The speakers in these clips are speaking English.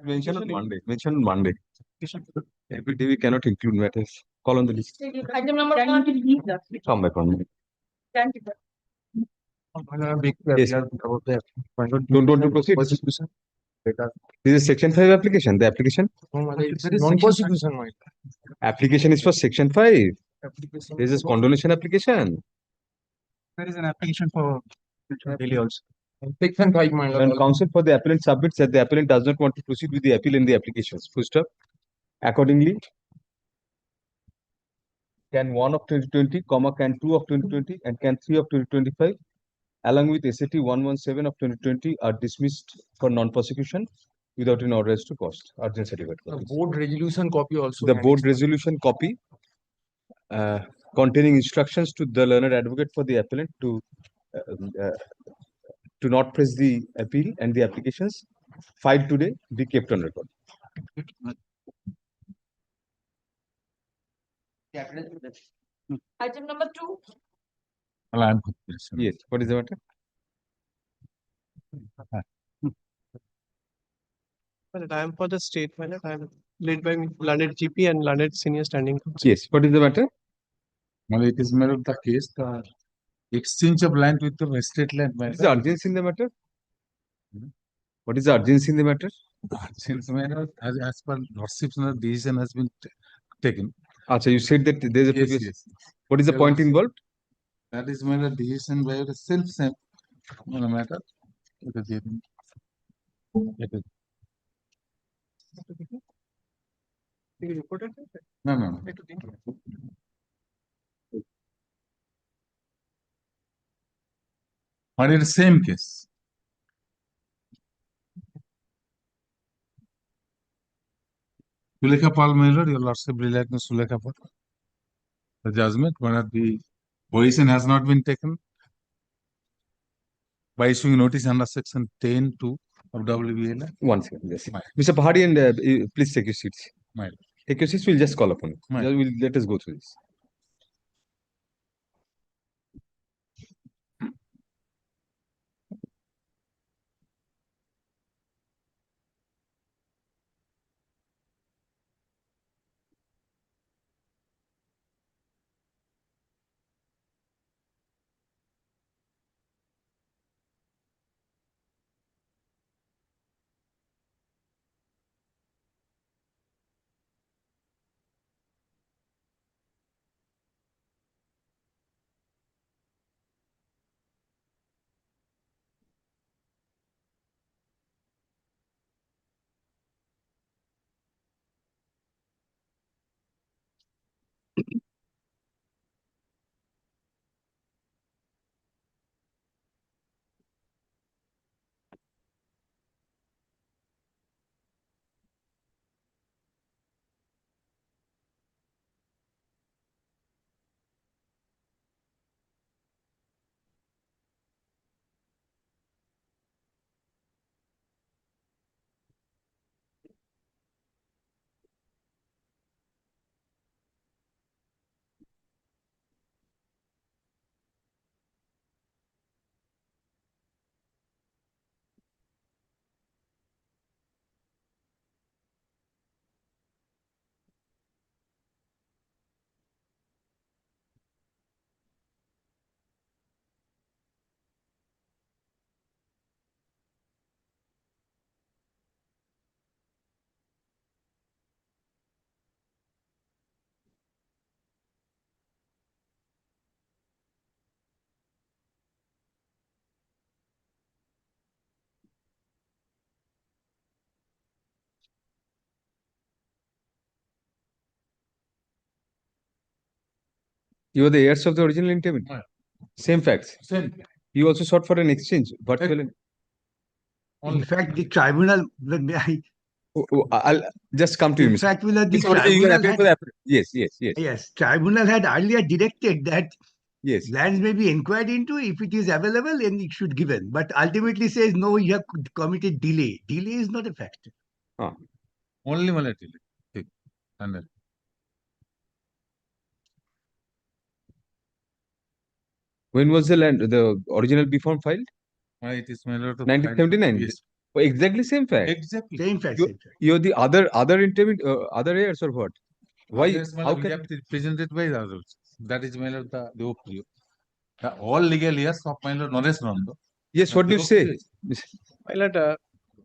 Mention on Monday. Mention on Monday. Every day we cannot include matters. Call on the list. Item number 1. Come back on Monday. Yes. Don't want to proceed. This is Section 5 application. The application? Non-prosecution. Application is for Section 5. This is condonation application. There is an application for daily also. Section 5, my lord. When counsel for the appellant submits that the appellant does not want to proceed with the appeal in the applications, full stop. Accordingly, can 1 of 2020, can 2 of 2020, and can 3 of 2025, along with SAT 117 of 2020, are dismissed for non-prosecution without an order as to cost. Urgent certificate. The board resolution copy also. The board resolution copy containing instructions to the learned advocate for the appellant to not press the appeal and the applications filed today be kept on record. Item number 2. Yes. What is the matter? I am for the statement. I am led by learned GP and learned senior standing counsel. Yes. What is the matter? Well, it is matter of the case, the exchange of land with the state land. What is the urgency in the matter? What is the urgency in the matter? Since matter, as per lordship's decision has been taken. So you said that there is a Yes, previous. yes. What is the point involved? That is matter decision by the self-same matter. It is it is. You reported it? No. But it is same case. Sulekha Pal Miller, your lordship related to Sulekha Pal. The judgment, but the position has not been taken by issuing notice under section 10(2) of WBL. One second. Yes. Right. Mr. Pahadi and please take your seats. Right. Take your seats. We'll just call upon you. Right. We'll let us go through this. You are the heirs of the original intimate. Right. Same facts. Same. You also sought for an exchange, virtual. In fact, the tribunal, I'll just come to you, in Mr. fact, the Mr. Pahadi, you are tribunal appealing for had, the yes, tribunal had earlier directed that yes. lands may be inquired into. If it is available, then it should given. But ultimately says, no, you have committed delay. Delay is not a fact. Only volatility. Okay. And When was the original B form filed? it is matter of 1979. Yes. Oh, exactly same fact. Exactly. Same fact, You- same fact. You're the other heirs or what? Why? Others, my How lord, we can? have to present it by the others. That is my lord the Devopriyo. All legal heirs of my lord Naresh Nanda. Yes, what do you say? My lord,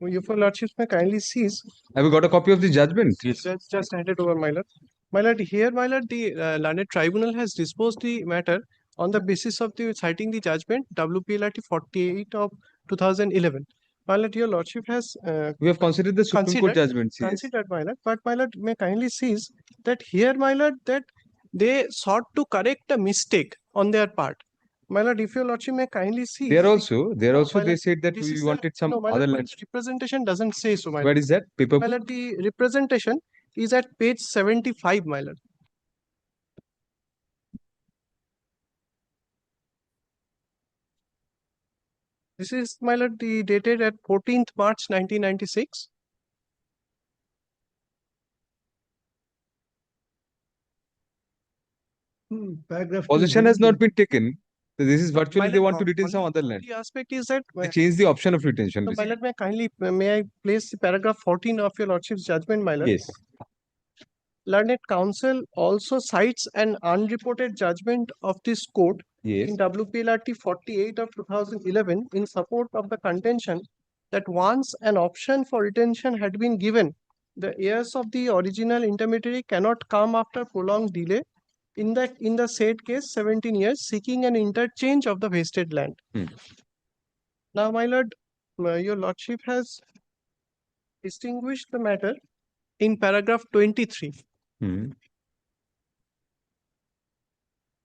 your lordship may kindly cease. Have you got a copy of the judgment? Yes. Just hand it over, my lord. My lord, here, my lord, the learned tribunal has disposed the matter on the basis of the citing the judgment WPLRT 48 of 2011. My lord, your lordship has We have considered the Supreme Court judgments. Yes. considered, my lord, but my lord may kindly sees that here, my lord, that they sought to correct a mistake on their part. My lord, if your lordship may kindly see. There also, No, my they lord, said that this we is the- wanted some no, my other lord, land. representation doesn't say so, my lord. Where is that paper? My lord, the representation is at page 75, my lord. This is, my lord, the dated at 14th March 1996. Paragraph 2, Possession has not been taken. So this is My virtually they lord, want to retain some other land. the aspect is that, They change the option of retention. so, my basically. lord, may I place the paragraph 14 of your lordship's judgment, my lord? Yes. Learned Counsel also cites an unreported judgment of this court Yes. in WPLRT 48 of 2011 in support of the contention that once an option for retention had been given, the heirs of the original intermediary cannot come after prolonged delay in the said case 17 years seeking an interchange of the vested land. Hmm. Now, my lord, your lordship has distinguished the matter in paragraph 23. Hmm.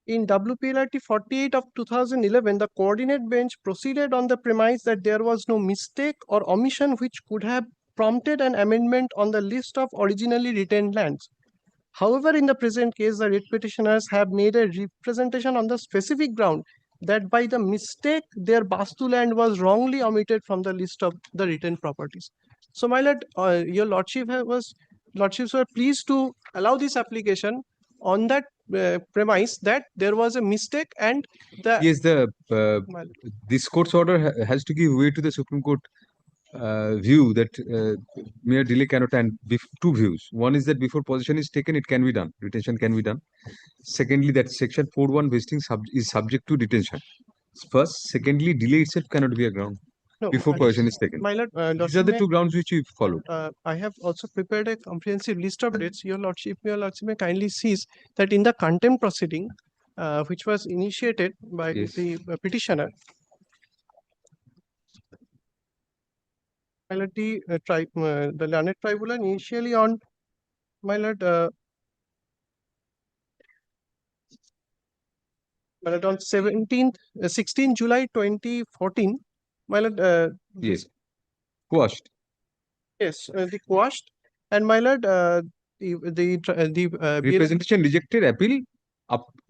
In WPLRT 48 of 2011, the coordinate bench proceeded on the premise that there was no mistake or omission which could have prompted an amendment on the list of originally retained lands. However, in the present case, the writ petitioners have made a representation on the specific ground that by the mistake, their Bastu land was wrongly omitted from the list of the retained properties. So, my lord, your lordships were pleased to allow this application on that premise that there was a mistake and the Yes, my lord, this court's order has to give way to the Supreme Court view that mere delay cannot, and two views. One is that before possession is taken, it can be done. Retention can be done. Secondly, that section 4.1 vesting is subject to detention. First. Secondly, delay itself cannot be a ground no, before possession is taken. my lord, These are the two grounds which we followed. I have also prepared a comprehensive list of dates. Your lordship may kindly sees that in the contempt proceeding, which was initiated by Yes. the petitioner, my lord, the learned tribunal initially on, my lord, on 16 July 2014, my lord, Yes. Quashed. yes, the quashed, and my lord, the Representation rejected. Appeal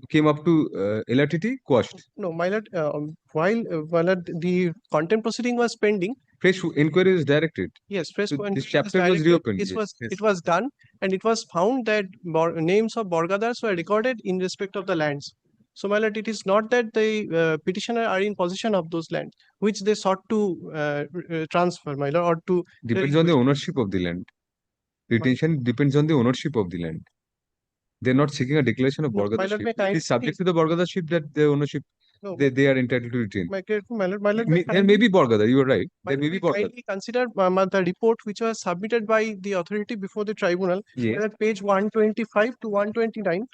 came up to LRTT. Quashed. no, my lord, while my lord, the contempt proceeding was pending. Fresh inquiry is directed. Yes, fresh So point this was chapter was directed. reopened. It Yes. was Yes. it was done, and it was found that names of Borgadars were recorded in respect of the lands. So, my lord, it is not that the petitioner are in possession of those lands which they sought to transfer, my lord, or to Depends on the ownership of the land. Retention depends on the ownership of the land. They're not seeking a declaration of No, my lord, Borgadarship. may It kindly is subject to the Borgadarship that the ownership no, they are entitled to retain. my lord, There may be Borgadar. You are right. my There may lord, be may Borgadar. kindly consider the report which was submitted by the authority before the tribunal Yes. at page 125 to 129.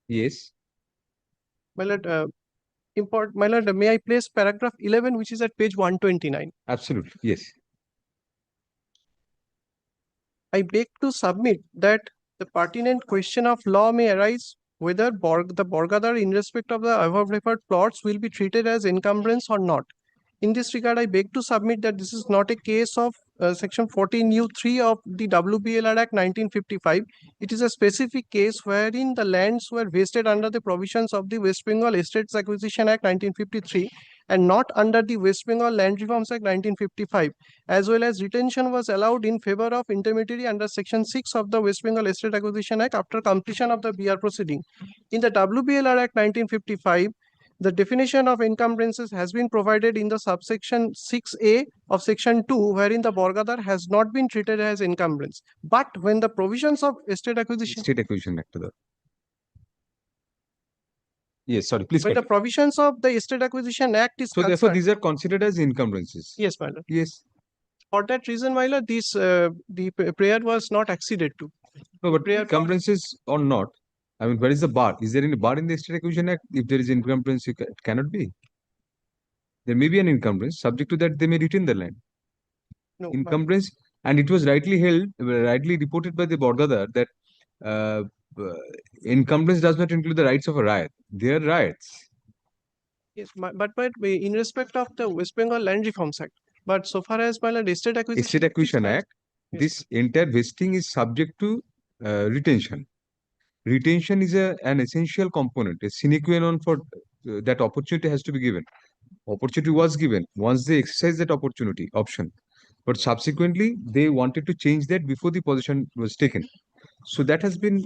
Yes. My lord, my lord, may I place paragraph 11, which is at page 129? Absolutely. Yes. I beg to submit that the pertinent question of law may arise whether the Borgadar in respect of the above referred plots will be treated as encumbrance or not. In this regard, I beg to submit that this is not a case of section 14U3 of the WBLR Act 1955. It is a specific case wherein the lands were vested under the provisions of the West Bengal Estates Acquisition Act 1953, and not under the West Bengal Land Reforms Act 1955, as well as retention was allowed in favor of intermediary under Section 6 of the West Bengal Estate Acquisition Act after completion of the BR proceeding. In the WBLR Act 1955, the definition of encumbrances has been provided in the subsection 6A of section 2, wherein the Borgadar has not been treated as encumbrance. But when the provisions of Estate Acquisition State Acquisition Act. Yes, sorry, please when the continue. provisions of the Estate Acquisition Act is So therefore, concerned, these are considered as encumbrances. yes, my lord. Yes. For that reason, my lord, this the prayer was not acceded to. No, but Prayer for- encumbrances or not, I mean, where is the bar? Is there any bar in the Estate Acquisition Act? If there is encumbrance, it cannot be. There may be an encumbrance. Subject to that, they may retain the land. No, my- Encumbrance, and it was rightly reported by the Borgadar that encumbrance does not include the rights of a riot. They are riots. yes, but in respect of the West Bengal Land Reforms Act, but so far as my lord, Estate Acquisition Estate Acquisition is Act, yes, this entire vesting is subject to retention. Retention is an essential component, a sine qua non for that opportunity has to be given. Opportunity was given once they exercise that option, but subsequently they wanted to change that before the position was taken. So that has been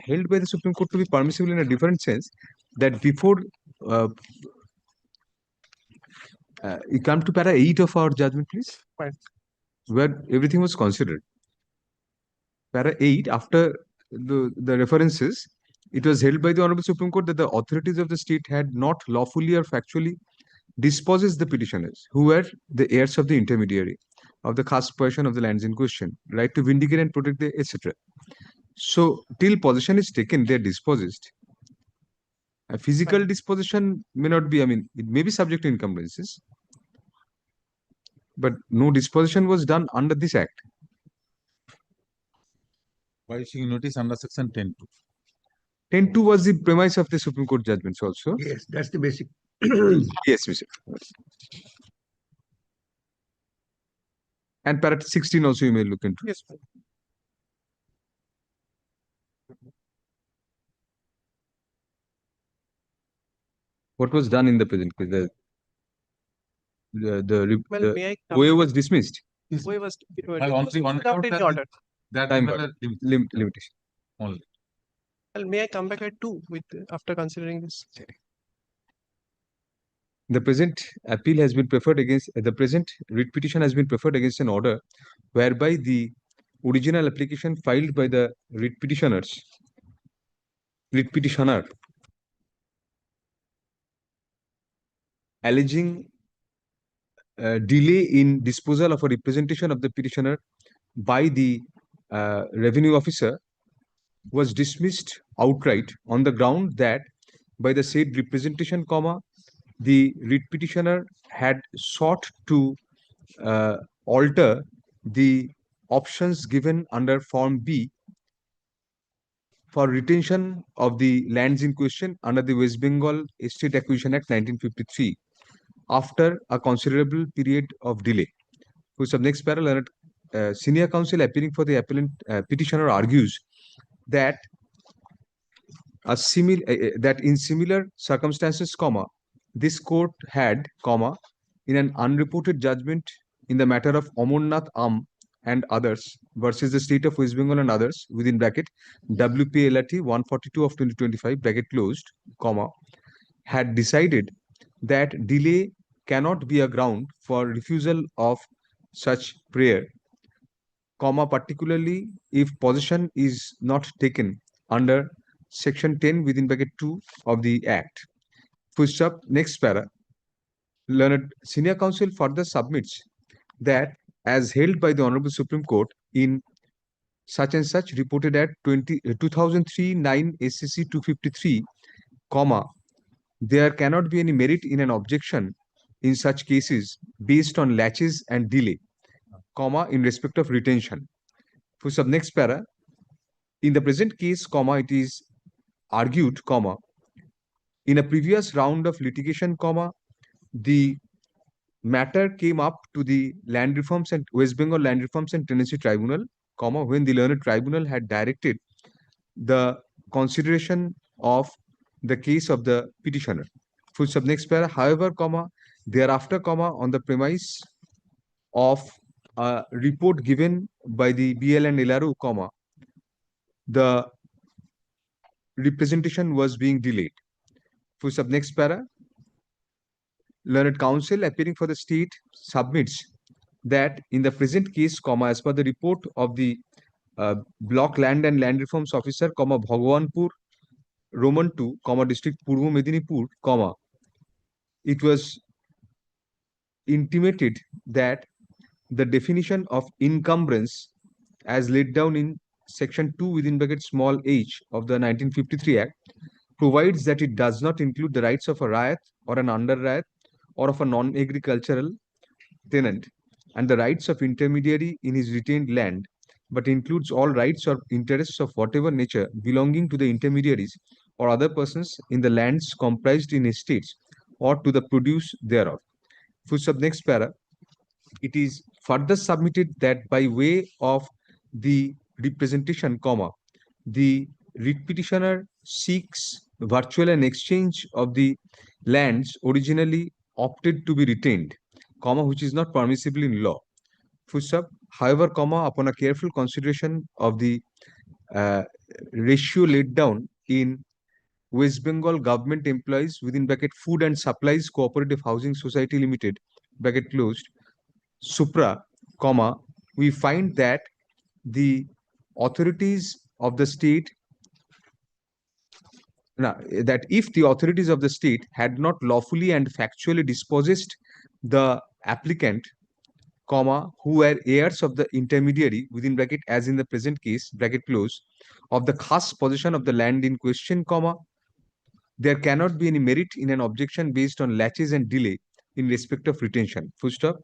held by the Supreme Court to be permissible in a different sense, that before you come to para 8 of our judgment, please, Right. where everything was considered. Para 8, after the references, it was held by the Honorable Supreme Court that the authorities of the state had not lawfully or factually dispossessed the petitioners, who were the heirs of the intermediary of the khas possession of the lands in question, right to vindicate and protect the etc. So till possession is taken, they are dispossessed. A physical disposition may not be, I mean, it may be subject to encumbrances, but no disposition was done under this act. By issuing notice under section 10.2. 10.2 was the premise of the Supreme Court judgments also. Yes, that's the basic. Yes, Mr. And para 16 also you may look into. yes, What was done in the present case? well, The may I OA was dismissed. OA was I want to without any that- order. That Time is bar. a limit Limitation. only. Well, may I come back at 2 with after considering this? The present appeal has been preferred against the present writ petition has been preferred against an order whereby the original application filed by the writ petitioner alleging delay in disposal of a representation of the petitioner by the revenue officer was dismissed outright on the ground that by the said representation, the writ petitioner had sought to alter the options given under Form B for retention of the lands in question under the West Bengal Estate Acquisition Act 1953 after a considerable period of delay. Whose next parallel, senior counsel appearing for the appellant petitioner argues that that in similar circumstances, this court had, in an unreported judgment in the matter of Amarnath and others versus the state of West Bengal and others within bracket WPLRT 142 of 2025 bracket closed, had decided that delay cannot be a ground for refusal of such prayer, particularly if possession is not taken under section 10 within bracket 2 of the act. Next para. Learned senior counsel further submits that as held by the Honorable Supreme Court in such and such reported at 2003 9 SCC 253, there cannot be any merit in an objection in such cases based on laches and delay, in respect of retention. Next para. In the present case, it is argued, in a previous round of litigation, the matter came up to the Land Reforms and West Bengal Land Reforms and Tenancy Tribunal, when the learned tribunal had directed the consideration of the case of the petitioner. Next para. However, thereafter, on the premise of a report given by the BL and LRO, the representation was being delayed. For sub next para, learned counsel appearing for the state submits that in the present case, as per the report of the Block Land and Land Reforms Officer, Bhagwanpur, Roman 2, District Purvo Medinipur, it was intimated that the definition of encumbrance as laid down in section 2 within bracket small h of the 1953 Act provides that it does not include the rights of a riot or an under riot or of a non-agricultural tenant and the rights of intermediary in his retained land, but includes all rights or interests of whatever nature belonging to the intermediaries or other persons in the lands comprised in estates or to the produce thereof. Full sub next para, it is further submitted that by way of the representation, the writ petitioner seeks virtual and exchange of the lands originally opted to be retained, which is not permissible in law. Full stop. However, upon a careful consideration of the ratio laid down in West Bengal Government Employees within bracket Food and Supplies Cooperative Housing Society Limited, bracket closed, Supra, we find that the authorities of the state, that if the authorities of the state had not lawfully and factually dispossessed the applicant, who were heirs of the intermediary within bracket as in the present case, bracket close, of the khas possession of the land in question, there cannot be any merit in an objection based on laches and delay in respect of retention. Full stop.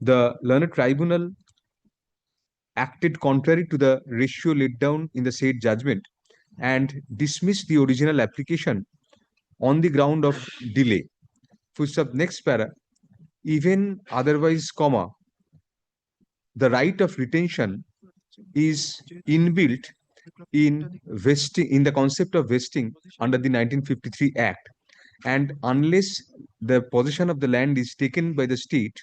The learned tribunal acted contrary to the ratio laid down in the said judgment and dismissed the original application on the ground of delay. Full stop. Next para. Even otherwise, the right of retention is inbuilt in vesting, in the concept of vesting under the 1953 Act, and unless the possession of the land is taken by the state,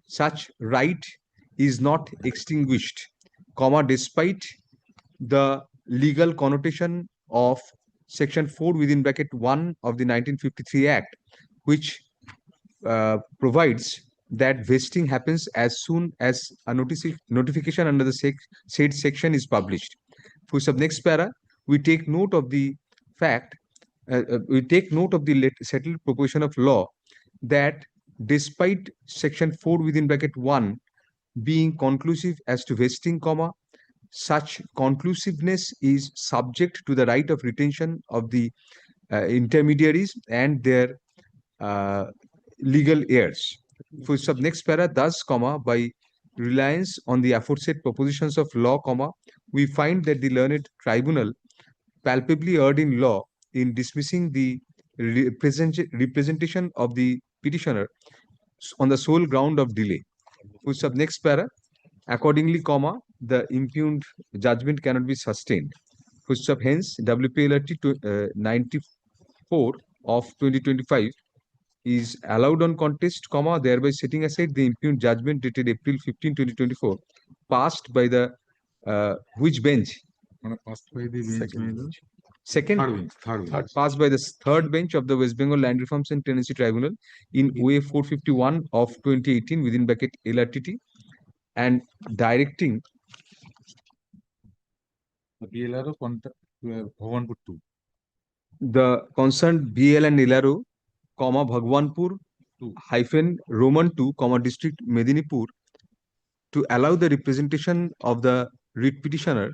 such right is not extinguished, despite the legal connotation of section 4 within bracket 1 of the 1953 Act, which provides that vesting happens as soon as a notification under the said section is published. For sub next para, we take note of the fact, settled proposition of law that despite section 4 within bracket 1 being conclusive as to vesting, such conclusiveness is subject to the right of retention of the intermediaries and their legal heirs. For sub next para, thus, by reliance on the aforesaid propositions of law, we find that the learned tribunal palpably erred in law in dismissing the representation of the petitioner on the sole ground of delay. For sub next para, accordingly, the impugned judgment cannot be sustained. For sub hence, WPLRT 94 of 2025 is allowed on contest, thereby setting aside the impugned judgment dated April 15, 2024, passed by the which bench? Passed by the bench. Second, Third bench. passed by the third bench of the West Bengal Land Reforms and Tenancy Tribunal in OA 451 of 2018 within bracket LRTT, and directing The PLRO contact Bhagwanpur 2. the concerned BL and LRO, Bhagwanpur hyphen Roman 2, District Medinipur, to allow the representation of the writ petitioner,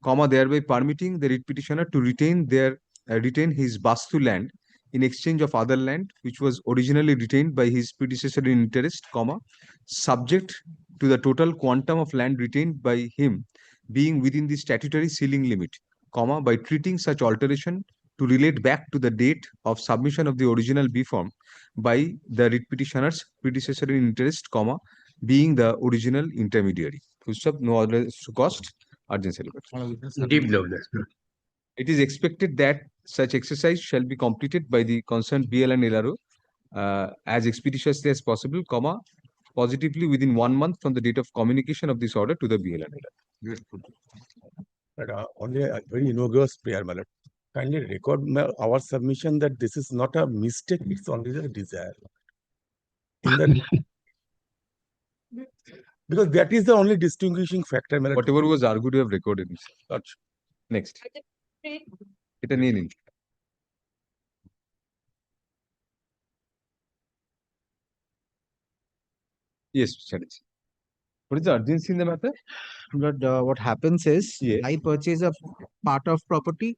thereby permitting the writ petitioner to retain his Bastu land in exchange of other land which was originally retained by his predecessor in interest, subject to the total quantum of land retained by him being within the statutory ceiling limit, by treating such alteration to relate back to the date of submission of the original B form by the writ petitioner's predecessor in interest, being the original intermediary. No other cost, urgency. Deep love. It is expected that such exercise shall be completed by the concerned BL and LRO as expeditiously as possible, comma, positively within 1 month from the date of communication of this order to the BLNL. But only a very innocuous prayer, my lord. Kindly record our submission that this is not a mistake, it's only a desire. In that, because that is the only distinguishing factor, my lord. Whatever was argued, you have recorded. Such. Next. It a Yes, Chatterjee. What is the urgency in the matter? But what happens is, Yes. I purchase a part of property.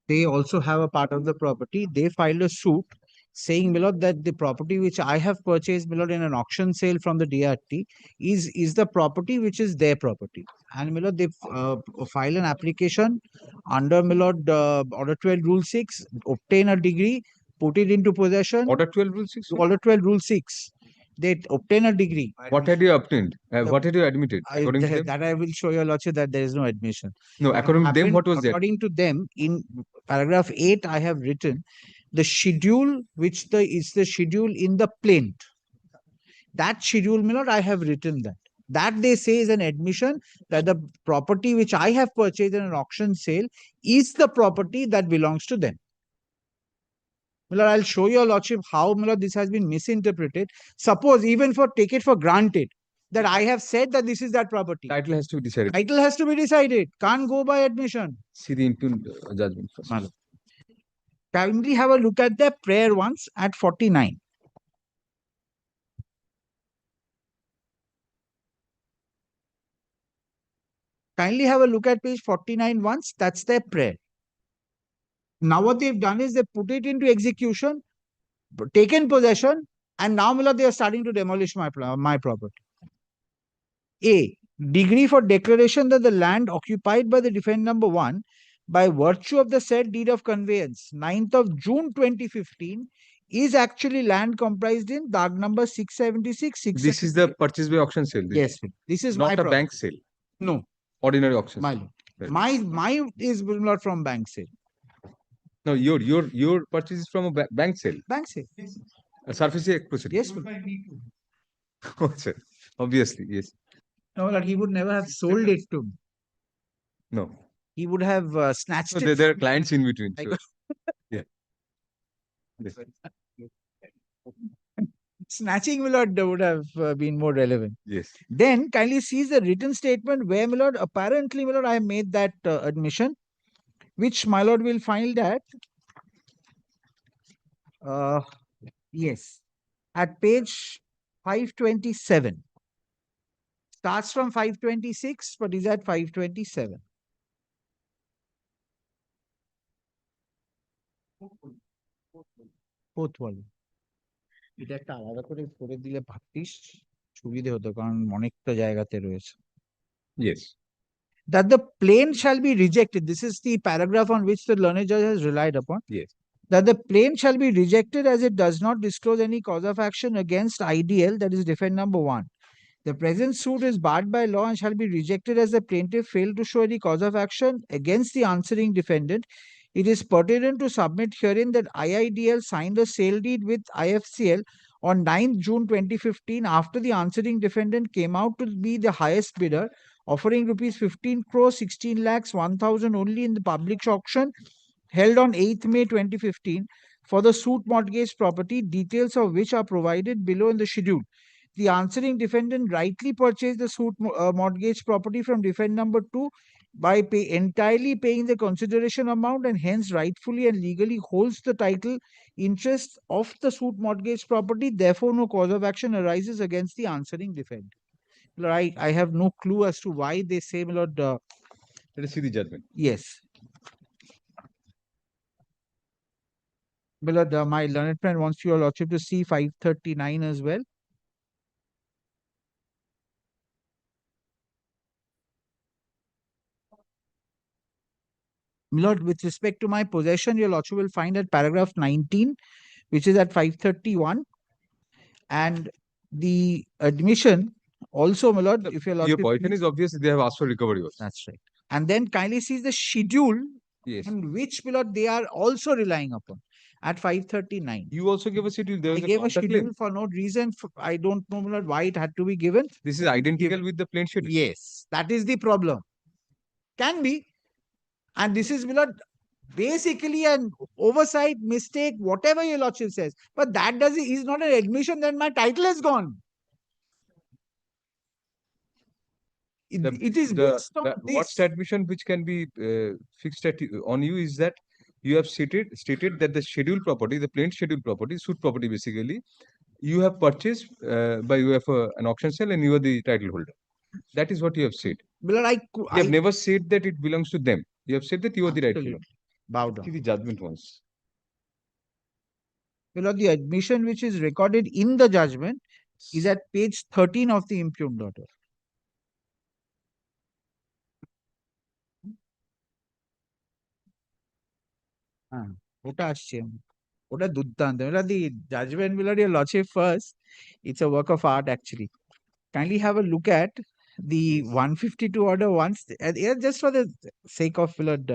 They also have a part of the property. They filed a suit saying, my lord, that the property which I have purchased, my lord, in an auction sale from the DRT is the property which is their property. And my lord, they file an application under, my lord, Order 12 Rule 6, obtain a degree, put it into possession. Order 12 Rule 6? Order 12 Rule 6. They obtain a degree. What had you obtained? What had you admitted? According to them? That I will show your lordship that there is no admission. No, according to them, happened, what was that? according to them, in paragraph 8, I have written the schedule which is the schedule in the plaint. That schedule, my lord, I have written that. That they say is an admission that the property which I have purchased in an auction sale is the property that belongs to them. My lord, I'll show your lordship how, my lord, this has been misinterpreted. Suppose even take it for granted that I have said that this is that property. Title has to be decided. Title has to be decided. Can't go by admission. See the impugned judgment first. My lord. Kindly have a look at the prayer once at 49. Kindly have a look at page 49 once. That's their prayer. Now what they've done is they put it into execution, taken possession, and now, my lord, they are starting to demolish my property. A. Degree for declaration that the land occupied by the defendant number 1 by virtue of the said deed of conveyance 9th of June 2015 is actually land comprised in DAG number 676. This is the purchase by auction sale. Yes, this is my not a property. bank sale. No, Ordinary auction my sale. lord. Right. My is not from bank sale. No, your purchase is from a bank sale. Bank sale. A surface proceeding. Yes, Oh, sir. Obviously, yes. no, Lord, he would never have sold it to me. No. He would have snatched No, it. there are clients in between. So. Yeah. Yes. Snatching, my lord, would have been more relevant. Yes. Then kindly sees the written statement where, my lord, apparently, my lord, I have made that admission, which my lord will find that yes, at page 527. Starts from 526, but is at 527. Fourth volume. এটা একটা আলাদা করে করে দিলে ভাবতিস সুবিধে হতো কারণ অনেকটা জায়গাতে রয়েছে। Yes. That the plaint shall be rejected. This is the paragraph on which the learned judge has relied upon. Yes. That the plaint shall be rejected as it does not disclose any cause of action against IDL, that is defendant number 1. The present suit is barred by law and shall be rejected as the plaintiff failed to show any cause of action against the answering defendant. It is pertinent to submit herein that IIDL signed a sale deed with IFCL on 9th June 2015 after the answering defendant came out to be the highest bidder, offering rupees 15 crores 16 lakhs 1,000 only in the public auction held on 8th May 2015 for the suit mortgage property, details of which are provided below in the schedule. The answering defendant rightly purchased the suit mortgage property from defendant number 2 by entirely paying the consideration amount and hence rightfully and legally holds the title interest of the suit mortgage property. Therefore, no cause of action arises against the answering defendant. I have no clue as to why they say, my lord. Let us see the judgment. Yes. My lord, my learned friend wants your lordship to see 539 as well. My lord, with respect to my possession, your lordship will find at paragraph 19, which is at 531. And the admission also, my lord, if your lordship... Your point is obvious, they have asked for recovery also. That's right. And then kindly sees the schedule Yes. on which, my lord, they are also relying upon. at 5:39. You also gave a schedule. There I was gave a counter claim. schedule for no reason. I don't know my lord, why it had to be given. This is identical with the plain schedule. Yes, that is the problem. Can be. And this is, my lord, basically an oversight, mistake, whatever your lordship says. But that is not an admission that my title is gone. It is based on this. What's admission which can be fixed on you is that you have stated that the schedule property, the plain schedule property, suit property basically, you have purchased by way of an auction sale and you are the title holder. That is what you have said. My lord, You have never said that it belongs to them. You have said that you are the rightful Absolutely. owner. Bow See down. the judgment once. My lord, the admission which is recorded in the judgment is at page 13 of the impugned order. ওটা আসছে ওটা দুর্দান্ত the judgment, my lord, your lordship, first, it's a work of art actually. Kindly have a look at the 152 order once, just for the sake of, my lord,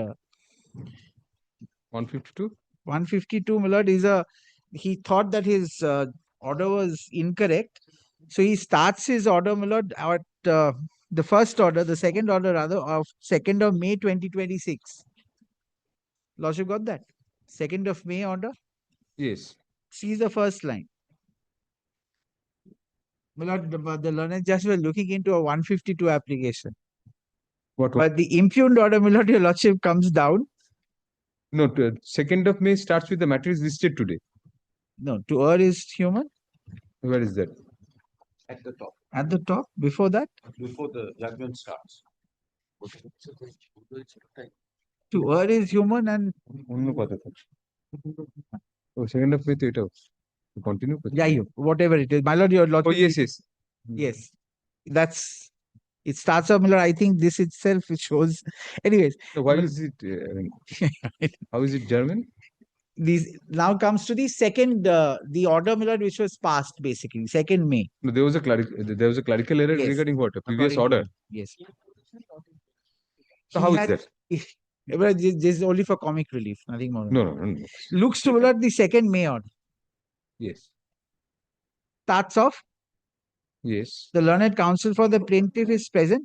152. 152, my lord, he thought that his order was incorrect. So he starts his order, my lord, at the first order, the second order rather, of 2nd of May 2026. Lordship got that? 2nd of May order. Yes. See the first line. My lord, the learned just were looking into a 152 application. What? But the impugned order, my lord, your lordship, comes down. No, 2nd of May starts with the matter is listed today. No, to err is human. Where is that? At the top, At the top, before that, before the judgment starts. to err is human, and অন্য কথা থাকে। ও 2nd of May তো এটাও continue করছি। yeah, whatever it is. My lord, your Oh lordship. yes, yes. Yes. That's it starts off, my lord. I think this itself it shows. Anyways, So why Well- is it? How is it German? these now comes to the second, the order, my lord, which was passed basically 2nd May. No, there was a clerical error Yes, regarding what? A previous according to order. him. Yes. So He how is had- that? Well, this is only for comic relief, nothing more. No, no, no, no. Looks to, my lord, the 2nd May order. Yes, Starts off, yes. the learned counsel for the plaintiff is present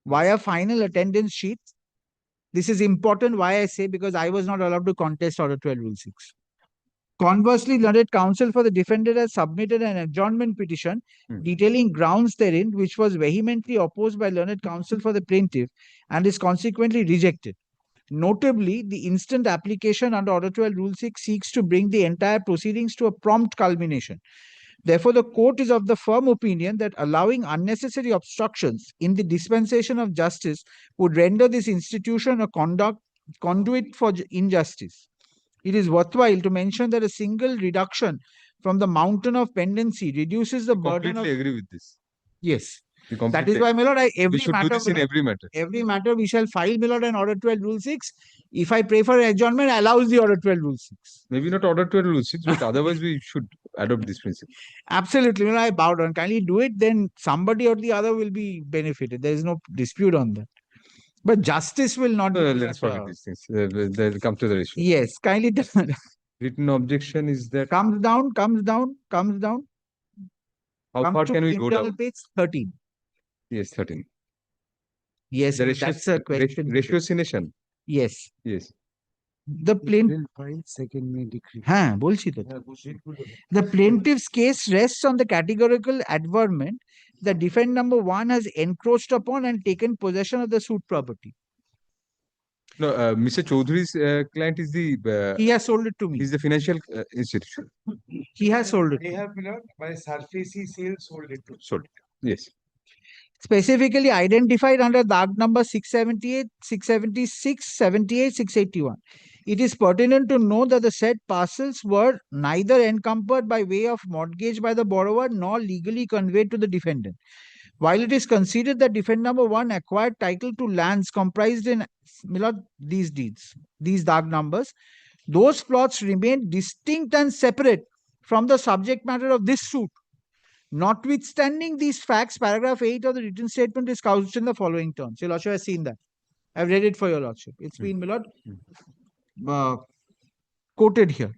via final attendance sheet. This is important, why I say, because I was not allowed to contest order 12 rule 6. Conversely, learned counsel for the defendant has submitted an adjournment petition detailing grounds therein, which was vehemently opposed by learned counsel for the plaintiff and is consequently rejected. Notably, the instant application under order 12 rule 6 seeks to bring the entire proceedings to a prompt culmination. Therefore, the court is of the firm opinion that allowing unnecessary obstructions in the dispensation of justice would render this institution a conduit for injustice. It is worthwhile to mention that a single reduction from the mountain of pendency reduces the burden of. Completely agree with this. Yes, We that is completely why, my lord, we every should do matter, this in every matter. every matter we shall file, my lord, an order 12 rule 6. If I pray for adjournment, allows the order 12 rule 6. Maybe not order 12 rule 6, but otherwise we should adopt this principle. Absolutely, my lord, I bow down. Kindly do it, then somebody or the other will be benefited. There is no dispute on that. But justice will not be. Let's forget these things. They'll come to the issue. Yes, kindly Written objection is that comes down. how Come far to can we go internal down? page 13. Yes, 13. Yes, The that's a question. ratiocination. Yes, Yes. the plaintiff. হ্যাঁ বলছি তো। The plaintiff's case rests on the categorical adverment that defendant number 1 has encroached upon and taken possession of the suit property. No, Mr. Chaudhary's client is the He has sold it to me. is the financial institution. He has sold it. They have, my lord, by surface sale sold it to. Sold. Yes. Specifically identified under DAG number 678, 676, 78, 681. It is pertinent to know that the said parcels were neither encumbered by way of mortgage by the borrower nor legally conveyed to the defendant. While it is considered that defendant number 1 acquired title to lands comprised in, my lord, these deeds, these DAG numbers, those plots remain distinct and separate from the subject matter of this suit. Notwithstanding these facts, paragraph 8 of the written statement is couched in the following terms. Your lordship has seen that. I've read it for your lordship. It's been, my lord, quoted here.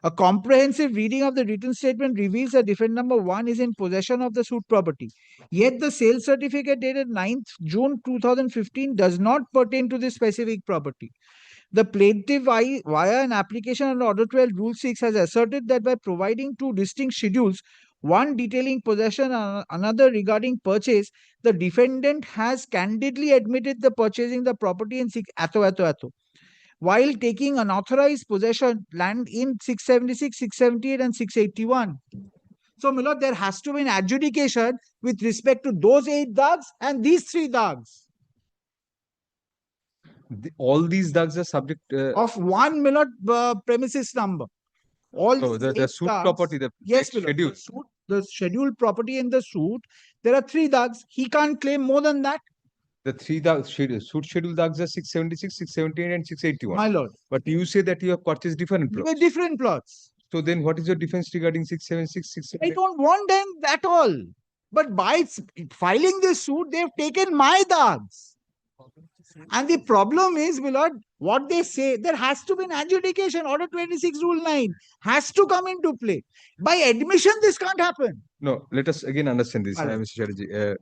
A comprehensive reading of the written statement reveals that defendant number 1 is in possession of the suit property. Yet the sale certificate dated 9th June 2015 does not pertain to this specific property. The plaintiff, via an application under Order 12, Rule 6, has asserted that by providing two distinct schedules, one detailing possession and another regarding purchase, the defendant has candidly admitted the purchasing the property in while taking unauthorized possession land in 676, 678 and 681. So, my lord, there has to be an adjudication with respect to those 8 dags and these 3 dags. All these dags are subject Of one, my lord, premises number. All so these the 8 suit dags- property, the Yes, my lord, schedule. the scheduled property in the suit, there are 3 dags. He can't claim more than that, The 3 dags suit schedule dags are 676, 678 and 681. my lord. But you say that you have purchased different They plots. were different plots. So then what is your defense regarding 676, I 678? don't want them at all. But by filing this suit, they've taken my dags. And the problem is, my lord, what they say, there has to be an adjudication. Order 26, Rule 9 has to come into play. By admission, this can't happen. No, let us again understand this, Alright. Mr. Chatterjee.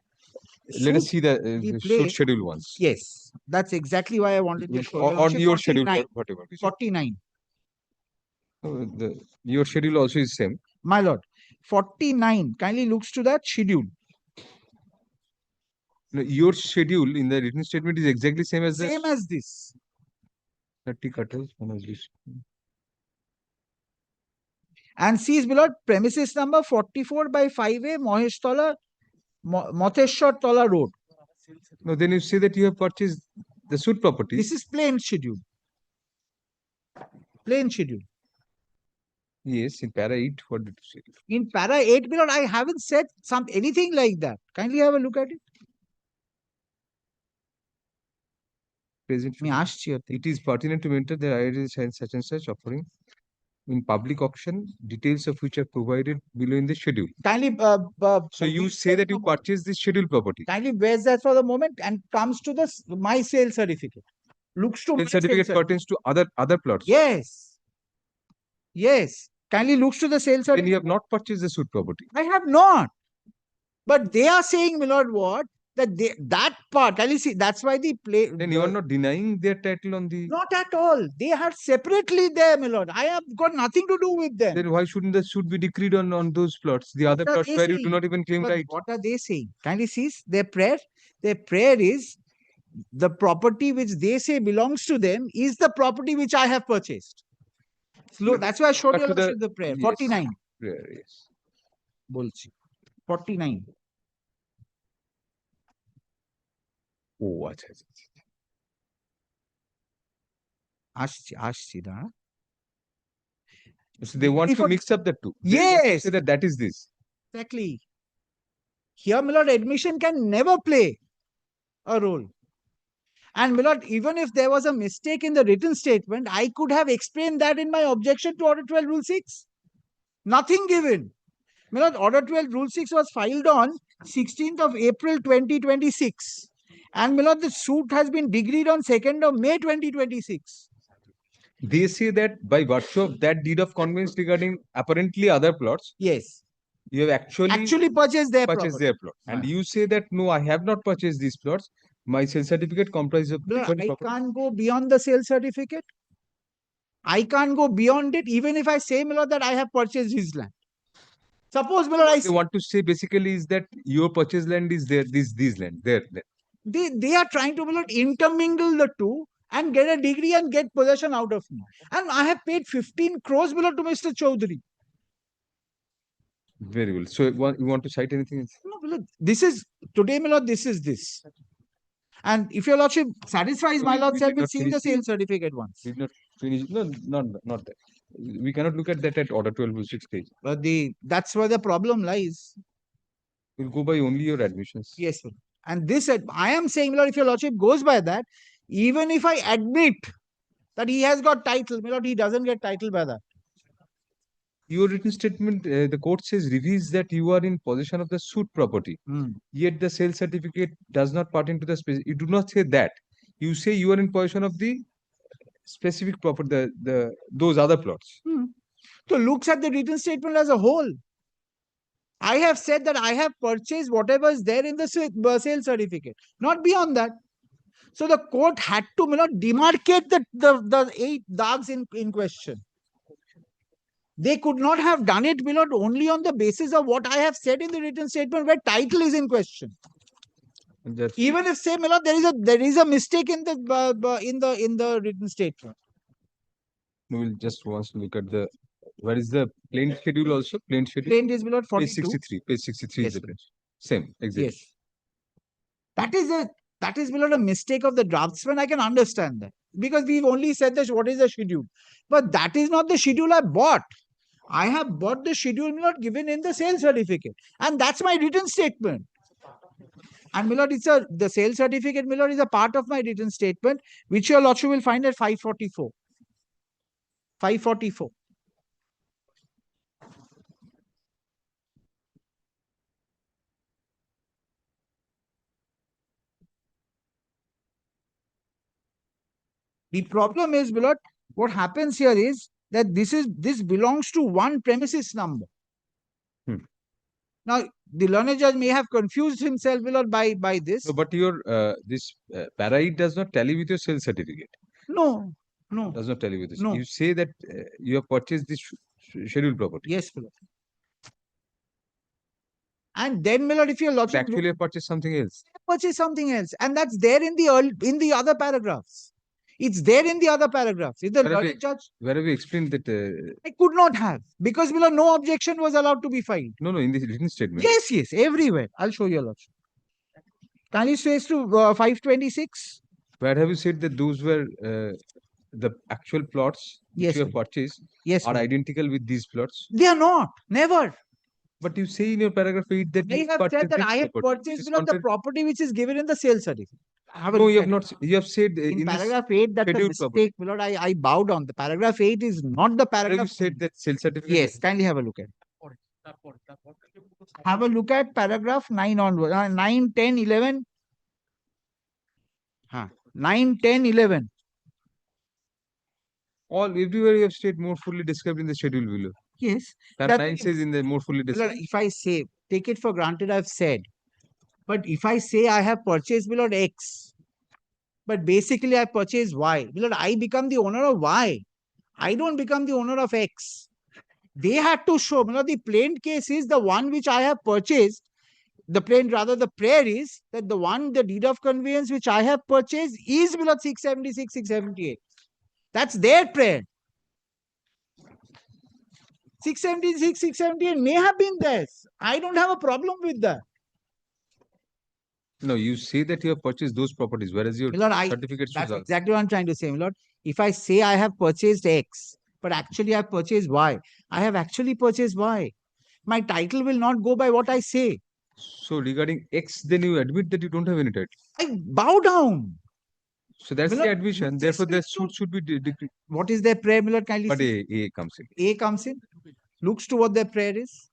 Let us Suit- see the the suit play- schedule once. Yes, that's exactly why I wanted to show. Or your schedule, 49, whatever. 49. Your schedule also is same. My lord, 49 kindly looks to that schedule. No, your schedule in the written statement is exactly same as the Same as this. 30 cutters. One is this. And sees below premises number 44 by 5A Mohesh Tola, Motheshwar Tola Road. No, then you say that you have purchased the suit property. This is plain schedule. Plain schedule. Yes, in para 8, what did you say? In para 8 below, I haven't said anything like that. Kindly have a look at it. Present. Me asked you. It is pertinent to maintain that IRS and such offering in public auction, details of which are provided below in the schedule. Kindly. So you say that you purchased this schedule property. Kindly bears that for the moment and comes to the my sale certificate. Looks to my The certificate sale pertains to other plots. Yes. Yes. Kindly looks to the sale Then certificate. you have not purchased the suit property. I have not. But they are saying, my lord, what? That part, kindly see, that's why the play. Then you are not denying their title on the. Not at all. They are separately there, my lord. I have got nothing to do with them. Then why shouldn't the suit be decreed on those plots? The other What are plots they where you saying? do not even claim But right. what are they saying? Kindly see their prayer. Their prayer is the property which they say belongs to them is the property which I have purchased. So that's why I showed But you to the- the prayer. yes. 49. Yes. Bolchi. 49. Oh, আচ্ছা, আচ্ছা, আচ্ছা। আসছি দাঁড়া। So they want to Before- mix up the two. They want to Yes. say that is this. Exactly. Here, my lord, admission can never play a role. And my lord, even if there was a mistake in the written statement, I could have explained that in my objection to Order 12, Rule 6. Nothing given. My lord, Order 12, Rule 6 was filed on 16th of April 2026. And my lord, the suit has been decreed on 2nd of May 2026. They say that by virtue of that deed of conveyance regarding apparently other plots, Yes. you have Actually purchased their purchased property. their plot. And you say that no, I have not purchased these plots. My sale certificate comprises of My lord, different I property. can't go beyond the sale certificate. I can't go beyond it, even if I say, my lord, that I have purchased his land. Suppose, my lord, I What they want to say basically is that your purchased land is there, this land, there. they are trying to, my lord, intermingle the two and get a degree and get possession out of me. And I have paid 15 crores, my lord, to Mr. Chaudhary. Very well. So you want to cite anything else? No, my lord, this is today, my lord, this is this. And if your lordship satisfies my We lordship did with not seeing the finish sale certificate once. Did not finish. No, not that. We cannot look at that at order 12 stage. But that's where the problem lies. We'll go by only your admissions. Yes, sir. And this, I am saying, my lord, if your lordship goes by that, even if I admit that he has got title, my lord, he doesn't get title by that. Your written statement, the court says, reveals that you are in possession of the suit property. Yet the sale certificate does not pertain to the space. You do not say that. You say you are in possession of the specific property, those other plots. So looks at the written statement as a whole. I have said that I have purchased whatever is there in the sale certificate, not beyond that. So the court had to demarcate the 8 dags in question. They could not have done it only on the basis of what I have said in the written statement where title is in question. And that's Even if say there is a mistake in the written statement. we will just once look at the where is the plain schedule also? Plain schedule. Plain is Page 42. 63. Page 63 Yes, is the sir. plain. Same, exactly. Yes. That is a mistake of the draftsman. I can understand that. Because we've only said that what is the schedule. But that is not the schedule I bought. I have bought the schedule given in the sale certificate. And that's my written statement. And the sale certificate is a part of my written statement, which your lordship will find at 544. 544. The problem is, what happens here is that this belongs to one premises number. Now, the learned judge may have confused himself by this. No, but your this para it does not tally with your sale certificate. No. Does not tally with this. No. You say that you have purchased this scheduled property. Yes, my lord. And then, if your But lordship actually, you have purchased something else. purchase something else, and that's there in the other paragraphs. It's there in the other paragraphs. If the Where have learned judge, Where have you explained that? I could not have, because no objection was allowed to be filed. No, in this written statement. Yes, everywhere. I'll show you, lordship. Kindly space to 526. Where have you said that those were the actual plots which Yes, you have purchased Yes, are ma'am. identical with these plots? They are not. Never. But you say in your paragraph 8 that I you have purchased said that this I have property. purchased This the contrary- property which is given in the sale certificate. No, you have not. You have said In in this. paragraph 8, that's a scheduled mistake. My lord, I bow down. The paragraph 8 is not the Where have you paragraph. said that sale certificate? Yes, kindly have a look at it. Have a look at paragraph 9 onward. 9, 10, 11. 9, 10, 11. Everywhere you have stated more fully described in the schedule below. Yes. Para That 9 says in the more fully my lord, described. if I say, take it for granted, I've said. But if I say I have purchased my lord X, but basically I purchased Y, my lord, I become the owner of Y. I don't become the owner of X. They had to show, the plain case is the one which I have purchased. The prayer is that the deed of conveyance which I have purchased is 676, 678. That's their prayer. 676, 678 may have been theirs. I don't have a problem with that. No, you say that you have purchased those properties, whereas your certificate shows That's us. exactly what I'm trying to say, my lord. If I say I have purchased X, but actually I have purchased Y, I have actually purchased Y. My title will not go by what I say. So regarding X, then you admit that you don't have any title. I bow down. So that's Well, the no, admission. with Therefore, the respect to- suit should be decreed. What is their prayer, my lord? Kindly But see. A comes in. A comes in, looks to what their prayer is.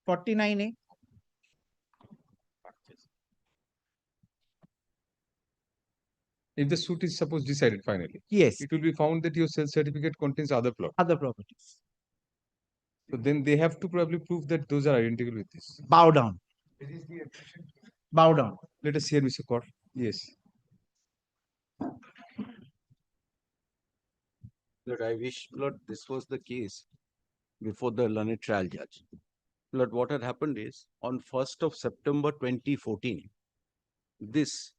49A. If the suit is supposed decided finally, Yes, it will be found that your sale certificate contains other plot. other properties. So then they have to probably prove that those are identical with this. Bow down. Bow down. Let us hear Mr. Kaur. Yes. Lord, I wish, Lord, this was the case before the learned trial judge. Lord, what had happened is on 1st of September 2014, this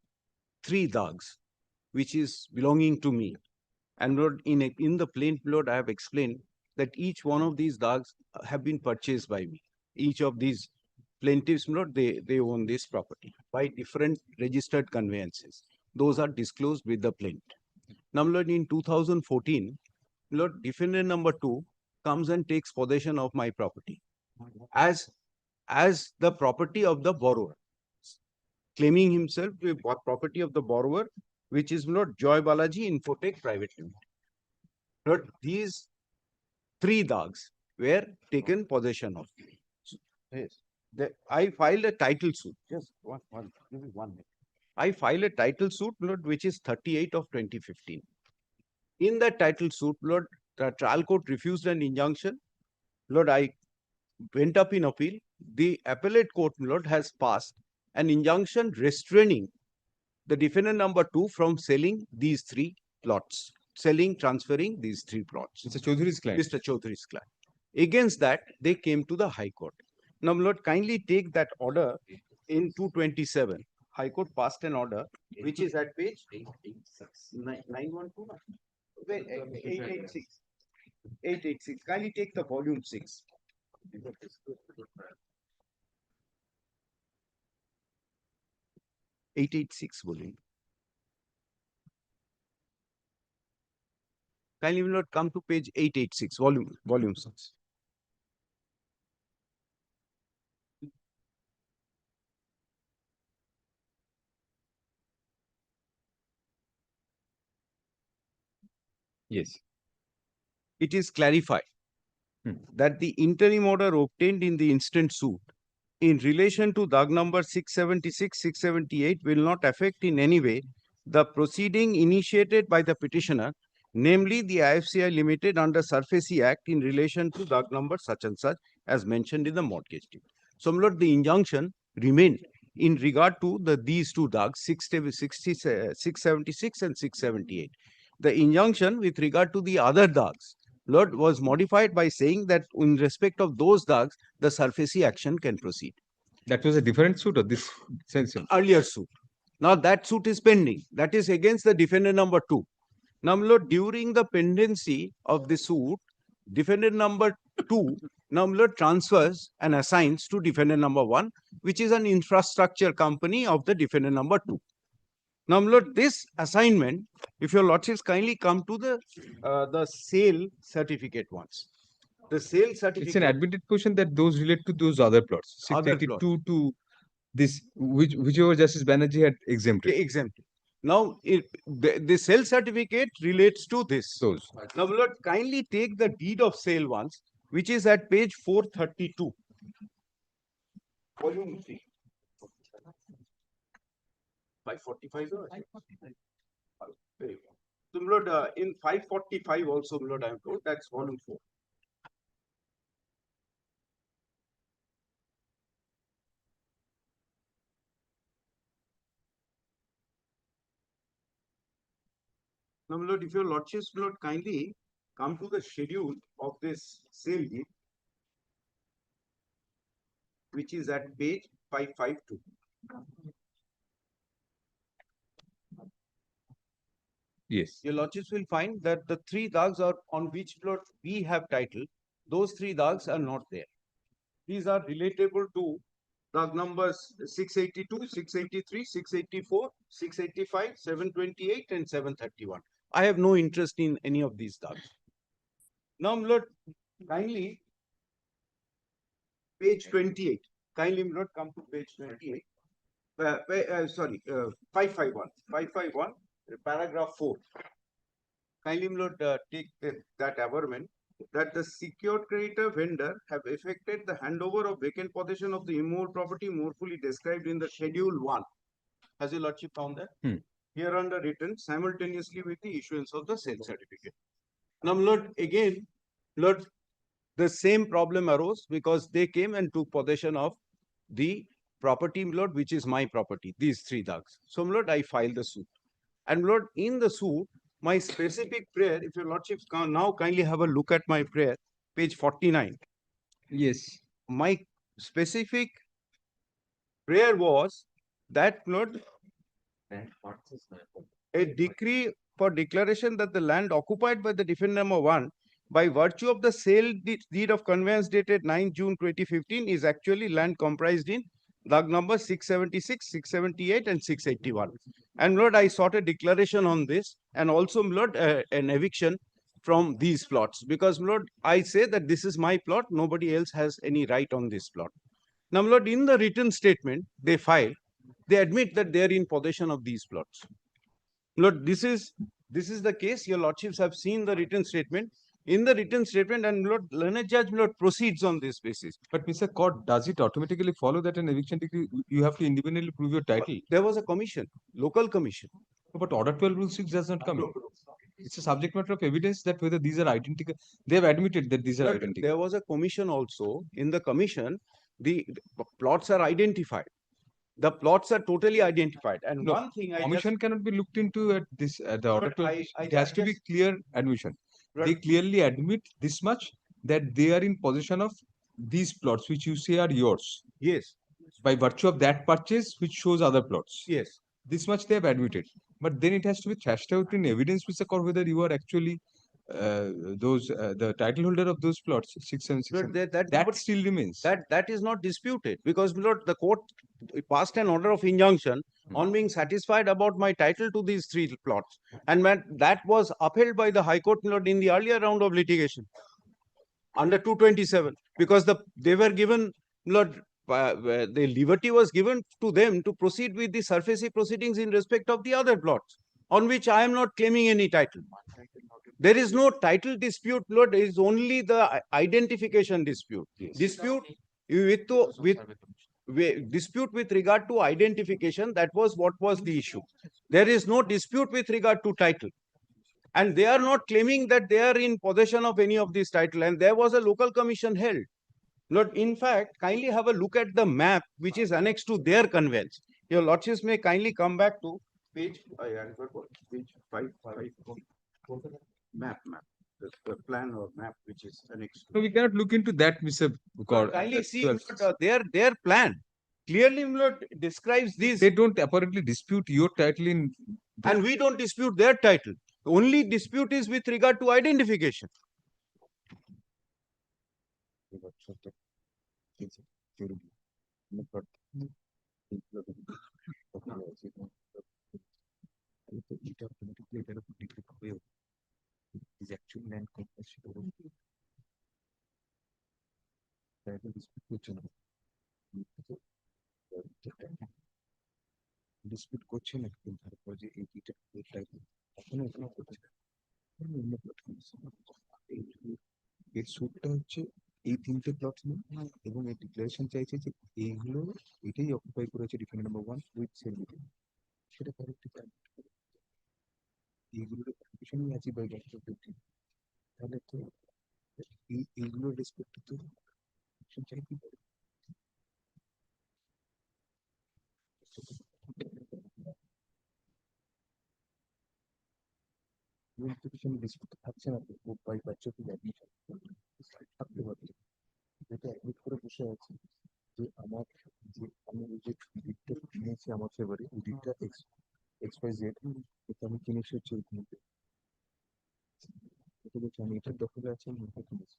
3 dogs, which is belonging to me, and Lord, in the plain, Lord, I have explained that each one of these dogs have been purchased by me. Each of these plaintiffs, Lord, they own this property by different registered conveyances. Those are disclosed with the plaintiff. Now, Lord, in 2014, Lord, defendant number 2 comes and takes possession of my property as the property of the borrower, claiming himself to be property of the borrower, which is not Joy Balaji Infotech Private Limited. Lord, these 3 dogs were taken possession of. Yes. I filed a title suit. Just one minute. I file a title suit, my lord, which is 38 of 2015. In that title suit, my lord, the trial court refused an injunction. Lord, I went up in appeal. The appellate court, my lord, has passed an injunction restraining the defendant number 2 from selling these 3 plots, transferring these 3 plots. Mr. Chaudhary's client. Mr. Chaudhary's client. Against that, they came to the High Court. Now, my lord, kindly take that order in 227. High Court passed an order, which is at page 912. Wait, 886. 886. Kindly take the volume 6. 886 volume. Kindly will not come to page 886, volume 6. Yes. It is clarified that the interim order obtained in the instant suit in relation to DAG number 676, 678 will not affect in any way the proceeding initiated by the petitioner, namely the IFCI Limited under SURFACE Act in relation to DAG number such and such as mentioned in the mortgage deed. So, my lord, the injunction remained in regard to these 2 DAGs, 676 and 678. The injunction with regard to the other DAGs, Lord, was modified by saying that in respect of those DAGs, the SURFACE action can proceed. That was a different suit or this sense? Earlier suit. Now that suit is pending. That is against the defendant number 2. Now, my lord, during the pendency of the suit, defendant number 2, now, my lord, transfers and assigns to defendant number 1, which is an infrastructure company of the defendant number 2. Now, my lord, this assignment, if your lordships kindly come to the sale certificate once. The sale certificate. It's an admitted position that those relate to those other plots. Other 682 to this, whichever Justice Banerjee had exempted. Exempted. Now, the sale certificate relates to this. Those. Now, my lord, kindly take the deed of sale once, which is at page 432. Volume 3. 545. Very well. So, my lord, in 545 also, my lord, I am told that's volume 4. Now, my lord, if your lordships, my lord, kindly come to the schedule of this sale deed, which is at page 552. Yes. Your lordships will find that the 3 DAGs are on which plot we have title, those 3 DAGs are not there. These are relatable to DAG numbers 682, 683, 684, 685, 728 and 731. I have no interest in any of these DAGs. Now, my lord, kindly page 28. Kindly, my lord, come to page 28. 551. 551, paragraph 4. Kindly, my lord, take that averment that the secured creditor vendor have effected the handover of vacant possession of the immovable property more fully described in the schedule 1. Has your lordship found that? Here under written simultaneously with the issuance of the sale certificate. Now, my lord, again, lord, the same problem arose because they came and took possession of the property, my lord, which is my property, these 3 DAGs. So, my lord, I filed the suit. And, my lord, in the suit, my specific prayer, if your lordships can now kindly have a look at my prayer, page 49. Yes. My specific prayer was that, Lord, a decree for declaration that the land occupied by the defendant number 1 by virtue of the sale deed of conveyance dated 9 June 2015 is actually land comprised in DAG number 676, 678 and 681. And Lord, I sought a declaration on this and also, Lord, an eviction from these plots because, Lord, I say that this is my plot. Nobody else has any right on this plot. Now, Lord, in the written statement they file, they admit that they are in possession of these plots. Lord, this is the case. Your lordships have seen the written statement. in the written statement, and Lord learned judge Lord proceeds on this basis. But Mr. Court, does it automatically follow that an eviction decree, you have to independently prove your title? There was a commission, local commission. But Order 12 Rule 6 does not come in. It's a subject matter of evidence that whether these are identical. They have admitted that these are But identical. there was a commission also. In the commission, the plots are identified. The plots are totally identified. And No, one thing I Commission cannot be looked into at this at the Order But 12. I It has to be just- clear admission. They Right. clearly admit this much, that they are in possession of these plots which you say are yours yes, by virtue of that purchase which shows other plots. yes. This much they have admitted, but then it has to be thrashed out in evidence, Mr. Court, whether you are actually the title holder of those plots 6, 7, 6. But That still remains. that is not disputed, because Lord, the court passed an order of injunction on being satisfied about my title to these 3 plots, and when that was upheld by the High Court, Lord, in the earlier round of litigation under 227, because they were given, Lord, the liberty was given to them to proceed with the surface proceedings in respect of the other plots, on which I am not claiming any title. There is no title dispute, Lord. It is only the identification dispute. Dispute dispute with regard to identification. That was what was the issue. There is no dispute with regard to title. And they are not claiming that they are in possession of any of these title. And there was a local commission held. Lord, in fact, kindly have a look at the map which is annexed to their conveyance. Your lordships may kindly come back to page 5. Map, the plan or map which is annexed. No, we cannot look into that, Mr. Court. Kindly see their plan. Clearly, Lord, describes these. They don't apparently dispute your title in. And we don't dispute their title. The only dispute is with regard to identification. Dispute করছে না, তারপর যে এই দুইটা এখনো এখনো করছে এর সুটটা হচ্ছে এই 3টে প্লট নিয়ে, এবং এই ডিক্লারেশন চাইছে যে এইগুলো এটাই অকুপাই করেছে ডিফেন্ডার নাম্বার 1 উইথ সেলফিটি, সেটা কারেক্ট এইগুলোর পারমিশনই আছে বাই ডক্টর ফিফটিন, তাহলে তো এইগুলোর রেসপেক্টে তো চাইতেই পারে। ডিসপিউট থাকছে না তো বাই বাচ্চাকে অ্যাডমিশন থাকতে পারছে, যেটা অ্যাডমিট করে বসে আছে যে আমার যে আমি ওই যে ডিটটা কিনেছি আমার ফেভারে, ওই ডিটটা XYZ এটা আমি কিনেছি হচ্ছে ওই কিনতে, এটা বলছে আমি এটার দখলে আছে, আমি এটা কিনেছি।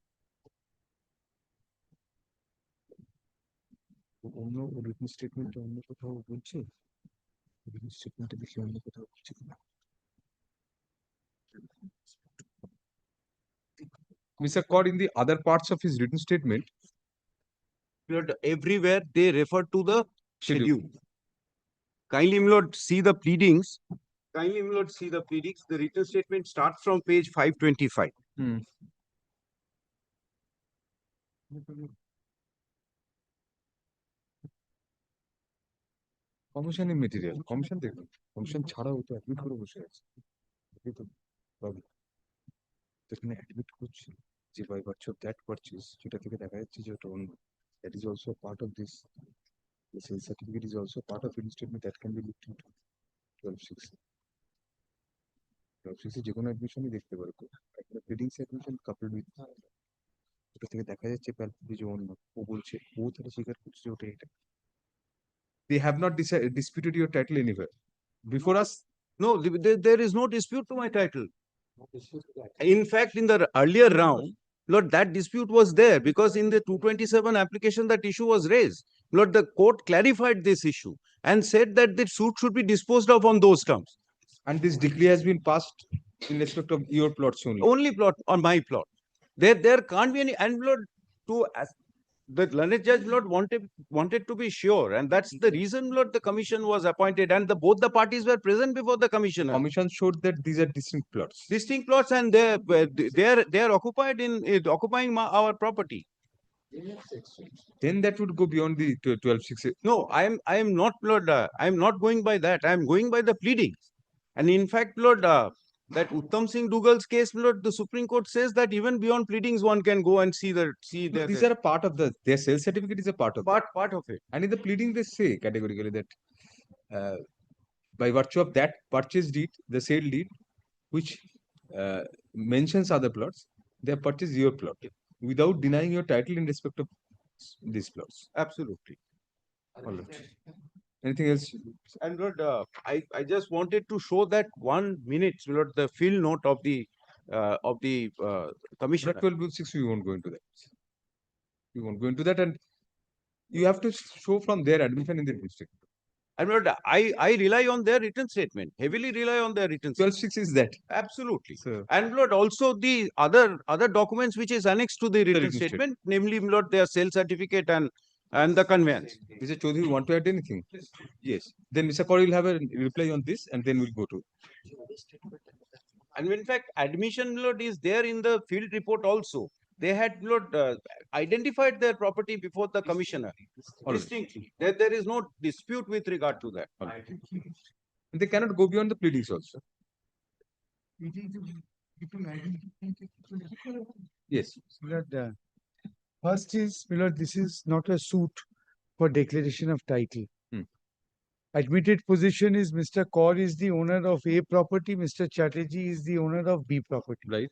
অন্য রিটেন স্টেটমেন্টে অন্য কোথাও বলছে, রিটেন স্টেটমেন্টে বেশি অন্য কোথাও বলছে কিনা। Mr. Court, in the other parts of his written statement, Everywhere they refer to the Schedule. schedule. Kindly, my lord, see the pleadings. Kindly, my lord, see the pleadings. The written statement starts from page 525. Commission in material, commission দেখুন, commission ছাড়াও তো admit করে বসে আছে, এখানে admit করছে যে by virtue of that purchase, যেটা থেকে দেখা যাচ্ছে যে ওটা অন্য, that is also part of this, the sales certificate is also part of written statement that can be looked into 12(6). 12(6) যে কোনো অ্যাডমিশনই দেখতে পারে, একটা প্রিডিংস অ্যাডমিশন কাপল উইথ, ওটা থেকে দেখা যাচ্ছে যে অন্য, ও বলছে, ও তারা স্বীকার করছে যে ওটা এটা। They have not disputed your title anywhere before us. No, there is no dispute to my title. In fact, in the earlier round, Lord, that dispute was there, because in the 227 application that issue was raised. Lord, the court clarified this issue and said that the suit should be disposed of on those terms. And this decree has been passed in respect of your plots only. Only plot on my plot. There can't be any, and Lord, the learned judge, Lord, wanted to be sure, and that's the reason, Lord, the commission was appointed, and both the parties were present before the commissioner. Commission showed that these are distinct plots. Distinct plots, and they are occupied in occupying our property. Then that would go beyond the 12.6. No, I am not, Lord. I am not going by that. I am going by the pleadings. And in fact, Lord, that Uttam Singh Dugal's case, Lord, the Supreme Court says that even beyond pleadings, one can go and see These are a part of their sales certificate is a part of part of it. And in the pleading, they say categorically that by virtue of that purchase deed, the sale deed, which mentions other plots, they have purchased your plot without denying your title in respect of these plots. Absolutely. All right. Anything else? And Lord, I just wanted to show that 1 minute, Lord, the field note of the commissioner. 12.6, we won't go into that. We won't go into that, and you have to show from their admission in the district. And Lord, I rely on their written statement, heavily rely on their written statement. 12.6 is that. Absolutely. So, And Lord, also the other documents which is annexed to the written written statement, namely, Lord, their sale certificate and the conveyance. Mr. Chaudhary, want to add anything? Yes. Then Mr. Kaur will have a reply on this, and then we'll go to. And in fact, admission, Lord, is there in the field report also. They had, Lord, identified their property before the commissioner All right. distinctly. There is no dispute with regard to that. All right. And they cannot go beyond the pleadings also. Yes. Milord, first is, Milord, this is not a suit for declaration of title. Admitted position is Mr. Kaur is the owner of A property, Mr. Chatterjee is the owner of B property. Right.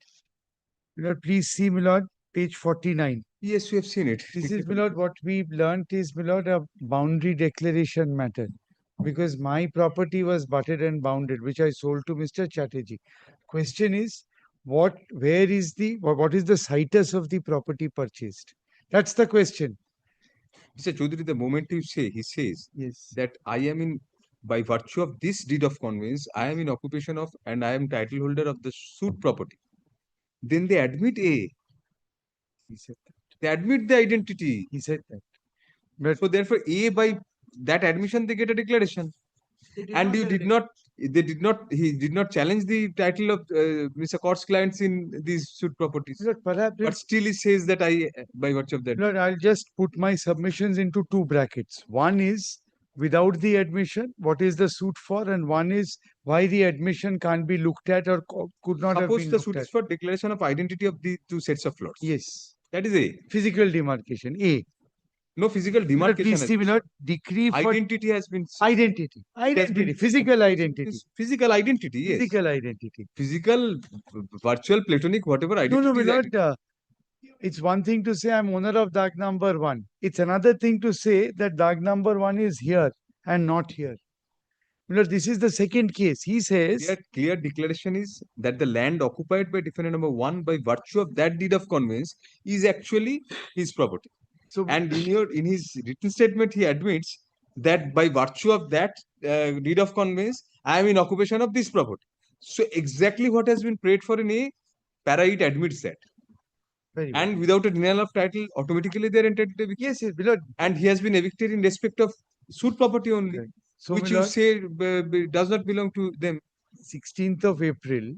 Milord, please see, Milord, page 49. Yes, we have seen it. This is, Milord, what we've learnt is, Milord, a boundary declaration matter. Because my property was butted and bounded, which I sold to Mr. Chatterjee. Question is, what is the situs of the property purchased? That's the question. Mr. Chaudhary, the moment he says Yes. that I am in, by virtue of this deed of conveyance, I am in occupation of and I am title holder of the suit property. Then they admit A. He said that. They admit the identity. He said that. But So therefore, A, by that admission, they get a declaration. And he did not challenge the title of Mr. Kaur's clients in these suit properties. Milord, perhaps, But still he says that I, by virtue of that. Milord, I'll just put my submissions into two brackets. One is without the admission, what is the suit for? And one is why the admission can't be looked at or could not have Suppose been the looked suit at. is for declaration of identity of the two sets of plots. Yes. That is A. Physical demarcation. A. No physical Milord, demarcation. please see, Milord, decree for Identity has been. identity. Identity. Physical identity. Physical identity, yes. Physical identity. Physical, virtual, platonic, whatever No, identity. no, is Milord. It's one thing to say I'm owner of Dag number 1. It's another thing to say that Dag number 1 is here and not here. Milord, this is the second case. He says, Clear declaration is that the land occupied by defendant number 1 by virtue of that deed of conveyance is actually his property. so And in his written statement, he admits that by virtue of that deed of conveyance, I am in occupation of this property. So exactly what has been prayed for in A, para it admits that. very well. And without a denial of title, automatically they are entitled to eviction. Yes, Milord. And he has been evicted in respect of suit property only, Right. So, which you Milord, say does not belong to them. 16th of April,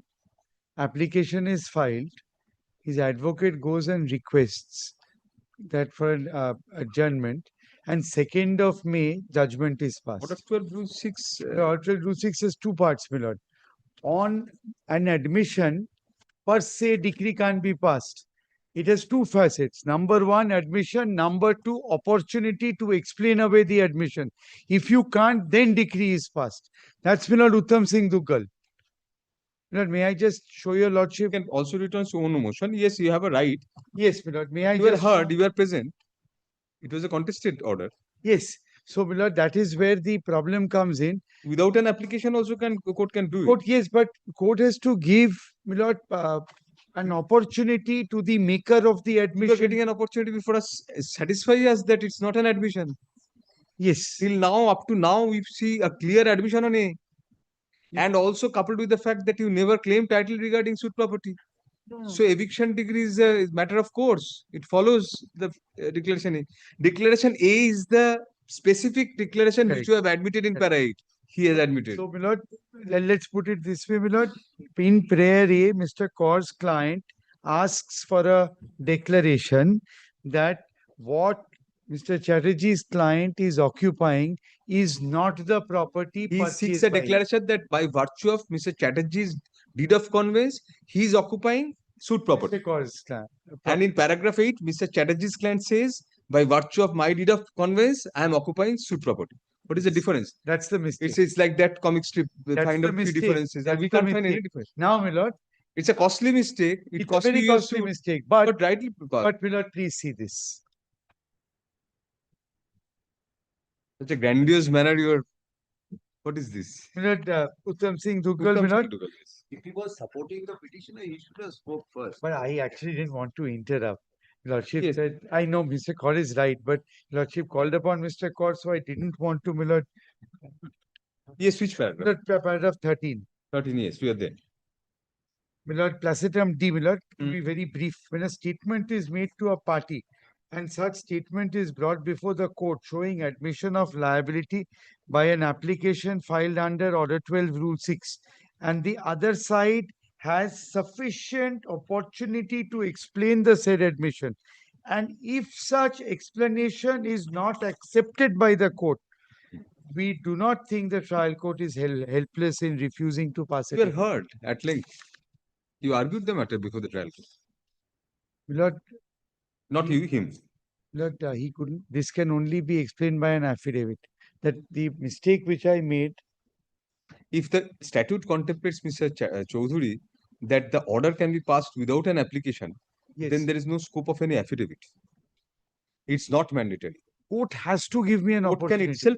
application is filed. His advocate goes and requests that for an adjournment. And 2nd of May, judgment is What passed. of 12 Rule 6? Article Rule 6 has two parts, Milord. On an admission, per se decree can't be passed. It has two facets. Number one, admission. Number two, opportunity to explain away the admission. If you can't, then decree is passed. That's Milord Uttam Singh Dugal. Milord, may I just show your You lordship? can also return to own motion. Yes, you have a right. Yes, Milord. May I You were just heard, you were present. It was a contested order. Yes. So, Milord, that is where the problem comes in. Without an application, also court can do it. Court, yes, but court has to give, Milord, an opportunity to the maker of the You are admission. getting an opportunity for us satisfy us that it's not an admission. Yes. Till now, up to now, we see a clear admission on A. And also coupled with the fact that you never claim title regarding suit property. So eviction decree is a matter of course. It follows the declaration A. Declaration A is the specific declaration which Correct. you have admitted in para 8. He has admitted. So, my lord, let's put it this way, my lord. In prayer A, Mr. Kaur's client asks for a declaration that what Mr. Chatterjee's client is occupying is not the property He seeks purchased a by him. declaration that by virtue of Mr. Chatterjee's deed of conveyance, he is occupying suit property. Mr. Kaur's client. And in paragraph 8, Mr. Chatterjee's client says, by virtue of my deed of conveyance, I am occupying suit property. What is the difference? That's the mistake. It's like that comic strip, That's find the out three mistake. differences, and That's we the can't find any mistake. difference. Now, my lord, It's a costly mistake. It it's a costs very you your costly suit, mistake, but rightly but my lord, please see this. such a grandiose manner. What is this? My lord, Uttam Singh Duggal, my Uttam lord, Singh Duggal, yes. If he was supporting the petitioner, he should have spoke first. but I actually didn't want to interrupt. Lordship Yes. said, I know Mr. Kaur is right, but Lordship called upon Mr. Kaur, so I didn't want to, my lord. Yes, which My paragraph? lord, paragraph 13. 13, yes, we are there. My lord, placetum D, my lord, to Mm. be very brief, when a statement is made to a party and such statement is brought before the court showing admission of liability by an application filed under Order 12, Rule 6, and the other side has sufficient opportunity to explain the said admission. And if such explanation is not accepted by the court, we do not think the trial court is helpless in refusing to pass it. You were heard at length. You argued the matter before the trial court. My lord, Not you, him. Lord, he couldn't. This can only be explained by an affidavit. That the mistake which I made, If the statute contemplates, Mr. Chaudhuri, that the order can be passed without an application, yes, then there is no scope of any affidavit. It's not mandatory. court has to give me an Court can opportunity. itself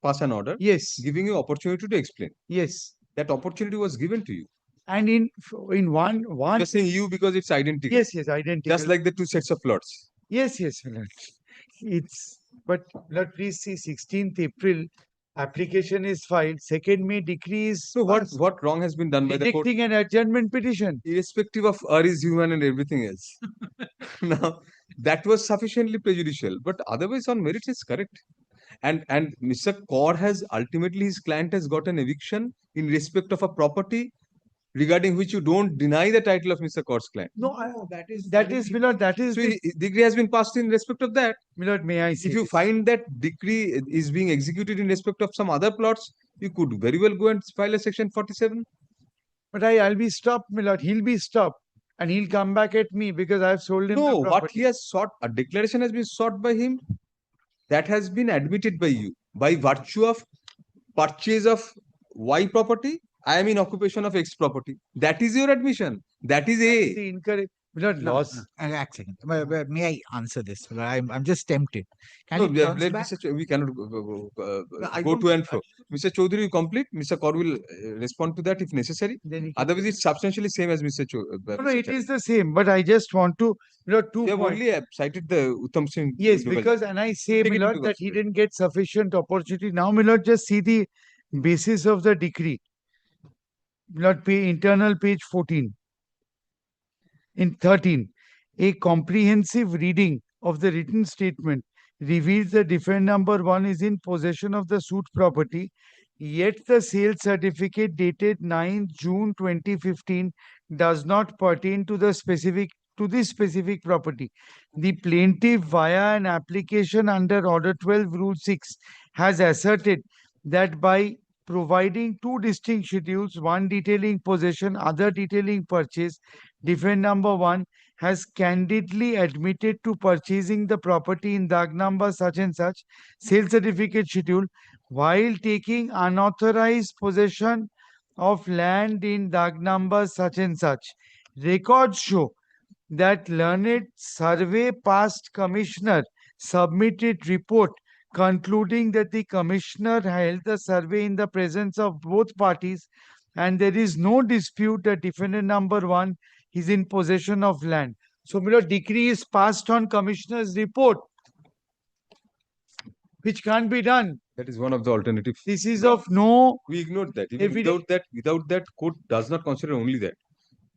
pass an order, Yes, giving you opportunity to explain. yes. That opportunity was given to you. And in one, You're saying you because it's identical. yes, yes, identical. Just like the two sets of plots. Yes, yes, my lord. It's, but Lord, please see, 16th April, application is filed, 2nd May decree is So what passed, wrong has been done by the court? rejecting an adjournment petition. Irrespective of is human and everything else. Now, that was sufficiently prejudicial, but otherwise on merits is correct. And Mr. Kaur has ultimately, his client has got an eviction in respect of a property regarding which you don't deny the title of Mr. Kaur's client. No, that is, my lord, that is So the, decree has been passed in respect of that. my lord, may I say If you this? find that decree is being executed in respect of some other plots, you could very well go and file a section 47. But I'll be stopped, my lord. He'll be stopped. And he'll come back at me because I've sold him No, the what property. he has sought, a declaration has been sought by him that has been admitted by you by virtue of purchase of Y property. I am in occupation of X property. That is your admission. That is A. The incorrect, my lord, loss. Act second. May I answer this? I'm just tempted. Can No, you turn let back? we cannot I go don't- to and fro. Mr. Chaudhary, you complete. Mr. Kaur will respond to that if necessary. Then he can- Otherwise, it's substantially same as Mr. No, it is the same, but I just want to, my lord, 2 You have points. only cited the Uttam Singh. Yes, Duggal. because, and I say, Take my it lord, into that he consideration. didn't get sufficient opportunity. Now, my lord, just see the basis of the decree. My lord, internal page 14. In 13, a comprehensive reading of the written statement reveals the defendant number 1 is in possession of the suit property, yet the sales certificate dated 9 June 2015 does not pertain to the specific property. The plaintiff, via an application under Order 12, Rule 6, has asserted that by providing two distinct schedules, one detailing possession, other detailing purchase, defendant number 1 has candidly admitted to purchasing the property in Dag number such and such, sale certificate schedule, while taking unauthorized possession of land in Dag number such and such. Records show that learned survey past commissioner submitted report concluding that the commissioner held the survey in the presence of both parties and there is no dispute that defendant number 1 is in possession of land. So, my lord, decree is passed on commissioner's report, which can't be done. That is one of the alternatives. This is of no We ignored that. Even evidence. without that, court does not consider only that.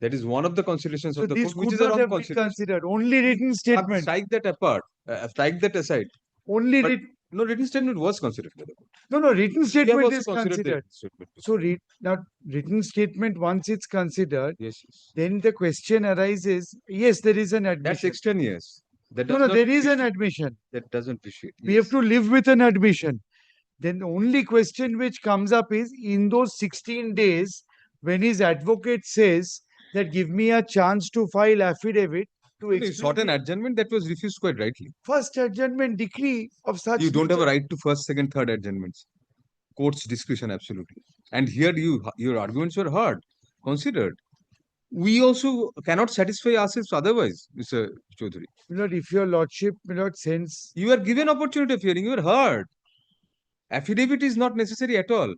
That is one of the considerations So of the this court, which could is a not wrong have been consideration. considered, only written statement, Strike that apart, strike that aside. only But writ, no, written statement was considered by the court. no, written We have statement also is considered the considered. written statement. So now written statement, once it's considered, Yes, yes. then the question arises, yes, there is an That's admission. extraneous. That No, does no, not there is an appreciate- admission. That doesn't appreciate. We have Yes. to live with an admission. Then the only question which comes up is in those 16 days, when his advocate says that give me a chance to file affidavit to No, you sought explain an the adjournment that was refused quite rightly. first adjournment decree of such You don't have a nature. right to first, second, third adjournments. Court's discretion, absolutely. And here your arguments were heard, considered. We also cannot satisfy ourselves otherwise, Mr. Chaudhary. Milord, if your lordship, Milord, sends, You are given opportunity of hearing, you are heard. Affidavit is not necessary at all.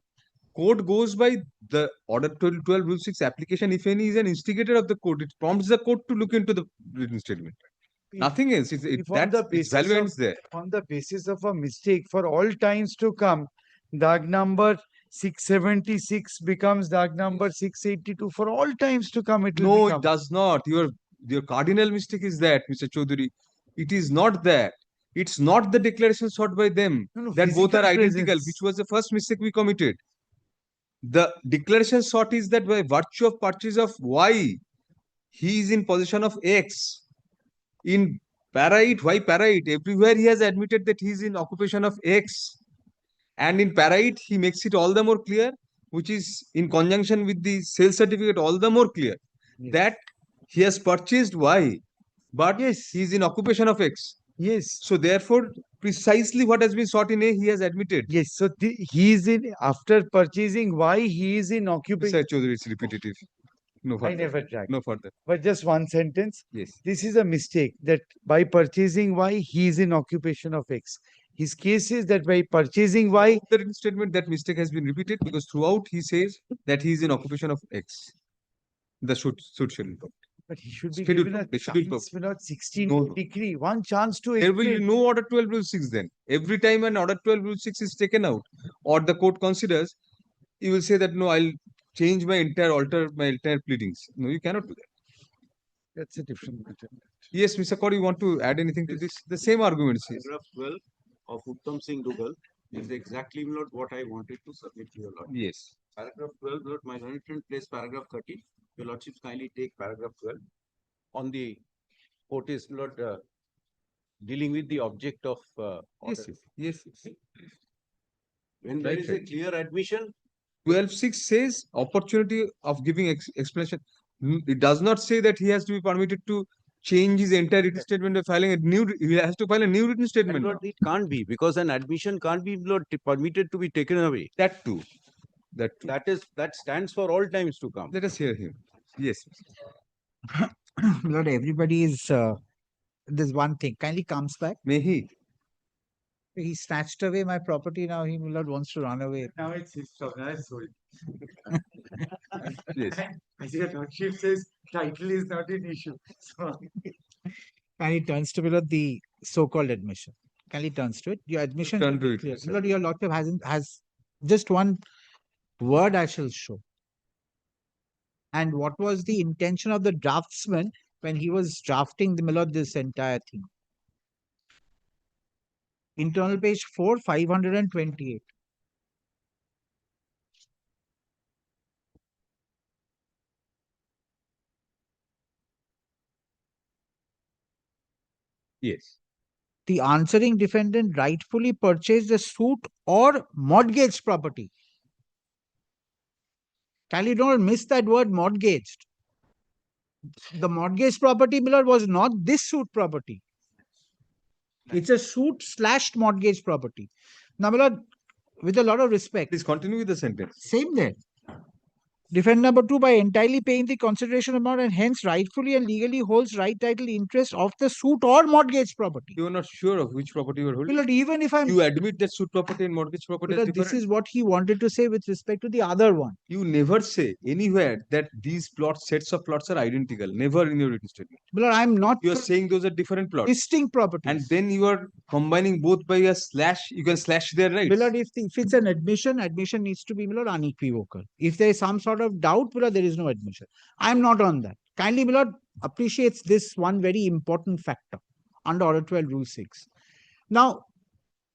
Court goes by the Order 12 Rule 6 application. If any is an instigator of the court, it prompts the court to look into the written statement. if- Nothing else. if on the Its basis value of- ends there. on the basis of a mistake for all times to come, DAG number 676 becomes DAG number 682 for all times to come. It will No, become. it does not. Your cardinal mistake is that, Mr. Chaudhary. It is not that. It's not the declaration sought by them No, no, that both are physical identical, presence. which was the first mistake we committed. The declaration sought is that by virtue of purchase of Y, he is in possession of X. In para it, why para it? Everywhere he has admitted that he is in occupation of X. And in para it, he makes it all the more clear, which is in conjunction with the sales certificate, all the more clear Yes. that he has purchased Y, but Yes. he is in occupation of X. Yes. So therefore, precisely what has been sought in A, he has admitted. Yes. So he is in, after purchasing Y, he is in occupation. Mr. Chaudhary, it's repetitive. No I further. never tried. No further. But just one sentence. Yes. This is a mistake that by purchasing Y, he is in occupation of X. His case is that by purchasing Y, The written statement, that mistake has been repeated because throughout he says that he is in occupation of X. The suit schedule. but he should be Schedule given a the schedule chance, not 16 No, no. decree, one chance to There will be explain. no Order 12 Rule 6 then. Every time an Order 12 Rule 6 is taken out or the court considers, you will say that no, I'll change alter my entire pleadings. No, you cannot do that. That's a different matter. Yes, Mr. Kaur, you want to add anything to this? The same arguments. Yes. Paragraph 12 of Uttam Singh Dugal is exactly, my lord, what I wanted to submit to your lord. Yes. Paragraph 12, Lord, my learned friend placed paragraph 30. Your lordships kindly take paragraph 12. On the court is, Lord, dealing with the object of order. Yes, yes. Yes. When there Right, is a right. clear admission, 12.6 says opportunity of giving explanation. It does not say that he has to be permitted to change his entire written statement by filing a new. He has to file a new written my statement. lord, it can't be because an admission can't be, Lord, permitted to be taken away. That too. That too. That stands for all times to come. Let us hear him. Yes. Lord, everybody is, there's one thing, kindly comes back. May he. He snatched away my property, now he, Lord, wants to run away. Now it's his turn. I sold. Yes. As your lordship says, title is not an issue. So And he turns to Lord, the so-called admission. Kindly turns to it. Your admission Turn should to be it, clear. sir. Lord, your lordship has just one word I shall show. And what was the intention of the draftsman when he was drafting the Milord this entire thing? Internal page 4, 528. Yes. The answering defendant rightfully purchased the suit or mortgaged property. Kindly don't miss that word mortgaged. The mortgaged property, Milord, was not this suit property. It's a suit / mortgage property. Now, Milord, with a lot of respect, Please continue with the sentence. same there. Defendant number 2 by entirely paying the consideration amount and hence rightfully and legally holds right title interest of the suit or mortgage property. You are not sure of which property you are holding. Milord, even if I'm You admit that suit property and mortgage property is Milord, this different. is what he wanted to say with respect to the other one. You never say anywhere that these sets of plots are identical. Never in your written statement. Milord, I'm not You are saying those are different plots. distinct properties. And then you are combining both by a slash. You can slash their rights. Milord, if it's an admission, admission needs to be, Milord, unequivocal. If there is some sort of of doubt, my lord, there is no admission. I am not on that. Kindly, my lord, appreciates this one very important factor under Order 12, Rule 6. Now,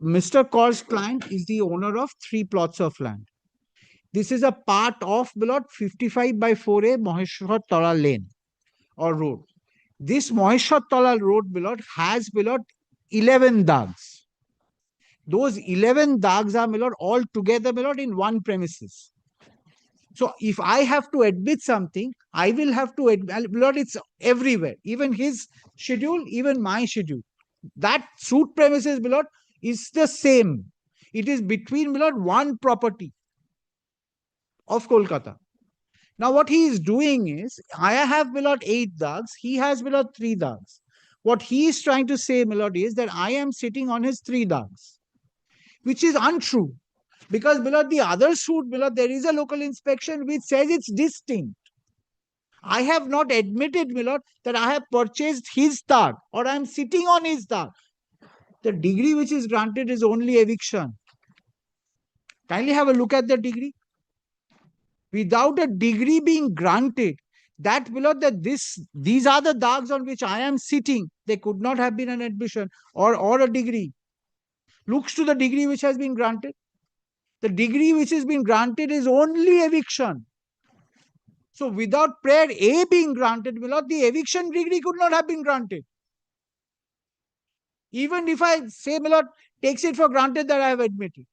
Mr. Kaur's client is the owner of 3 plots of land. This is a part of, my lord, 55 by 4A Maheshwar Tala Lane or road. This Maheshwar Tala road, my lord, has, my lord, 11 dags. Those 11 dags are, my lord, all together, my lord, in one premises. So if I have to admit something, I will have to admit, my lord, it's everywhere. Even his schedule, even my schedule. That suit premises, my lord, is the same. It is between, my lord, one property of Kolkata. Now what he is doing is, I have, my lord, 8 dags. He has, my lord, 3 dags. What he is trying to say, my lord, is that I am sitting on his 3 dags, which is untrue. Because, my lord, the other suit, my lord, there is a local inspection which says it's distinct. I have not admitted, my lord, that I have purchased his dag or I am sitting on his dag. The degree which is granted is only eviction. Kindly have a look at the degree. Without a degree being granted, that, my lord, that these are the dags on which I am sitting. They could not have been an admission or a degree. Looks to the degree which has been granted. The degree which has been granted is only eviction. So without prayer A being granted, my lord, the eviction degree could not have been granted. Even if I say, my lord, takes it for granted that I have admitted.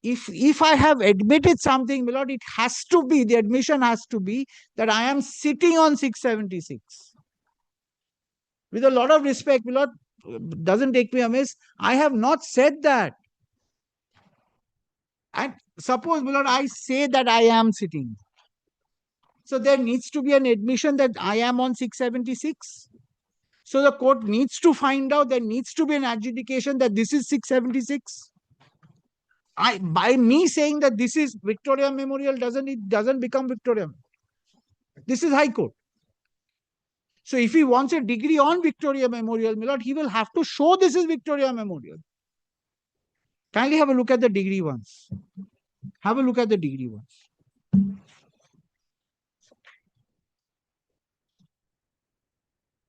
If I have admitted something, my lord, it has to be, the admission has to be that I am sitting on 676. With a lot of respect, my lord, doesn't take me amiss, I have not said that. And suppose, my lord, I say that I am sitting. So there needs to be an admission that I am on 676. So the court needs to find out, there needs to be an adjudication that this is 676. By me saying that this is Victoria Memorial, it doesn't become Victoria. This is High Court. So if he wants a degree on Victoria Memorial, my lord, he will have to show this is Victoria Memorial. Kindly have a look at the degree once. Have a look at the degree once.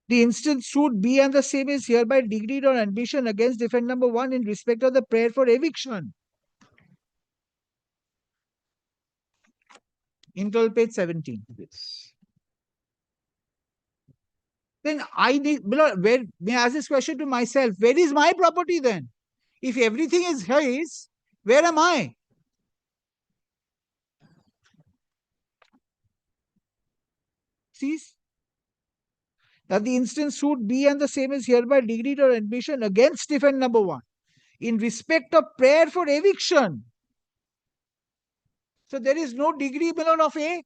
The instant suit B and the same is hereby decreed on admission against defendant number 1 in respect of the prayer for eviction. Internal page 17. Yes. Then I need, where may I ask this question to myself? Where is my property then? If everything is his, where am I? See? That the instant suit B and the same is hereby decreed on admission against defendant number 1 in respect of prayer for eviction. So there is no degree below of A.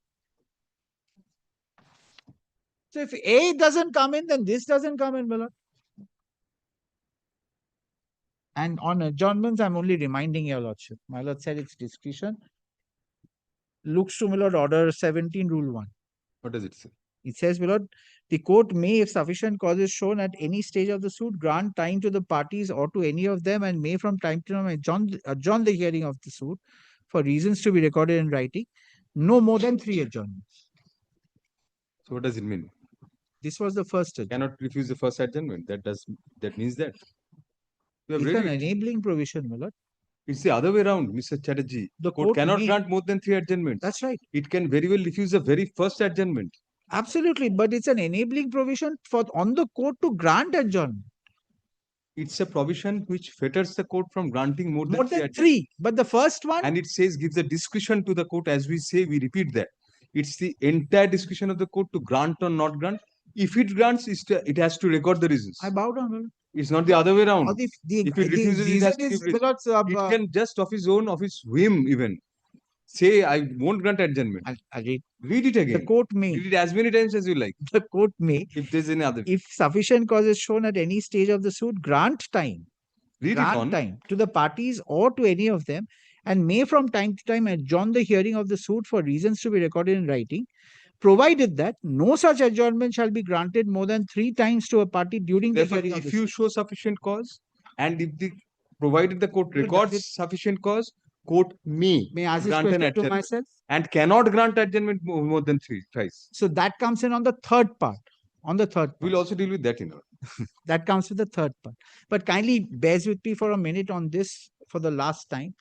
So if A doesn't come in, then this doesn't come in below. And on adjournments, I'm only reminding your lordship. My lord said it's discretion. Looks to, my lord, order 17, rule 1. What does it say? It says, my lord, the court may, if sufficient cause is shown at any stage of the suit, grant time to the parties or to any of them, and may from time to time adjourn the hearing of the suit for reasons to be recorded in writing, no more than 3 adjournments. So what does it mean? This was the first adjournment. Cannot refuse the first adjournment. That means that. You have It's read an it. enabling provision, my lord. It's the other way around, Mr. Chatterjee. The Court court cannot may- grant more than 3 adjournments. That's right. It can very well refuse the very first adjournment. Absolutely. But it's an enabling provision on the court to grant adjournment. It's a provision which fetters the court from granting more More than than 3. But the first one, And it says gives the discretion to the court. As we say, we repeat that. It's the entire discretion of the court to grant or not grant. If it grants, it has to record the reasons. I bow down, my lord. It's not the other way around. Or If it refuses, it has to give reason. It can just of his own, of his whim even, say, I won't grant adjournment. I'll read. Read it again. The court may. Read it as many times as you like. The court may, If there's any other. if sufficient cause is shown at any stage of the suit, grant time. Read it on. Time to the parties or to any of them, and may from time to time adjourn the hearing of the suit for reasons to be recorded in writing, provided that no such adjournment shall be granted more than 3 times to a party during the Therefore, hearing of if the you suit. show sufficient cause, and if provided the court But does records it- sufficient cause, court may May I ask this grant an question to adjournment myself? and cannot grant adjournment more than thrice. So that comes in on the third part. On the third part. We'll also deal with that in our. That comes with the third part. But kindly bears with me for a minute on this for the last time.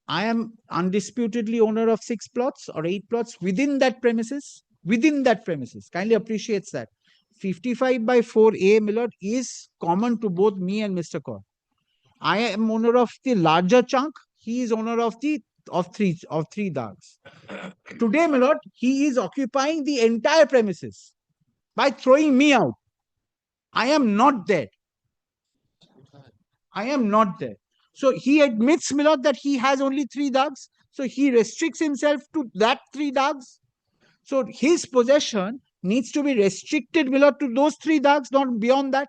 I am undisputedly owner of 6 plots or 8 plots within that premises. Within that premises. Kindly appreciates that. 55 by 4A, Millard, is common to both me and Mr. Kaur. I am owner of the larger chunk. He is owner of the three dags. Today, Millard, he is occupying the entire premises by throwing me out. I am not there. I am not there. So he admits, Milord, that he has only 3 dags. So he restricts himself to that 3 dags. So his possession needs to be restricted, Milord, to those 3 dags, not beyond that.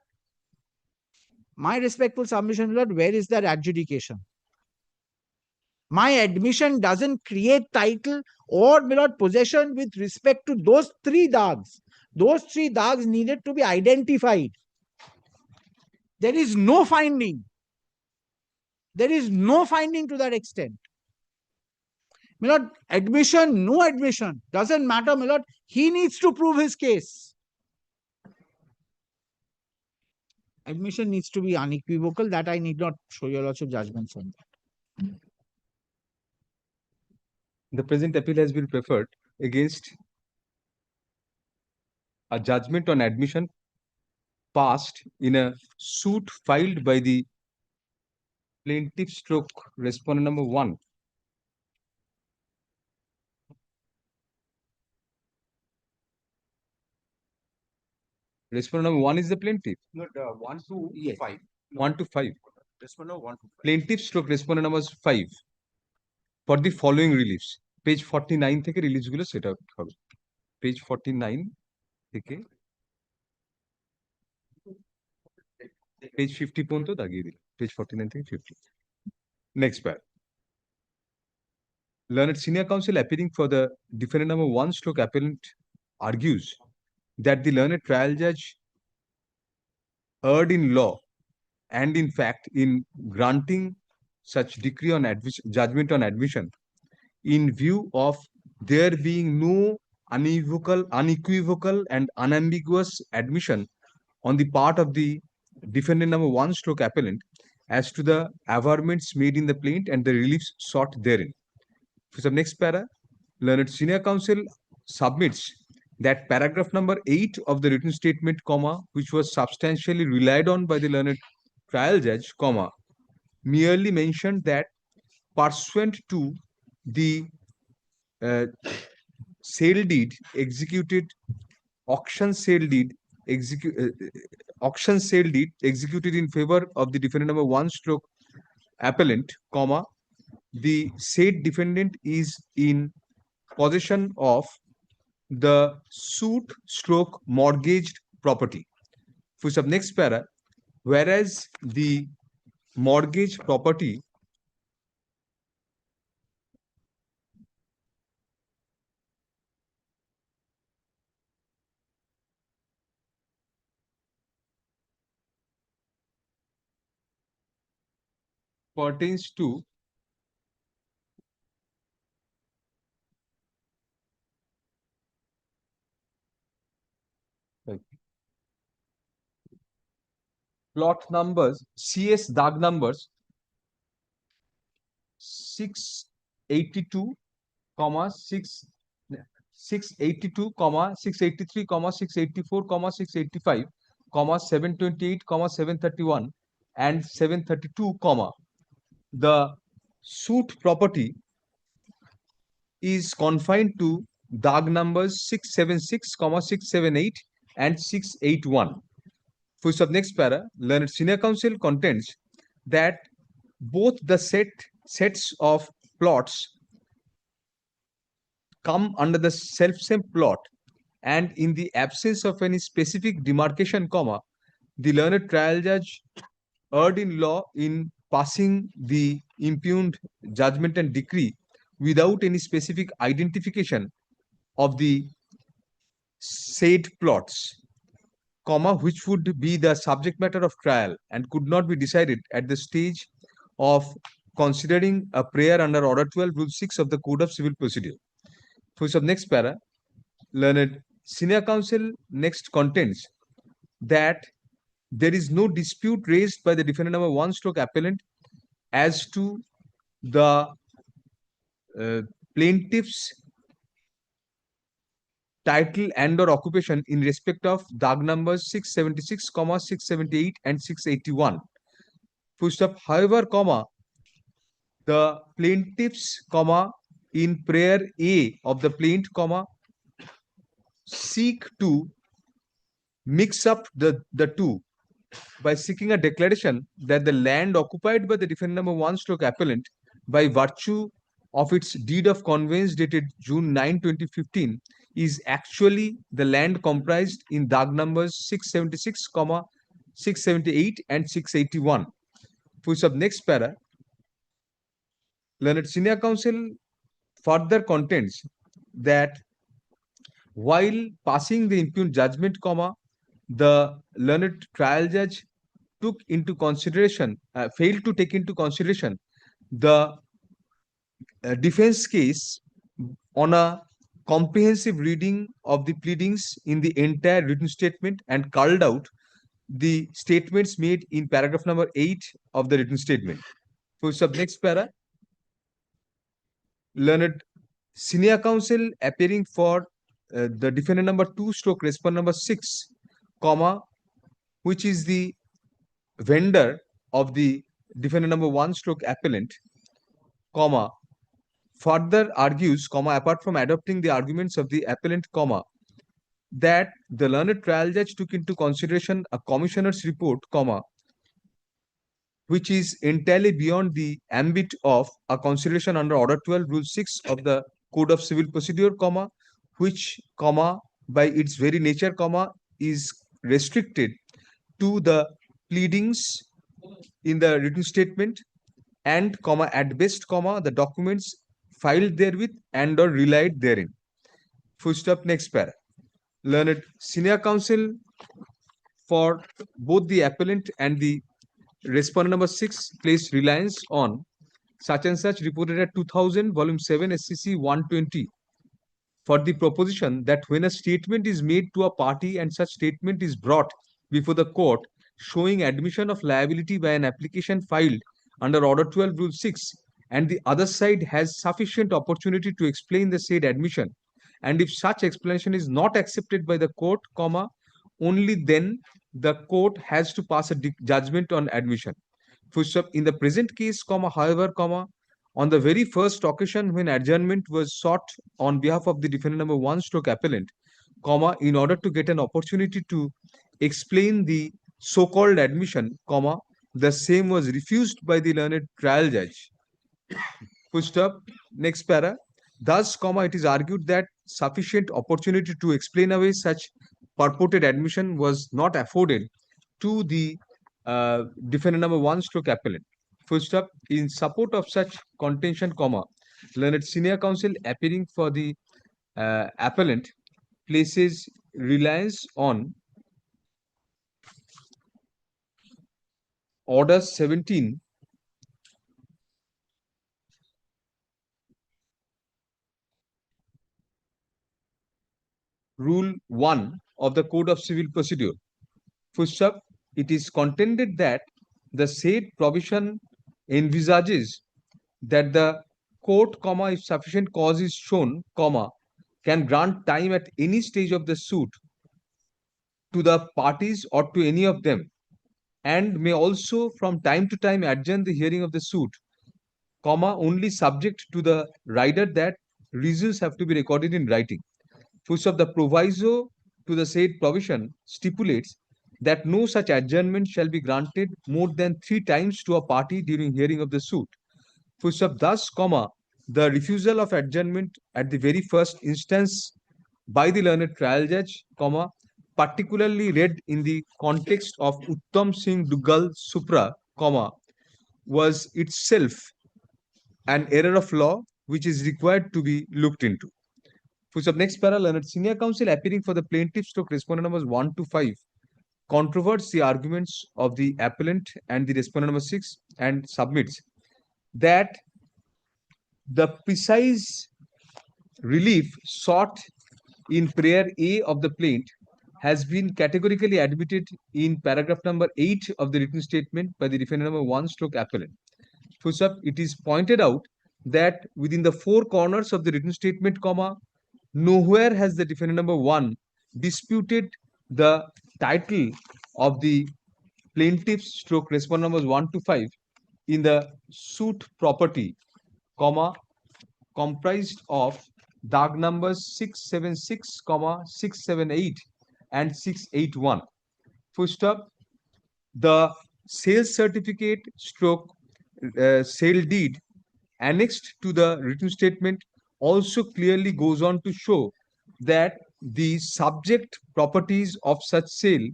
My respectful submission, Milord, where is that adjudication? My admission doesn't create title or, Milord, possession with respect to those 3 dags. Those 3 dags needed to be identified. There is no finding. There is no finding to that extent. Milord, admission, no admission, doesn't matter, Milord. He needs to prove his case. Admission needs to be unequivocal. That I need not show your lots of judgments on that. The present appeal has been preferred against a judgment on admission passed in a suit filed by the plaintiff stroke respondent number 1. Respondent number 1 is the plaintiff. No, 1 to Yes. 5. 1 to 5. Respondent 1 to 5. Plaintiff stroke respondent number 5 for the following reliefs. Page 49 থেকে release গুলো set out হবে। Page 49 থেকে page 50 পর্যন্ত দাগিয়ে দিল। Page 49 থেকে 50. Next part. Learned senior counsel appearing for the defendant number 1 stroke appellant argues that the learned trial judge erred in law and in fact in granting such decree on judgment on admission in view of there being no unequivocal and unambiguous admission on the part of the defendant number 1 stroke appellant as to the averments made in the plaint and the reliefs sought therein. For some next para, learned senior counsel submits that paragraph number 8 of the written statement, comma, which was substantially relied on by the learned trial judge, comma, merely mentioned that pursuant to the sale deed executed, auction sale deed executed in favor of the defendant number 1 stroke appellant, comma, the said defendant is in possession of the suit stroke mortgaged property. For sub next para, whereas the mortgage property pertains to plot numbers, CS dag numbers 682, 682, 683, 684, 685, 728, 731, and 732, the suit property is confined to dag numbers 676, 678, and 681. For sub next para, learned senior counsel contends that both the sets of plots come under the self-same plot, and in the absence of any specific demarcation, the learned trial judge erred in law in passing the impugned judgment and decree without any specific identification of the said plots, which would be the subject matter of trial and could not be decided at the stage of considering a prayer under Order 12, Rule 6 of the Code of Civil Procedure. Full stop. Next para. Learned senior counsel next contends that there is no dispute raised by the defendant number 1 stroke appellant as to the plaintiff's title and or occupation in respect of DAG numbers 676, 678 and 681. Full stop. However, the plaintiffs, in prayer A of the plaint, seek to mix up the two by seeking a declaration that the land occupied by the defendant number 1 stroke appellant by virtue of its deed of conveyance dated June 9, 2015 is actually the land comprised in DAG numbers 676, 678 and 681. Full stop. Next para. Learned senior counsel further contends that while passing the impugned judgment, the learned trial judge failed to take into consideration the defense case on a comprehensive reading of the pleadings in the entire written statement and culled out the statements made in paragraph number 8 of the written statement. Full stop. Next para. Learned senior counsel appearing for the defendant number 2 stroke respondent number 6, which is the vendor of the defendant number 1 stroke appellant, further argues, apart from adopting the arguments of the appellant, that the learned trial judge took into consideration a commissioner's report, which is entirely beyond the ambit of a consideration under Order 12, Rule 6 of the Code of Civil Procedure, which, by its very nature, is restricted to the pleadings in the written statement and, at best, the documents filed therewith and or relied therein. Full stop. Next para. Learned senior counsel for both the appellant and the respondent number 6 placed reliance on such and such reported at 2000 volume 7 SCC 120 for the proposition that when a statement is made to a party and such statement is brought before the court showing admission of liability by an application filed under Order 12 Rule 6 and the other side has sufficient opportunity to explain the said admission, and if such explanation is not accepted by the court, only then the court has to pass a judgment on admission. Full stop. In the present case, however, on the very first occasion when adjournment was sought on behalf of the defendant number 1 stroke appellant, in order to get an opportunity to explain the so-called admission, the same was refused by the learned trial judge. Full stop. Next para. Thus, it is argued that sufficient opportunity to explain away such purported admission was not afforded to the defendant number 1 stroke appellant. Full stop. In support of such contention, learned senior counsel appearing for the appellant places reliance on Order 17 Rule 1 of the Code of Civil Procedure. Full stop. It is contended that the said provision envisages that the court, if sufficient cause is shown, can grant time at any stage of the suit to the parties or to any of them, and may also from time to time adjourn the hearing of the suit, only subject to the rider that reasons have to be recorded in writing. Full stop. The proviso to the said provision stipulates that no such adjournment shall be granted more than 3 times to a party during hearing of the suit. Full stop. Thus, the refusal of adjournment at the very first instance by the learned trial judge, particularly read in the context of Uttam Singh Duggal Supra, was itself an error of law which is required to be looked into. Full stop. Next para. Learned senior counsel appearing for the plaintiff stroke respondent numbers 1 to 5 controverts the arguments of the appellant and the respondent number 6 and submits that the precise relief sought in prayer A of the plaint has been categorically admitted in paragraph number 8 of the written statement by the defendant number 1 stroke appellant. First up, it is pointed out that within the four corners of the written statement, comma, nowhere has the defendant number 1 disputed the title of the plaintiff's stroke respondent numbers 1 to 5 in the suit property, comma, comprised of dark numbers 676, 678 and 681. Full stop. The sales certificate stroke sale deed annexed to the written statement also clearly goes on to show that the subject properties of such sale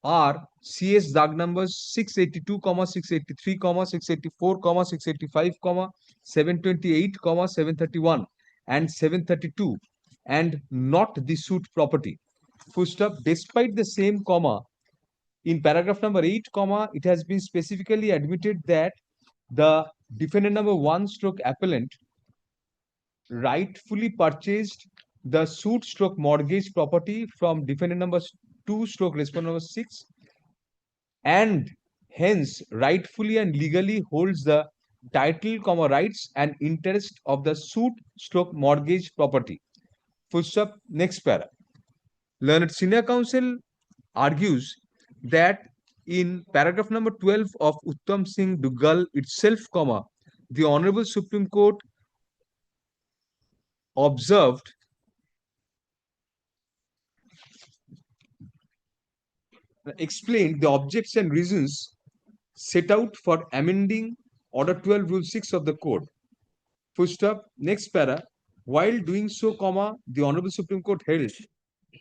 are CS dark numbers 682, 683, 684, 685, 728, 731 and 732 and not the suit property. Full stop. Despite the same comma, in paragraph number 8, it has been specifically admitted that the defendant number 1 stroke appellant rightfully purchased the suit stroke mortgage property from defendant number 2 stroke respondent number 6 and hence rightfully and legally holds the title, rights and interest of the suit stroke mortgage property. Full stop. Next para. Learned senior counsel argues that in paragraph number 12 of Uttam Singh Duggal itself, the Honorable Supreme Court observed explained the objects and reasons set out for amending Order 12 Rule 6 of the Code. Full stop. Next para. While doing so, the Honorable Supreme Court held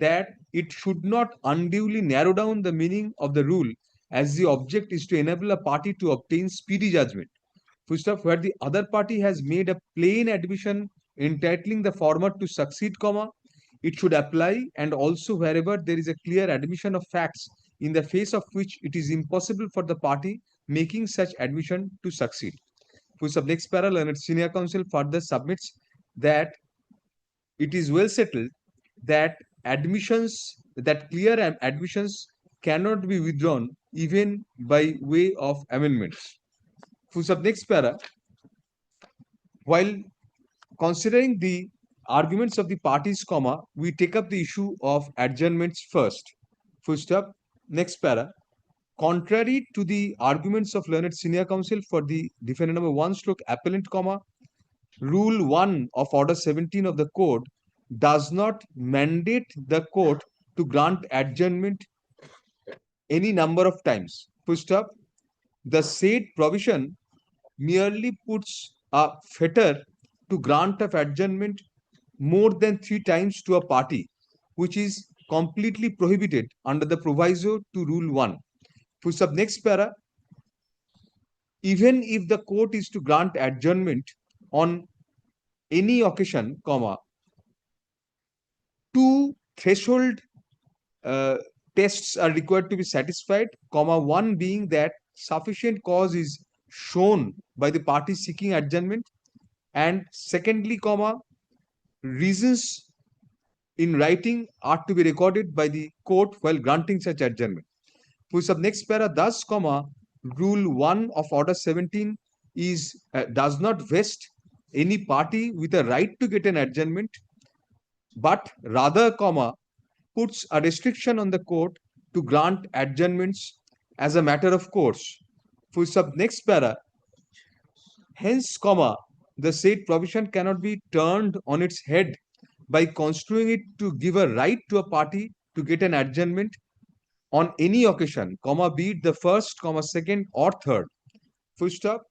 that it should not unduly narrow down the meaning of the rule as the object is to enable a party to obtain speedy judgment. Full stop. Where the other party has made a plain admission entitling the former to succeed, it should apply, and also wherever there is a clear admission of facts in the face of which it is impossible for the party making such admission to succeed. Full stop. Next para. Learned senior counsel further submits that it is well settled that clear admissions cannot be withdrawn even by way of amendments. Full stop. Next para. While considering the arguments of the parties, we take up the issue of adjournments first. Full stop. Next para. Contrary to the arguments of learned senior counsel for the defendant number 1 stroke appellant, Rule 1 of Order 17 of the Code does not mandate the court to grant adjournment any number of times. Full stop. The said provision merely puts a fetter to grant of adjournment more than 3 times to a party, which is completely prohibited under the proviso to Rule 1. Full stop. Next para. Even if the court is to grant adjournment on any occasion, 2 threshold tests are required to be satisfied, one being that sufficient cause is shown by the party seeking adjournment, and secondly, reasons in writing are to be recorded by the court while granting such adjournment. Full stop. Next para. Thus, Rule 1 of Order 17 is does not vest any party with a right to get an adjournment, but rather, puts a restriction on the court to grant adjournments as a matter of course. Full stop. Next para. Hence, the said provision cannot be turned on its head by construing it to give a right to a party to get an adjournment on any occasion, be it the first, second or third. Full stop.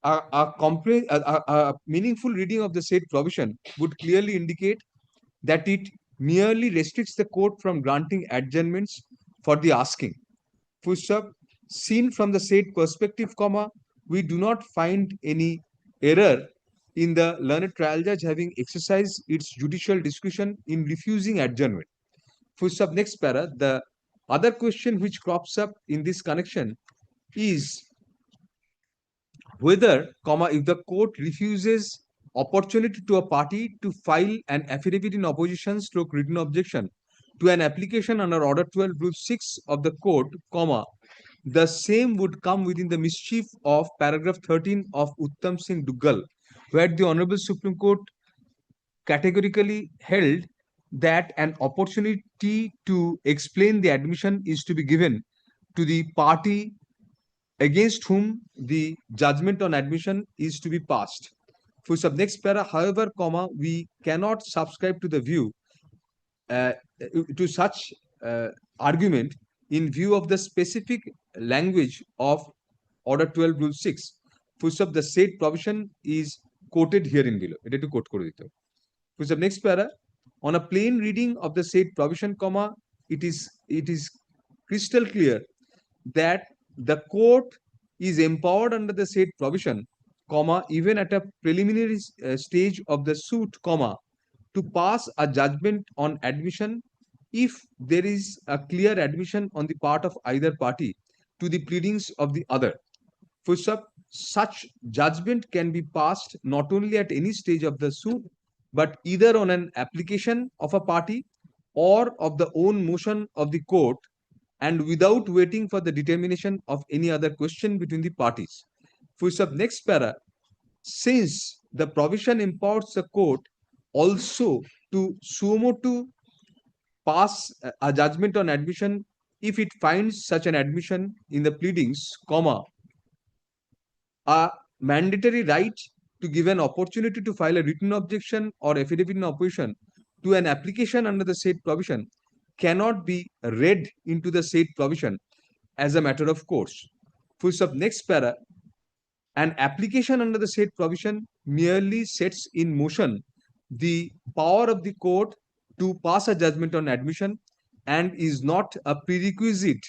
A meaningful reading of the said provision would clearly indicate that it merely restricts the court from granting adjournments for the asking. Full stop. Seen from the said perspective, we do not find any error in the learned trial judge having exercised its judicial discretion in refusing adjournment. Full stop. Next para. The other question which crops up in this connection is whether, comma, if the court refuses opportunity to a party to file an affidavit in opposition stroke written objection to an application under Order 12, Rule 6 of the court, comma, the same would come within the mischief of paragraph 13 of Uttam Singh Duggal, where the Honorable Supreme Court categorically held that an opportunity to explain the admission is to be given to the party against whom the judgment on admission is to be passed. For sub next para, however, comma, we cannot subscribe to the view to such argument in view of the specific language of Order 12, Rule 6. Full stop, the said provision is quoted herein below. It to quote kore dite. Full stop, next para, on a plain reading of the said provision, comma, it is crystal clear that the court is empowered under the said provision, comma, even at a preliminary stage of the suit, comma, to pass a judgment on admission if there is a clear admission on the part of either party to the pleadings of the other. Full stop, such judgment can be passed not only at any stage of the suit, but either on an application of a party or of the own motion of the court, and without waiting for the determination of any other question between the parties. Full stop, next para, since the provision empowers the court also to suo motu pass a judgment on admission if it finds such an admission in the pleadings, comma, a mandatory right to give an opportunity to file a written objection or affidavit in opposition to an application under the said provision cannot be read into the said provision as a matter of course. Full stop, next para, an application under the said provision merely sets in motion the power of the court to pass a judgment on admission and is not a prerequisite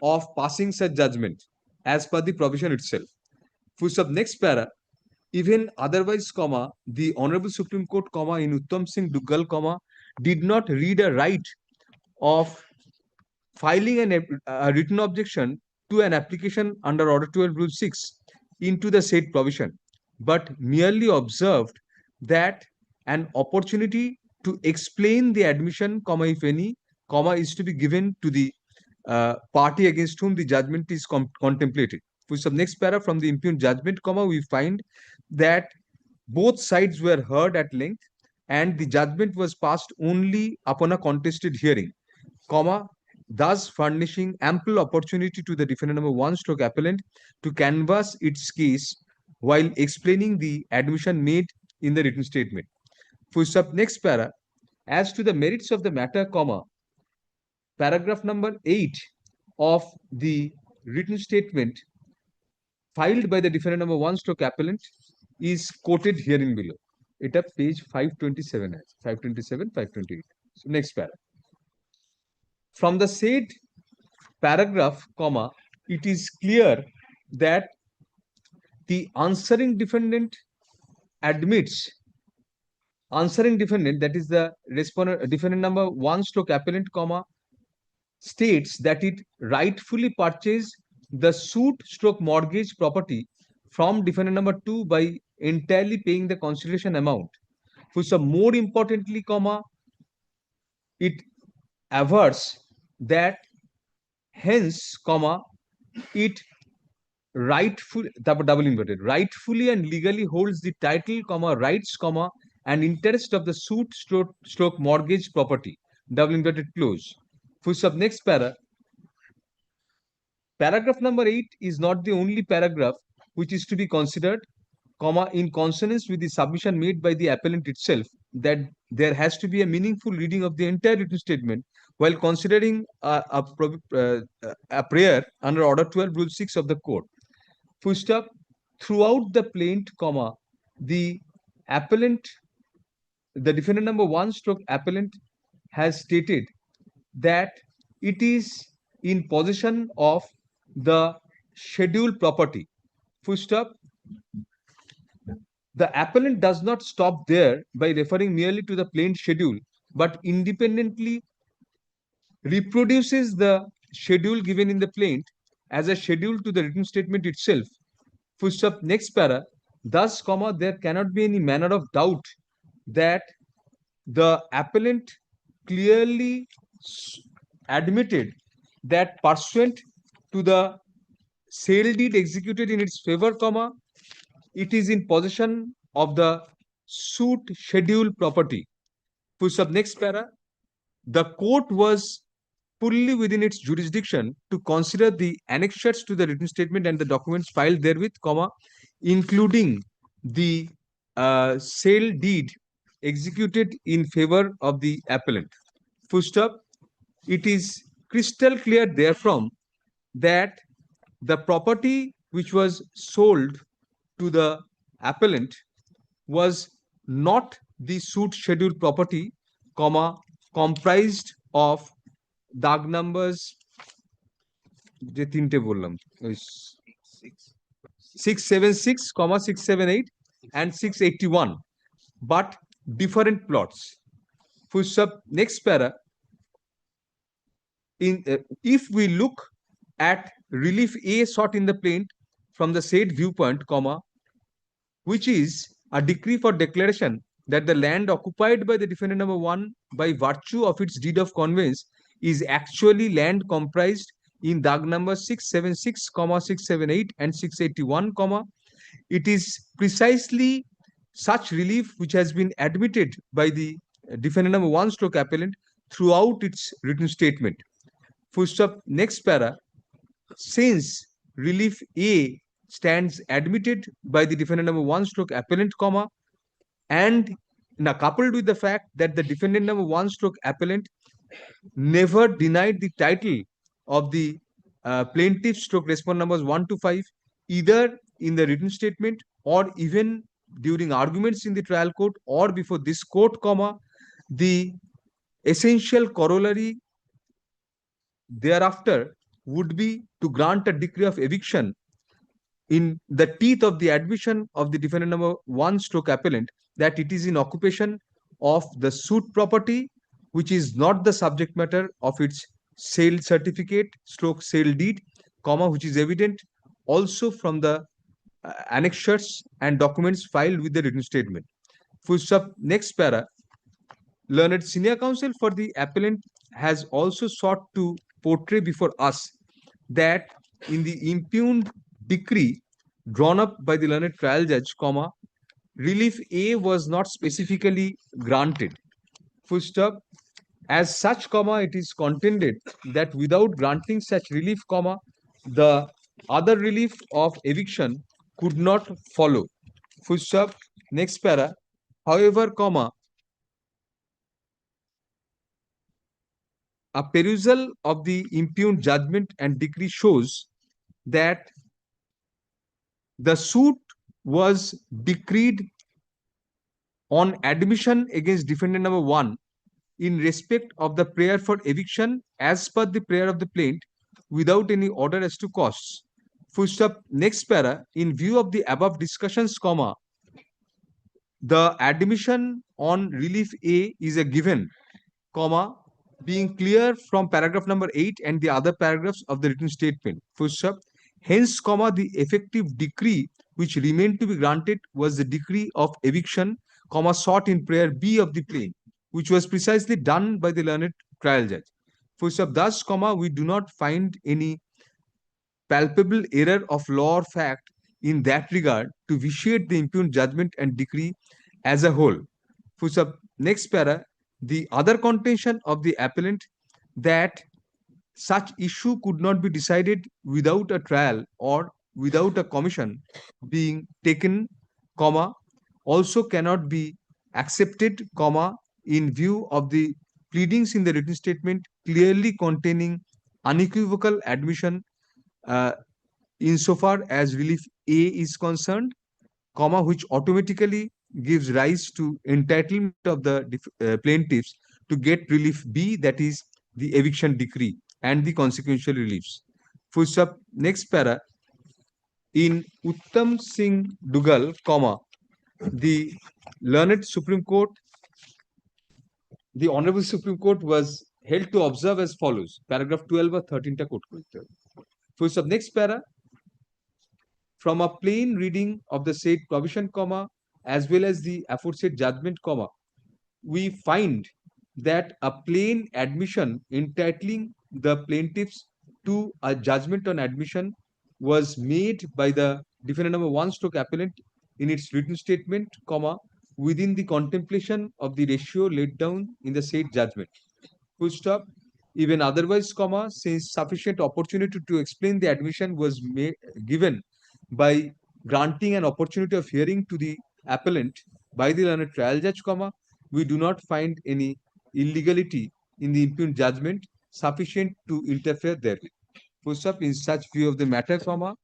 of passing such judgment as per the provision itself. Full stop, next para, even otherwise, comma, the Honorable Supreme Court, comma, in Uttam Singh Duggal, comma, did not read a right of filing a written objection to an application under Order 12, Rule 6 into the said provision, but merely observed that an opportunity to explain the admission, comma, if any, comma, is to be given to the party against whom the judgment is contemplated. For some next para, from the impugned judgment, comma, we find that both sides were heard at length and the judgment was passed only upon a contested hearing, comma, thus furnishing ample opportunity to the defendant number 1 stroke appellant to canvass its case while explaining the admission made in the written statement. Full stop, next para, as to the merits of the matter, comma, paragraph number 8 of the written statement filed by the defendant number 1 stroke appellant is quoted herein below. It up page 527, 527, 528. So next para. From the said paragraph, comma, it is clear that the answering defendant admits, answering defendant, that is the respondent, defendant number 1 stroke appellant, comma, states that it rightfully purchased the suit stroke mortgage property from defendant number 2 by entirely paying the consideration amount. For some more importantly, comma, it avers that hence, comma, it rightfully, double inverted, rightfully and legally holds the title, comma, rights, comma, and interest of the suit stroke mortgage property, double inverted close. Full stop, next para. Paragraph number 8 is not the only paragraph which is to be considered, comma, in consonance with the submission made by the appellant itself, that there has to be a meaningful reading of the entire written statement while considering a prayer under Order 12, Rule 6 of the court. Full stop, throughout the plaint, comma, the appellant, the defendant number 1 stroke appellant has stated that it is in possession of the scheduled property. Full stop. The appellant does not stop there by referring merely to the plain schedule, but independently reproduces the schedule given in the plaint as a schedule to the written statement itself, Full stop, next para. Thus, comma, there cannot be any manner of doubt that the appellant clearly admitted that pursuant to the sale deed executed in its favor, comma, it is in possession of the suit schedule property. Full stop, next para. The court was fully within its jurisdiction to consider the annexures to the written statement and the documents filed therewith, comma, including the sale deed executed in favor of the appellant. Full stop. It is crystal clear therefrom that the property which was sold to the appellant was not the suit schedule property, comma, comprised of দাগ numbers যে তিনটে বললাম 676, 678 and 681, but different plots. Full stop, next para. If we look at relief A sought in the plaint from the said viewpoint, comma, which is a decree for declaration that the land occupied by the defendant number 1 by virtue of its deed of conveyance is actually land comprised in DAG number 676, 678 and 681, it is precisely such relief which has been admitted by the defendant number 1 stroke appellant throughout its written statement. Full stop, next para. Since relief A stands admitted by the defendant number 1 stroke appellant, comma, and now coupled with the fact that the defendant number 1 stroke appellant never denied the title of the plaintiff stroke respondent numbers 1 to 5, either in the written statement or even during arguments in the trial court or before this court, comma, the essential corollary thereafter would be to grant a decree of eviction in the teeth of the admission of the defendant number 1 stroke appellant that it is in occupation of the suit property which is not the subject matter of its sale certificate stroke sale deed, comma, which is evident also from the annexures and documents filed with the written statement. Full stop, next para. Learned senior counsel for the appellant has also sought to portray before us that in the impugned decree drawn up by the learned trial judge, comma, relief A was not specifically granted. Full stop. As such, comma, it is contended that without granting such relief, comma, the other relief of eviction could not follow. Full stop. Next para. However, comma, a perusal of the impugned judgment and decree shows that the suit was decreed on admission against defendant number 1 in respect of the prayer for eviction as per the prayer of the plaint without any order as to costs. Full stop, next para. In view of the above discussions, comma, the admission on relief A is a given, comma, being clear from paragraph number 8 and the other paragraphs of the written statement. Full stop. Hence, comma, the effective decree which remained to be granted was the decree of eviction, comma, sought in prayer B of the plaint, which was precisely done by the learned trial judge. Full stop. Thus, comma, we do not find any palpable error of law or fact in that regard to vitiate the impugned judgment and decree as a whole. Full stop. Next para. The other contention of the appellant that such issue could not be decided without a trial or without a commission being taken, comma, also cannot be accepted, comma, in view of the pleadings in the written statement clearly containing unequivocal admission insofar as relief A is concerned, comma, which automatically gives rise to entitlement of the plaintiffs to get relief B, that is the eviction decree and the consequential reliefs. Full stop. Next para. In Uttam Singh Dugal, comma, the learned Supreme Court, the Honorable Supreme Court was held to observe as follows. Paragraph 12 or 13 ta quote korte hobe. Full stop. Next para. From a plain reading of the said provision, comma, as well as the aforesaid judgment, comma, we find that a plain admission entitling the plaintiffs to a judgment on admission was made by the defendant number 1 stroke appellant in its written statement, comma, within the contemplation of the ratio laid down in the said judgment. Full stop. Even otherwise, comma, since sufficient opportunity to explain the admission was given by granting an opportunity of hearing to the appellant by the learned trial judge, comma, we do not find any illegality in the impugned judgment sufficient to interfere therewith. Full stop. In such view of the matter, comma,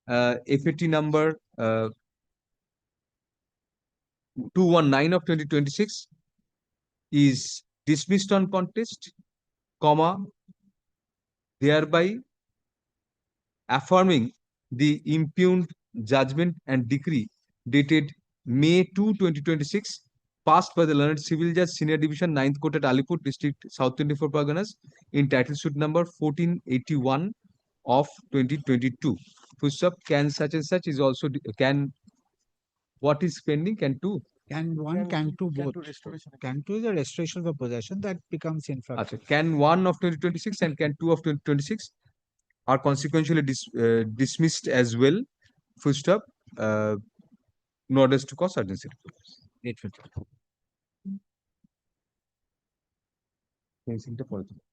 FAT number 219 of 2026 is dismissed on contest, comma, thereby affirming the impugned judgment and decree dated May 2, 2026, passed by the learned civil judge, senior division, 9th court at Alipur district, South 24 Parganas, in title suit number 1481 of 2022. Full stop. Can such and such is also can what is pending? Can two? Can one, can two, both. restoration. Can two is a restoration of possession that becomes infraction. Acha, can 1 of 2026 and can 2 of 2026 are consequentially dismissed as well. Full stop. No orders to cause urgency. Grateful. Fencingটা পরে দেবো।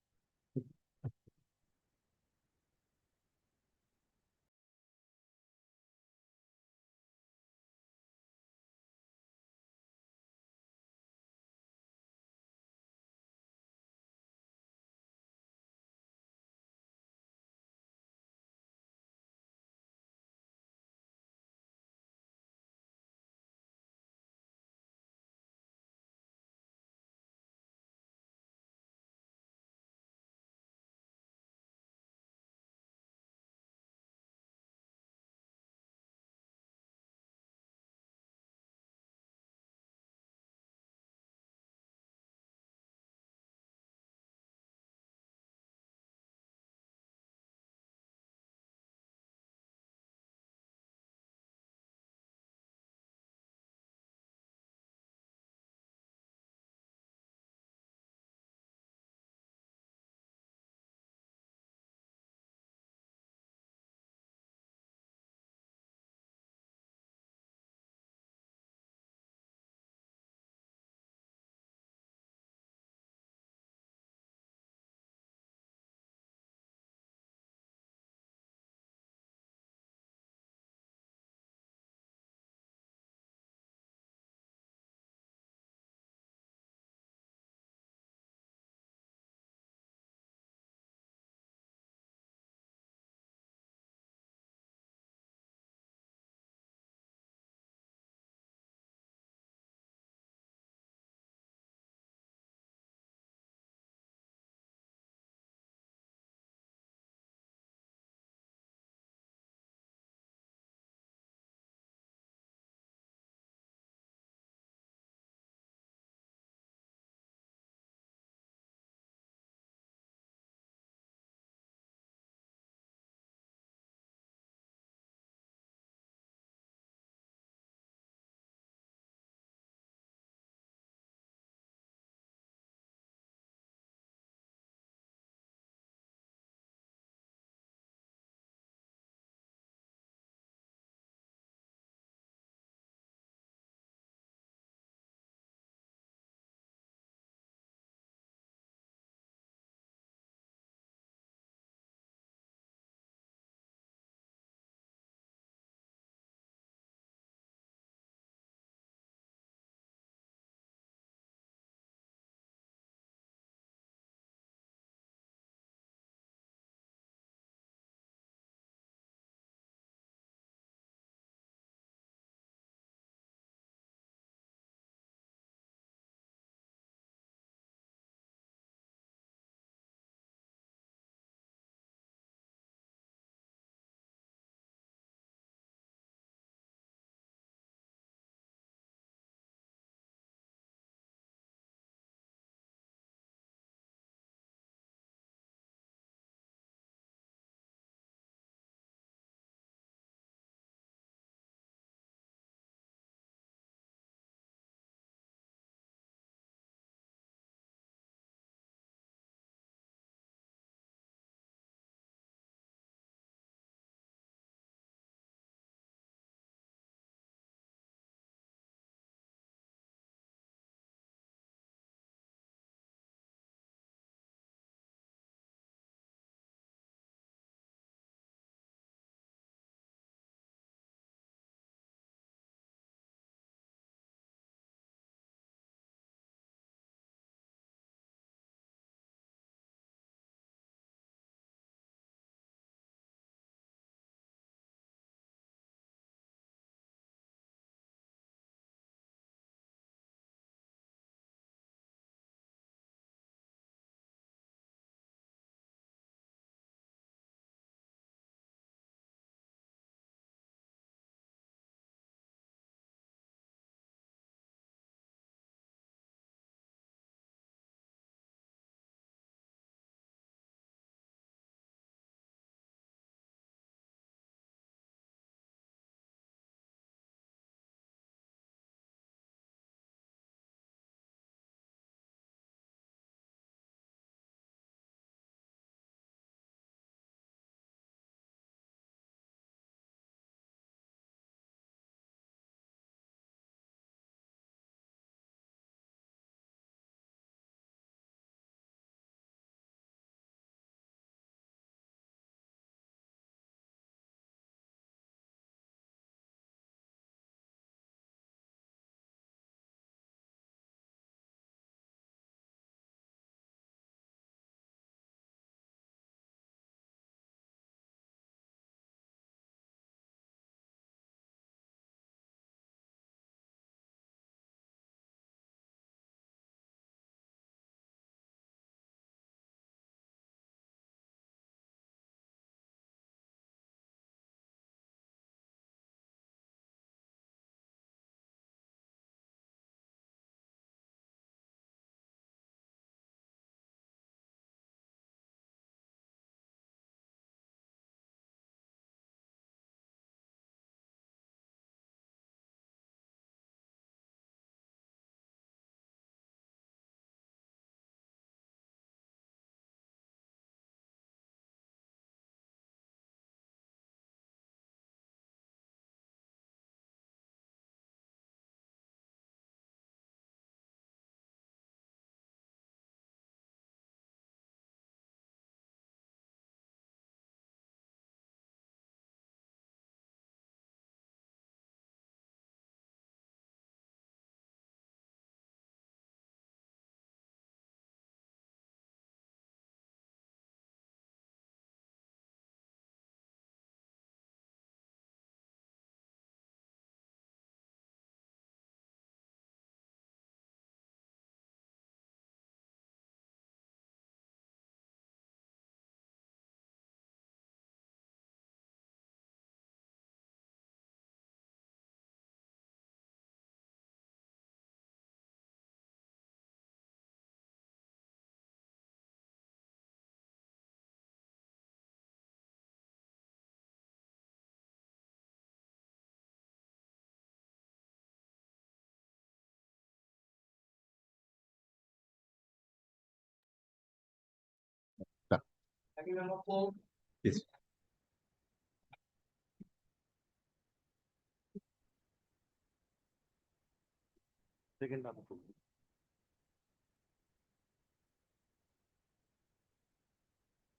Yes.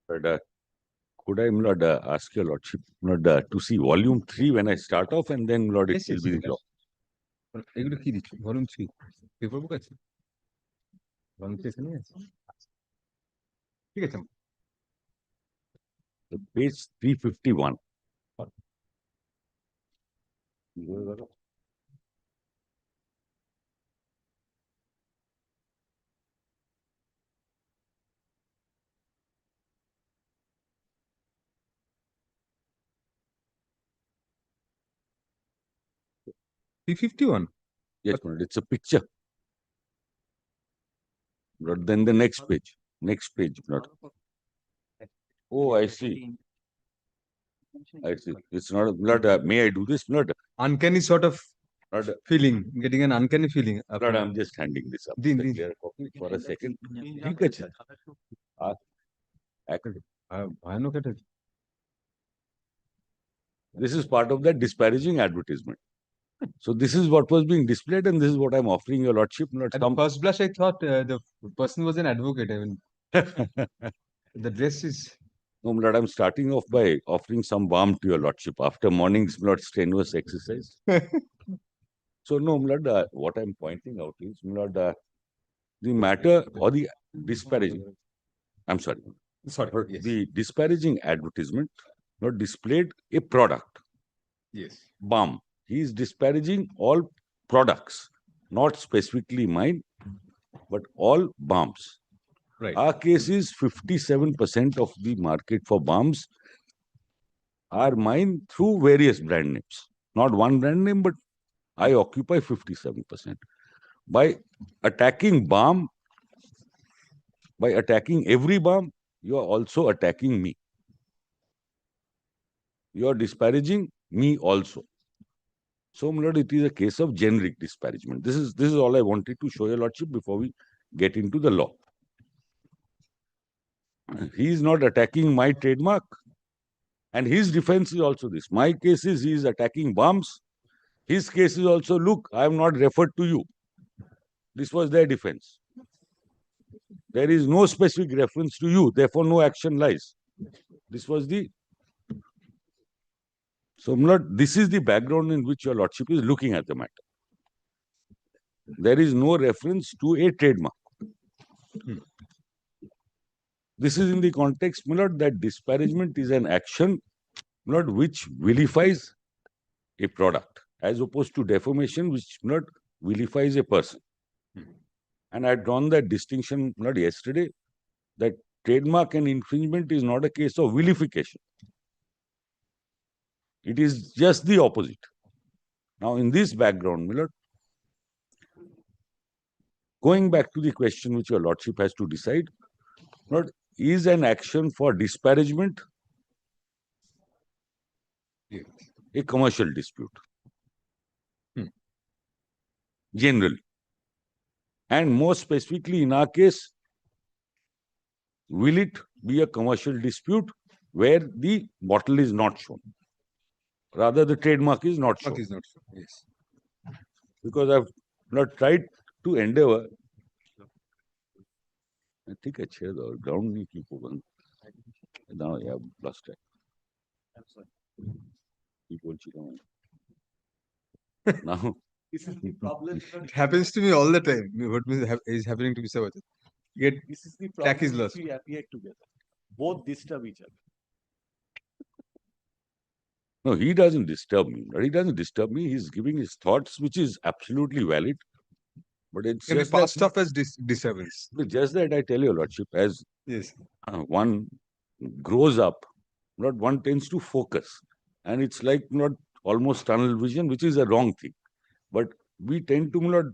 But could I, my lord, ask your lordship, my lord, to see volume 3 when I start off, and then, my lord, it Yes, will yes, be yes. the law. এগুলো কি দিচ্ছ volume 3 paper বুক আছে volume 3 এখানে আছে ঠিক আছে So page 351. P51 Yes, my lord, it's a picture. But then the next page, my lord. Oh, I see. I see. It's not, my lord, may I do this, my lord? uncanny sort of My lord, feeling getting an uncanny feeling my lord, I'm just handing this up. Din, Just din. clear a copy for a second. ঠিক আছে। ভয়ানক এটা This is part of that disparaging advertisement. So this is what was being displayed, and this is what I'm offering your lordship. Not at the first blush I thought the person was an advocate. I mean the dress is No, my lord, I'm starting off by offering some balm to your lordship after morning's, my lord, strenuous exercise. So no, my lord, what I'm pointing out is, my lord, the matter or the disparaging. I'm sorry. yes. The disparaging advertisement not displayed a product, Yes. balm. He is disparaging all products, not specifically mine, but all balms. Right. Our case is 57% of the market for balms are mine through various brand names. Not one brand name, but I occupy 57%. By attacking balm, by attacking every balm, you are also attacking me. You are disparaging me also. So, my lord, it is a case of generic disparagement. This is all I wanted to show your lordship before we get into the law. He is not attacking my trademark, and his defense is also this. My case is he is attacking balms. His case is also, look, I have not referred to you. This was their defense. There is no specific reference to you, therefore no action lies. This was the. So, my lord, this is the background in which your lordship is looking at the matter. There is no reference to a trademark. This is in the context, my lord, that disparagement is an action, my lord, which vilifies a product, as opposed to defamation, which not vilifies a person. And I had drawn that distinction not yesterday, that trademark and infringement is not a case of vilification. It is just the opposite. Now, in this background, my lord, going back to the question which your lordship has to decide, not is an action for disparagement a commercial dispute? Generally. And more specifically, in our case, will it be a commercial dispute where the bottle is not shown? Rather, the trademark is not shown. Is not so. Yes. Because I've not tried to endeavor. I think I share the ground me keep open. Now I have lost track. Keep on checking. Now, This is the problem. It happens to me all the time. What is happening to Mr. Bachchan? Get This is the Track problem is which lost. we appear together. Both disturb each other. no, he doesn't disturb me. He doesn't disturb me. He's giving his thoughts, which is absolutely valid. But it's can be just that, passed off as disturbance. just that I tell your lordship, as Yes. one grows up, not one tends to focus, and it's like not almost tunnel vision, which is a wrong thing. But we tend to not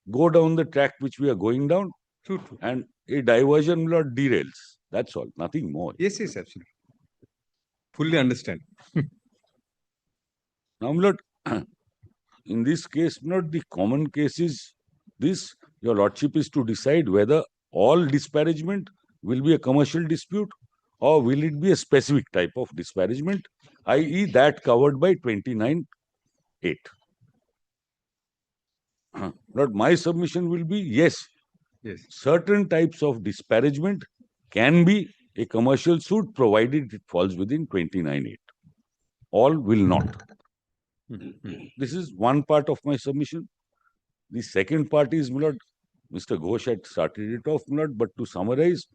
go down the track which we are going down, True, true. and a diversion not derails. That's all, nothing more. Yes, yes, absolutely. Fully understand. Now, my lord, in this case, not the common case is this. Your lordship is to decide whether all disparagement will be a commercial dispute or will it be a specific type of disparagement, i.e. that covered by 29(8). But my submission will be yes, Yes. certain types of disparagement can be a commercial suit provided it falls within 29(8). All will not. This is one part of my submission. The second part is, my lord, Mr. Ghosh had started it off, my lord, but to summarize,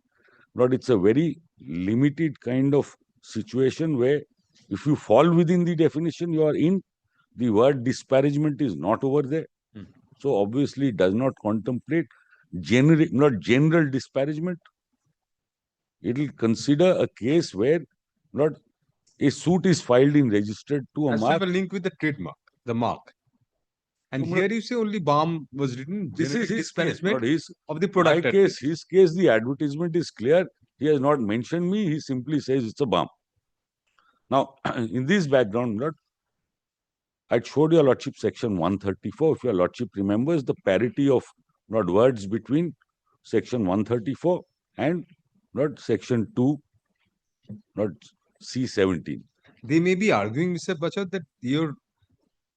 my lord, it's a very limited kind of situation where if you fall within the definition, you are in. The word disparagement is not over there. So obviously it does not contemplate not general disparagement. It will consider a case where not a suit is filed in registered to a Has to mark. have a link with the trademark, the mark. And So, here you say only balm was written. This is generic his case, disparagement not his. of the My product. case, his case, the advertisement is clear. He has not mentioned me. He simply says it's a balm. Now, in this background, Lord, I showed your lordship section 134. If your lordship remembers the parity of not words between section 134 and not section 2, not C17. They may be arguing, Mr. Bachar, that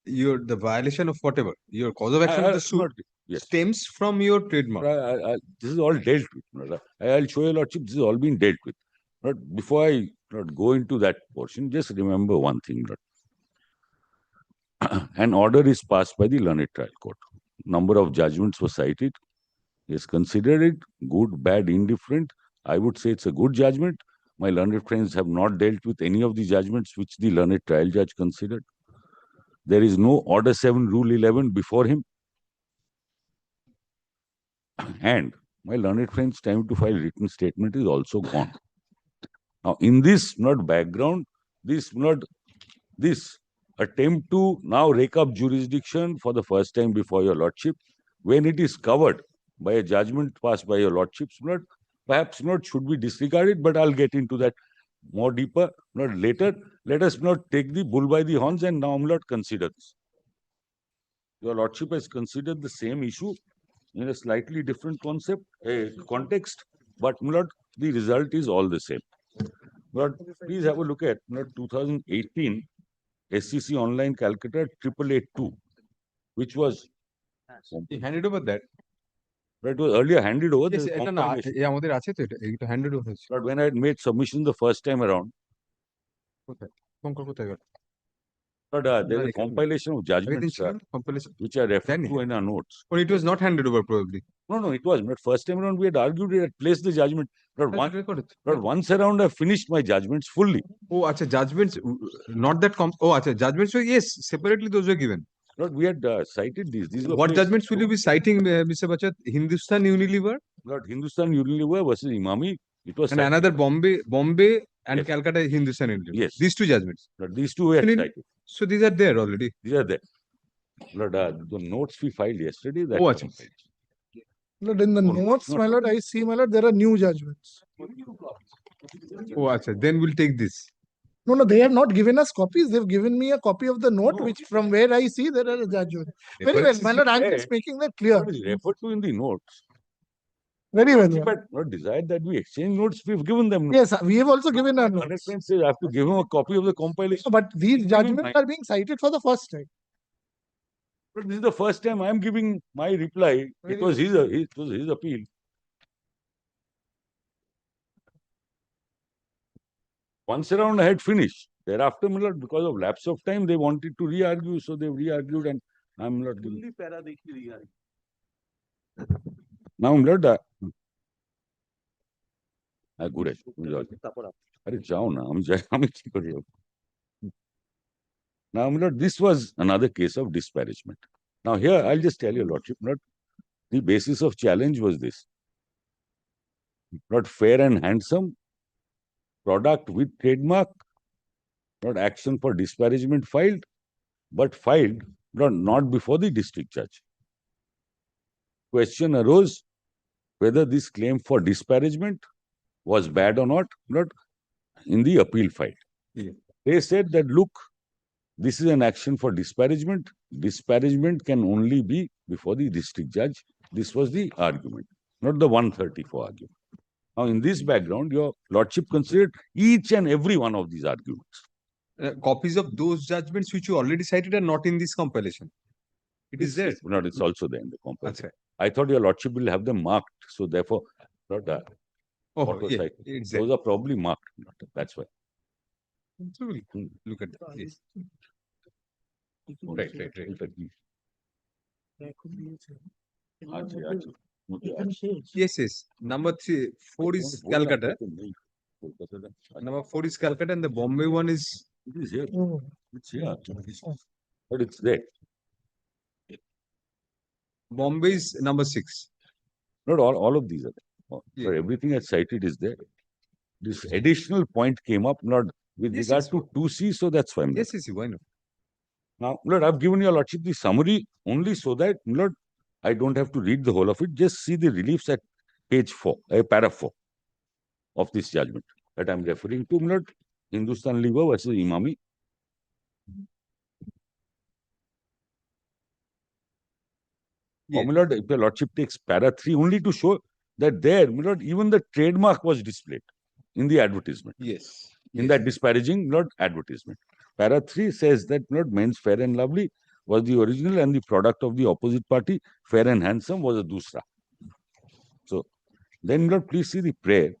the violation of whatever your cause of action of the suit Yes. stems from your trademark. This is all dealt with. I'll show your lordship. This is all been dealt with. But before I go into that portion, just remember one thing. An order is passed by the learned trial court. Number of judgments were cited. He has considered it good, bad, indifferent. I would say it's a good judgment. My learned friends have not dealt with any of the judgments which the learned trial judge considered. There is no Order 7, Rule 11 before him. And my learned friend's time to file written statement is also gone. Now, in this background, this attempt to now rake up jurisdiction for the first time before your lordship, when it is covered by a judgment passed by your lordship's perhaps should be disregarded, but I'll get into that more deeper later. Let us not take the bull by the horns and now consider this. Your lordship has considered the same issue in a slightly different context, but the result is all the same. But please have a look at 2018 SCC Online Calcutta 8882, which was He handed over that. It was earlier handed over. Yes, the এটা না, compilation. আমাদের আছে তো এটা handed over হয়েছে। But when I had made submission the first time around, কোথায়? শঙ্কর কোথায় গেল? but there's a এখানে- compilation of আগের দিন judgments ছিল না? Compilation. which are referred জানি। to in our notes. Or it was not handed over probably. No, it was. But first time around, we had argued, we had placed the judgment. But, That's recorded. once around, I finished my judgments fully. Oh, acha, judgments, not that acha, judgments were, yes, separately those were given. But we had cited these. These were What placed. judgments will you be citing, Mr. Bachar? Hindustan Unilever But Hindustan Unilever versus Imami, it was and cited. another Bombay and Yes. Calcutta Hindustan Unilever. Yes. These two judgments. But these two were And in- cited. So these are there already. These are there. But the notes we filed yesterday, that Oh, acha. Lord, in the No, notes, not- my lord, I see, my lord, there are new judgments. Oh, acha, then we'll take this. No, they have not given us copies. They've given me a copy of the note, No. which from where I see there are judgments. Very well, References my lord, I'm there. just making that clear. what is referred to in the notes. Very well. my lord. But not desired that we exchange notes, we've given them notes. Yes, we have also given our Learned notes. friend says I have to give him a copy of the compilation. But these judgments mine. are being cited for the first time. But this is the first time I'm giving my reply. It was his appeal. Once around, I had finished. Thereafter, my lord, because of lapse of time, they wanted to re-argue, so they re-argued, and I'm not giving. Now, my lord, good আছে, বুঝতে পারছি। আরে যাও না, আমি কি করি? Now, my lord, this was another case of disparagement. Now, here, I'll just tell you, lordship, not the basis of challenge was this. Not fair and handsome, product with trademark, not action for disparagement filed, but filed not before the district judge. Question arose whether this claim for disparagement was bad or not in the appeal file. Yeah. They said that, look, this is an action for disparagement. Disparagement can only be before the district judge. This was the argument, not the 134 argument. Now, in this background, your lordship considered each and every one of these arguments. Copies of those judgments which you already cited are not in this compilation. It is there. Not, it's also there in the compilation. That's I thought your lordship will have them marked, so therefore, not that. Oh, What was yeah, I- it's there. Those are probably marked. That's why. So we'll look at that. Yes. Right. Yes. Number 4 is Calcutta. Number 4 is Calcutta, and the Bombay one is It is here. It's here. But it's there. Bombay is number 6. Not all of these are there. Yeah. So everything I cited is there. This additional point came up, not with Yes, regard yes. to 2C, so that's why. Yes, why not? Now, Lord, I've given your lordship the summary only so that, Lord, I don't have to read the whole of it. Just see the reliefs at page 4, para 4 of this judgment that I'm referring to, Lord. Hindustan Lever versus Imami. Yes. Or, Lord, if your lordship takes para 3 only to show that there, Lord, even the trademark was displayed in the advertisement. Yes. In that disparaging, Lord, advertisement. Para 3 says that, Lord, Men's Fair and Lovely was the original and the product of the opposite party, Fair and Handsome, was a dusra. So, then, Lord, please see the prayer.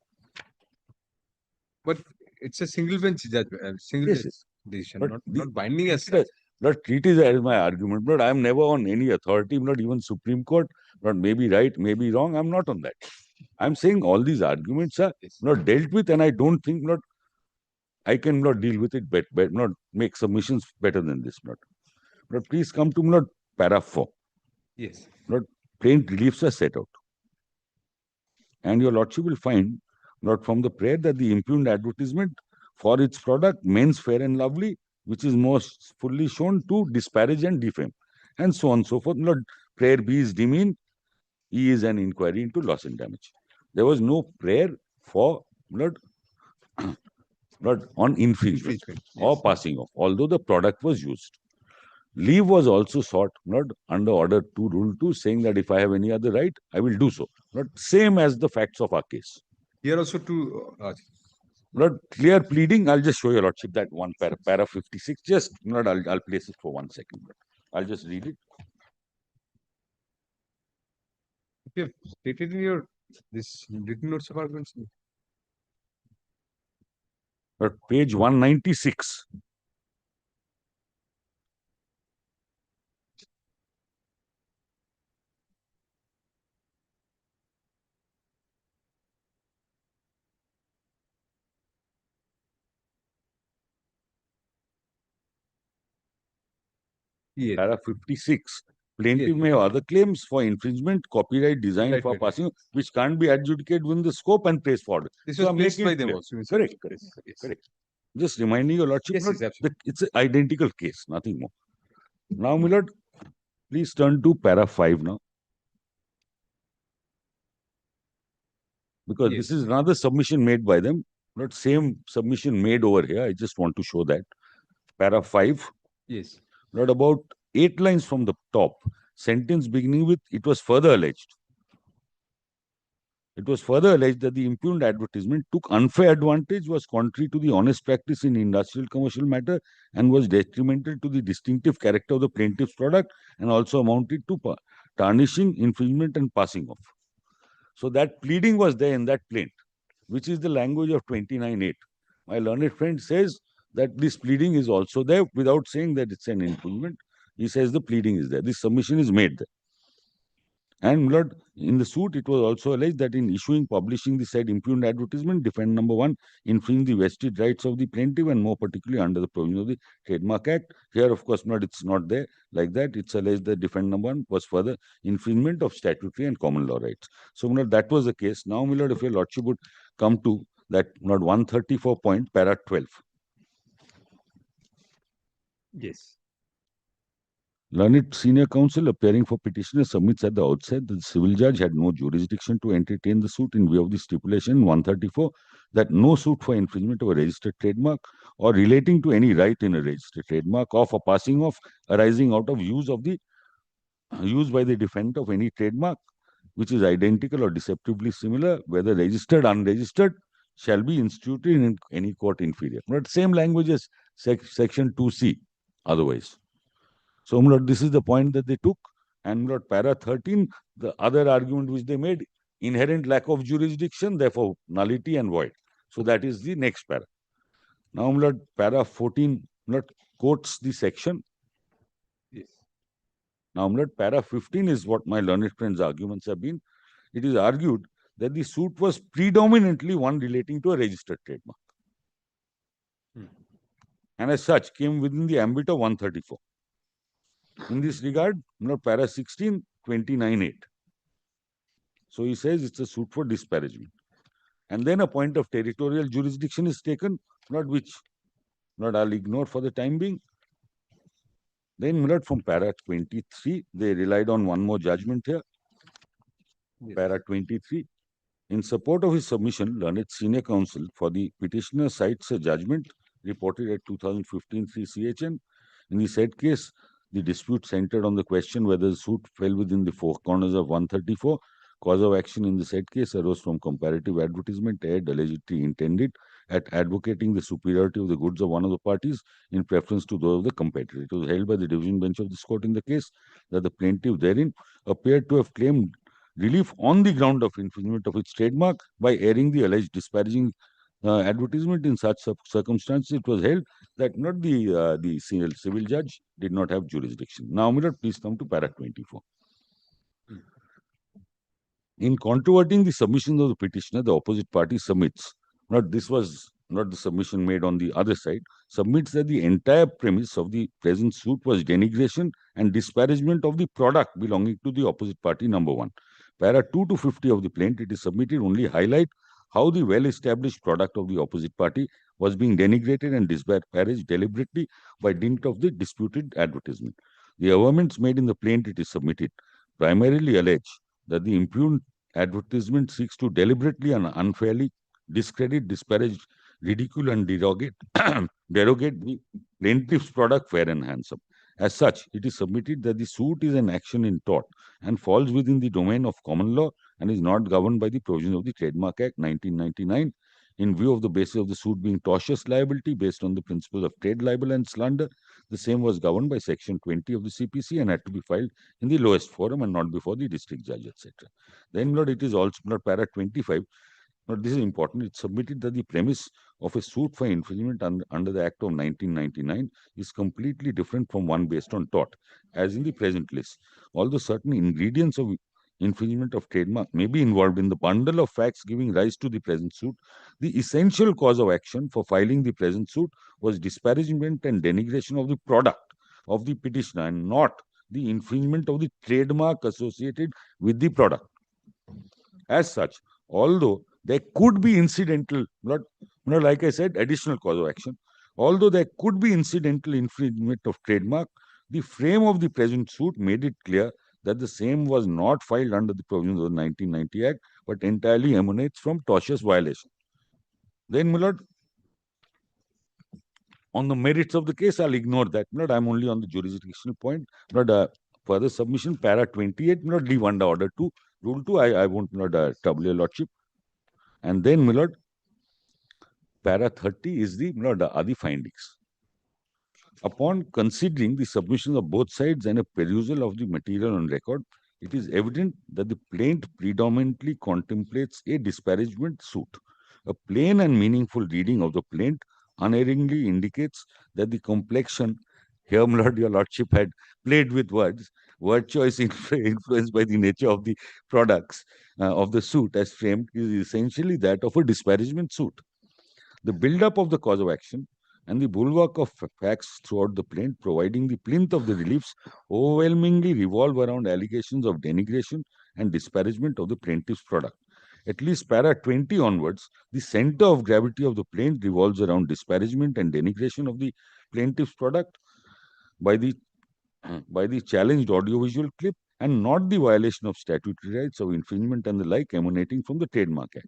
But it's a single bench judgment, single Yes, bench decision, But not binding as Lord, such. Lord, treat it as my argument. Lord, I'm never on any authority, not even Supreme Court. Lord, maybe right, maybe wrong. I'm not on that. I'm saying all these arguments are not dealt with, and I don't think, Lord, I can not deal with it, but not make submissions better than this, Lord. Lord, please come to Lord para 4. Yes. Lord, plain reliefs are set out. And your lordship will find, Lord, from the prayer that the impugned advertisement for its product, Men's Fair and Lovely, which is most fully shown to disparage and defame, and so on and so forth. Lord, prayer B is demean, E is an inquiry into loss and damage. There was no prayer for Lord, on infringement or passing off, although the product was used. Leave was also sought, not under order 2, rule 2, saying that if I have any other right, I will do so. Not same as the facts of our case. Here also to Not clear pleading. I'll just show your lordship that one para 56. Just not. I'll place it for 1 second. I'll just read it. if you have stated in your this written notes of arguments. But page 196. Yes. Para 56. Plaintiff may have other claims for infringement, copyright, design for passing, which can't be adjudicated within the scope and placed forward. This was placed by them also. Correct. Just reminding your lordship, it's an identical case, nothing more. Now, my lord, please turn to para 5 now. Because this is another submission made by them, not same submission made over here. I just want to show that. Para 5. Yes. Not about 8 lines from the top. Sentence beginning with, it was further alleged. It was further alleged that the impugned advertisement took unfair advantage, was contrary to the honest practice in industrial commercial matter, and was detrimental to the distinctive character of the plaintiff's product, and also amounted to tarnishing, infringement, and passing off. So that pleading was there in that plaint, which is the language of 29.8. My learned friend says that this pleading is also there without saying that it's an infringement. He says the pleading is there. This submission is made there. And Lord, in the suit, it was also alleged that in issuing, publishing the said impugned advertisement, defendant number 1 infringed the vested rights of the plaintiff, and more particularly under the provision of the Trademark Act. Here, of course, it's not there like that. It's alleged that defendant number 1 was further infringement of statutory and common law rights. So, Lord, that was the case. Now, my Lord, if your lordship would come to that, Lord, 134 point, para 12. Yes. Learned senior counsel appearing for petitioner submits at the outset that the civil judge had no jurisdiction to entertain the suit in view of the stipulation 134 that no suit for infringement of a registered trademark or relating to any right in a registered trademark of or passing off arising out of use by the defendant of any trademark which is identical or deceptively similar, whether registered, unregistered, shall be instituted in any court inferior. Not same language as section 2C otherwise. So, this is the point that they took. And para 13, the other argument which they made, inherent lack of jurisdiction, therefore nullity and void. So that is the next para. Now, para 14 quotes the section. Yes. Now, para 15 is what my learned friends' arguments have been. It is argued that the suit was predominantly one relating to a registered trademark. And as such, came within the ambit of 134. In this regard, para 16, 29.8. So he says it's a suit for disparagement. And then a point of territorial jurisdiction is taken, which I'll ignore for the time being. Then from para 23, they relied on one more judgment here. Yes. Para 23. In support of his submission, learned senior counsel for the petitioner cites a judgment reported at 2015 3CHN. In the said case, the dispute centered on the question whether the suit fell within the four corners of 134. Cause of action in the said case arose from comparative advertisement aired allegedly intended at advocating the superiority of the goods of one of the parties in preference to those of the competitor. It was held by the division bench of this court in the case that the plaintiff therein appeared to have claimed relief on the ground of infringement of its trademark by airing the alleged disparaging advertisement. In such circumstances, it was held that the civil judge did not have jurisdiction. Now, please come to para 24. In controverting the submissions of the petitioner, the opposite party submits, this was not the submission made on the other side, submits that the entire premise of the present suit was denigration and disparagement of the product belonging to the opposite party, number one. Para 2 to 50 of the plaint, it is submitted only highlight how the well-established product of the opposite party was being denigrated and disparaged deliberately by dint of the disputed advertisement. The averments made in the plaint, it is submitted, primarily allege that the impugned advertisement seeks to deliberately and unfairly discredit, disparage, ridicule, and derogate the plaintiff's product fair and handsome. As such, it is submitted that the suit is an action in tort and falls within the domain of common law and is not governed by the provisions of the Trademark Act 1999. In view of the basis of the suit being tortious liability based on the principles of trade libel and slander, the same was governed by section 20 of the CPC and had to be filed in the lowest forum and not before the district judge, etc. Then, it is also para 25. This is important. It's submitted that the premise of a suit for infringement under the Act of 1999 is completely different from one based on tort, as in the present list. Although certain ingredients of infringement of trademark may be involved in the bundle of facts giving rise to the present suit, the essential cause of action for filing the present suit was disparagement and denigration of the product of the petitioner and not the infringement of the trademark associated with the product. As such, although there could be incidental, like I said, additional cause of action, although there could be incidental infringement of trademark, the frame of the present suit made it clear that the same was not filed under the provisions of the 1990 Act, but entirely emanates from tortious violation. Then, on the merits of the case, I'll ignore that. I'm only on the jurisdictional point. Further submission, para 28, leave under order 2. Rule 2, I won't trouble your lordship. And then, para 30 is the other findings. Upon considering the submissions of both sides and a perusal of the material on record, it is evident that the plaint predominantly contemplates a disparagement suit. A plain and meaningful reading of the plaint unerringly indicates that the complexion, here, your lordship had played with words, word choice influenced by the nature of the products of the suit as framed is essentially that of a disparagement suit. The build-up of the cause of action and the bulwark of facts throughout the plaint, providing the plinth of the reliefs, overwhelmingly revolve around allegations of denigration and disparagement of the plaintiff's product. At least para 20 onwards, the center of gravity of the plaint revolves around disparagement and denigration of the plaintiff's product by the challenged audiovisual clip and not the violation of statutory rights of infringement and the like emanating from the Trademark Act.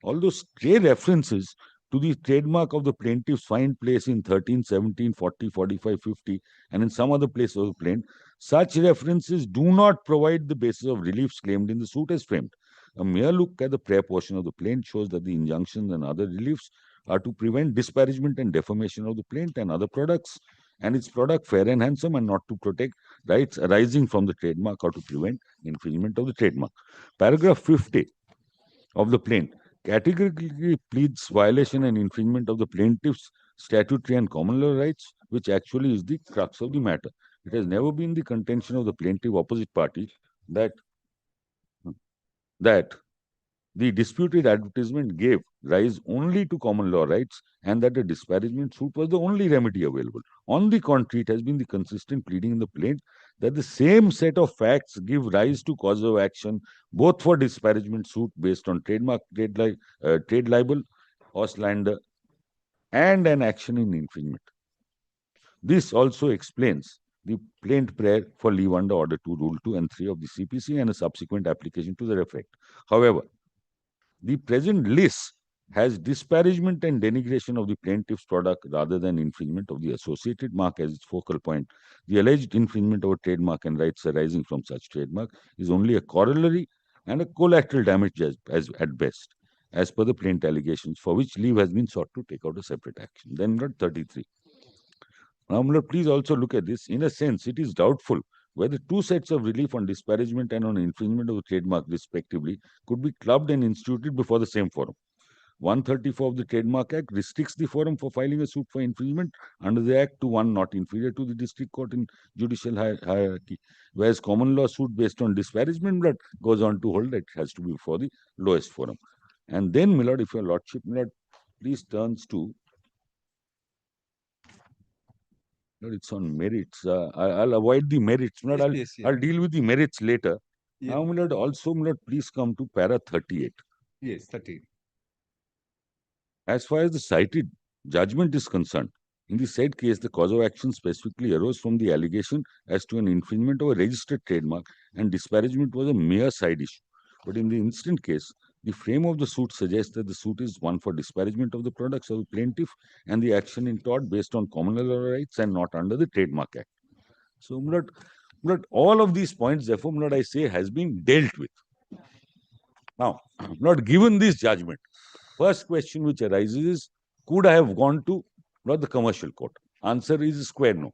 Although stray references to the trademark of the plaintiffs find place in 13, 17, 40, 45, 50, and in some other place of the plaint, such references do not provide the basis of reliefs claimed in the suit as framed. A mere look at the prayer portion of the plaint shows that the injunctions and other reliefs are to prevent disparagement and defamation of the plaint and other products and its product fair and handsome, and not to protect rights arising from the trademark or to prevent infringement of the trademark. Paragraph 50 of the plaint categorically pleads violation and infringement of the plaintiff's statutory and common law rights, which actually is the crux of the matter. It has never been the contention of the plaintiff opposite party that the disputed advertisement gave rise only to common law rights and that a disparagement suit was the only remedy available. On the contrary, it has been the consistent pleading in the plaint that the same set of facts give rise to cause of action both for disparagement suit based on trademark, trade libel or slander, and an action in infringement. This also explains the plaint prayer for leave under Order 2, Rule 2 and 3 of the CPC and a subsequent application to the effect. However, the present list has disparagement and denigration of the plaintiff's product rather than infringement of the associated mark as its focal point. The alleged infringement of a trademark and rights arising from such trademark is only a corollary and a collateral damage as at best, as per the plaint allegations, for which leave has been sought to take out a separate action. Then note 33. Now, please also look at this. In a sense, it is doubtful whether two sets of relief on disparagement and on infringement of the trademark, respectively, could be clubbed and instituted before the same forum. 134 of the Trademark Act restricts the forum for filing a suit for infringement under the Act to one not inferior to the district court in judicial hierarchy, whereas common law suit based on disparagement goes on to hold that it has to be before the lowest forum. And then, my lord, if your lordship, my lord, please turns to, it's on merits. I'll avoid the merits. My lord, I'll deal with the merits later. Yeah. Now, my lord, also, my lord, please come to para 38. Yes, 30. As far as the cited judgment is concerned, in the said case, the cause of action specifically arose from the allegation as to an infringement of a registered trademark, and disparagement was a mere side issue. But in the instant case, the frame of the suit suggests that the suit is one for disparagement of the products of the plaintiff and the action in tort based on common law rights and not under the Trademark Act. So, my lord, all of these points, therefore, my lord, I say, has been dealt with. Now, my lord, given this judgment, first question which arises is, could I have gone to the commercial court? Answer is a square no.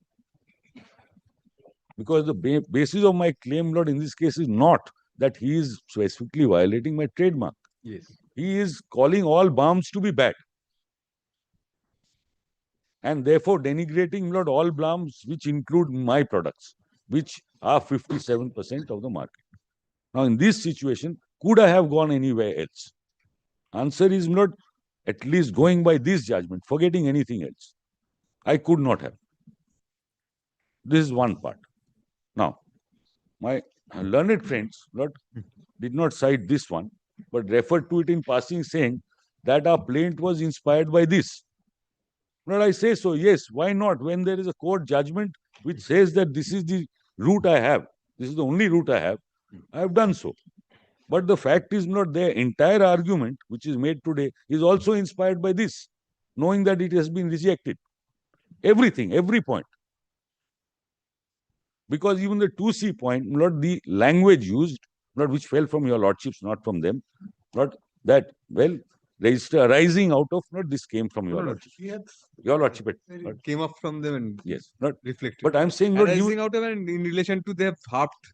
Because the basis of my claim, Lord, in this case is not that he is specifically violating my trademark. Yes. He is calling all balms to be bad. And therefore denigrating, Lord, all balms which include my products, which are 57% of the market. Now, in this situation, could I have gone anywhere else? Answer is not, at least going by this judgment, forgetting anything else. I could not have. This is one part. Now, my learned friends, Lord, did not cite this one, but referred to it in passing, saying that our plaint was inspired by this. Lord, I say so, yes, why not? When there is a court judgment which says that this is the route I have, this is the only route I have done so. But the fact is not, their entire argument, which is made today, is also inspired by this, knowing that it has been rejected. Everything, every point. Because even the 2C point, not the language used, not which fell from your lordships, not from them, not that, well, register arising out of, not this came from your lordship. Your lordship. It came up from them and yes, not reflected. But I'm saying, not arising you, out of and in relation to they have harped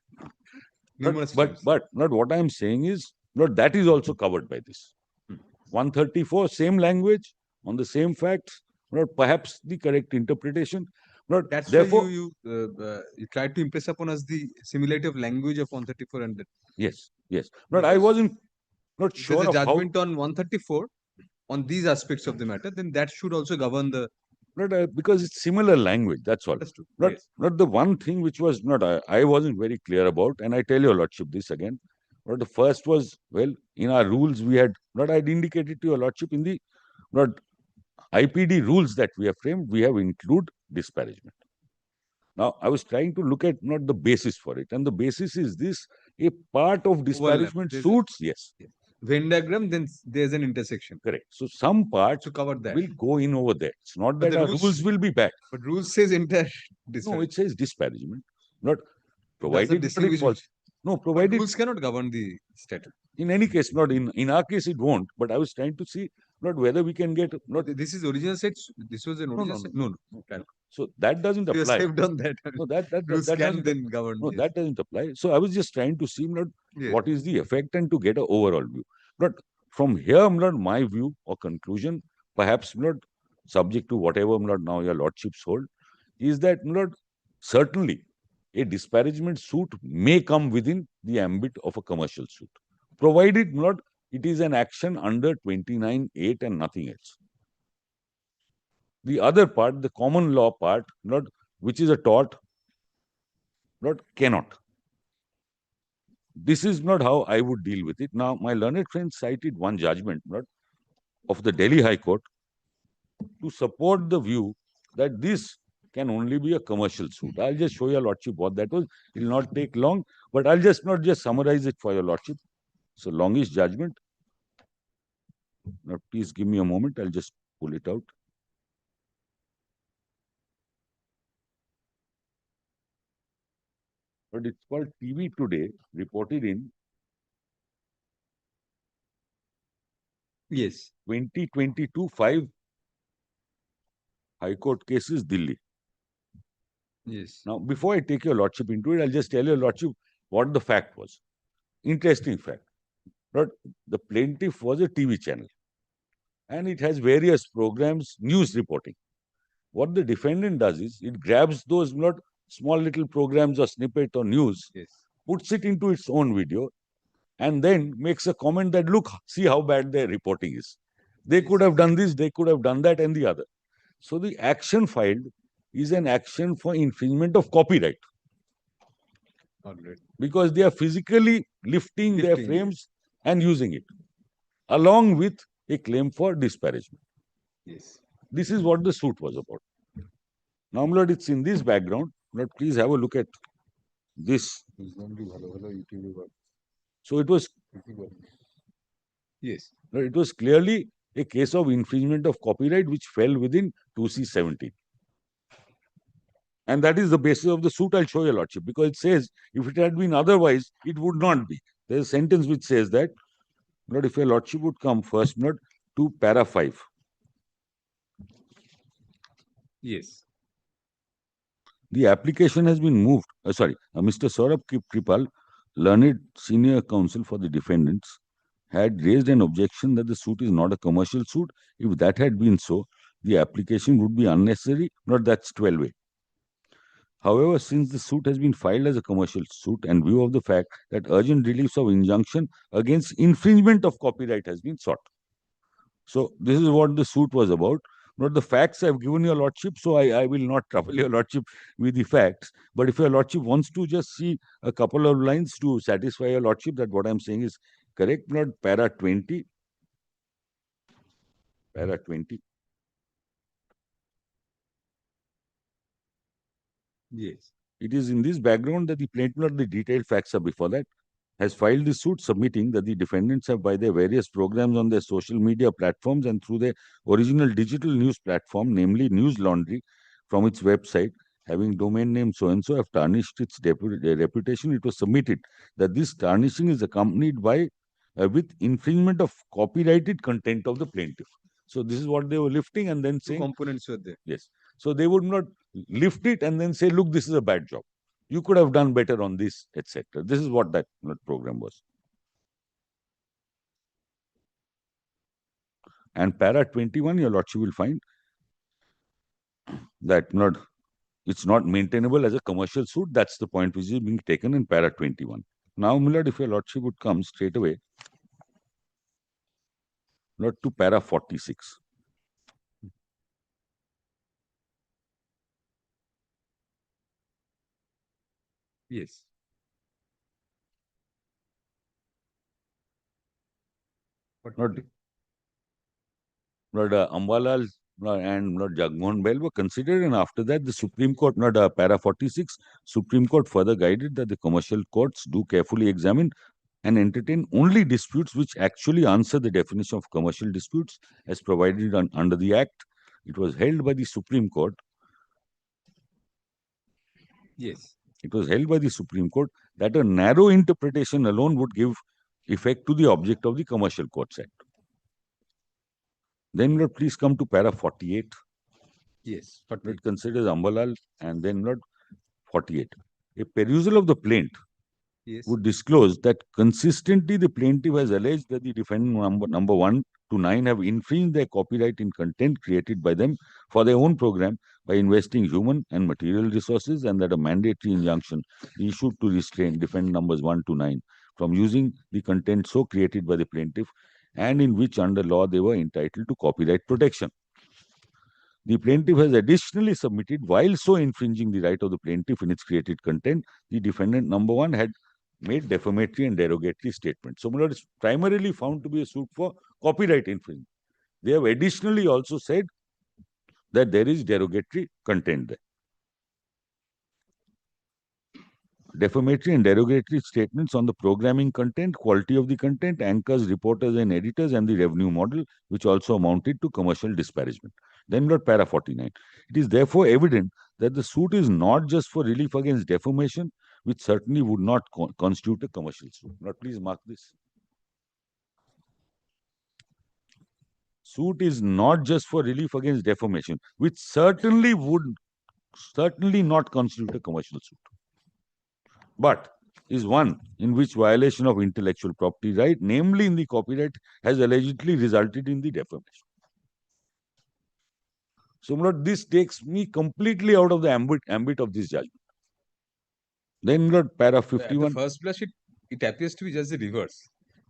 numerous times. but not what I'm saying is, not that is also covered by this. 134, same language, on the same facts, not perhaps the correct interpretation. Not That's therefore, why you tried to impress upon us the similarity of language of 134 and that. yes. Not I wasn't not If sure there's a of how. judgment on 134 on these aspects of the matter, then that should also govern the. Not because it's similar language. That's all. Understood. Not Yes. not the one thing which was not I wasn't very clear about, and I tell your lordship this again. But the first was, well, in our rules we had not I'd indicated to your lordship in the not IPD rules that we have framed, we have include disparagement. Now, I was trying to look at not the basis for it, and the basis is this: a part of disparagement There's suits, yes. Venn diagram, then there's an intersection. Correct. So some parts To cover that. will go in over there. It's not But that the our rules- rules will be back. But rules says entire No, disparage. it says disparagement. Not That's a provided not it distinguishing- falls. No, But provided rules cannot govern the statute. in any case, not in our case it won't. But I was trying to see not whether we can get not This is original set. This was an no, original no, set. no, No, no. Can. so that doesn't You apply. have done that. No, that Rules can doesn't then govern. no, this. that doesn't apply. So I was just trying to see not Yes. what is the effect and to get an overall view. Not from here, not my view or conclusion, perhaps not subject to whatever not now your lordships hold, is that not certainly a disparagement suit may come within the ambit of a commercial suit, provided not it is an action under 29(8) and nothing else. The other part, the common law part, not which is a tort, not cannot. This is not how I would deal with it. Now, my learned friend cited one judgment not of the Delhi High Court to support the view that this can only be a commercial suit. I'll just show your lordship what that was. It will not take long, but I'll just not just summarize it for your lordship. It's a longish judgment. Now, please give me a moment. I'll just pull it out. But it's called TV Today, reported in Yes. 2022 5 High Court cases, Delhi. Yes. Now, before I take your lordship into it, I'll just tell your lordship what the fact was. Interesting fact. Not the plaintiff was a TV channel, and it has various programs, news reporting. What the defendant does is it grabs those not small little programs or snippet or news, Yes. puts it into its own video, and then makes a comment that look, see how bad their reporting is. They could have done this, they could have done that, and the other. So the action filed is an action for infringement of copyright All right. because they are physically lifting their Lifting, frames and using it, along with a claim for disparagement. Yes. This is what the suit was about. Now, my lord, it's in this background. Lord, please have a look at this. So it was Yes. it was clearly a case of infringement of copyright which fell within 2C17. And that is the basis of the suit. I'll show your lordship because it says if it had been otherwise, it would not be. There's a sentence which says that, Lord, if your lordship would come first, not to para 5. Yes. The application has been moved. Mr. Saurabh Kripal, learned senior counsel for the defendants, had raised an objection that the suit is not a commercial suit. If that had been so, the application would be unnecessary. Not that's 12A. However, since the suit has been filed as a commercial suit and view of the fact that urgent reliefs of injunction against infringement of copyright has been sought. So this is what the suit was about. Not the facts I've given your lordship, so I will not trouble your lordship with the facts. But if your lordship wants to just see a couple of lines to satisfy your lordship that what I'm saying is correct, not para 20. Para 20. Yes. It is in this background that the plaintiff, not the detailed facts are before that, has filed the suit submitting that the defendants have, by their various programs on their social media platforms and through their original digital news platform, namely News Laundry, from its website, having domain name so-and-so, have tarnished its reputation. It was submitted that this tarnishing is accompanied by with infringement of copyrighted content of the plaintiff. So this is what they were lifting and then Two saying, components were there. yes. So they would not lift it and then say, look, this is a bad job. You could have done better on this, etc. This is what that program was. And para 21, your lordship will find that it's not maintainable as a commercial suit. That's the point which is being taken in para 21. Now, my lord, if your lordship would come straight away, not to para 46. Yes. But Lord Ambalal and Lord HON'BLE were considered, and after that, the Supreme Court, para 46, Supreme Court further guided that the commercial courts do carefully examine and entertain only disputes which actually answer the definition of commercial disputes as provided under the Act. It was held by the Supreme Court. Yes. It was held by the Supreme Court that a narrow interpretation alone would give effect to the object of the Commercial Courts Act. Then, Lord, please come to para 48. Yes. It considers HON'BLE and then, Lord, 48. A perusal of the plaint Yes. would disclose that consistently the plaintiff has alleged that the defendant number 1 to 9 have infringed their copyright in content created by them for their own program by investing human and material resources, and that a mandatory injunction issued to restrain defendant numbers 1 to 9 from using the content so created by the plaintiff and in which under law they were entitled to copyright protection. The plaintiff has additionally submitted, while so infringing the right of the plaintiff in its created content, the defendant number 1 had made defamatory and derogatory statements. So, it is primarily found to be a suit for copyright infringement. They have additionally also said that there is derogatory content there. Defamatory and derogatory statements on the programming content, quality of the content, anchors, reporters and editors, and the revenue model, which also amounted to commercial disparagement. Then, para 49. It is therefore evident that the suit is not just for relief against defamation, which certainly would not constitute a commercial suit. Lord, please mark this. Suit is not just for relief against defamation, which certainly not constitute a commercial suit, but is one in which violation of intellectual property right, namely in the copyright, has allegedly resulted in the defamation. So, Lord, this takes me completely out of the ambit of this judgment. Then, Lord, para 51. At the first blush, it appears to be just the reverse.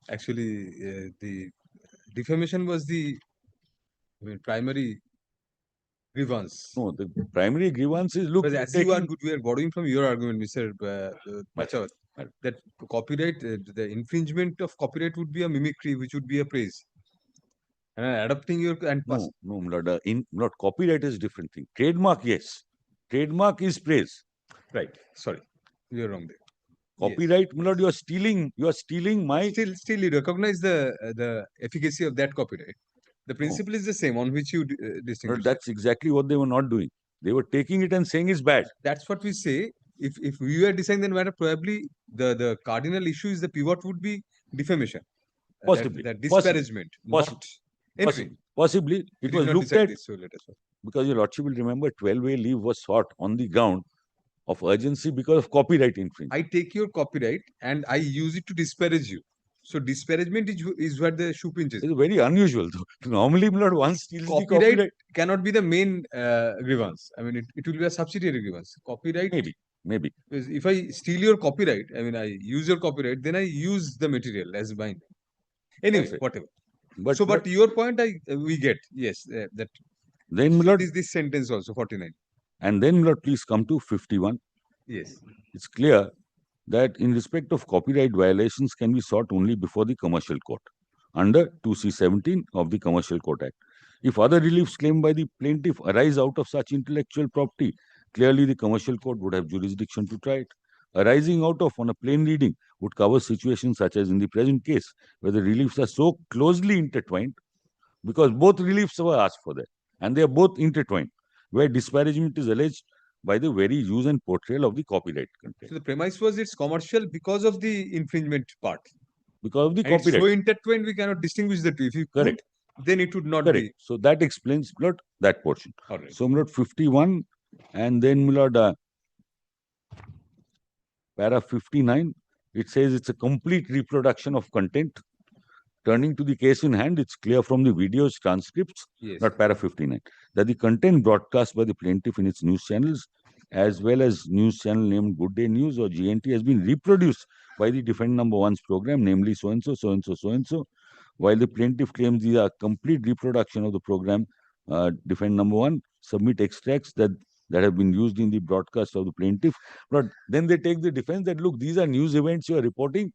Actually, the defamation was the primary grievance. No, the primary grievance is, look, Because as you are good, we are borrowing from your argument, Mr. Bachawat, that copyright, the infringement of copyright would be a mimicry, which would be a praise. Adopting your and no, Lord, Lord, copyright is different thing. Trademark, yes. Trademark is praise. Right. Sorry, you are wrong there. Copyright, Lord, you are stealing my. Still, you recognize the efficacy of that copyright. The principle is the same on which you distinguish. Lord, that's exactly what they were not doing. They were taking it and saying it's bad. That's what we say. If we were deciding, then matter probably the cardinal issue is the pivot would be defamation. Possibly. That disparagement. Possibly. It was looked at, because your Lordship will remember 12-way leave was sought on the ground of urgency because of copyright infringement. I take your copyright and I use it to disparage you. So disparagement is where the shoe pinches. It's very unusual though. Normally, Lord, one steals the copyright. Cannot be the main grievance. I mean, it will be a subsidiary grievance. Copyright. Maybe. If I steal your copyright, I mean, I use your copyright, then I use the material as mine. Anyway, whatever. But your point, we get. Yes, that. Then, Lord, is this sentence also 49. And then, Lord, please come to 51. Yes. It's clear that in respect of copyright violations can be sought only before the commercial court under 2C17 of the Commercial Court Act. If other reliefs claimed by the plaintiff arise out of such intellectual property, clearly the commercial court would have jurisdiction to try it. Arising out of, on a plain reading, would cover situations such as in the present case, where the reliefs are so closely intertwined, because both reliefs were asked for that, and they are both intertwined, where disparagement is alleged by the very use and portrayal of the copyright content. So the premise was it's commercial because of the infringement part. Because of the and copyright. It's so intertwined, we cannot distinguish the two. If you Correct. Then it would not Correct. be. So that explains, Lord, that portion. All right. So, Lord, 51, and then, Lord, para 59, it says it's a complete reproduction of content. Turning to the case in hand, it's clear from the videos, transcripts, not para 59, that the content broadcast by the plaintiff in its news channels, as well as news channel named Good Day News or GNT, has been reproduced by the defendant number 1's program, namely so-and-so, so-and-so, so-and-so, while the plaintiff claims these are complete reproduction of the program. Defendant number 1 submit extracts that have been used in the broadcast of the plaintiff. But then they take the defense that, look, these are news events you are reporting,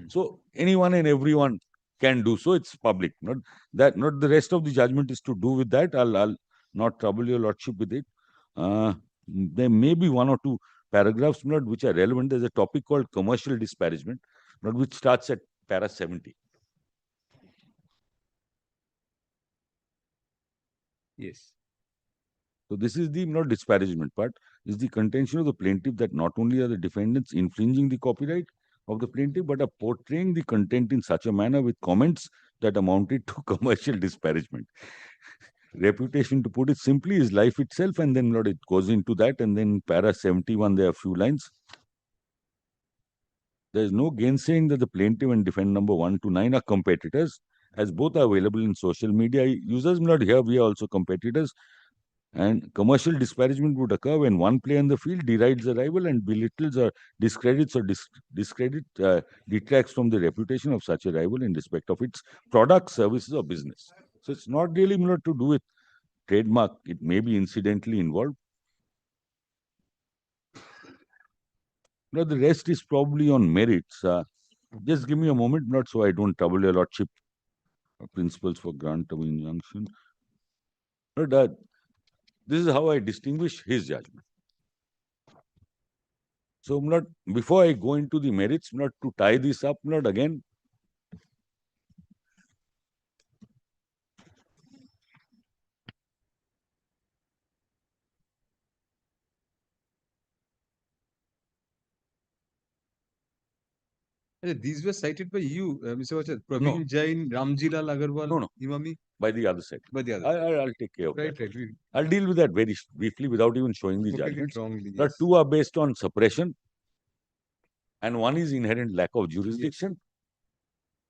so anyone and everyone can do so. It's public. Not the rest of the judgment is to do with that. I'll not trouble your Lordship with it. There may be one or two paragraphs which are relevant. There's a topic called commercial disparagement. not which starts at para 70. Yes. So this is the not disparagement part, is the contention of the plaintiff that not only are the defendants infringing the copyright of the plaintiff, but are portraying the content in such a manner with comments that amounted to commercial disparagement. Reputation, to put it simply, is life itself, and then not it goes into that, and then para 71, there are a few lines. There is no gainsaying that the plaintiff and defendant number 1 to 9 are competitors, as both are available in social media. Users not here, we are also competitors. And commercial disparagement would occur when one player in the field derides a rival and belittles or discredits or detracts from the reputation of such a rival in respect of its product, services, or business. So it's not really to do with trademark. It may be incidentally involved. Now, the rest is probably on merits. Just give me a moment, not so I don't trouble your lordship. Principles for grant of injunction. But this is how I distinguish his judgment. So, before I go into the merits, to tie this up, again, These were cited by you, Mr. Vachar. Praveen Jain, Ramjilal Agarwal, No. Imami. By the other side. By the other I'll take care of Right, that. right. I'll deal with that very briefly without even showing the Look at it judgments. wrongly. The Yes. two are based on suppression, and one is inherent lack of jurisdiction.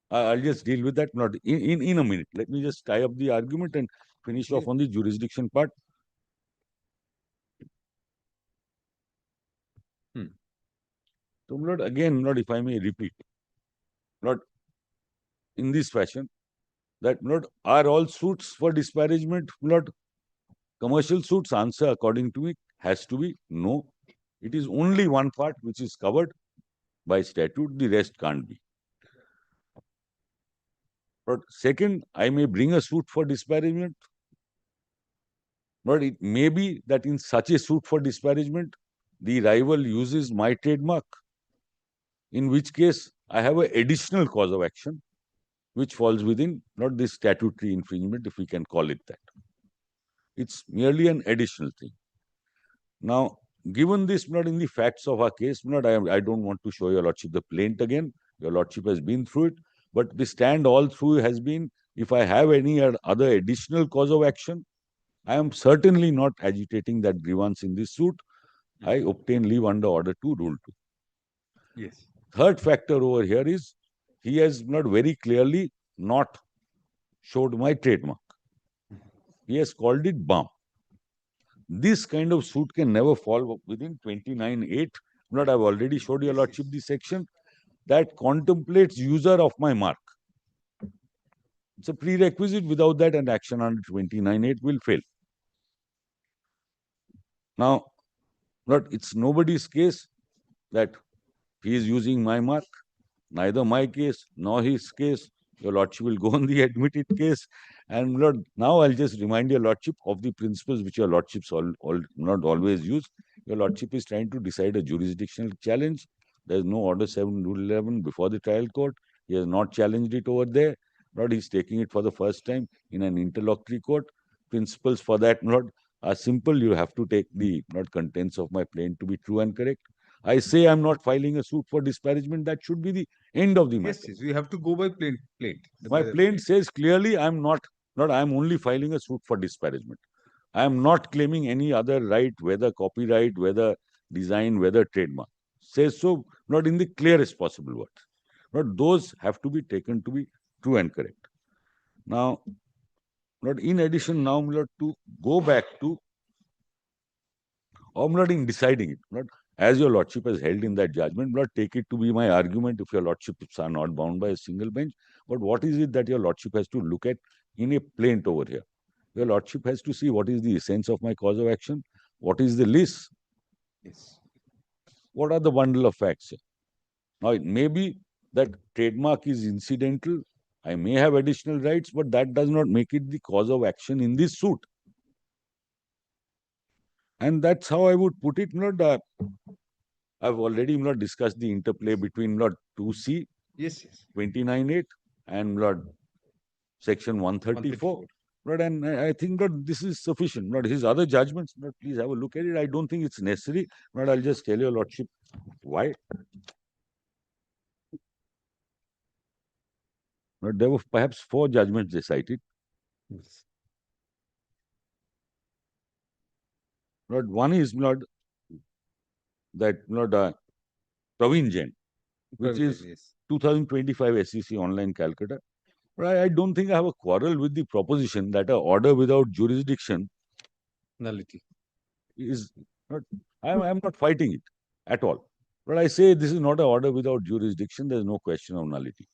I'll just deal with that not in a minute. Let me just tie up the argument and finish off on the jurisdiction part. So, again, if I may repeat, in this fashion, that are all suits for disparagement, commercial suits? Answer according to me has to be no. It is only one part which is covered by statute, the rest can't be. But second, I may bring a suit for disparagement, but it may be that in such a suit for disparagement, the rival uses my trademark, in which case I have an additional cause of action, which falls within not this statutory infringement, if we can call it that. It's merely an additional thing. Now, given this, in the facts of our case, I don't want to show your lordship the plaint again. Your lordship has been through it. But the stand all through has been, if I have any other additional cause of action, I am certainly not agitating that grievance in this suit. I obtain leave under order 2, rule 2. Yes. Third factor over here is, he has not very clearly not showed my trademark. He has called it balm. This kind of suit can never fall within 29(8). I've already showed your lordship the section that contemplates user of my mark. It's a prerequisite. Without that, an action under 29(8) will fail. Now, it's nobody's case that he is using my mark, neither my case nor his case. Your lordship will go on the admitted case. And now I'll just remind your lordship of the principles which your lordships not always use. Your lordship is trying to decide a jurisdictional challenge. There is no order 7, rule 11 before the trial court. He has not challenged it over there. He's taking it for the first time in an interlocutory court. Principles for that are simple. You have to take the contents of my plaint to be true and correct. I say I'm not filing a suit for disparagement. That should be the end of the matter. Yes, we have to go by plaint. My plaint says clearly I'm I'm only filing a suit for disparagement. I am not claiming any other right, whether copyright, whether design, whether trademark. Says so, not in the clearest possible words. But those have to be taken to be true and correct. Now, in addition, now to go back to, or in deciding it, as your lordship has held in that judgment, take it to be my argument if your lordships are not bound by a single bench. But what is it that your lordship has to look at in a plaint over here? Your lordship has to see what is the essence of my cause of action, what is the list, what are the bundle of facts. Now, it may be that trademark is incidental. I may have additional rights, but that does not make it the cause of action in this suit. And that's how I would put it. I've already discussed the interplay between 2C Yes, yes. 29(8) and Lord, section 134. Lord, and I think that this is sufficient. Lord, his other judgments, Lord, please have a look at it. I don't think it's necessary. Lord, I'll just tell your Lordship why. Lord, there were perhaps 4 judgments they cited. Lord, one is, Lord, that Lord Praveen Jain, which is 2025 SEC online Calcutta. But I don't think I have a quarrel with the proposition that an order without jurisdiction Nullity. is not. I'm not fighting it at all. But I say this is not an order without jurisdiction. There is no question of nullity.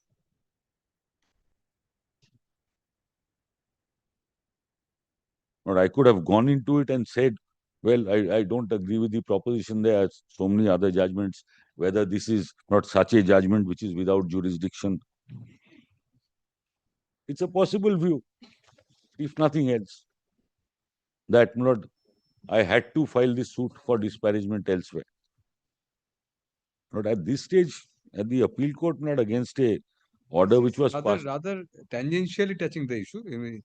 Or I could have gone into it and said, well, I don't agree with the proposition. There are so many other judgments. Whether this is not such a judgment which is without jurisdiction, it's a possible view, if nothing else. That not I had to file this suit for disparagement elsewhere. Not at this stage, at the appeal court, not against a order which was passed. Rather tangentially touching the issue. I mean,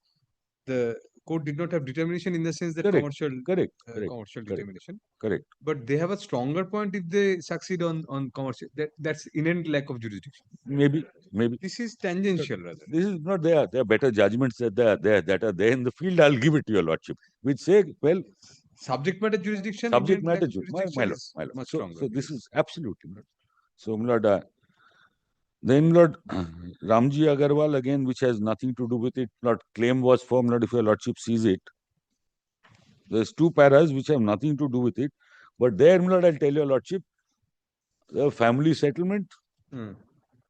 the court did not have determination in the sense that Correct, correct, commercial correct. determination. Correct. But they have a stronger point if they succeed on commercial. That's inherent lack of jurisdiction. Maybe. This is tangential rather. This is not there. There are better judgments that are there in the field. I'll give it to your Lordship, which say, well, subject matter jurisdiction. Subject matter jurisdiction my lord, is my lord. much So stronger. this is absolutely not. So, my lord, then Lord Ramji Agarwal again, which has nothing to do with it. Lord, claim was firm. Lord, if your Lordship sees it, there's 2 paras which have nothing to do with it. But there, my lord, I'll tell your Lordship, the family settlement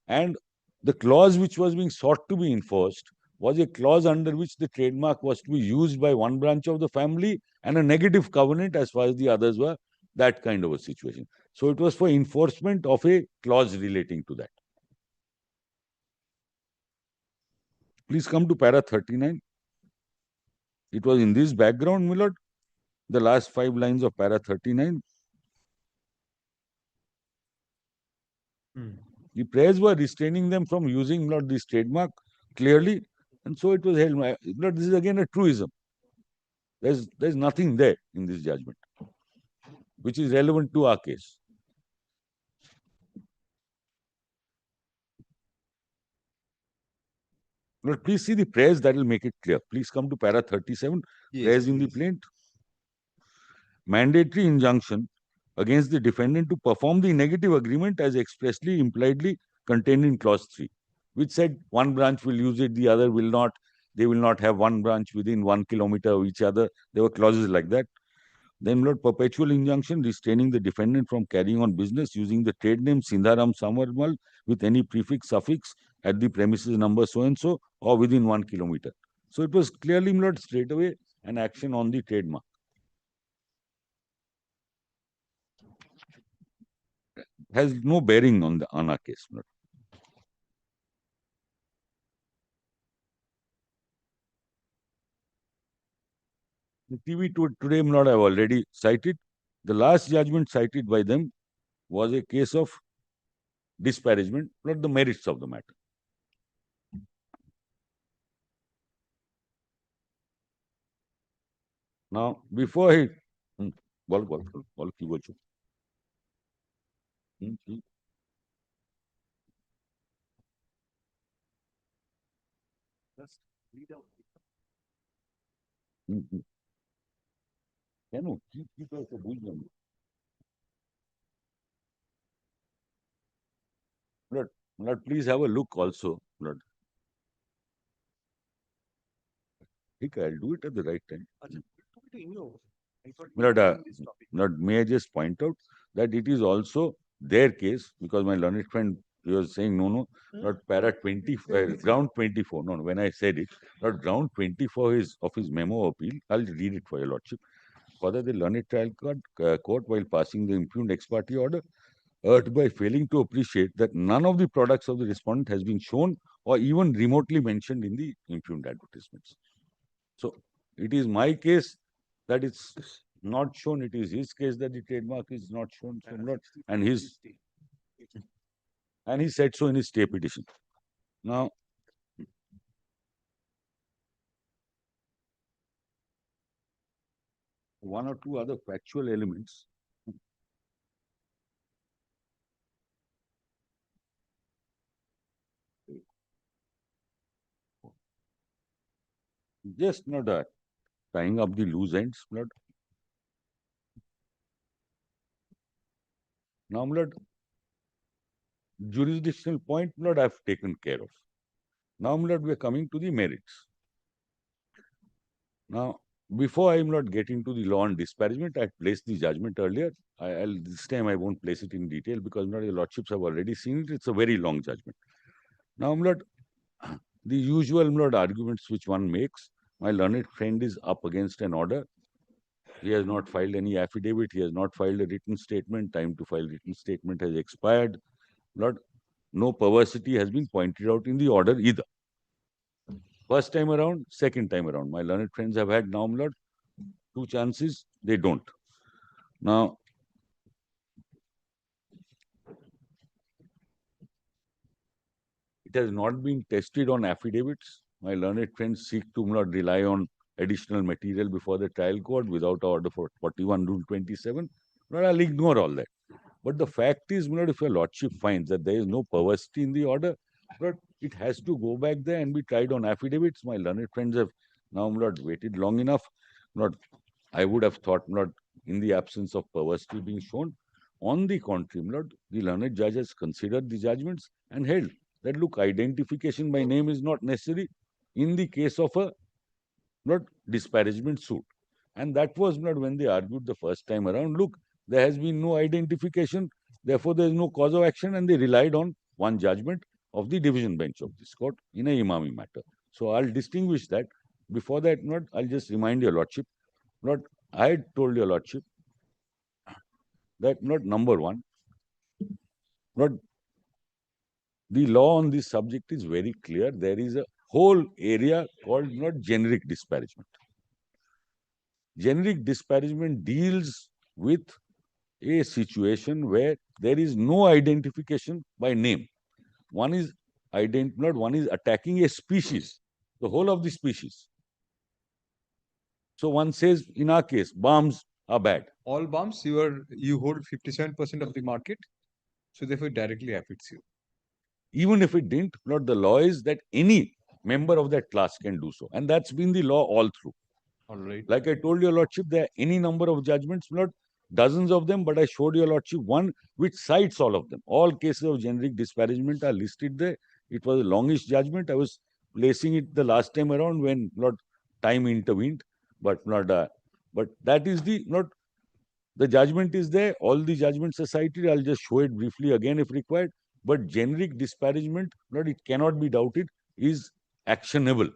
and the clause which was being sought to be enforced was a clause under which the trademark was to be used by one branch of the family and a negative covenant as far as the others were, that kind of a situation. So it was for enforcement of a clause relating to that. Please come to para 39. It was in this background, my lord, the last 5 lines of para 39. The prayers were restraining them from using, Lord, this trademark clearly, and so it was held. Lord, this is again a truism. There's nothing there in this judgment which is relevant to our case. Lord, please see the prayers that will make it clear. Please come to para 37. Prayers in the plaint. Mandatory injunction against the defendant to perform the negative agreement as expressly impliedly contained in clause 3, which said one branch will use it, the other will not. They will not have one branch within 1 kilometer of each other. There were clauses like that. Then, Lord, perpetual injunction restraining the defendant from carrying on business using the trade name Sindharam Samarmal with any prefix, suffix at the premises number so and so or within 1 kilometer. So it was clearly, Lord, straight away an action on the trademark. Has no bearing on our case, Lord. The TV today, Lord, I have already cited. The last judgment cited by them was a case of disparagement, not the merits of the matter. Now, before he, bol ki bocho. Just read out. কেন কি তো বুঝলাম Lord, please have a look also, Lord. Okay, I'll do it at the right time. Lord, may I just point out that it is also their case, because my learned friend was saying, no, not para 20, ground 24. No, when I said it, not ground 24 of his memo appeal, I'll read it for your Lordship. Further, the learned trial court, while passing the impugned ex parte order, urged by failing to appreciate that none of the products of the respondent has been shown or even remotely mentioned in the impugned advertisements. So it is my case that it's not shown. It is his case that the trademark is not shown. So and his and he said so in his stay petition. Now, one or two other factual elements. Just not tying up the loose ends, blood. Now, blood, jurisdictional point, blood, I've taken care of. Now, blood, we are coming to the merits. Now, before I'm not getting to the law on disparagement, I placed the judgment earlier. This time I won't place it in detail because not your lordships have already seen it. It's a very long judgment. Now, blood, the usual blood arguments which one makes. My learned friend is up against an order. He has not filed any affidavit. He has not filed a written statement. Time to file written statement has expired. Blood, no perversity has been pointed out in the order either. First time around, second time around. My learned friends have had now, blood, two chances. They don't. Now, it has not been tested on affidavits. My learned friends seek to not rely on additional material before the trial court without order for 41 Rule 27. But I'll ignore all that. But the fact is, if your lordship finds that there is no perversity in the order, but it has to go back there and be tried on affidavits. My learned friends have now waited long enough. I would have thought in the absence of perversity being shown. On the contrary, the learned judge has considered the judgments and held that, look, identification by name is not necessary in the case of a disparagement suit. And that was when they argued the first time around, look, there has been no identification, therefore there is no cause of action, and they relied on one judgment of the division bench of this court in a Imami matter. So I'll distinguish that. Before that, I'll just remind your lordship, I had told your lordship that number one, the law on this subject is very clear. There is a whole area called generic disparagement. Generic disparagement deals with a situation where there is no identification by name. One is one is attacking a species, the whole of the species. So one says, in our case, balms are bad. All balms, you hold 57% of the market, so therefore it directly affects you. Even if it didn't, the law is that any member of that class can do so. And that's been the law all through. All right. Like I told your lordship, there are any number of judgments, dozens of them, but I showed your lordship one which cites all of them. All cases of generic disparagement are listed there. It was a longish judgment. I was placing it the last time around when time intervened, but that is the judgment is there. All the judgments are cited. I'll just show it briefly again if required. But generic disparagement, it cannot be doubted, is actionable.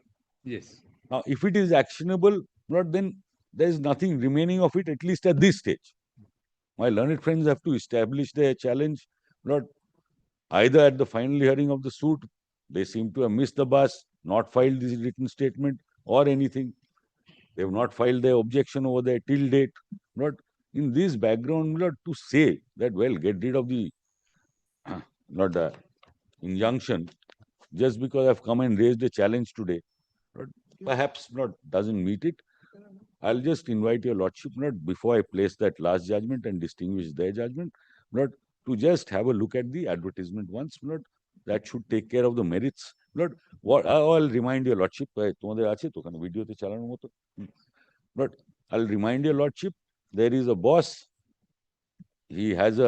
Yes. Now, if it is actionable, then there is nothing remaining of it, at least at this stage. My learned friends have to establish their challenge, either at the final hearing of the suit, they seem to have missed the bus, not filed this written statement or anything. They have not filed their objection over there till date. In this background, to say that, well, get rid of the injunction just because I've come and raised a challenge today, perhaps doesn't meet it. I'll just invite your lordship, before I place that last judgment and distinguish their judgment, to just have a look at the advertisement once, that should take care of the merits. What I'll remind your lordship, video but I'll remind your lordship, there is a boss. He has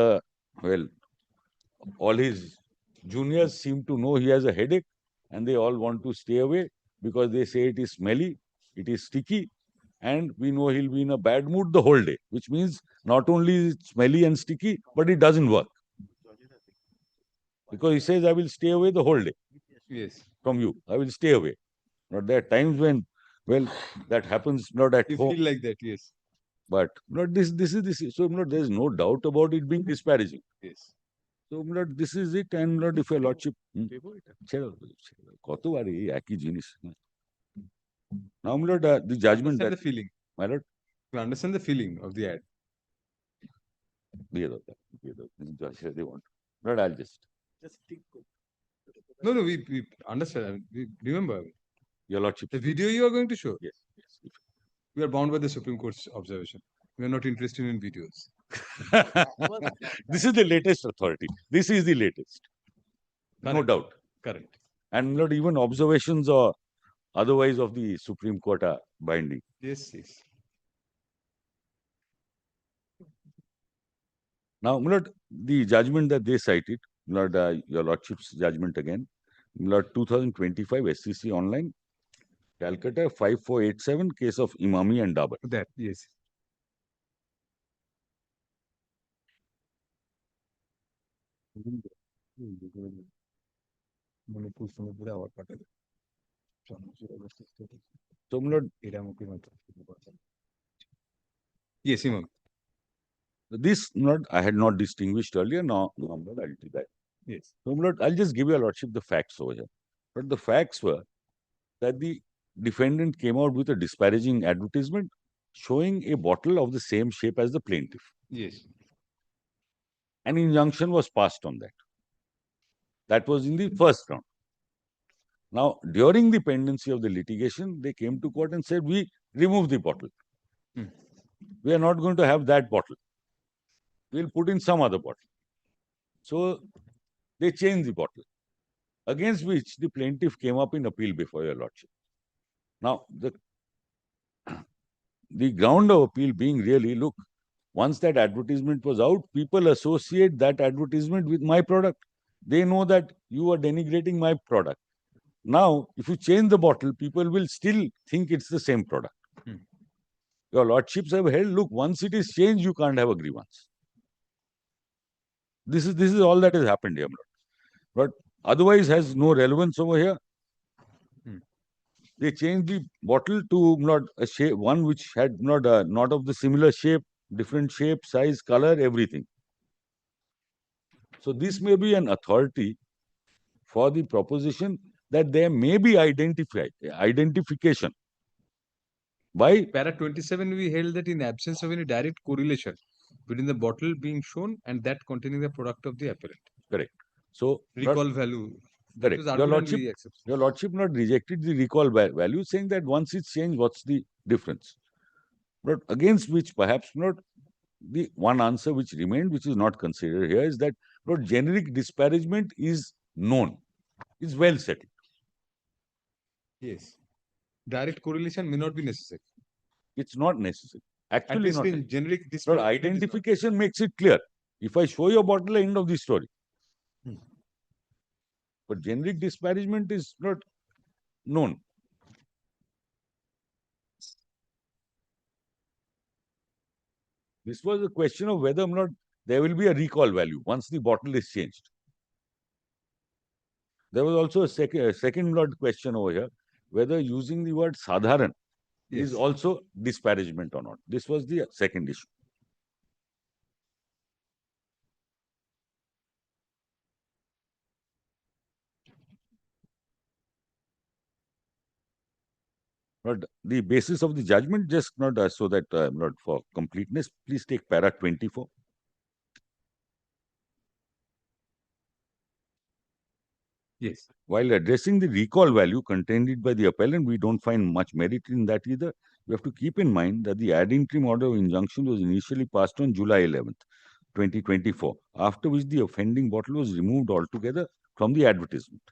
all his juniors seem to know he has a headache, and they all want to stay away because they say it is smelly, it is sticky, and we know he'll be in a bad mood the whole day, which means not only is it smelly and sticky, but it doesn't work. Because he says, I will stay away the whole day. Yes. From you. I will stay away. There are times when, that happens not at You home. feel like that, yes. But this is so there is no doubt about it being disparaging. Yes. So this is it, and if your lordship now the judgment Understand that the feeling. my lord, You understand the feeling of the ad. they want. I'll just No, no, we understand. I mean, we remember Your Lordship. the video you are going to show. Yes. Yes. We are bound by the Supreme Court's observation. We are not interested in videos. This is the latest authority. This is the latest. No Correct. doubt. Correct. And not even observations or otherwise of the Supreme Court are binding. Yes, yes. Now, my lord, the judgment that they cited, my lord, your Lordship's judgment again, my lord, 2025 SCC online, Calcutta 5487, case of Imami and Dabur. That, yes. So, my lord, Yes, Imam. this my lord, I had not distinguished earlier. Now, my lord, I'll do that. Yes. So, my lord, I'll just give your Lordship the facts over here. But the facts were that the defendant came out with a disparaging advertisement showing a bottle of the same shape as the plaintiff. Yes. An injunction was passed on that. That was in the first round. Now, during the pendency of the litigation, they came to court and said, we remove the bottle. Hmm. We are not going to have that bottle. We'll put in some other bottle. So, they changed the bottle, against which the plaintiff came up in appeal before your Lordship. Now, the ground of appeal being really, look, once that advertisement was out, people associate that advertisement with my product. They know that you are denigrating my product. Now, if you change the bottle, people will still think it's the same product. Hmm. Your Lordships have held, look, once it is changed, you can't have a grievance. This is all that has happened here, my lord. But otherwise has no relevance over here. Hmm. They changed the bottle to not a shape, one which had not of the similar shape, different shape, size, color, everything. So this may be an authority for the proposition that there may be identification by Para 27, we held that in absence of any direct correlation between the bottle being shown and that containing the product of the appellant. correct. So Recall value. correct. Those Your argument Lordship, we accept. your Lordship not rejected the recall value, saying that once it's changed, what's the difference? But against which perhaps not the one answer which remained, which is not considered here, is that not generic disparagement is known, is well settled. Yes. Direct correlation may not be necessary. It's not necessary. At Actually, least not in necessary. generic But disparagement. identification makes it clear. If I show you a bottle, end of the story. Hmm. But generic disparagement is not known. This was a question of whether or not there will be a recall value once the bottle is changed. There was also a second question over here, whether using the word sadharan Yes. is also disparagement or not. This was the second issue. But the basis of the judgment, just not so that not for completeness, please take para 24. Yes. While addressing the recall value contended by the appellant, we don't find much merit in that either. We have to keep in mind that the ad interim order of injunction was initially passed on July 11th, 2024, after which the offending bottle was removed altogether from the advertisement.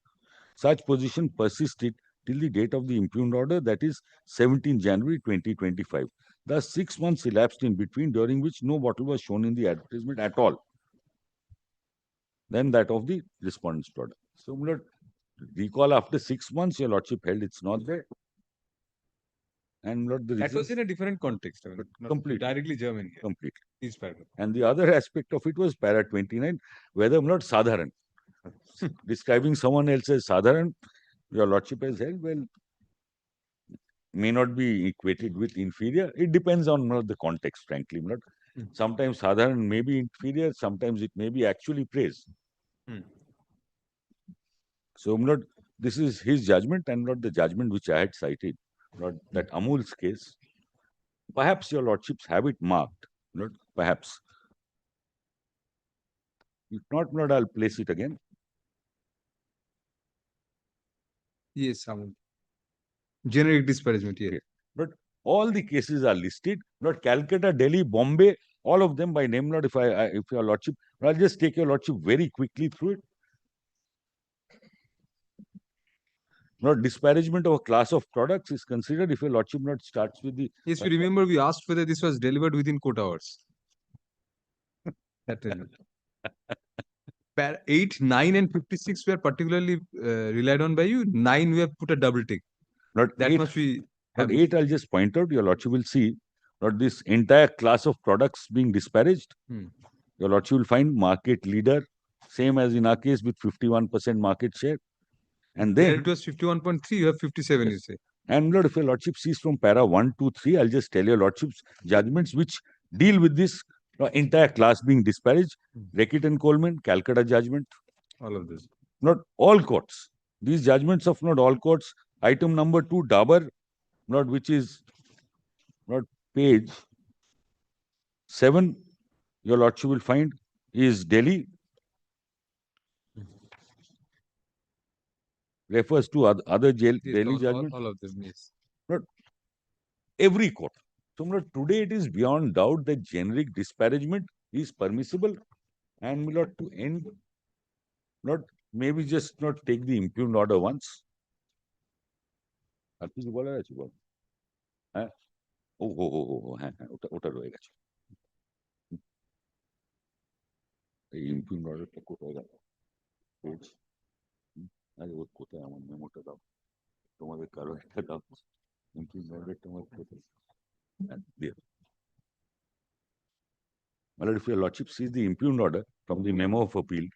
Such position persisted till the date of the impugned order, that is 17 January 2025. Thus, 6 months elapsed in between, during which no bottle was shown in the advertisement at all. Then that of the respondent's product. So, my lord, recall after 6 months, your Lordship held it's not there. And not the That was reason, in a different context. I mean, not completely. directly German here. Completely. These paragraph. And the other aspect of it was para 29, whether or not sadharan. Describing someone else as sadharan, your Lordship has held, well, may not be equated with inferior. It depends on the context, frankly. Not sometimes sadharan may be inferior, sometimes it may be actually praise. Hmm. So, not this is his judgment and not the judgment which I had cited. Not that Amul's case. Perhaps your Lordships have it marked. Not perhaps. If not, I'll place it again. Yes, generic disparagement. Yes. Okay. But all the cases are listed. Not Calcutta, Delhi, Bombay, all of them by name. Not if your lordship. I'll just take your lordship very quickly through it. Not disparagement of a class of products is considered if your lordship not starts with the. Yes, we remember we asked whether this was delivered within court hours. That is it. 8, 9, and 56 were particularly relied on by you. 9 we have put a double tick. Not That 8, must be. not 8, I'll just point out, your lordship will see not this entire class of products being disparaged. Your lordship will find market leader, same as in our case with 51% market share. And There then, it was 51.3, you have 57, you say. and Lord, if your lordship sees from para 1, 2, 3, I'll just tell your lordship's judgments which deal with this entire class being disparaged. Reckitt and Coleman, Calcutta judgment. All of this. Not all courts. These judgments of not all courts. Item number 2, Dabur, not which is not page 7, your lordship will find is Delhi. Refers to other Yes, Delhi judgments. all of them, yes. Not every court. So not today it is beyond doubt that generic disparagement is permissible, and not to end, not maybe just not take the impugned order once. আর কিছু বলার আছে বল হ্যাঁ হ্যাঁ ওটা রয়ে গেছে এই impugned orderটা কোথায় গেল আরে ও কোথায় আমার মেমোটা দাও তোমাদের কারো একটা দাও impugned orderটা আমার কোথায় there. My lord, if your lordship sees the impugned order from the memo of appeal,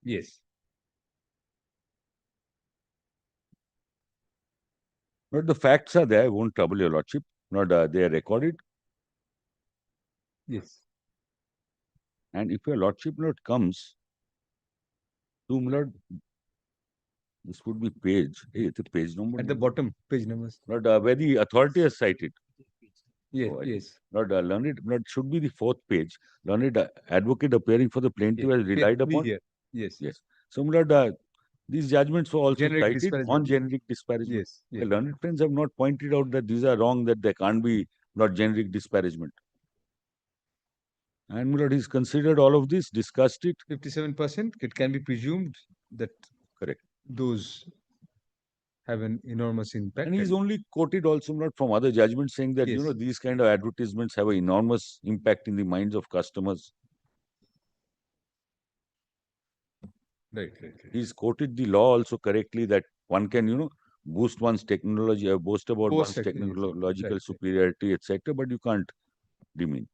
Yes. not the facts are there, won't trouble your lordship, not they are recorded. Yes. And if your lordship not comes to my lord, this would be page. Hey, it's a page number. At the bottom, page numbers. Not where the authority has cited. Yes, Oh, yes. Not learned, not should be the 4th page. Learned advocate appearing for the plaintiff Yes. has relied Be upon. here. Yes. Yes. So, my lord, these judgments were also Generic cited disparagement. on generic disparagement. Yes. The Yes. learned friends have not pointed out that these are wrong, that there can't be not generic disparagement. And my lord, he's considered all of this, discussed it. 57%, it can be presumed that Correct. those have an enormous impact. And he's only quoted also not from other judgments saying that, Yes. these kind of advertisements have an enormous impact in the minds of customers. Right. He's quoted the law also correctly that one can, boost one's technology, boast about Boast one's technology, technological right. superiority, etc., but you can't demean.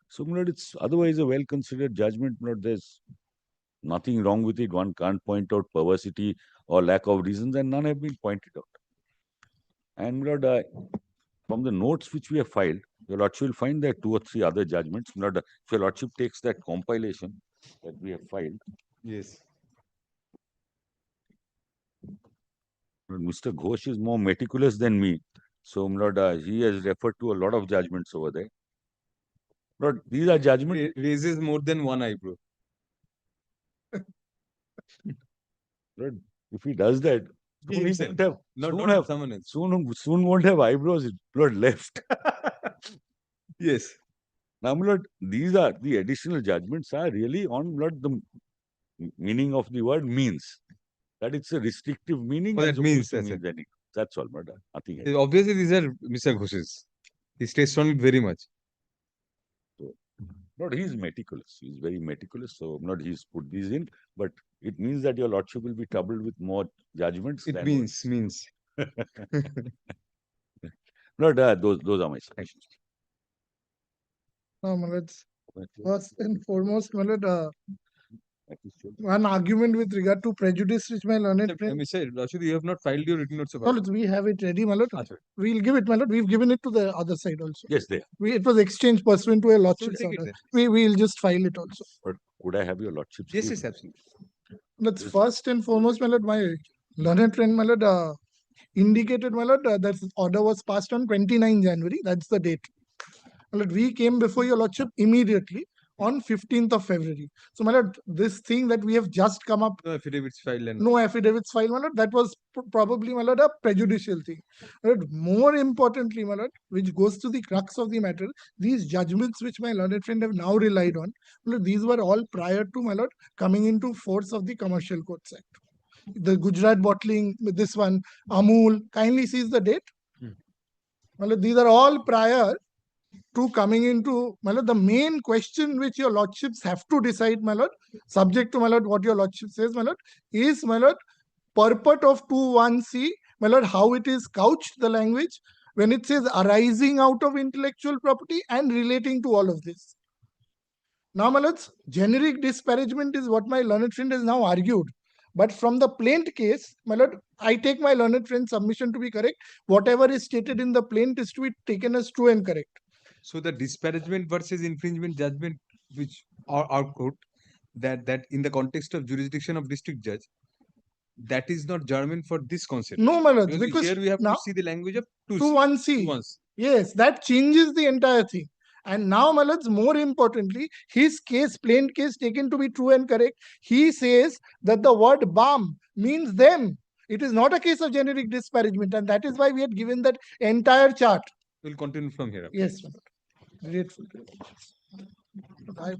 So, my lord, it's otherwise a well-considered judgment. My lord, there's nothing wrong with it. One can't point out perversity or lack of reasons, and none have been pointed out. And my lord, from the notes which we have filed, your lordship will find there are 2 or 3 other judgments. My lord, if your lordship takes that compilation that we have filed, Yes. Mr. Ghosh is more meticulous than me. So, my lord, he has referred to a lot of judgments over there. Lord, these are judgments. Raises more than one eyebrow. Lord, if he does that, soon he himself. won't have, Not, soon not have, someone else. soon won't have eyebrows, Lord, left. Yes. Now, my lord, these are the additional judgments are really on Lord the meaning of the word means. That it's a restrictive meaning. Oh, that as opposed means, to that's means it. anything. That's all, but nothing else. Obviously, these are Mr. Ghosh's. He stays on it very much. Lord, he's meticulous. He's very meticulous. So, not he's put these in, but it means that your lordship will be troubled with more judgments. It than means. Lord, those are my suggestions. No, my lords. First and foremost, my lord, That is true. one argument with regard to prejudice which my learned friend. Mr. Rashid, you have not filed your written notes No, about lords, we have it ready, my lord. Achha. We'll give it, my lord. We've given it to the other side also. Yes, they are. It was exchanged pursuant to a So lordship's take it order. then. We'll just file it also. But could I have your lordship's Yes, view? yes, absolutely. That's first and foremost, my lord, my learned friend, my lord, indicated, my lord, that order was passed on 29 January. That's the date. my lord, we came before your lordship immediately on 15th of February. So, my lord, this thing that we have just come up, No affidavits filed and no affidavits filed, my lord, that was probably, my lord, a prejudicial thing. My lord, more importantly, my lord, which goes to the crux of the matter, these judgments which my learned friend have now relied on, my lord, these were all prior to, my lord, coming into force of the Commercial Codes Act. The Gujarat bottling, this one, AMUL, kindly sees the date. My lord, these are all prior to coming into, my lord, the main question which your lordships have to decide, my lord, subject to, my lord, what your lordship says, my lord, is, my lord, purport of 2(1)(c), my lord, how it is couched, the language, when it says arising out of intellectual property and relating to all of this. Now, my lords, generic disparagement is what my learned friend has now argued. But from the plaint case, my lord, I take my learned friend's submission to be correct. Whatever is stated in the plaint is to be taken as true and correct. so the disparagement versus infringement judgment, which our court, that in the context of jurisdiction of district judge, that is not germane for this concept. No, my lords, Because because here we have now to see the language of 2(1)(c). once. Yes, that changes the entire thing. And now, my lords, more importantly, his case, plain case taken to be true and correct, he says that the word balm means them. It is not a case of generic disparagement, and that is why we had given that entire chart. We'll continue from here. Yes, my lord. Grateful. I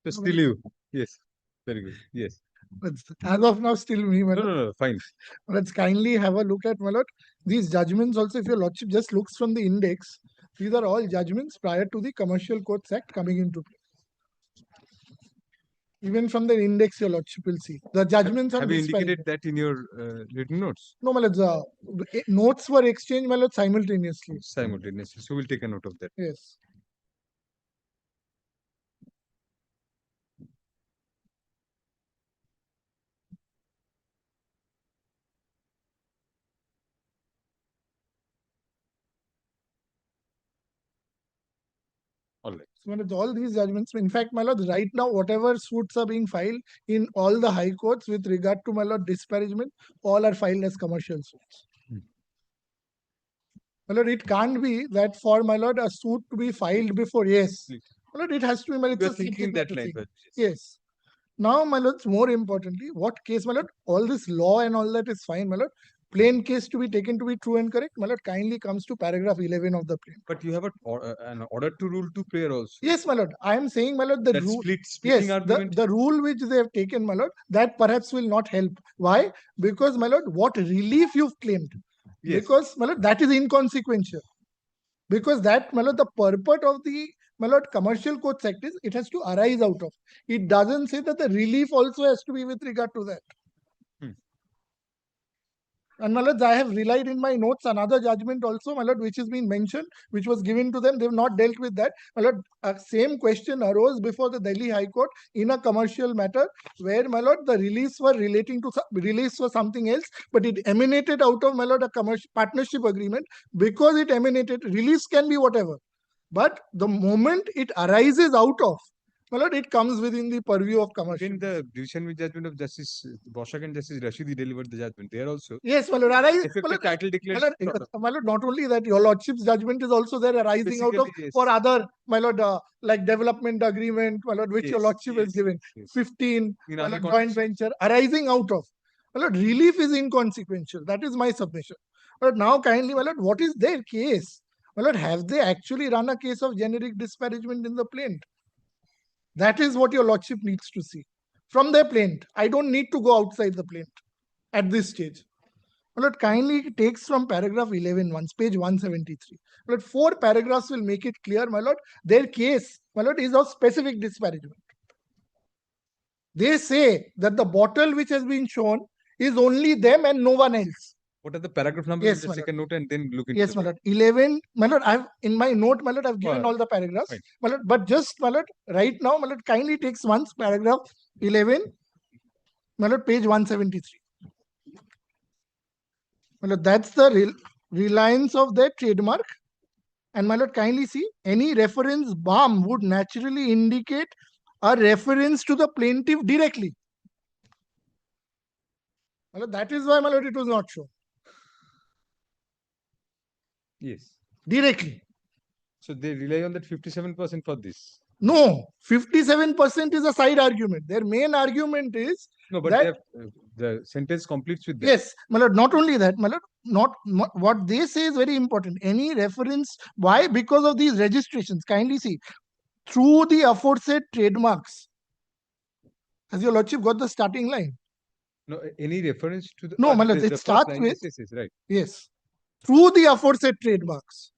So still you. Yes. Very good. Yes. As of now, still me, my No, lord. no, no. Fine. Let's kindly have a look at, my lord. These judgments also, if your lordship just looks from the index, these are all judgments prior to the Commercial Courts Act coming into play. Even from the index, your lordship will see the judgments on Have you disparity. indicated that in your written notes No, my lord, the notes were exchanged, my lord, simultaneously. simultaneously? So we'll take a note of that. Yes. All right. So, my lord, all these judgments, in fact, my lord, right now, whatever suits are being filed in all the high courts with regard to, my lord, disparagement, all are filed as commercial suits. My lord, it can't be that for, my lord, a suit to be filed before, yes. Please. My lord, it has to be, my lord, We are it's a thinking simple that line, thing. but Yes. Now, my lord, more importantly, what case, my lord, all this law and all that is fine, my lord. Plain case to be taken to be true and correct, my lord, kindly comes to paragraph 11 of the plain. But you have an order to rule to prayer also. Yes, my lord. I am saying, my lord, the That rule. splitting Yes, argument. the rule which they have taken, my lord, that perhaps will not help. Why? Because, my lord, what relief you've claimed. Yes. Because, my lord, that is inconsequential. Because that, my lord, the purport of the, my lord, Commercial Courts Act is it has to arise out of. It doesn't say that the relief also has to be with regard to that. And my lords, I have relied in my notes another judgment also, my lord, which has been mentioned, which was given to them. They have not dealt with that. My lord, same question arose before the Delhi High Court in a commercial matter where, my lord, the release were relating to release was something else, but it emanated out of, my lord, a commercial partnership agreement. Because it emanated, release can be whatever. But the moment it arises out of, my lord, it comes within the purview of commercial. Even the division with judgment of Justice Boshak and Justice Rashidi delivered the judgment there also. Yes, my lord. Effective title declares. My lord, not only that, your lordship's judgment is also there arising out of Basically, yes. for other, my lord, like development agreement, my lord, which your Yes, lordship has yes, given. yes. 15, In my other lord, joint contexts. venture arising out of. My lord, relief is inconsequential. That is my submission. But now, kindly, my lord, what is their case? My lord, have they actually run a case of generic disparagement in the plaint? That is what your lordship needs to see. From their plaint, I don't need to go outside the plaint at this stage. My lord, kindly takes from paragraph 11 once, page 173. My lord, 4 paragraphs will make it clear, my lord, their case, my lord, is of specific disparagement. They say that the bottle which has been shown is only them and no one else. What are the paragraph numbers? Yes, Just my take lord. a note and then look into Yes, my lord. 11, my lord, I've in my note, my lord, I've given all the paragraphs. Fine. My lord, but just, my lord, right now, my lord, kindly takes once paragraph 11, my lord, page 173. My lord, that's the reliance of their trademark. And my lord, kindly see, any reference balm would naturally indicate a reference to the plaintiff directly. My lord, that is why, my lord, it was not shown. Yes. Directly. So they rely on that 57% for this. No, 57% is a side argument. Their main argument is No, but that, they have, the sentence completes with that. yes, my lord, not only that, my lord, not what they say is very important. Any reference, why? Because of these registrations. Kindly see, through the aforesaid trademarks. Has your lordship got the starting line? No, any reference to the. No, my lord, the it first starts line. with, Yes, right. yes, through the aforesaid trademarks.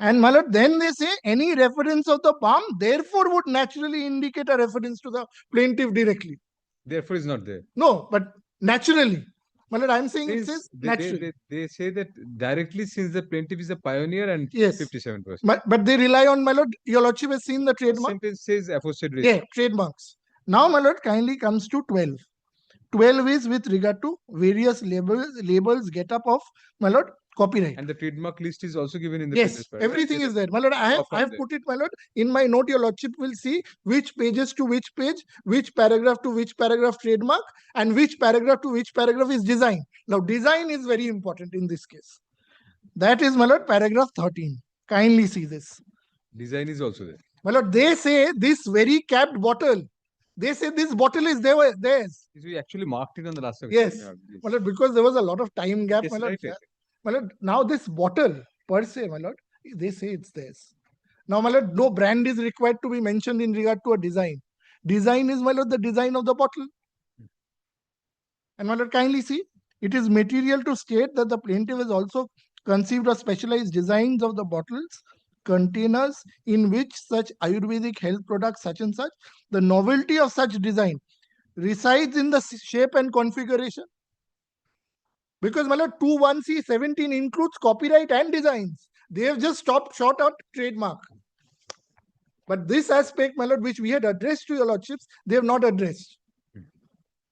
And my lord, then they say any reference of the balm therefore would naturally indicate a reference to the plaintiff directly. Therefore, is not there. No, but naturally. My lord, I'm saying it Since says naturally. they say that directly, since the plaintiff is a pioneer and Yes. 57%. But they rely on, my lord, your lordship has seen the The trademark. sentence says aforesaid. Yeah, trademarks. Now, my lord, kindly comes to 12. 12 is with regard to various labels get up of, my lord, copyright. And the trademark list is also given in the Yes, previous paragraph. everything is there. My lord, I have put it, my lord, in my note. Your lordship will see which pages to which page, which paragraph to which paragraph trademark, and which paragraph to which paragraph is design. Now, design is very important in this case. That is, my lord, paragraph 13. Kindly see this. Design is also there. My lord, they say this very capped bottle. They say this bottle is theirs. We actually marked it on the last one. Yes. Yeah, My lord, because there was a lot of time gap, yes, my lord. right. My lord, now this bottle per se, my lord, they say it's theirs. Now, my lord, no brand is required to be mentioned in regard to a design. Design is, my lord, the design of the bottle. And my lord, kindly see, it is material to state that the plaintiff has also conceived or specialized designs of the bottles, containers in which such Ayurvedic health products such and such, the novelty of such design resides in the shape and configuration. Because, my lord, 21C17 includes copyright and designs. They have just stopped short of trademark. But this aspect, my lord, which we had addressed to your lordships, they have not addressed.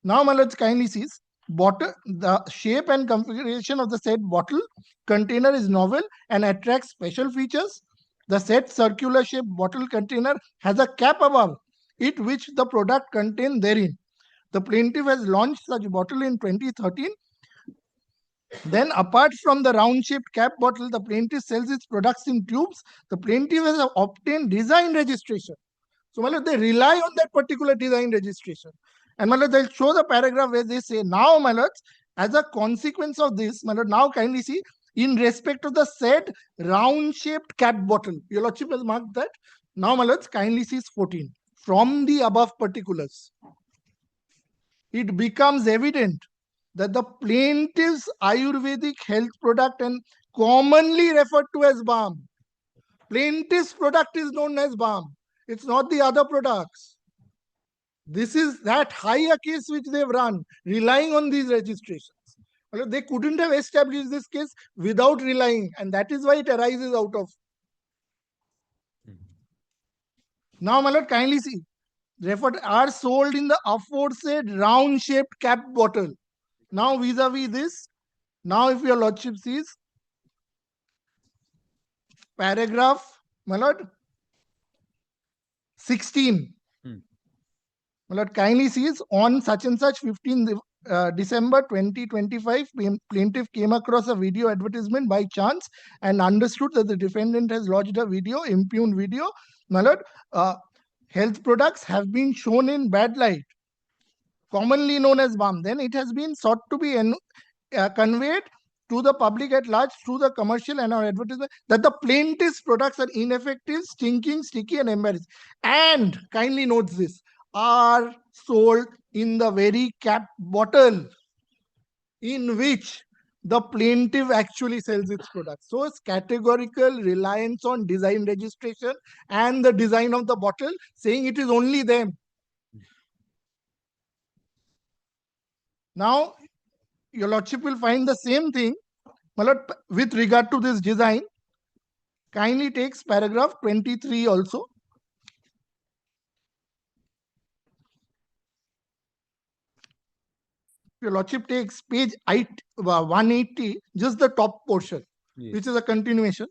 Now, my lords, kindly sees, the shape and configuration of the said bottle container is novel and attracts special features. The said circular shaped bottle container has a cap above it which the product contained therein. The plaintiff has launched such bottle in 2013. Then, apart from the round-shaped cap bottle, the plaintiff sells its products in tubes. The plaintiff has obtained design registration. So, my lord, they rely on that particular design registration. And, my lord, they'll show the paragraph where they say, now, my lords, as a consequence of this, my lord, now kindly see, in respect of the said round-shaped cap bottle, your lordship has marked that. Now, my lords, kindly see 14. From the above particulars, it becomes evident that the plaintiff's Ayurvedic health product and commonly referred to as balm. Plaintiff's product is known as balm. It's not the other products. This is that higher case which they've run, relying on these registrations. They couldn't have established this case without relying, and that is why it arises out of. Now, my lord, kindly see, referred are sold in the aforesaid round-shaped cap bottle. Now, vis-a-vis this, now if your lordship sees, paragraph, my lord, 16. My lord, kindly sees, on such and such 15 December 2025, plaintiff came across a video advertisement by chance and understood that the defendant has lodged a video, impugned video. My lord, health products have been shown in bad light, commonly known as balm. Then it has been sought to be conveyed to the public at large through the commercial and our advertisement that the plaintiff's products are ineffective, stinking, sticky, and embarrassing. And kindly note this, are sold in the very cap bottle in which the plaintiff actually sells its products. So it's categorical reliance on design registration and the design of the bottle, saying it is only them. Now, your lordship will find the same thing, my lord, with regard to this design. Kindly takes paragraph 23 also. Your lordship takes page 180, just the top portion, which is a continuation.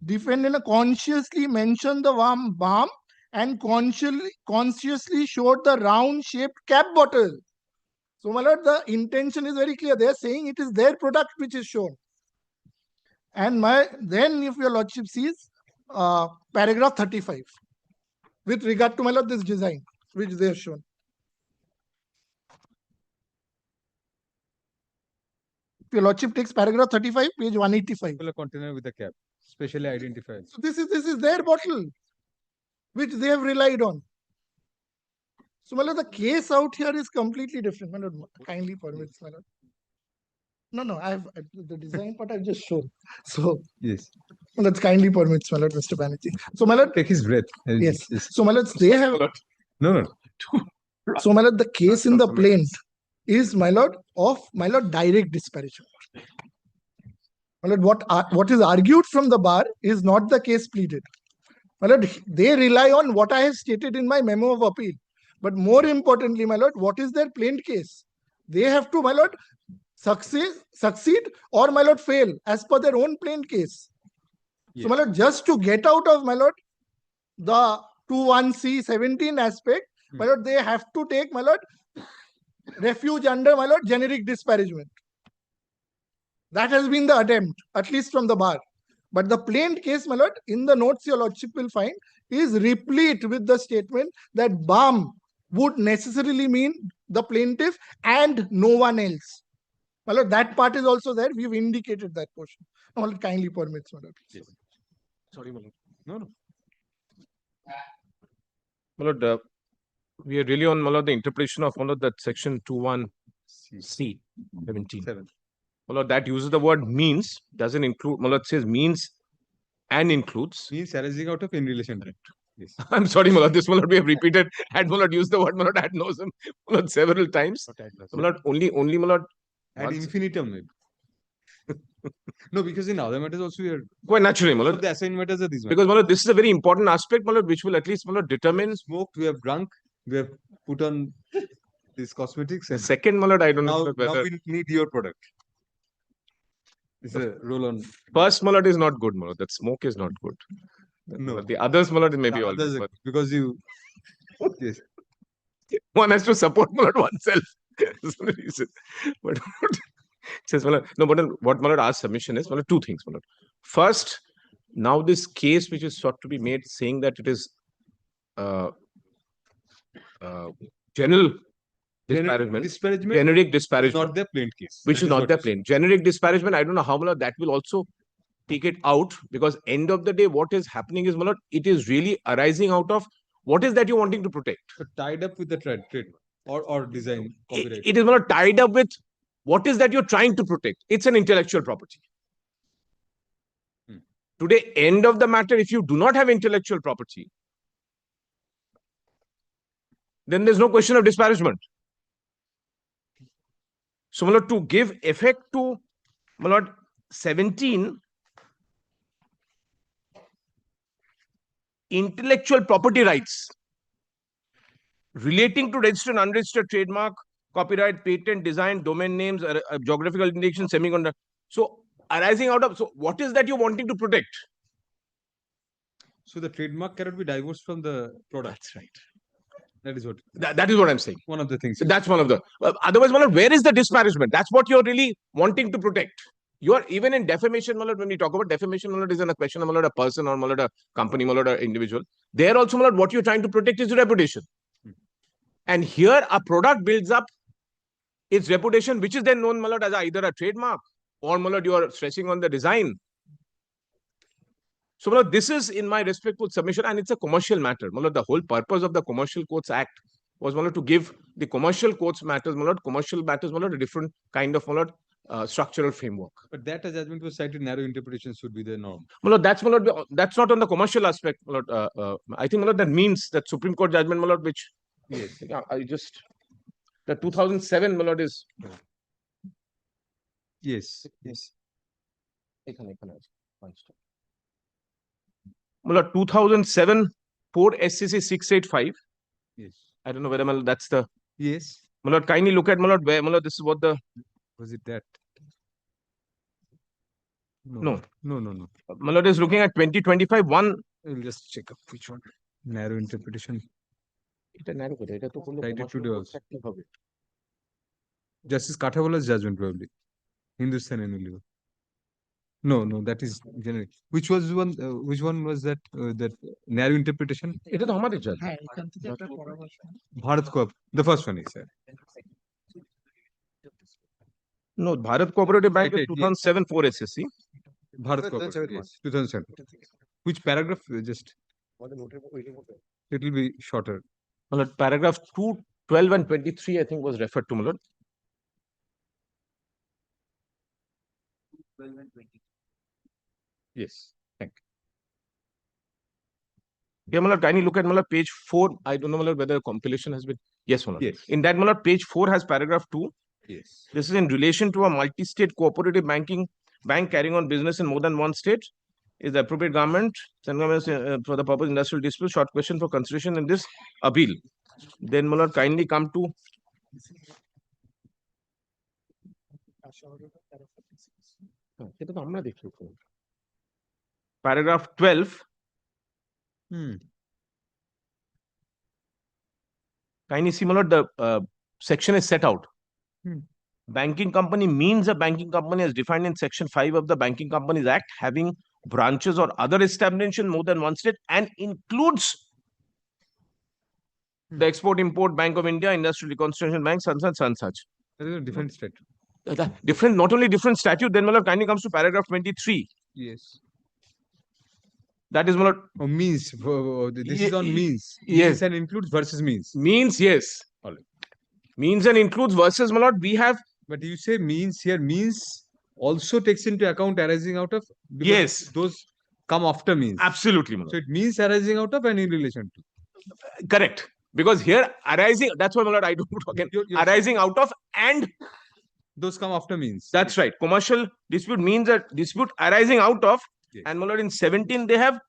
Defendant consciously mentioned the balm and consciously showed the round-shaped cap bottle. So, my lord, the intention is very clear. They are saying it is their product which is shown. And then, if your lordship sees paragraph 35, with regard to, my lord, this design which they have shown. Your lordship takes paragraph 35, page 185. Container with a cap, specially identified. So this is their bottle, which they have relied on. So, my lord, the case out here is completely different. My lord, kindly permits, my lord. No, I have the design part I've just shown. So Yes. Let's kindly permits, my lord, Mr. Banerjee. So, my lord, Take his breath. yes. So, my lord, they have. No. So, my lord, the case in the plaint is, my lord, of my lord direct disparagement. My lord, what is argued from the bar is not the case pleaded. My lord, they rely on what I have stated in my memo of appeal. But more importantly, my lord, what is their plaint case? They have to, my lord, succeed or, my lord, fail as per their own plaint case. Yes. So, my lord, just to get out of, my lord, the 21C17 aspect, my lord, they have to take, my lord, refuge under, my lord, generic disparagement. That has been the attempt, at least from the bar. But the plaint case, my lord, in the notes your lordship will find, is replete with the statement that balm would necessarily mean the plaintiff and no one else. My lord, that part is also there. We've indicated that portion. My lord, kindly permits, my lord. Yes. Sorry, my lord. No. we are really on the interpretation of that section 21C 17. That uses the word means, doesn't include, it says means and includes. Means arising out of in relation to. Yes. I'm sorry, this we have repeated and used the word ad nauseam several times. Only Ad infinitum maybe. No, because in other matters also we are quite naturally, the assigned matters are these because this is a very important aspect which will at least determine. Smoked, we have drunk, we have put on these cosmetics. And second, I don't know now whether we need your product. It's a roll on. First is not good, that smoke is not good. No, the others maybe all others good, because you yes. One has to support oneself. That's the reason. But says no, but what our submission is two things. First, now this case which is sought to be made saying that it is general disparagement, generic disparagement, Not their plain case. which is not their plain. Generic disparagement, I don't know how that will also take it out, because end of the day, what is happening is it is really arising out of what is that you're wanting to protect. But tied up with the trademark or design copyright. It is tied up with what is that you're trying to protect. It's an intellectual property. Today, end of the matter, if you do not have intellectual property, then there's no question of disparagement. So, to give effect to 17 intellectual property rights relating to registered and unregistered trademark, copyright, patent, design, domain names, geographical indication, semiconductor. So, arising out of, so what is that you're wanting to protect? So the trademark cannot be divorced from the product. That's right. That is what. That is what I'm saying. One of the things. So that's one of the. Otherwise, where is the disparagement? That's what you're really wanting to protect. You are even in defamation, when we talk about defamation, it isn't a question of a person or a company, an individual. There also, what you're trying to protect is reputation. And here, a product builds up its reputation, which is then known as either a trademark or you are stressing on the design. So, this is in my respectful submission, and it's a commercial matter. The whole purpose of the Commercial Courts Act was to give the commercial courts matters, a different kind of structural framework. But that judgment was cited, narrow interpretation should be the norm. That's not on the commercial aspect. I think that means that Supreme Court judgment, which yes, I just the 2007 is yes. 2007 4 SCC 685. Yes. I don't know whether that's the. Yes. Kindly look at where this is what the. Was it that? No. No. Is looking at 2025 1. We'll just check up which one. Narrow interpretation. Narrow. Cited today also. Justice Kathabola's judgment probably. Hindustan Unilever. No, that is generic. Which was one? Which one was that? That narrow interpretation. It is Hamari judge. Bharat Coop. The first one is sir. No, Bharat Cooperative Bank is 2007 4 SSC. Bharat Cooperative. Yes, 2007. Which paragraph? Just. It will be shorter. Paragraph 2, 12 and 23, I think was referred to. 12 and 20. Yes, thank you. Yeah, kindly look at page 4. I don't know whether compilation has been. Yes, yes. In that, page 4 has paragraph 2. Yes. This is in relation to a multi-state cooperative bank carrying on business in more than one state. Is the appropriate government for the purpose of industrial dispute? Short question for consideration in this appeal. Then, kindly come to. Paragraph 12. Kindly see, the section is set out. Banking company means a banking company as defined in section 5 of the Banking Companies Act, having branches or other establishment in more than one state, and includes the Export-Import Bank of India, Industrial Reconstruction Bank, such. That is a different statute. Not only different statute, then kindly comes to paragraph 23. Yes. That is, my lord, Oh, means. This is on means. yes. Means and includes versus means. Means, yes. Alright. Means and includes versus, my lord, we have. But you say means here, means also takes into account arising out of. Because Yes. those come after means. Absolutely, my lord. So it means arising out of and in relation to. Correct. Because here arising, that's why, my lord, I don't put again. Arising out of and. Those come after means. That's right. Commercial dispute means a dispute arising out of. Yes. And, my lord, in 17, they have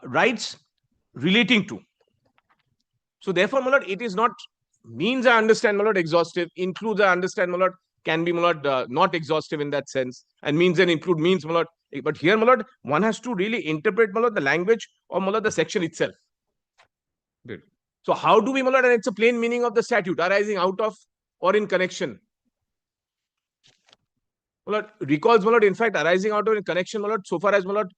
rights relating to. So therefore, my lord, it is not means, I understand, my lord, exhaustive. Includes, I understand, my lord, can be, my lord, not exhaustive in that sense. And means and include means, my lord. But here, my lord, one has to really interpret, my lord, the language or, my lord, the section itself. Good. So how do we, my lord, and it's a plain meaning of the statute, arising out of or in connection. My lord, recalls, my lord, in fact, arising out of in connection, my lord, so far as, my lord,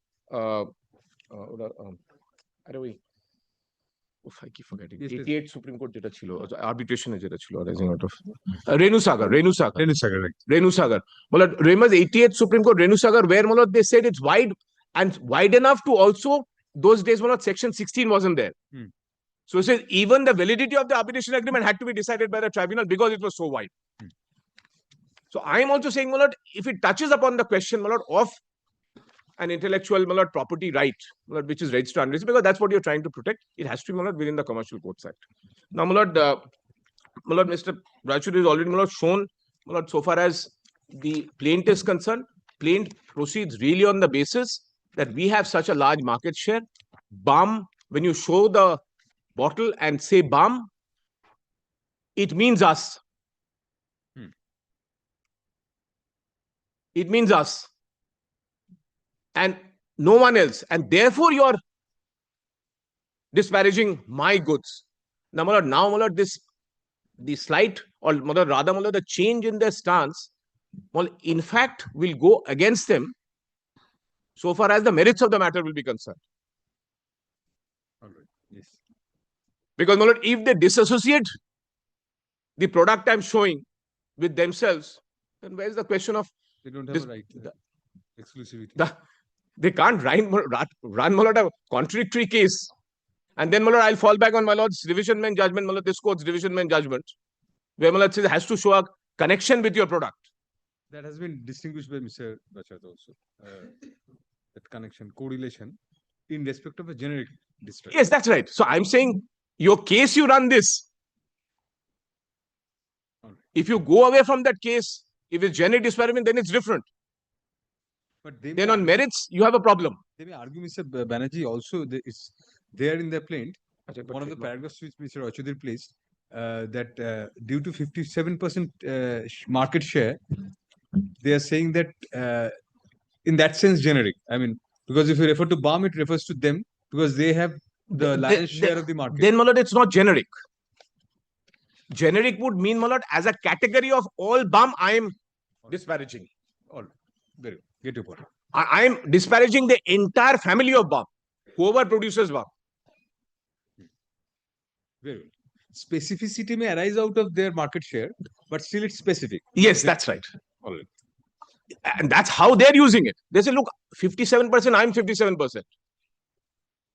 I keep forgetting. Yes, 88 Supreme Court jeta chilo, arbitration jeta chilo, arising out of. Renu Sagar. Right. Renu Sagar. Well, Remus 88th Supreme Court, Renu Sagar, where, my lord, they said it's wide and wide enough to also, those days, my lord, section 16 wasn't there. So it says even the validity of the arbitration agreement had to be decided by the tribunal because it was so wide. So I am also saying, my lord, if it touches upon the question, my lord, of an intellectual, my lord, property right, my lord, which is registered under, because that's what you're trying to protect, it has to be, my lord, within the Commercial Courts Act. Now, my lord, Mr. Rajshuri has already, my lord, shown, my lord, so far as the plaintiff is concerned, plaintiff proceeds really on the basis that we have such a large market share. BAM, when you show the bottle and say BAM, it means us. It means us. And no one else. And therefore, you're disparaging my goods. Now, my lord, the slight, or rather, the change in their stance, well, in fact, will go against them so far as the merits of the matter will be concerned. All right. Yes. Because, my lord, if they disassociate the product I'm showing with themselves, then where's the question of They don't have a right to exclusivity. They can't run, my lord, a contradictory case. And then, my lord, I'll fall back on my lord's division main judgment, my lord, this court's division main judgment, where, my lord, says it has to show a connection with your product. That has been distinguished by Mr. Bachat also. That connection, correlation in respect of a generic dispute. Yes, that's right. So I'm saying your case, you run this. All right. If you go away from that case, if it's generic disparagement, then it's different. But then on merits, you have a problem. They may argue, Mr. Banerjee, also it's there in their plaint. One of the paragraphs which Mr. Achudhir placed, that due to 57% market share, they are saying that in that sense generic. I mean, because if you refer to BAM, it refers to them because they have the lion's share of the market. Then, my lord, it's not generic. Generic would mean, my lord, as a category of all BAM, I am disparaging. All right. Very good. Get your point. I am disparaging the entire family of BAM, whoever produces BAM. Very good. Specificity may arise out of their market share, but still it's specific. Yes, that's right. All right. And that's how they're using it. They say, look, 57%, I'm 57%.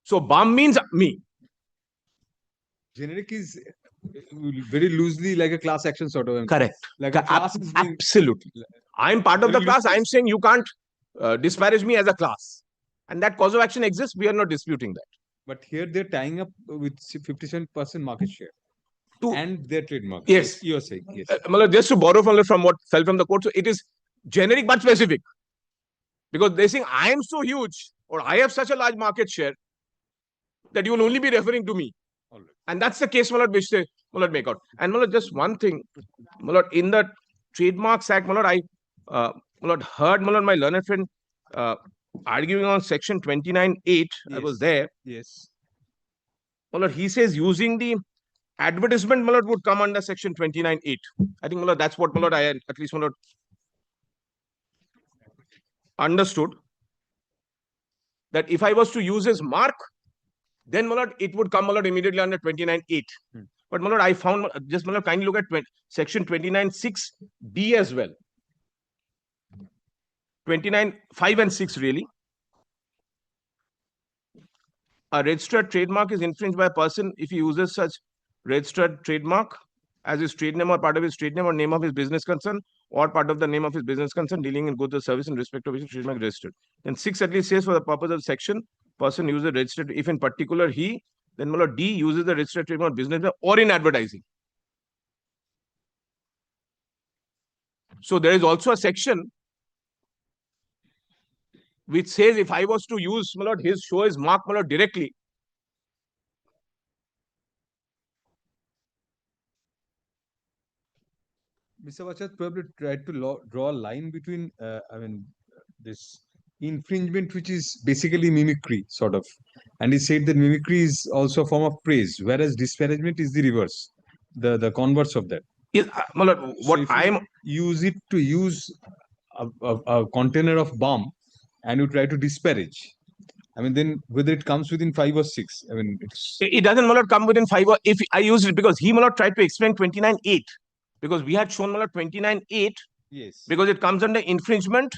So BAM means me. Generic is very loosely like a class action sort of. Correct. Like a class is being, absolutely. I'm part of the class. I'm saying you can't disparage me as a class. And that cause of action exists. We are not disputing that. But here they're tying up with 57% market share. And their trademark. Yes. You're saying, yes. Just to borrow from what fell from the court, so it is generic but specific. Because they're saying I am so huge or I have such a large market share that you will only be referring to me. All right. And that's the case, my lord, which they make out. And my lord, just one thing, my lord, in the Trademarks Act, my lord, I heard my learned friend arguing on section 29(8). Yes. I was there. Yes. My lord, he says using the advertisement, my lord, would come under section 29(8). I think, my lord, that's what, my lord, I at least, my lord, understood. That if I was to use his mark, then, my lord, it would come, my lord, immediately under 29(8). But, my lord, I found, just, my lord, kindly look at section 29(6)(d) as well. 29(5) and 6, really. a registered trademark is infringed by a person if he uses such registered trademark as his trade name or part of his trade name or name of his business concern or part of the name of his business concern dealing in goods or service in respect of which trademark registered. Then 6 at least says for the purpose of section, person uses registered, if in particular he, then D uses the registered trademark business name or in advertising. So there is also a section which says if I was to use his show is mark directly. Mr. Bachchat probably tried to draw a line between, this infringement, which is basically mimicry, sort of. And he said that mimicry is also a form of praise, whereas disparagement is the reverse, the converse of that. Yes, what if I you am use it to use a container of balm and you try to disparage, then whether it comes within 5 or 6, it doesn't come within 5 or if I used it because he tried to explain 29.8 because we had shown 29.8 yes, because it comes under infringement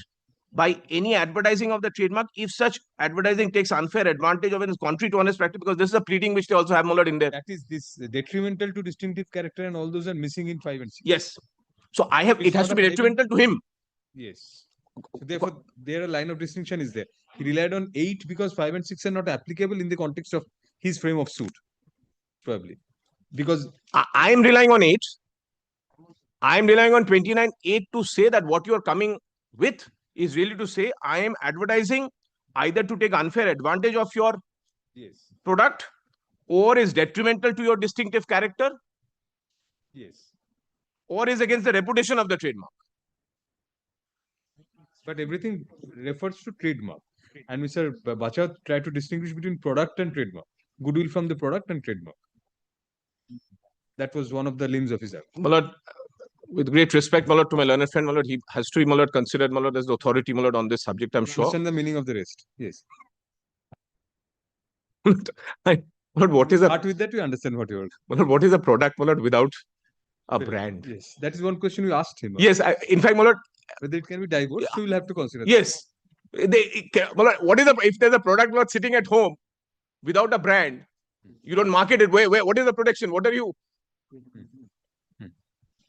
by any advertising of the trademark if such advertising takes unfair advantage of it is contrary to honest practice, because this is a pleading which they also have in there. that is this detrimental to distinctive character, and all those are missing in 5 and 6. Yes. So it It's has to not be a detrimental to him. Yes. So therefore, there a line of distinction is there. He relied on 8 because 5 and 6 are not applicable in the context of his frame of suit, probably. Because I am relying on 8. I am relying on 29.8 to say that what you are coming with is really to say I am advertising either to take unfair advantage of your product or is detrimental to your distinctive character. Yes. Or is against the reputation of the trademark. But everything refers to trademark. And Mr. Bachchat tried to distinguish between product and trademark. Goodwill from the product and trademark. That was one of the limbs of his argument. With great respect, to my learned friend, he has to be considered as the authority on this subject, I'm sure. Understand the meaning of the rest. Yes. What is a start with that, you understand what you are. What is a product without a brand? Yes. That is one question you asked him. Yes, in fact, whether it can be divorced, so you'll have to consider. Yes. What is if there's a product sitting at home without a brand, you don't market it. What is the protection? What are you?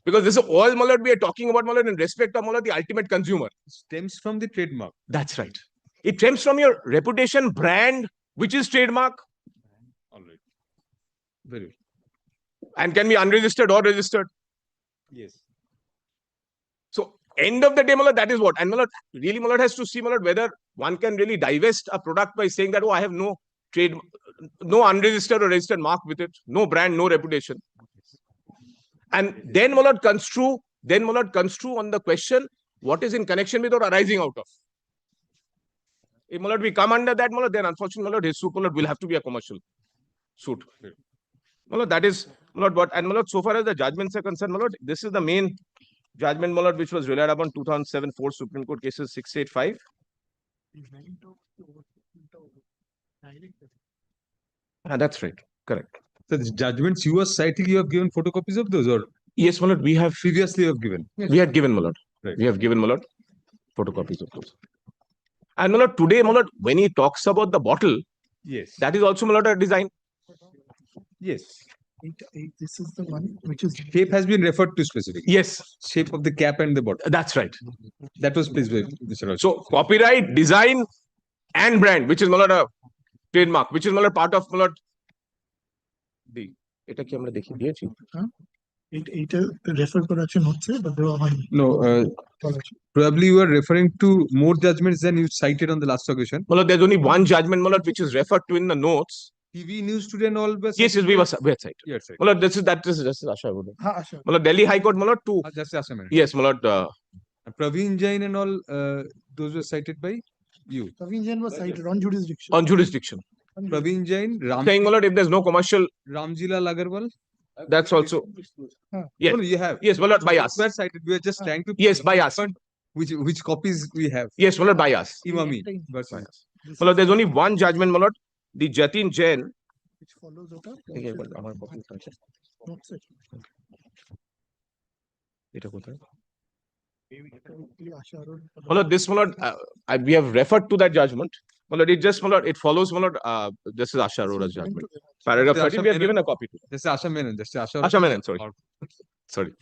Because this is all we are talking about in respect of the ultimate consumer. It stems from the trademark. That's right. It stems from your reputation, brand, which is trademark. All right. Very well. And can be unregistered or registered. Yes. So end of the day, that is what. And really has to see whether one can really divest a product by saying that, oh, I have no trade, no unregistered or registered mark with it, no brand, no reputation. And then construe on the question, what is in connection with or arising out of. If we come under that, then unfortunately his suit will have to be a commercial suit. That is what. And so far as the judgments are concerned, this is the main judgment which was relied upon 2007 4 Supreme Court cases 685. That's right. Correct. So the judgments you are citing, you have given photocopies of those, or yes, we have previously have given. Yes. We had given Right. We have given photocopies of those. And today when he talks about the bottle, yes, that is also a design. Yes. This is the one which is shape has been referred to specifically. Yes. Shape of the cap and the bottle. That's right. That was placed by Mr. Raj. So copyright, design, and brand, which is a trademark, which is part of the. এটা কি আমরা দেখি দিয়েছি? এটা refer করা আছে হচ্ছে বা দেওয়া হয়নি? No, probably you are referring to more judgments than you cited on the last occasion. There's only one judgment which is referred to in the notes. TV News Today and all. Yes, we were website. Yes, sir. This is Asha. Asha. Delhi High Court two. Just Asha. Yes, Praveen Jain and all, those were cited by you. Praveen Jain was cited on jurisdiction. On jurisdiction. Praveen Jain, saying if there's no commercial. Ramjilal Agarwal. That's also. Yes. No, you have. Yes, by us. We are cited. We are just trying to. Yes, by us. Which copies we have. Yes, by us. Imami. There's only one judgment, the Jatin Jain. Which follows এটা কোথায়? My lord, this, my lord, we have referred to that judgment. My lord, it just, my lord, it follows, my lord, this is Asha Arora's judgment. Paragraph Mr. 13, Asha we have Menon. given a copy to. Just Asha Menon, just Asha. Asha Menon, sorry. Sorry.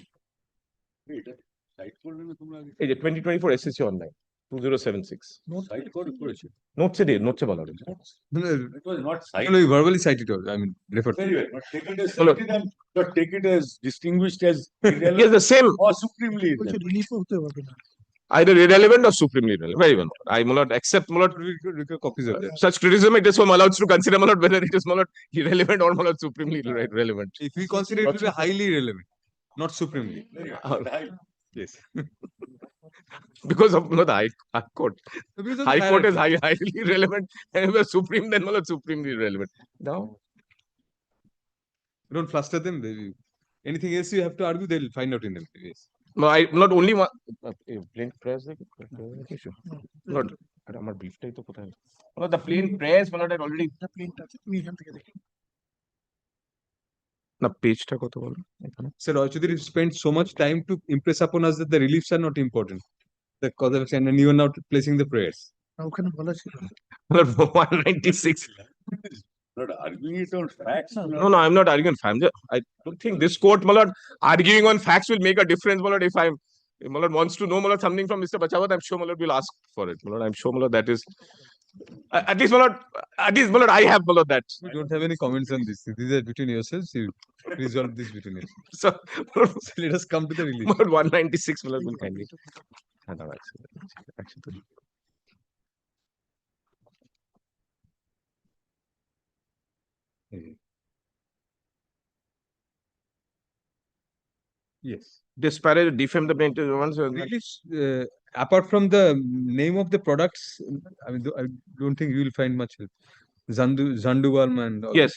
এটা site করলে না তোমরা আগে? এই যে 2024 SSC online 2076 site করে করেছে। নোটসে দিয়ে নোটসে বলা হয়েছে No, no, It was not cited. no, you verbally cited it. I mean, refer to Very it. well, but take it as Hello. cited and not take it as distinguished as yes irrelevant the same or supremely irrelevant. Relief হতে হবে না। either irrelevant or supremely irrelevant. Very well. I will not accept, my lord, Copies of that. such criticism. It is for my lords to consider, my lord, whether it is, my lord, irrelevant or, my lord, supremely relevant. If we consider it to be highly relevant, not supremely. Yes. Because of, my lord, the High Court. Because of the High Court is hierarchy. highly relevant, and if we are supreme, then, my lord, supremely relevant. Now, Don't fluster them. Anything else you have to argue, they'll find out in them. Yes. no, I not only one. Plain prayers, not. আমার briefটাই তো কোথায়? My lord, the plain prayers, my lord, had already. তুমি এখান থেকে দেখি। না পেজটা কত বলো এখানে? Sir, Roychodhary spent so much time to impress upon us that the reliefs are not important. The cause of action, and you are not placing the prayers. ওখানে বলা ছিল। My lord, 196. Not arguing it on facts. No, no, I'm not arguing facts. I don't think this court, my lord, arguing on facts will make a difference, my lord. If my lord wants to know, my lord, something from Mr. Bachawat, I'm sure, my lord, will ask for it. My lord, I'm sure, my lord, that is at least, my lord, I have, my lord, that. We don't have any comments on this. These are between yourselves. You resolve this between yourselves. So, So let us come to the relief. my lord, 196, my lord, will kindly. No, actually. Yes. Disparage, defame the plaintiff ones. Reliefs, apart from the name of the products, I mean, I don't think you will find much help. Zandubalm and all Yes,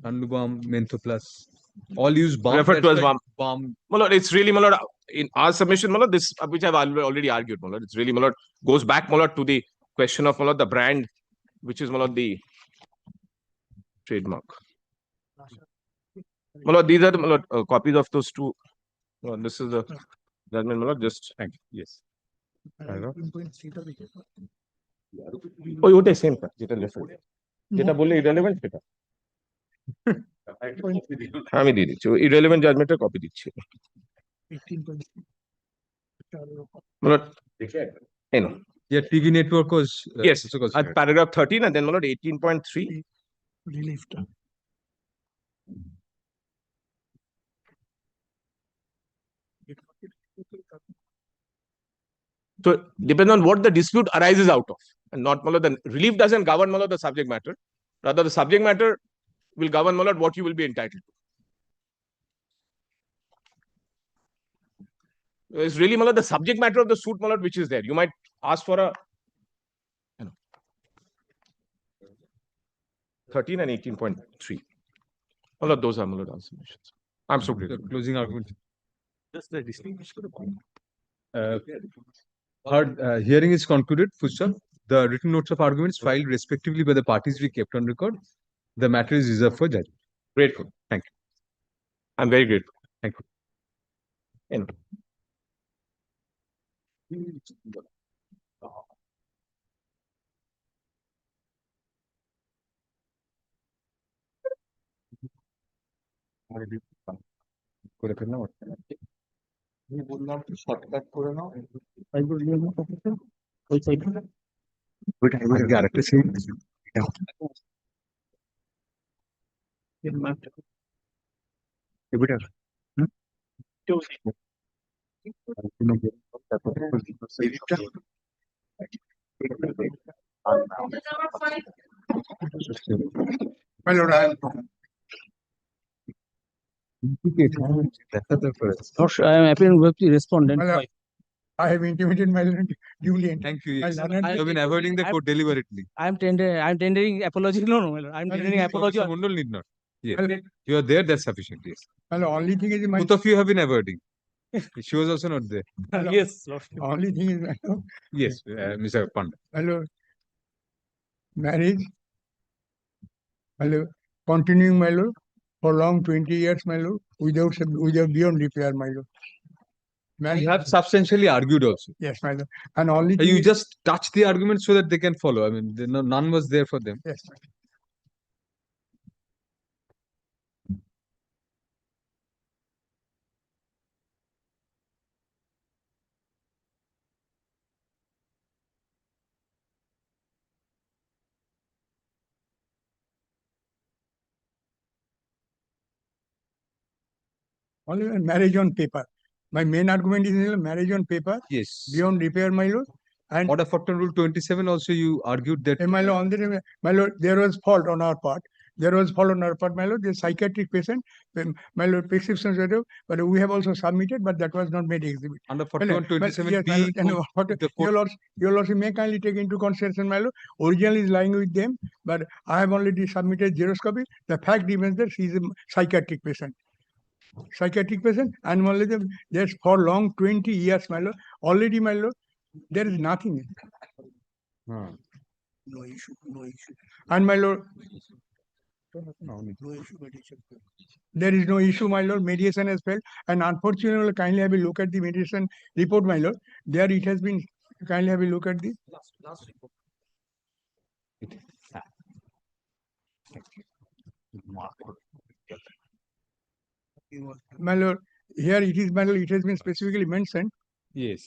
Zandubalm, Mentho Plus, all use balm. referred to that's as why balm. Balm. My lord, it's really, my lord, in our submission, my lord, this, which I've already argued, my lord, it's really, my lord, goes back, my lord, to the question of, my lord, the brand, which is, my lord, the trademark. My lord, these are the, my lord, copies of those two. This is the judgment, my lord, just. Thank you. Yes. ওই ওটাই same যেটা reference যেটা বললে irrelevant সেটা আমি দিয়ে দিচ্ছি ওই ইররিলেভেন্ট জাজমেন্টের কপি দিচ্ছি মানে এই no Yeah, TV network was yes also at considered. paragraph 13 and then my lord 18.3 রিলিফটা। so depends on what the dispute arises out of and not my lord the relief doesn't govern my lord the subject matter rather the subject matter will govern my lord what you will be entitled to. It's really, my lord, the subject matter of the suit, my lord, which is there. You might ask for a 13 and 18.3. My lord, those are, my lord, our submissions. I'm so The grateful. closing argument. Just the distinguished. Hearing is concluded. Full stop. The written notes of arguments filed respectively by the parties be kept on record. The matter is reserved for judgment. Grateful. Thank you. I'm very grateful. Thank you. End. করে ফেললাম আমি বললাম shortcut করে নাও আজকে আরেকটা সিম I am appearing with the respondent. I have intimated my duly. Thank you. My Yes. learned You have been avoiding the court deliberately. I am tendering apology. No, my lord. I am tendering apology. Mr. HON'BLE need not. Yes. You are there, that's sufficient. Yes. Well, the only thing is my Both of you have been avoiding. She was also not there. Yes, lord. only thing is Yes, Mr. Panda. hello marriage. Hello, continuing my lord for long 20 years, my lord, without beyond repair, my lord. You have substantially argued also. Yes, my lord. And only You thing is- just touch the argument so that they can follow. I mean, none was there for them. Yes, my lord. Only when marriage on paper. My main argument is marriage on paper, Yes. beyond repair, my lord. And Order for Rule 27 also you argued that. my lord, on the, my lord, there was fault on our part. There was fault on our part, my lord. The psychiatric patient, my lord, prescriptions were due, but we have also submitted, but that was not made exhibit. Under Well, 4127 yes, my lord, B, and what the court- your lordship may kindly take into consideration, my lord. Original is lying with them, but I have already submitted Xerox copy. The fact remains that she is a psychiatric patient. Psychiatric patient, and my lord, there's for long 20 years, my lord. Already, my lord, there is nothing. No issue, no issue. And my lord, No issue, mediation. there is no issue, my lord. Mediation has failed. And unfortunately, kindly have a look at the mediation report, my lord. There it has been, kindly have a look at the. Last report. My lord, here it is, my lord, it has been specifically mentioned, Yes.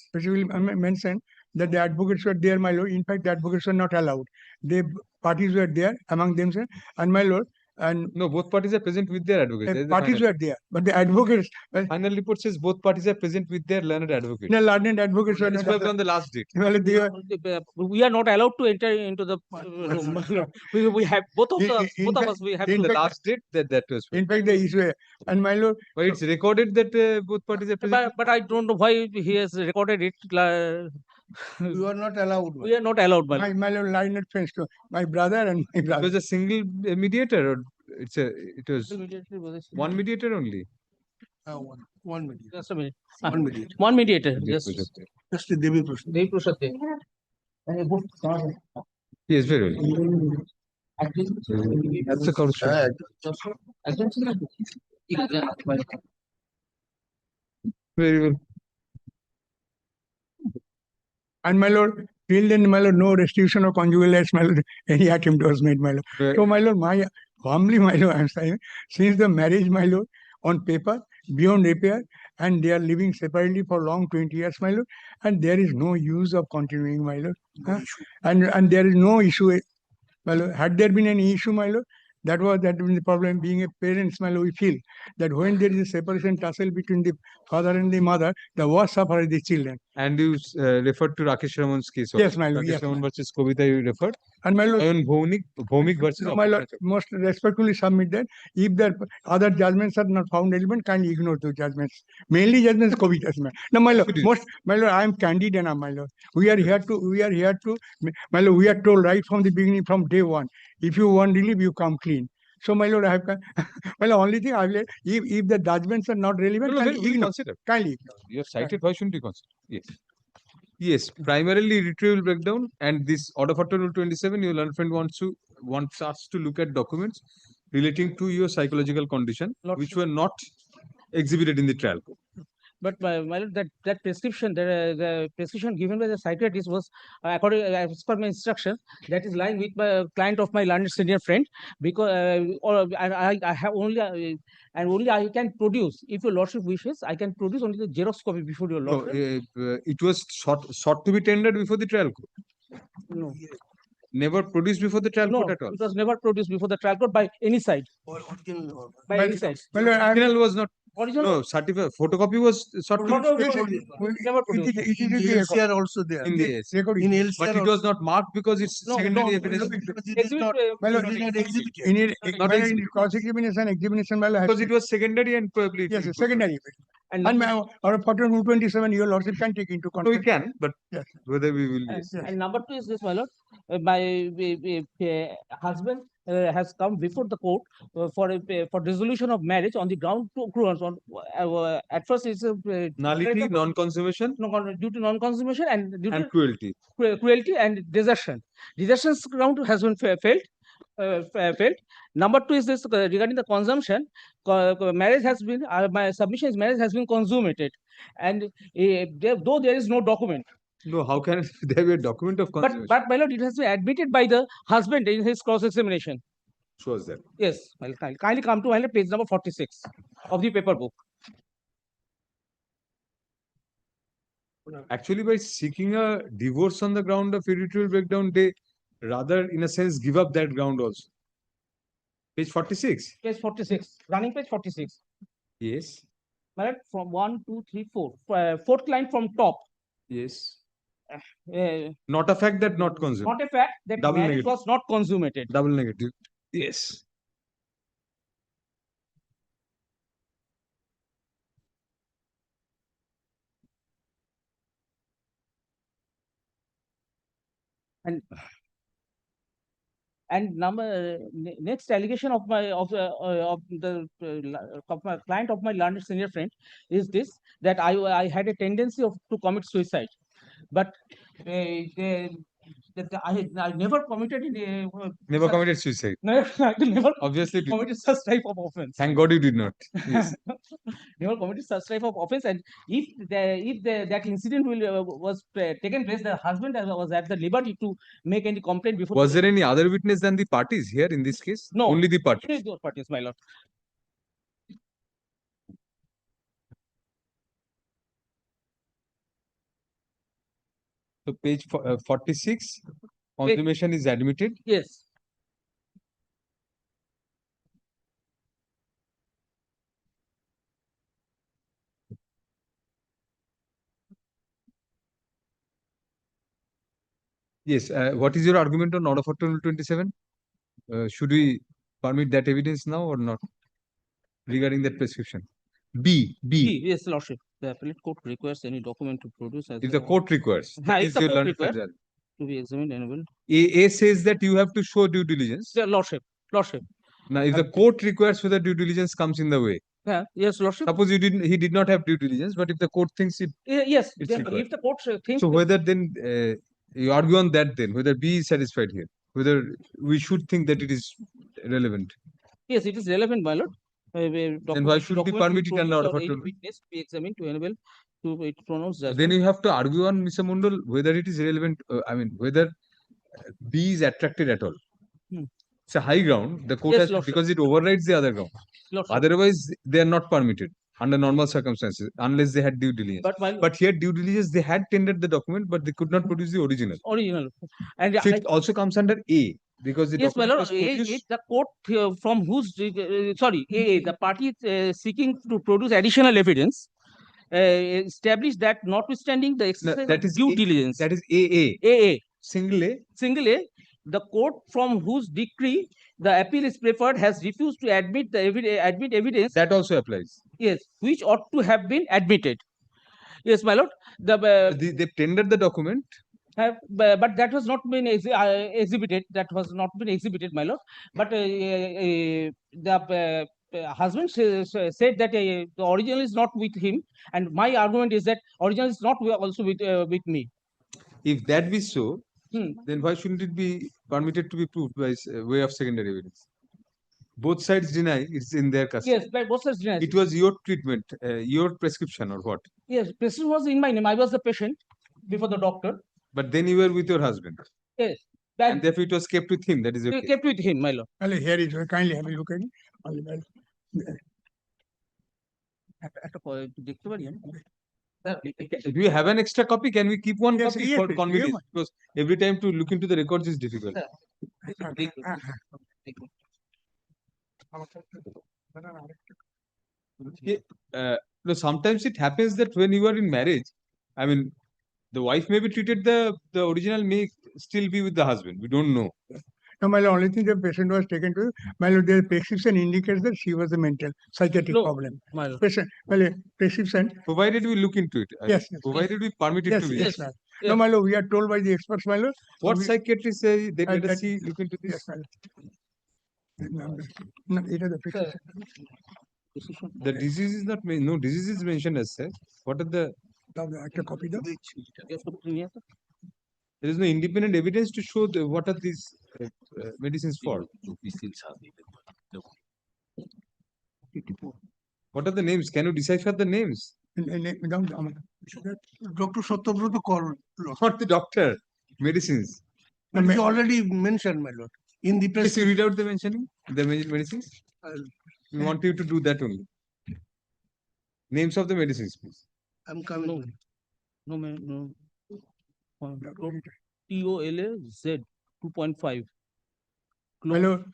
specifically mentioned that the advocates were there, my lord. In fact, the advocates were not allowed. The parties were there among themselves, and my lord, and No, both parties are present with their advocates. That is the parties final. were there, but the advocates, Final report says both parties are present with their learned advocates. the learned advocates were This not. was on the last date. Well, they were, We are not allowed to enter into the room. We have both of us. We have In to. the last date that was. in fact, the issue, and my lord, But it's recorded that both parties are present. But I don't know why he has recorded it. You are not allowed. We are not allowed. My my lord, learned friends to my brother and my It brother. was a single mediator, or it was one mediator only. One minute. Just a minute. One minute. One mediator. Yes. Just a Devi Prasad. Devi Prasad. Yes, very well. That's a corruption. Very well. And my lord, till then, my lord, no restitution of conjugal rights, my lord, any attempt was made, my lord. Right. So, my lord, humbly, my lord, I'm saying, since the marriage, my lord, on paper, beyond repair, and they are living separately for long 20 years, my lord, and there is no use of continuing, my lord. And there is no issue, my lord. Had there been any issue, my lord, that was the problem. Being a parents, my lord, we feel that when there is a separation tussle between the father and the mother, the worst suffer is the children. And you referred to Rakesh Raman's case. Yes, my lord. Rakesh Yes, Raman versus Kavita, you referred. and my lord, And Bhomik versus. my lord, most respectfully submit that if the other judgments are not found relevant, kindly ignore those judgments. Mainly judgments Kavita's. No, my lord, my lord, I am candid enough, my lord. We are here to, my lord, we are told right from the beginning, from day one, if you want relief, you come clean. So, my lord, I have, well, only thing I will, if the judgments are not relevant, kindly ignore. Kindly ignore. You are cited. Why shouldn't you consider? Yes. Yes, primarily retrieval breakdown, and this order for Rule 27, your learned friend wants us to look at documents relating to your psychological condition, which were not exhibited in the trial court. But my lord, that prescription, the prescription given by the psychiatrist was according as per my instruction, that is lying with my client of my learned senior friend, because I have only and only I can produce. If your lordship wishes, I can produce only the Xerox copy before your No, lordship. it was sought to be tendered before the trial court. No. Never produced before the trial No, court at all. it was never produced before the trial court by any side. By any side. My lord, Original was not. Original. No, certificate photocopy was sought to be Never produced. In the LCR also there. in the yes. In LCR But it was not marked because it's secondary evidence. my lord, in cross-examination, my lord, Because it was secondary and probably. yes, secondary. And my, or for Rule 27, your lordship can take into No, we consideration. can, but Yes. whether we will. Yes. And number two is this, my lord. My husband has come before the court for dissolution of marriage on the ground to accruance. At first, it's Nullity, non-consummation, due to non-consummation and due and to cruelty. cruelty and desertion. Desertion's ground has been failed. failed. Number two is this regarding the consumption. Marriage has been my submission is marriage has been consummated, and though there is no document. No, how can there be a document of consummation? But my lord, it has been admitted by the husband in his cross-examination. Shows that. Yes, I'll kindly come to my lord, page number 46 of the paper book. Actually, by seeking a divorce on the ground of irretrievable breakdown, they rather, in a sense, give up that ground also. Page 46. Page 46, running page 46. Yes. My lord, from 1, 2, 3, 4. Fourth line from top. Yes. Uh, Not a fact that not consumed. not a fact that Double marriage negative. was not consummated. Double negative. Yes. And next allegation of my of my client of my learned senior friend is this, that I had a tendency to commit suicide, but I never committed Never committed suicide. never Obviously, did. committed such type of offense. Thank God you did not. Yes. Never committed such type of offense, and if that incident was taken place, the husband was at the liberty to make any complaint before. Was there any other witness than the parties here in this case? No. Only the parties. Only those parties, my lord. So page 46, consummation is admitted. Yes. Yes. What is your argument on order for 27? Should we permit that evidence now or not regarding that prescription? B. Yes, lordship. The appellate court requires any document to produce as If the court requires, that if is the your court learned requires friend. to be examined and enabled. A says that you have to show due diligence. Yeah, lordship. Now, if the court requires whether due diligence comes in the way, Yeah, yes, lordship. suppose he did not have due diligence, but if the court thinks it, Yes, it's then required. if the court thinks. So whether then you argue on that, then whether B is satisfied here, whether we should think that it is relevant. Yes, it is relevant, my lord. Then why should we permit it under order for witness to be examined to enable to it pronounce judgment. Then you have to argue on Mr. Mundal whether it is relevant. I mean, whether B is attracted at all. It's a high ground. The court Yes, has, lordship. because it overrides the other ground. Lordship. Otherwise, they are not permitted under normal circumstances unless they had due diligence. But here, due diligence, they had tendered the document, but they could not produce the original. And So it also comes under A because the yes, my document lord. was produced. The court from whose the party seeking to produce additional evidence established that notwithstanding the exercise that is due diligence. That is AA. AA. Single A. The court from whose decree the appeal is preferred has refused to admit the evidence. That also applies. Yes, which ought to have been admitted. Yes, my lord. They tendered the document. But that was not been exhibited. That was not been exhibited, my lord. But the husband said that the original is not with him, and my argument is that original is not also with me. If that be so, then why shouldn't it be permitted to be proved by way of secondary evidence? Both sides deny it's in their custody. Yes, by both sides deny. It was your treatment, your prescription, or what? Yes, prescription was in my name. I was the patient before the doctor. But then you were with your husband. Yes. And therefore it was kept with him. That is okay. Kept with him, my lord. Here it is. Kindly have a look at it. Do you have an extra copy? Can we keep one copy for convenience? Because every time to look into the records is difficult. No, sometimes it happens that when you are in marriage, I mean, the wife may be treated, the original may still be with the husband. We don't know. No, my lord, only thing the patient was taken to, my lord, the prescription indicates that she was a mental psychiatric problem. My lord. Prescription. Provided we look into it. Yes. Provided we permit it to be. Yes, yes. No, my lord, we are told by the experts, my lord. What psychiatrists say? They let us see, look into this. Yes, my lord. No, it is the prescription. The disease is not, no disease is mentioned as such. What are the? Copy There is no independent evidence to show what are these medicines for? What are the names? Can you decipher the names? Dr. Satyabrat Kaur. Not the doctor. Medicines. But you already mentioned, my lord, in the Please press. you read out the mentioning, the medicines. We want you to do that only. Names of the medicines, please. I'm coming. No, no. TOLA-Z 2.5. My lord,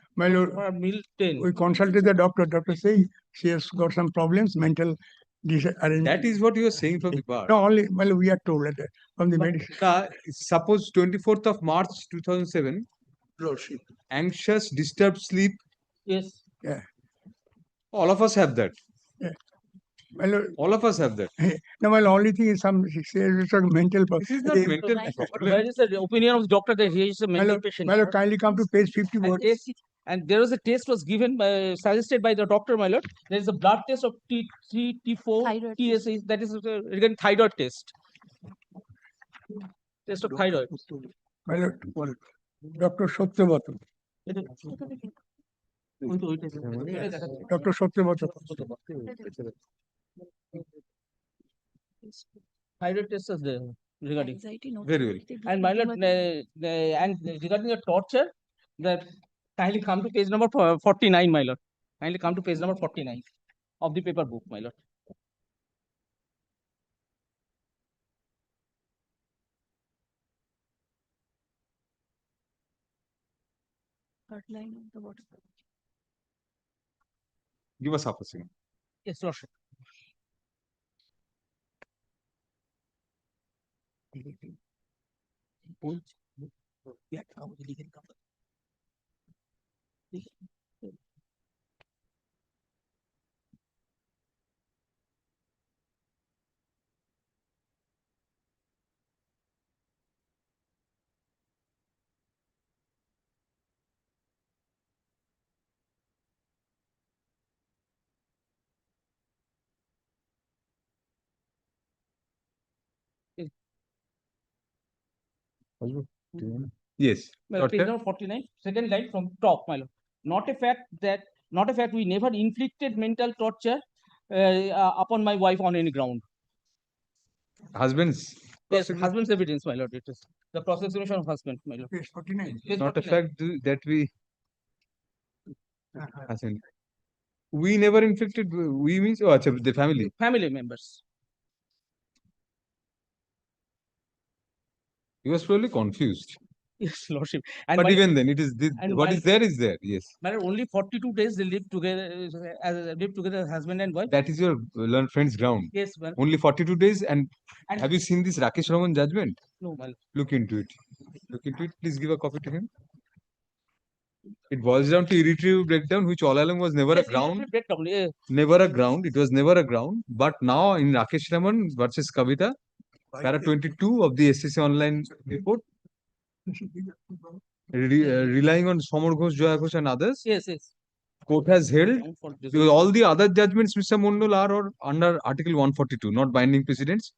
Mil 10. we consulted the doctor. Doctor says she has got some problems, mental disarrangement. That is what you are saying from the bar. No, only we are told that from the medicine. Suppose 24th of March 2007, Lordship. anxious, disturbed sleep. Yes. Yeah. All of us have that. Yeah. My lord, all of us have that. No, well, only thing is she says it's a mental problem. This is not mental problem. Where is the opinion of the doctor that he is a mental patient? My lord, kindly come to page 51. And there was a test was given by, suggested by the doctor, my lord. There is a blood test of T3, T4, TSA, that is again thyroid test. Test of thyroid. My lord, Dr. Satyabrat. Dr. Satyabrat. Thyroid test is there regarding. Very well. And my lord, and regarding the torture, the kindly come to page number 49, my lord. Kindly come to page number 49 of the paper book, my lord. Third line of the water. Give us half a second. Yes, lordship. Yes. Page number 49, second line from top, my lord. Not a fact we never inflicted mental torture upon my wife on any ground. Husband's. Yes, husband's evidence, my lord. It is the prosecution of husband, my lord. Page 49. Page Not a 49. fact that we. As in, we never inflicted. We means the family. Family members. He was probably confused. Yes, lordship. But even then, it is what is there is there. Yes. But only 42 days they live together as husband and wife. That is your learned friend's ground. Yes, well. Only 42 days. And have you seen this Rakesh Raman judgment? No, well. Look into it. Look into it. Please give a copy to him. It boils down to irretrievable breakdown, which all along was never a ground. Breakdown, Never a ground. It was never a ground. But now in Rakesh Raman versus Kavita, para 22 of the SCC online report, relying on Somar Ghosh, Joya Ghosh and others. Yes, yes. Court has held because all the other judgments, Mr. Mondal, are under Article 142, not binding precedents.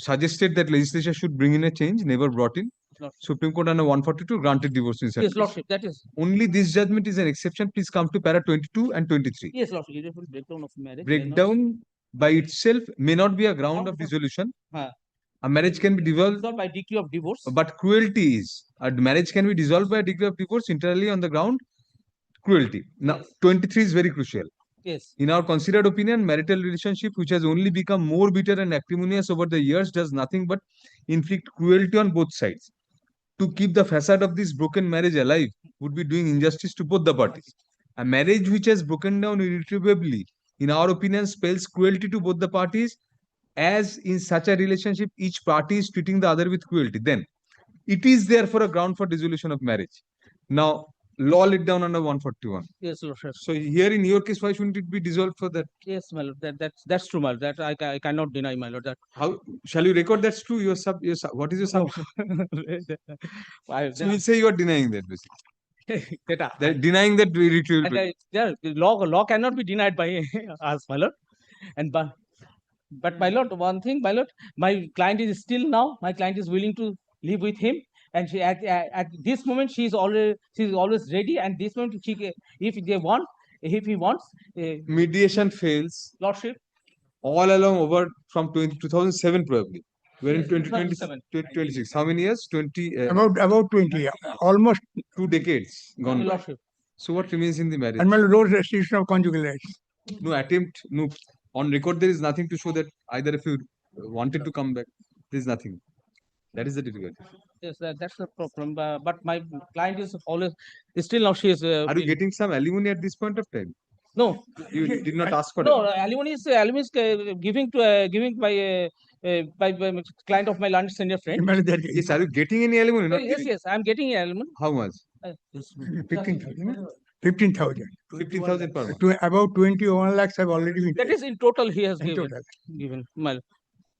Suggested that legislature should bring in a change, never brought in. Supreme Court under 142 granted divorce in Yes, lordship, that is. Only this judgment is an exception. Please come to para 22 and 23. Yes, lordship. Breakdown of marriage. Breakdown by itself may not be a ground of dissolution. A marriage can be dissolved by decree of divorce. But cruelty is. A marriage can be dissolved by a decree of divorce entirely on the ground cruelty. Now, 23 is very crucial. Yes. In our considered opinion, marital relationship, which has only become more bitter and acrimonious over the years, does nothing but inflict cruelty on both sides. To keep the facade of this broken marriage alive would be doing injustice to both the parties. A marriage which has broken down irretrievably, in our opinion, spells cruelty to both the parties, as in such a relationship, each party is treating the other with cruelty. Then, it is therefore a ground for dissolution of marriage. Now, law laid down under 141. Yes, lordship. So here in your case, why shouldn't it be dissolved for that? Yes, my lord. That's true, my lord. That I cannot deny, my lord. That. How shall you record that's true? What is your sub? So you say you are denying that basically. Denying that irretrievable. Yeah, law cannot be denied by us, my lord. And but my lord, one thing, my lord, my client is still now. My client is willing to live with him. and she at this moment she's always ready, and this moment if he wants, Mediation fails lordship. all along over from 2007 probably. We're in Yes, 2020, 2007. 2026. How many years? 20. About 20, almost 2 decades gone by. Lordship. So what remains in the marriage? and no restriction of conjugal rights. No attempt, no. On record, there is nothing to show that either if you wanted to come back, there is nothing. That is the difficulty. Yes, that's the problem. But my client is always still now she is. Are you getting some alimony at this point of time? No. You did not ask for No, that. alimony is giving by my client of my learned senior friend. Yes, are you getting any alimony? Not Yes, yes, I'm getting alimony. How much? 15,000. 15,000. 15,000 per month. About 21 lakhs have already been That is in total he has in given. total. Given. My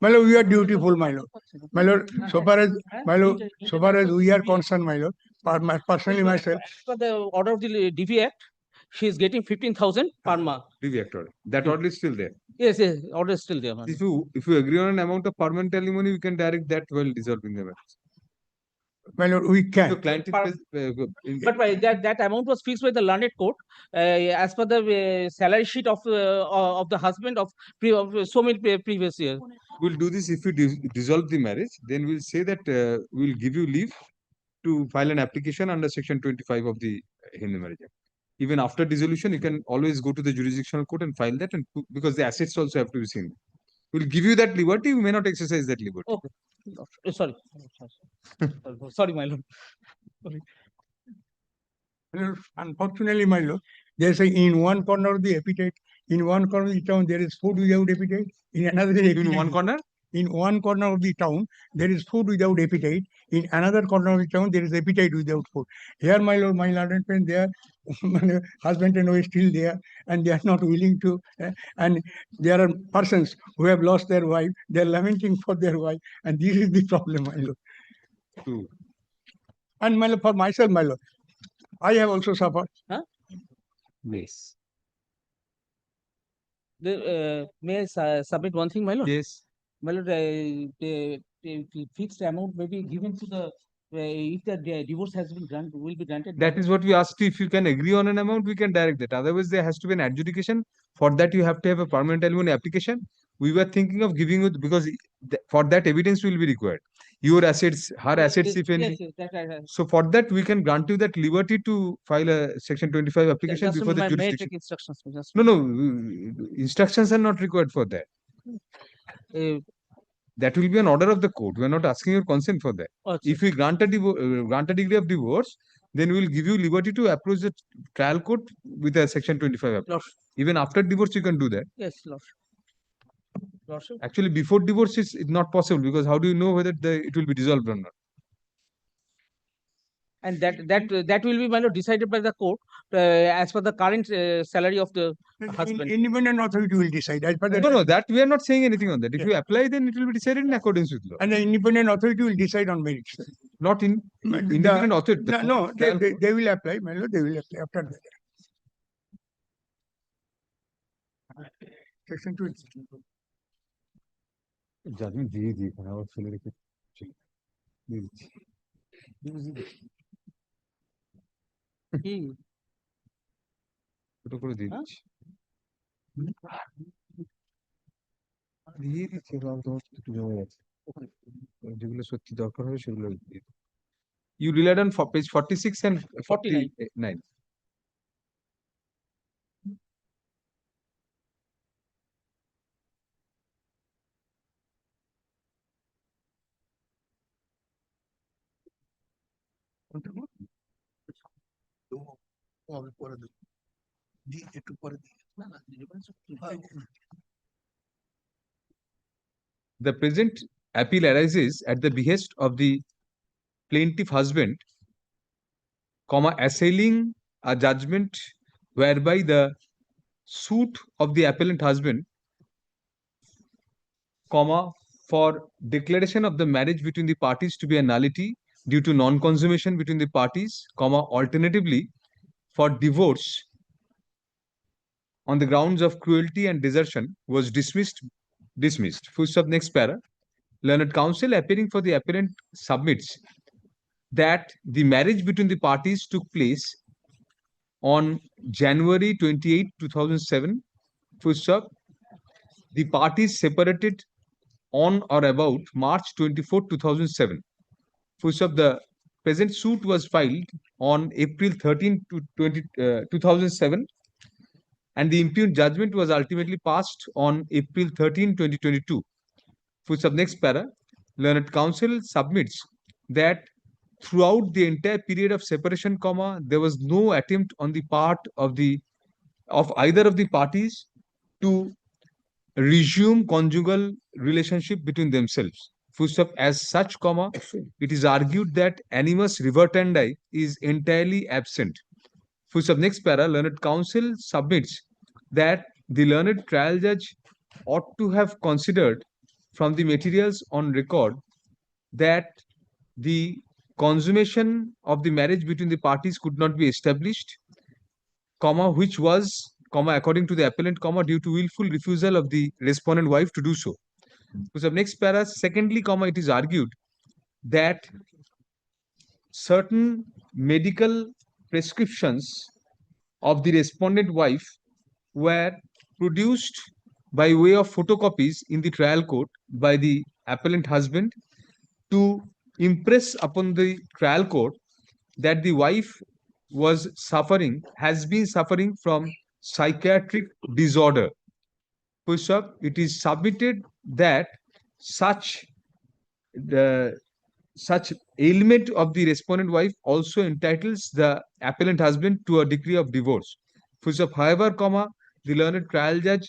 My lord, we are dutiful, my lord. My lord, so far as we are concerned, my lord, personally myself, for the order of the DV Act, she is getting 15,000 per month. DV Act order. That order is still there. Yes, yes, order is still there. Man. If you agree on an amount of permanent alimony, we can direct that while dissolving the marriage. my lord, we can. So client But that amount was fixed by the learned court as per the salary sheet of the husband of so many previous years. We'll do this if we dissolve the marriage. Then we'll say that we'll give you leave to file an application under Section 25 of the Hindu Marriage Act. Even after dissolution, you can always go to the jurisdictional court and file that, and because the assets also have to be seen. We'll give you that liberty. You may not exercise that liberty. Okay. Sorry. Sorry, my lord. Sorry. Unfortunately, my lord, there's in one corner of the appetite, in one corner of the town, there is food without appetite. In another In one corner? In one corner of the town, there is food without appetite. In another corner of the town, there is appetite without food. Here, my lord, my learned friend, there, husband and wife still there, and they are not willing to. And there are persons who have lost their wife, they are lamenting for their wife, and this is the problem, my lord. True. And my lord, for myself, my lord, I have also suffered. Huh? Yes. May I submit one thing, my lord? Yes. My lord, the fixed amount may be given to the if the divorce has been granted, will be granted. That is what we asked you. If you can agree on an amount, we can direct that. Otherwise, there has to be an adjudication. For that, you have to have a permanent alimony application. We were thinking of giving you because for that evidence will be required. Your assets, her assets, if any. Yes, that So for that, we can grant you that liberty to file a Section 25 application before the jurisdiction. Instructions. No, instructions are not required for that. That will be an order of the court. We are not asking your consent for that. Okay. If we grant a degree of divorce, then we will give you liberty to approach the trial court with a Section 25 application. Even after divorce, you can do that. Yes, Lordship. Actually, before divorce, it's not possible because how do you know whether it will be dissolved or not? And that will be, my lord, decided by the court as per the current salary of the husband. Independent authority will decide. As per the No, that we are not saying anything on that. If you apply, then it will be decided in accordance with law. And the independent authority will decide on merits. Not in independent authority. No, they will apply, my lord, they will apply after that. Section 20. Judgment দিয়ে দিই আবার ফেলে রেখে দিয়ে দিচ্ছি ছোট করে দিয়ে দিচ্ছি দিয়ে দিচ্ছি তোমার একটু জমে যাচ্ছে যেগুলো সত্যি দরকার হবে সেগুলো দিয়ে দিই You relied on page 46 and 49. The present appeal arises at the behest of the plaintiff husband, assailing a judgment whereby the suit of the appellant husband, for declaration of the marriage between the parties to be a nullity due to non-consummation between the parties, alternatively for divorce on the grounds of cruelty and desertion was dismissed. Full stop, next para. Learned counsel appearing for the appellant submits that the marriage between the parties took place on January 28, 2007. Full stop. The parties separated on or about March 24, 2007. Full stop. The present suit was filed on April 13, 2007, and the impugned judgment was ultimately passed on April 13, 2022. Full stop. Next para. Learned counsel submits that throughout the entire period of separation, there was no attempt on the part of either of the parties to resume conjugal relationship between themselves. Full stop. As such, it is argued that animus revertandi is entirely absent. Full stop. Next para. Learned counsel submits that the learned trial judge ought to have considered from the materials on record that the consummation of the marriage between the parties could not be established, which was, according to the appellant, due to willful refusal of the respondent wife to do so. So next para, secondly, it is argued that certain medical prescriptions of the respondent wife were produced by way of photocopies in the trial court by the appellant husband to impress upon the trial court that the wife has been suffering from psychiatric disorder. Push up, it is submitted that such ailment of the respondent wife also entitles the appellant husband to a decree of divorce. Push up, however, the learned trial judge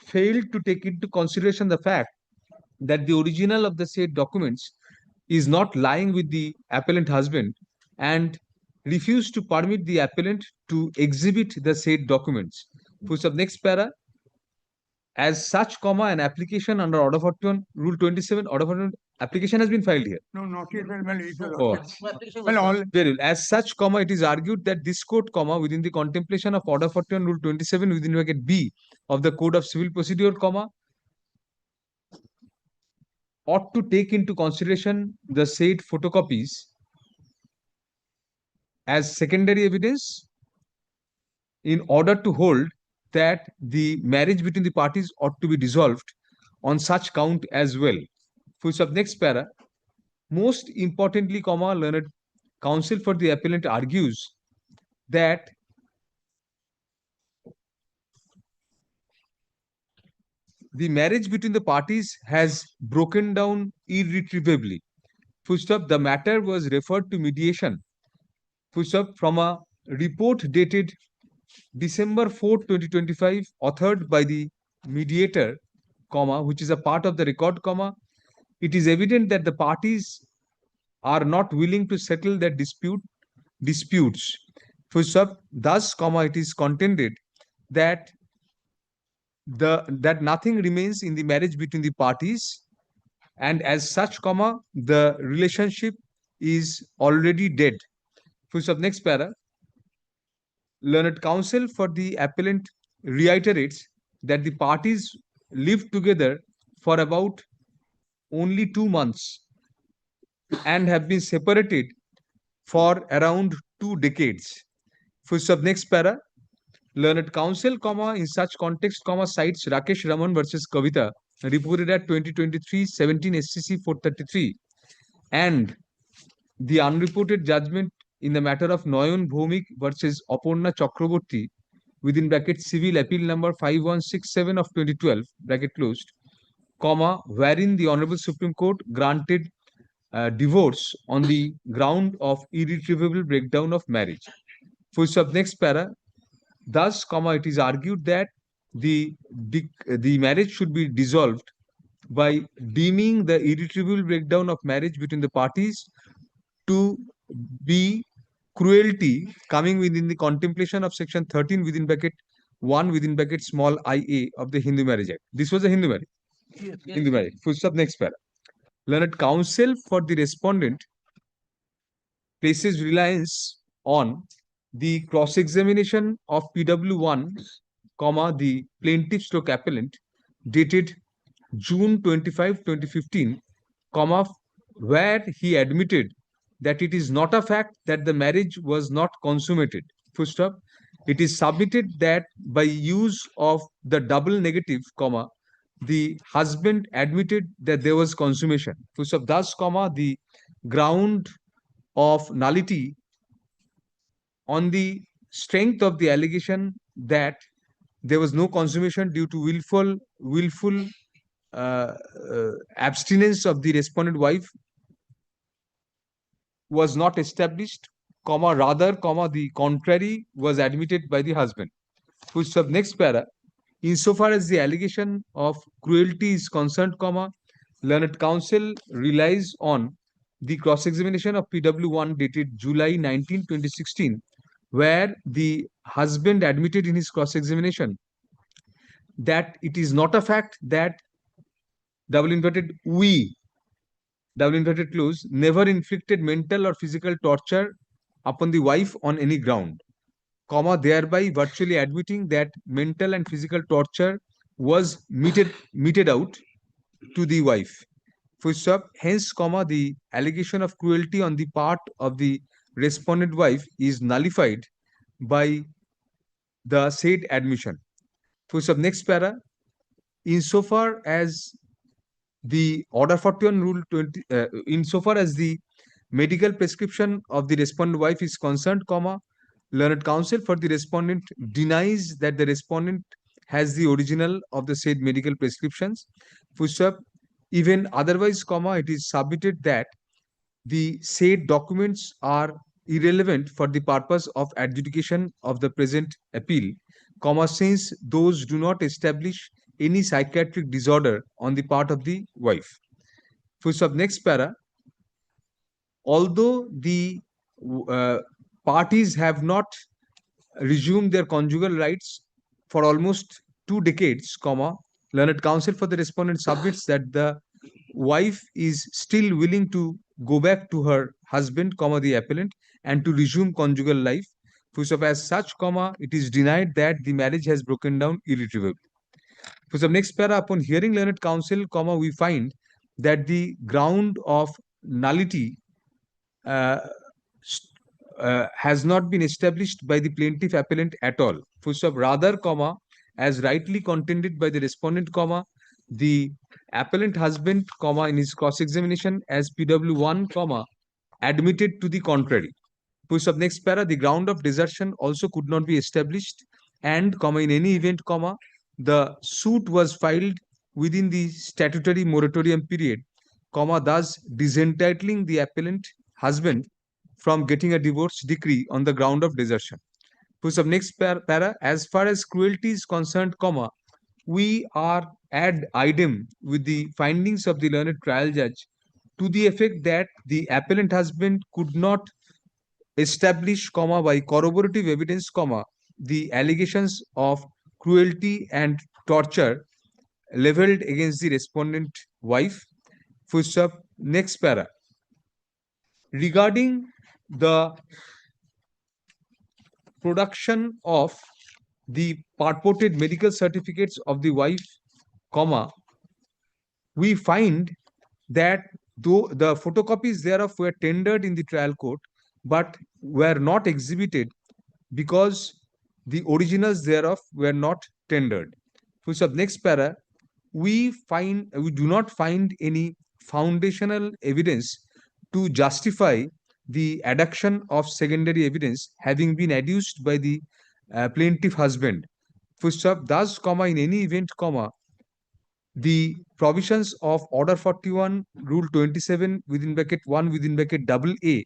failed to take into consideration the fact that the original of the said documents is not lying with the appellant husband and refused to permit the appellant to exhibit the said documents. Push up. Next para. As such, an application under Order 41, Rule 27, Order 41 application has been filed here. No, not yet. Well, Very well. As such, it is argued that this court, within the contemplation of Order 41, Rule 27, within bracket B of the Code of Civil Procedure, ought to take into consideration the said photocopies as secondary evidence in order to hold that the marriage between the parties ought to be dissolved on such count as well. Full stop. Next para. Most importantly, learned counsel for the appellant argues that the marriage between the parties has broken down irretrievably. Full stop. The matter was referred to mediation. Full stop. From a report dated December 4, 2025, authored by the mediator, which is a part of the record, it is evident that the parties are not willing to settle their disputes. Full stop. Thus, it is contended that nothing remains in the marriage between the parties, and as such, the relationship is already dead. Full stop. Next para. Learned counsel for the appellant reiterates that the parties lived together for about only 2 months and have been separated for around 2 decades. Full stop. Next para. Learned counsel, in such context, cites Rakesh Raman versus Kavita, reported at 2023-17 SCC 433, and the unreported judgment in the matter of Noyan Bhomik versus Aparna Chakraborty, within bracket civil appeal number 5167 of 2012, bracket closed, wherein the Honorable Supreme Court granted divorce on the ground of irretrievable breakdown of marriage. Full stop. Next para. Thus, it is argued that the marriage should be dissolved by deeming the irretrievable breakdown of marriage between the parties to be cruelty coming within the contemplation of section 13 within bracket 1 within bracket small ia of the Hindu Marriage Act. This was a Hindu marriage. Yes. Hindu marriage. Full stop. Next para. Learned counsel for the respondent places reliance on the cross-examination of PW1, the plaintiff stroke appellant, dated June 25, 2015, where he admitted that it is not a fact that the marriage was not consummated. Full stop. It is submitted that by use of the double negative, comma, the husband admitted that there was consummation. Full stop. Thus, comma, the ground of nullity on the strength of the allegation that there was no consummation due to willful abstinence of the respondent wife was not established, comma, rather, comma, the contrary was admitted by the husband. Full stop. Next para. Insofar as the allegation of cruelty is concerned, comma, learned counsel relies on the cross-examination of PW1 dated July 19, 2016, where the husband admitted in his cross-examination that it is not a fact that double inverted we, double inverted close, never inflicted mental or physical torture upon the wife on any ground, comma, thereby virtually admitting that mental and physical torture was meted out to the wife. Full stop. Hence, comma, the allegation of cruelty on the part of the respondent wife is nullified by the said admission. Full stop. Next para. Insofar as the order 41 rule 20, insofar as the medical prescription of the respondent wife is concerned, comma, learned counsel for the respondent denies that the respondent has the original of the said medical prescriptions. Full stop. Even otherwise, comma, it is submitted that the said documents are irrelevant for the purpose of adjudication of the present appeal, comma, since those do not establish any psychiatric disorder on the part of the wife. Full stop. Next para. Although the parties have not resumed their conjugal rights for almost 2 decades, comma, learned counsel for the respondent submits that the wife is still willing to go back to her husband, comma, the appellant, and to resume conjugal life. Full stop. As such, comma, it is denied that the marriage has broken down irretrievably. For the next para, upon hearing learned counsel, comma, we find that the ground of nullity has not been established by the plaintiff appellant at all. Full stop. Rather, comma, as rightly contended by the respondent, comma, the appellant husband, comma, in his cross-examination as PW1, comma, admitted to the contrary. Full stop. Next para, the ground of desertion also could not be established, and, comma, in any event, comma, the suit was filed within the statutory moratorium period, comma, thus disentitling the appellant husband from getting a divorce decree on the ground of desertion. Full stop. Next para, as far as cruelty is concerned, comma, we are ad idem with the findings of the learned trial judge to the effect that the appellant husband could not establish, comma, by corroborative evidence, comma, the allegations of cruelty and torture leveled against the respondent wife. Full stop. Next para. Regarding the production of the purported medical certificates of the wife, comma, we find that though the photocopies thereof were tendered in the trial court, but were not exhibited because the originals thereof were not tendered. Full stop. Next para. We do not find any foundational evidence to justify the adduction of secondary evidence having been adduced by the plaintiff husband. Full stop. Thus, comma, in any event, comma, the provisions of Order 41, Rule 27 within bracket 1 within bracket double A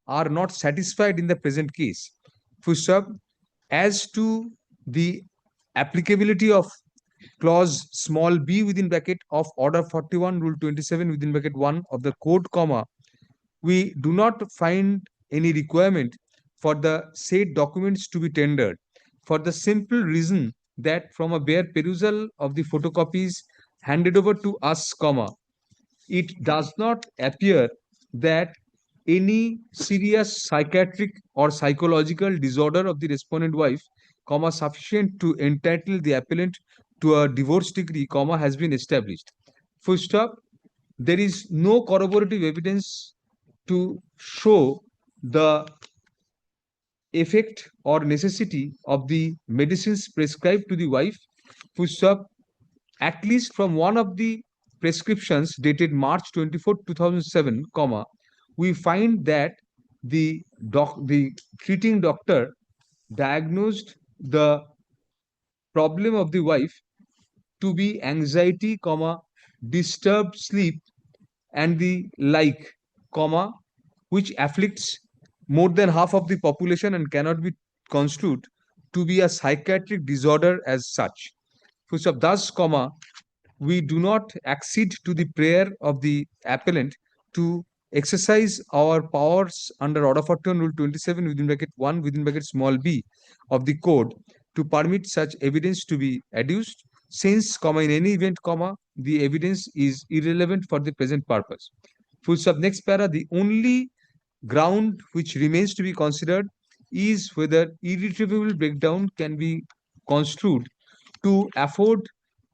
are not satisfied in the present case. Full stop. As to the applicability of clause small b within bracket of Order 41, Rule 27 within bracket 1 of the code, comma, we do not find any requirement for the said documents to be tendered for the simple reason that from a bare perusal of the photocopies handed over to us, comma, it does not appear that any serious psychiatric or psychological disorder of the respondent wife, comma, sufficient to entitle the appellant to a divorce decree, comma, has been established. Full stop. There is no corroborative evidence to show the effect or necessity of the medicines prescribed to the wife, full stop, at least from one of the prescriptions dated March 24, 2007, comma, we find that the treating doctor diagnosed the problem of the wife to be anxiety, comma, disturbed sleep, and the like, comma, which afflicts more than half of the population and cannot be construed to be a psychiatric disorder as such. Full stop. Thus, comma, we do not accede to the prayer of the appellant to exercise our powers under Order 41 Rule 27 within bracket 1 within bracket small b of the code to permit such evidence to be adduced, since, comma, in any event, comma, the evidence is irrelevant for the present purpose. Full stop. Next para, the only ground which remains to be considered is whether irretrievable breakdown can be construed to afford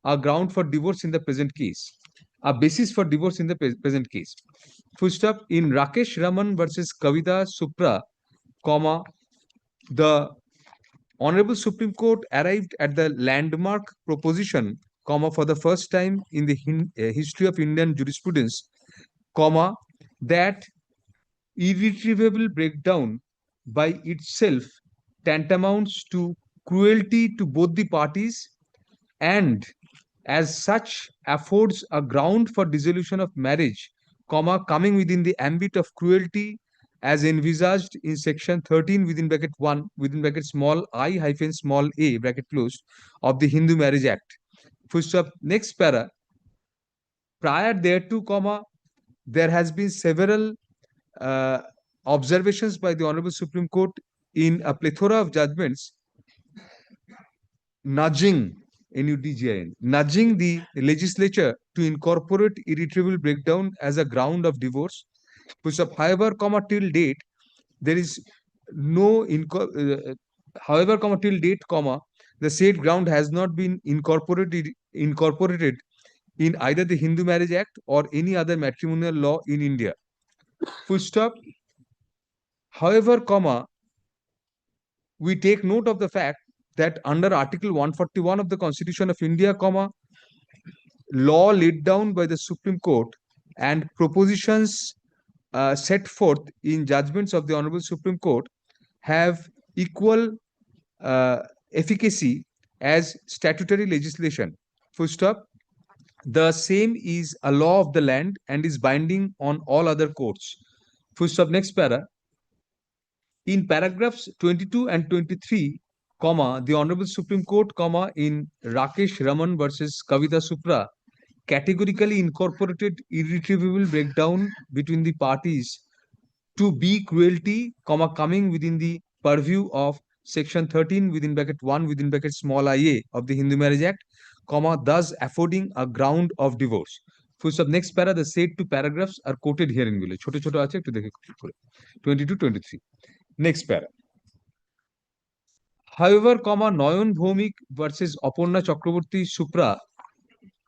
a ground for divorce in the present case, a basis for divorce in the present case. Full stop. In Rakesh Raman versus Kavita Supra, comma, the Honorable Supreme Court arrived at the landmark proposition, comma, for the first time in the history of Indian jurisprudence, comma, that irretrievable breakdown by itself tantamounts to cruelty to both the parties, and as such affords a ground for dissolution of marriage, comma, coming within the ambit of cruelty as envisaged in section 13 within bracket 1 within bracket small I hyphen small a bracket closed of the Hindu Marriage Act. Full stop. Next para. Prior thereto, comma, there has been several observations by the Honorable Supreme Court in a plethora of judgments nudging nudging the legislature to incorporate irretrievable breakdown as a ground of divorce. However, comma, till date, there is no however, comma, till date, comma, the said ground has not been incorporated in either the Hindu Marriage Act or any other matrimonial law in India. Full stop. However, comma, we take note of the fact that under Article 141 of the Constitution of India, comma, law laid down by the Supreme Court and propositions set forth in judgments of the Honorable Supreme Court have equal efficacy as statutory legislation. Full stop. The same is a law of the land and is binding on all other courts. Full stop. Next para. In paragraphs 22 and 23, comma, the Honorable Supreme Court, comma, in Rakesh Raman versus Kavita Supra, categorically incorporated irretrievable breakdown between the parties to be cruelty, comma, coming within the purview of section 13 within bracket 1 within bracket small ia of the Hindu Marriage Act, comma, thus affording a ground of divorce. Full stop. Next para, the said two paragraphs are quoted here in below. Choto choto ache, ekটু দেখে 22, 23. Next para. However, comma, Nayan Bhomik versus Aparna Chakraborty Supra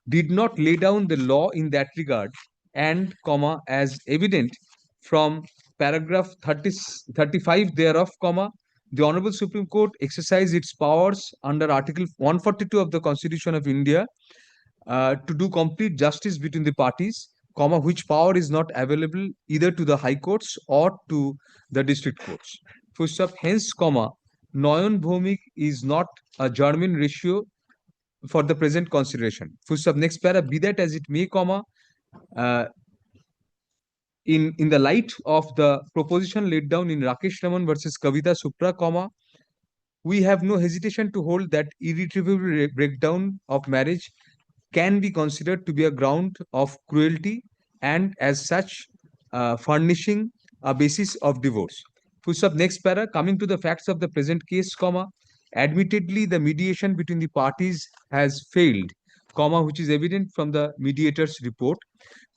did not lay down the law in that regard, and, comma, as evident from paragraph 35 thereof, comma, the Honorable Supreme Court exercised its powers under Article 142 of the Constitution of India to do complete justice between the parties, comma, which power is not available either to the high courts or to the district courts. Full stop. Hence, comma, Nayan Bhomik is not a German ratio for the present consideration. Full stop. Next para, be that as it may, comma, in the light of the proposition laid down in Rakesh Raman versus Kavita Supra, comma, we have no hesitation to hold that irretrievable breakdown of marriage can be considered to be a ground of cruelty and as such furnishing a basis of divorce. Full stop. Next para, coming to the facts of the present case, comma, admittedly the mediation between the parties has failed, comma, which is evident from the mediator's report.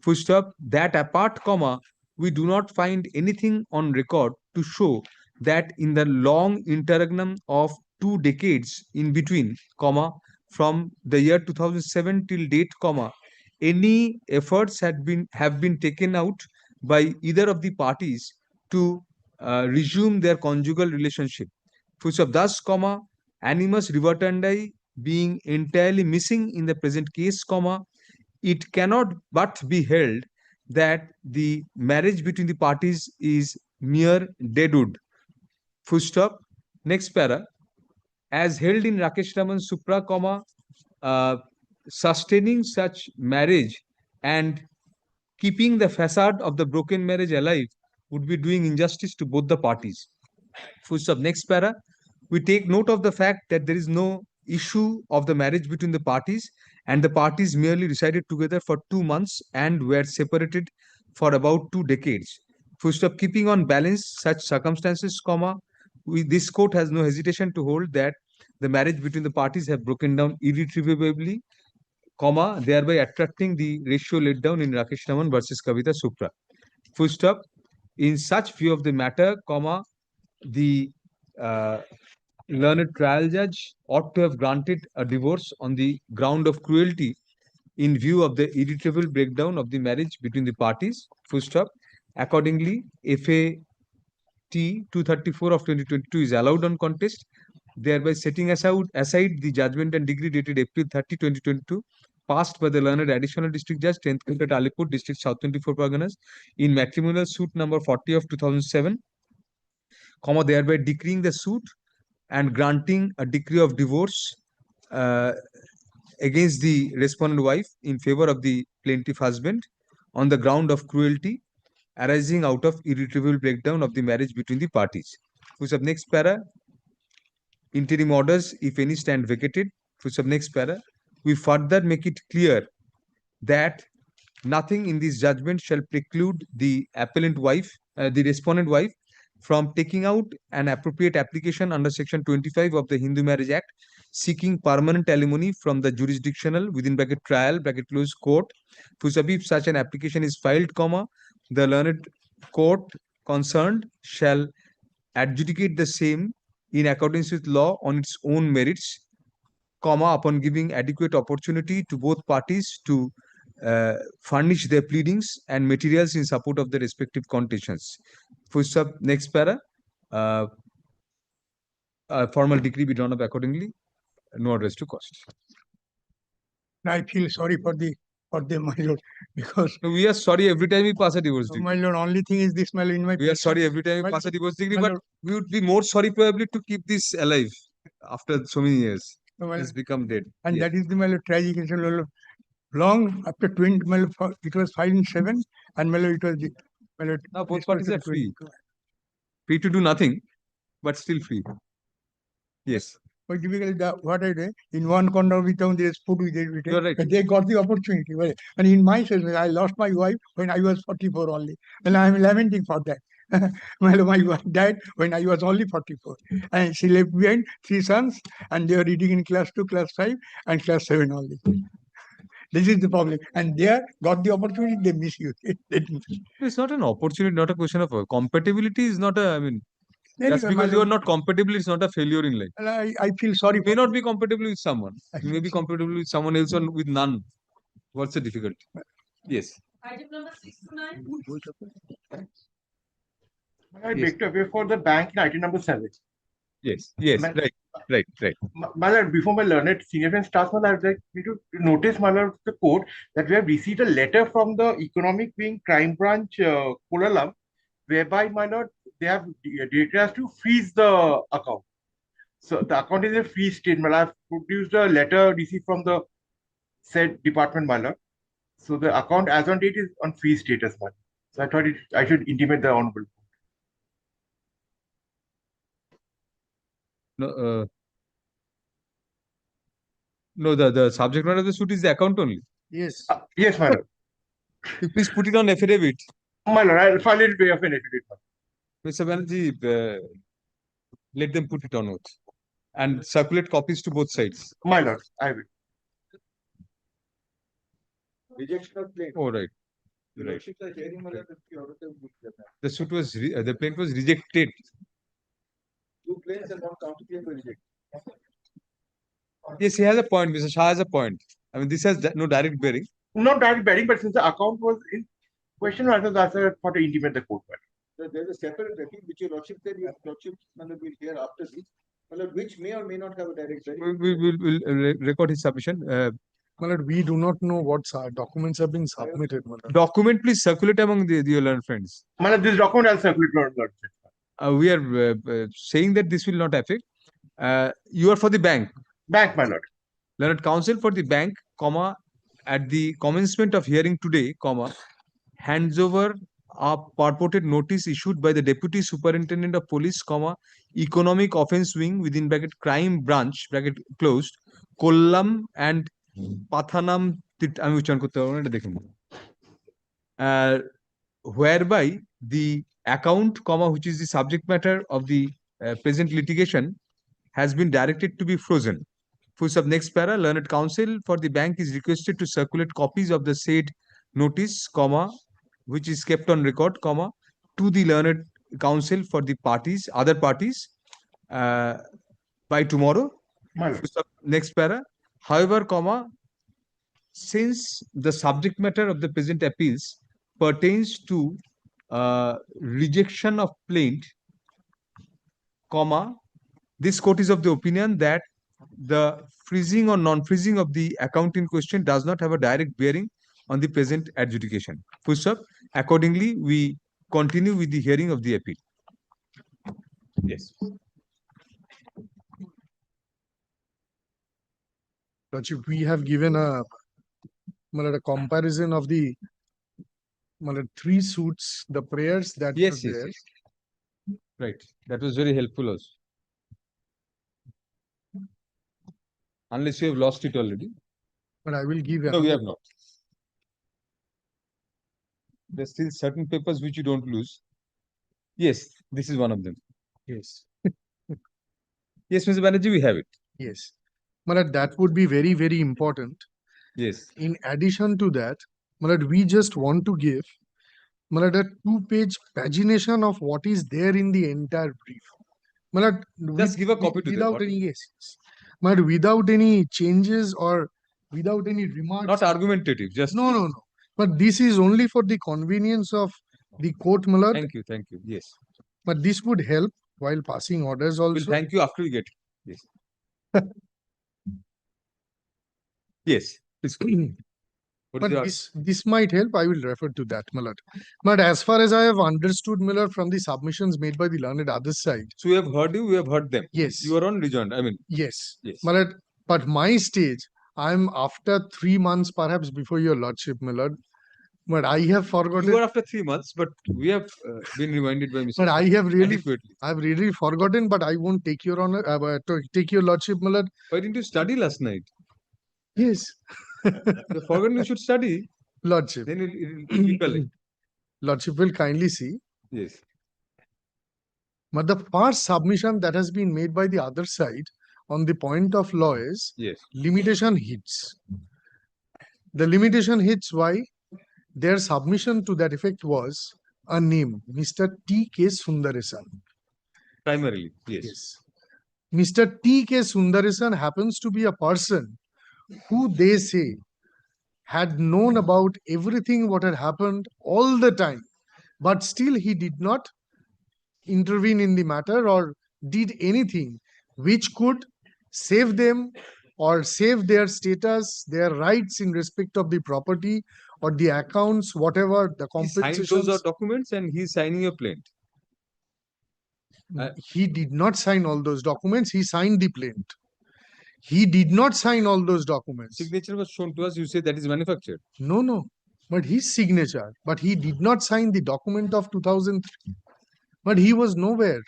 Full stop. That apart, comma, we do not find anything on record to show that in the long interregnum of 2 decades in between, comma, from the year 2007 till date, comma, any efforts have been taken out by either of the parties to resume their conjugal relationship. Full stop. Thus, comma, animus revertandi being entirely missing in the present case, comma, it cannot but be held that the marriage between the parties is mere deadwood. Full stop. Next para. As held in Rakesh Raman Supra, comma, sustaining such marriage and keeping the facade of the broken marriage alive would be doing injustice to both the parties. Full stop. Next para. We take note of the fact that there is no issue of the marriage between the parties, and the parties merely resided together for 2 months and were separated for about 2 decades. Full stop. Keeping on balance such circumstances, comma, this court has no hesitation to hold that the marriage between the parties have broken down irretrievably, comma, thereby attracting the ratio laid down in Rakesh Raman versus Kavita Supra. Full stop. In such view of the matter, comma, the learned trial judge ought to have granted a divorce on the ground of cruelty in view of the irretrievable breakdown of the marriage between the parties. Full stop. Accordingly, FAT 234 of 2022 is allowed on contest, thereby setting aside the judgment and decree dated April 30, 2022, passed by the learned additional district judge, 10th Calcutta Alipur district, South 24 Parganas, in matrimonial suit number 40 of 2007, comma, thereby decreeing the suit and granting a decree of divorce against the respondent wife in favor of the plaintiff husband on the ground of cruelty arising out of irretrievable breakdown of the marriage between the parties. Who's up next para? Interim orders, if any, stand vacated. Who's up next para? We further make it clear that nothing in this judgment shall preclude the appellant wife, the respondent wife, from taking out an appropriate application under Section 25 of the Hindu Marriage Act, seeking permanent alimony from the jurisdictional within bracket trial bracket close court. If such an application is filed, comma, the learned court concerned shall adjudicate the same in accordance with law on its own merits, comma, upon giving adequate opportunity to both parties to furnish their pleadings and materials in support of their respective contentions. Full stop. Next para. Formal decree be drawn up accordingly. No address to cost. I feel sorry for them, my lord, because No, we are sorry every time we pass a divorce decree. my lord, only thing is this, my lord, in my We are sorry every time we my pass a divorce decree, my but lord. we would be more sorry probably to keep this alive after so many years. No, my It's lord. become dead. And Yes. that is the, my lord, tragic. It's a lord, long after 20, my lord, it was filed in 7, and my lord, it was my lord, Now both this was parties are the 20. free. Free to do nothing, but still free. Yes. But typically, what I do, in one corner of the town, there is food with it. You're right. But they got the opportunity. Well, and in my sense, I lost my wife when I was 44 only. And I'm lamenting for that. My wife died when I was only 44. And she left behind 3 sons, and they were reading in class 2, class 5, and class 7 only. This is the problem. And they got the opportunity, they misused it. It's not an opportunity, not a question of compatibility is not a, I mean, just Anyway, my because you are lord, not compatible, it's not a failure in life. and I feel sorry You may for not be compatible with someone. You may be compatible with someone else or with none. What's the difficulty? Yes. Item number 6 to 9. I Yes. beg to appear for the bank in item number 7. Yes. Yes. Ma- Right. My lord, before my learned senior friend starts, my lord, I would like me to notice, my lord, the court that we have received a letter from the Economic Wing Crime Branch, Kolam, whereby, my lord, they have directed us to freeze the account. So the account is a freeze state. My lord, I've produced a letter received from the said department, my lord. So the account as on date is on freeze status, my lord. So I thought I should intimate the honorable. No, no, the subject matter of the suit is the account only. Yes. Yes, my lord. You please put it on affidavit. My lord, I'll file it way of an affidavit. Mr. Banerjee, let them put it on oath and circulate copies to both sides. My lord, I will. Rejection of claim. Oh, right. Right. The suit was, the plaintiff was rejected. Two claims and one counter claim were rejected. Yes, he has a point. Mr. Shah has a point. I mean, this has no direct bearing. Not direct bearing, but since the account was in question and answer for to intimate the court. There's a separate appeal which your lordship said your lordship will hear after this, which may or may not have a direct bearing. We'll record his submission. My lord, we do not know what documents have been submitted. My lord. Document please circulate among the your learned friends. This document I'll circulate, Lordship. We are saying that this will not affect. You are for the bank. Bank, my lord. Learned counsel for the bank, comma, at the commencement of hearing today, comma, hands over a purported notice issued by the Deputy Superintendent of Police, comma, Economic Offence Wing within bracket crime branch, bracket closed, Kollam and Pathanam, আমি উচ্চারণ করতে পারবো না, এটা দেখুন। Whereby the account, comma, which is the subject matter of the present litigation has been directed to be frozen. Full sub next para, learned counsel for the bank is requested to circulate copies of the said notice, comma, which is kept on record, comma, to the learned counsel for the parties, other parties, by tomorrow. Full sub next para. However, comma, since the subject matter of the present appeals pertains to rejection of plaint, comma, this court is of the opinion that the freezing or non-freezing of the account in question does not have a direct bearing on the present adjudication. Full stop. Accordingly, we continue with the hearing of the appeal. Yes. Lordship, we have given a comparison of the three suits, the prayers that Yes, were yes, there. yes. Right. That was very helpful also. Unless you have lost it already. But I will give No, we have not. There's still certain papers which you don't lose. Yes, this is one of them. Yes. Yes, Mr. Banerjee, we have it. Yes. Malad, that would be very, very important. Yes. In addition to that, Malad, we just want to give Malad a 2-page pagination of what is there in the entire brief. Malad, Just give a copy to them. without any yes. Malad, without any changes or without any remarks. Not argumentative, just. No. But this is only for the convenience of the court, Malad. Thank you, yes. But this would help while passing orders also. We'll thank you after we get it. Yes. Yes. But this might help. I will refer to that, Malad. But as far as I have understood, Miller, from the submissions made by the learned other side. So we have heard you, we have heard them. Yes. You are on rejoined. I mean. Yes. Yes. Malad, but my stage, I'm after 3 months, perhaps before your lordship, Millard. But I have forgotten. You are after 3 months, but we have been reminded by Mr. But I have really, adequately. I've really forgotten. But I won't take your honor, take your lordship, Millard. Why didn't you study last night? Yes. You forgotten you should study. Lordship. Then it will Lordship will kindly see. Yes. But the first submission that has been made by the other side on the point of law is yes. Limitation hits. The limitation hits why? Their submission to that effect was a name, Mr. T.K. Sundaresan. Primarily, yes. Mr. T.K. Sundaresan happens to be a person who they say had known about everything what had happened all the time, but still he did not intervene in the matter or did anything which could save them or save their status, their rights in respect of the property or the accounts, whatever the compensations. He signed those documents and he's signing a plaint. He did not sign all those documents. He signed the plaint. He did not sign all those documents. Signature was shown to us. You say that is manufactured. No. But his signature. But he did not sign the document of 2003. But he was nowhere.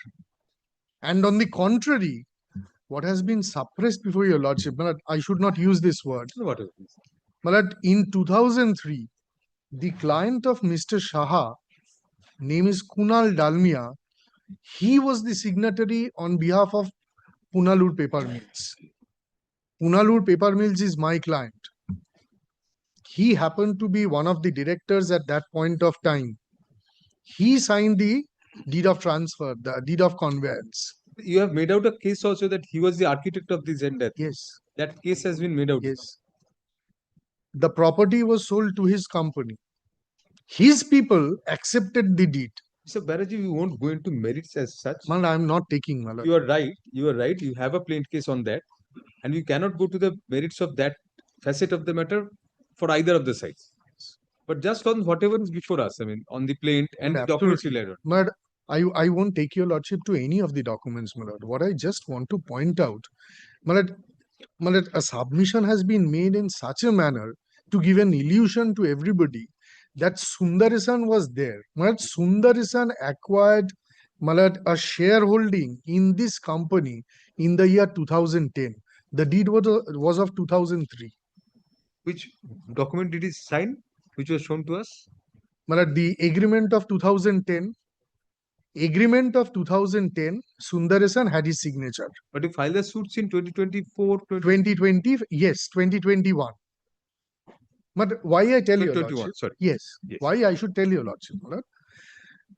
And on the contrary, what has been suppressed before your lordship, Malad, I should not use this word. What is this? Malad, in 2003, the client of Mr. Shaha, name is Kunal Dalmia, he was the signatory on behalf of Punalur Paper Mills. Punalur Paper Mills is my client. He happened to be one of the directors at that point of time. He signed the deed of transfer, the deed of conveyance. You have made out a case also that he was the architect of this and that. Yes. That case has been made out. Yes. The property was sold to his company. His people accepted the deed. So Balaji, we won't go into merits as such. Man, I'm not taking, my lord. You are right. You are right. You have a plaint case on that, and we cannot go to the merits of that facet of the matter for either of the sides. But just on whatever is before us, I mean, on the plaint and the documents related. But I won't take your lordship to any of the documents, my lord. What I just want to point out, my lord, a submission has been made in such a manner to give an illusion to everybody that Sundarisan was there. My lord, Sundarisan acquired, my lord, a shareholding in this company in the year 2010. The deed was of 2003. Which document did he sign, which was shown to us? My lord, the agreement of 2010. Agreement of 2010, Sundarasan had his signature. But you filed the suits in 2024, 2020, yes, 2021. But why I tell you, 2021, lordship? sorry. Yes, why I should tell you, lordship?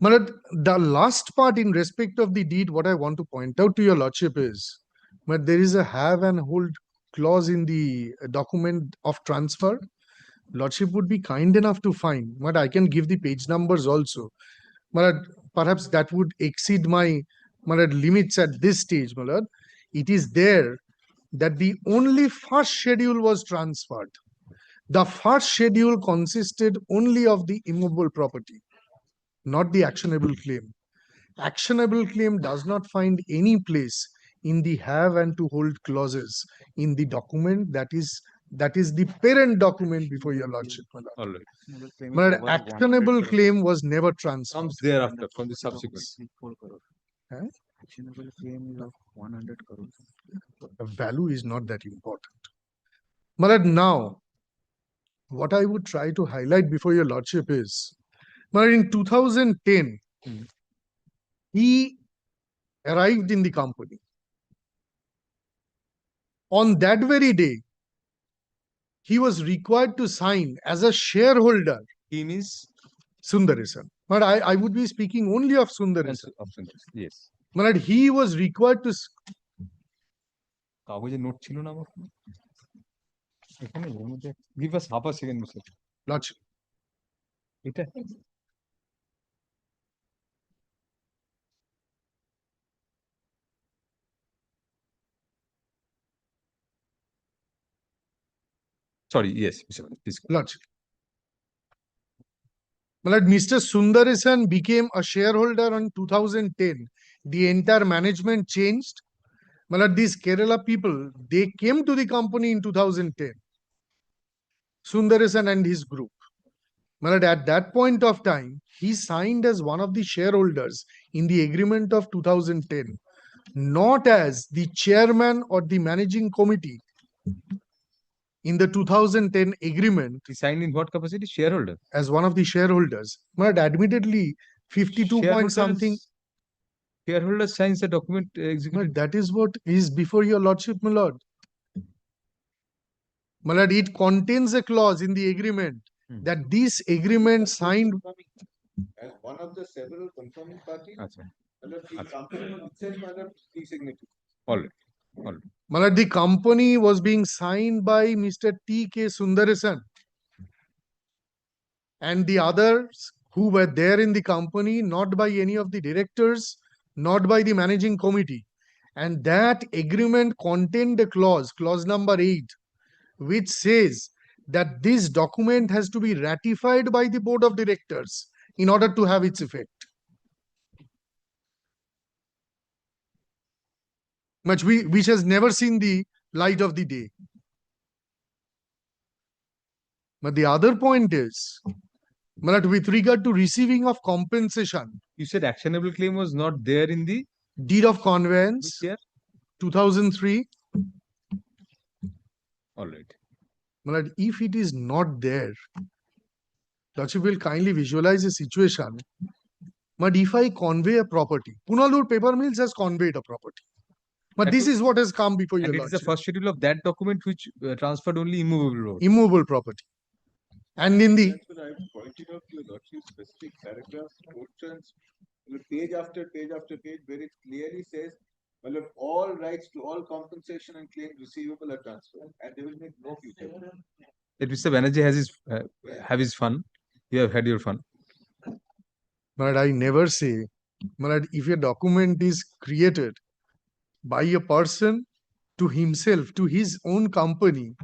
My lord, the last part in respect of the deed, what I want to point out to your lordship is, but there is a have and hold clause in the document of transfer. Lordship would be kind enough to find, but I can give the page numbers also. But perhaps that would exceed my limits at this stage, my lord. It is there that the only first schedule was transferred. The first schedule consisted only of the immovable property, not the actionable claim. Actionable claim does not find any place in the have and to hold clauses in the document that is the parent document before your lordship. All right. But actionable claim was never transferred. Comes thereafter from the subsequent. Huh? Actionable claim is of 100 crores. The value is not that important. Malad, now, what I would try to highlight before your lordship is, Malad, in 2010, he arrived in the company. On that very day, he was required to sign as a shareholder. He means Sundarisan. But I would be speaking only of Sundarisan. Yes. Malad, he was required to. কাগজে note ছিল না আমার এখানে এর মধ্যে give us half a second Mr. Lordship. এটা sorry, yes, please. Lordship. Malad, Mr. Sundarisan became a shareholder in 2010. The entire management changed. Malad, these Kerala people, they came to the company in 2010. Sundarisan and his group. Malad, at that point of time, he signed as one of the shareholders in the agreement of 2010, not as the chairman or the managing committee. In the 2010 agreement, he signed in what capacity? Shareholder. As one of the shareholders. But admittedly, 52 point something. Shareholder signs the document executed. That is what is before your lordship, my lord. My lord, it contains a clause in the agreement that this agreement signed. As one of the several confirming parties, the company itself has a signature. All right. All right. Malad, the company was being signed by Mr. T.K. Sundarasan and the others who were there in the company, not by any of the directors, not by the managing committee. And that agreement contained a clause number 8, which says that this document has to be ratified by the board of directors in order to have its effect. Which has never seen the light of the day. But the other point is, with regard to receiving of compensation. You said actionable claim was not there in the deed of conveyance. Which year? 2003. All right. If it is not there, Lordship will kindly visualize a situation. But if I convey a property, Punalur Paper Mills has conveyed a property. But this is what has come before your lordship. It's the first schedule of that document which transferred only immovable road. Immovable property. And in the... That's what I pointed out to your lordship, specific paragraphs, portions, page after page after page, where it clearly says, well, if all rights to all compensation and claims receivable are transferred, and they will make no future. That Mr. Banerjee has his have his fun. You have had your fun. But I never say, but if a document is created by a person to himself, to his own company,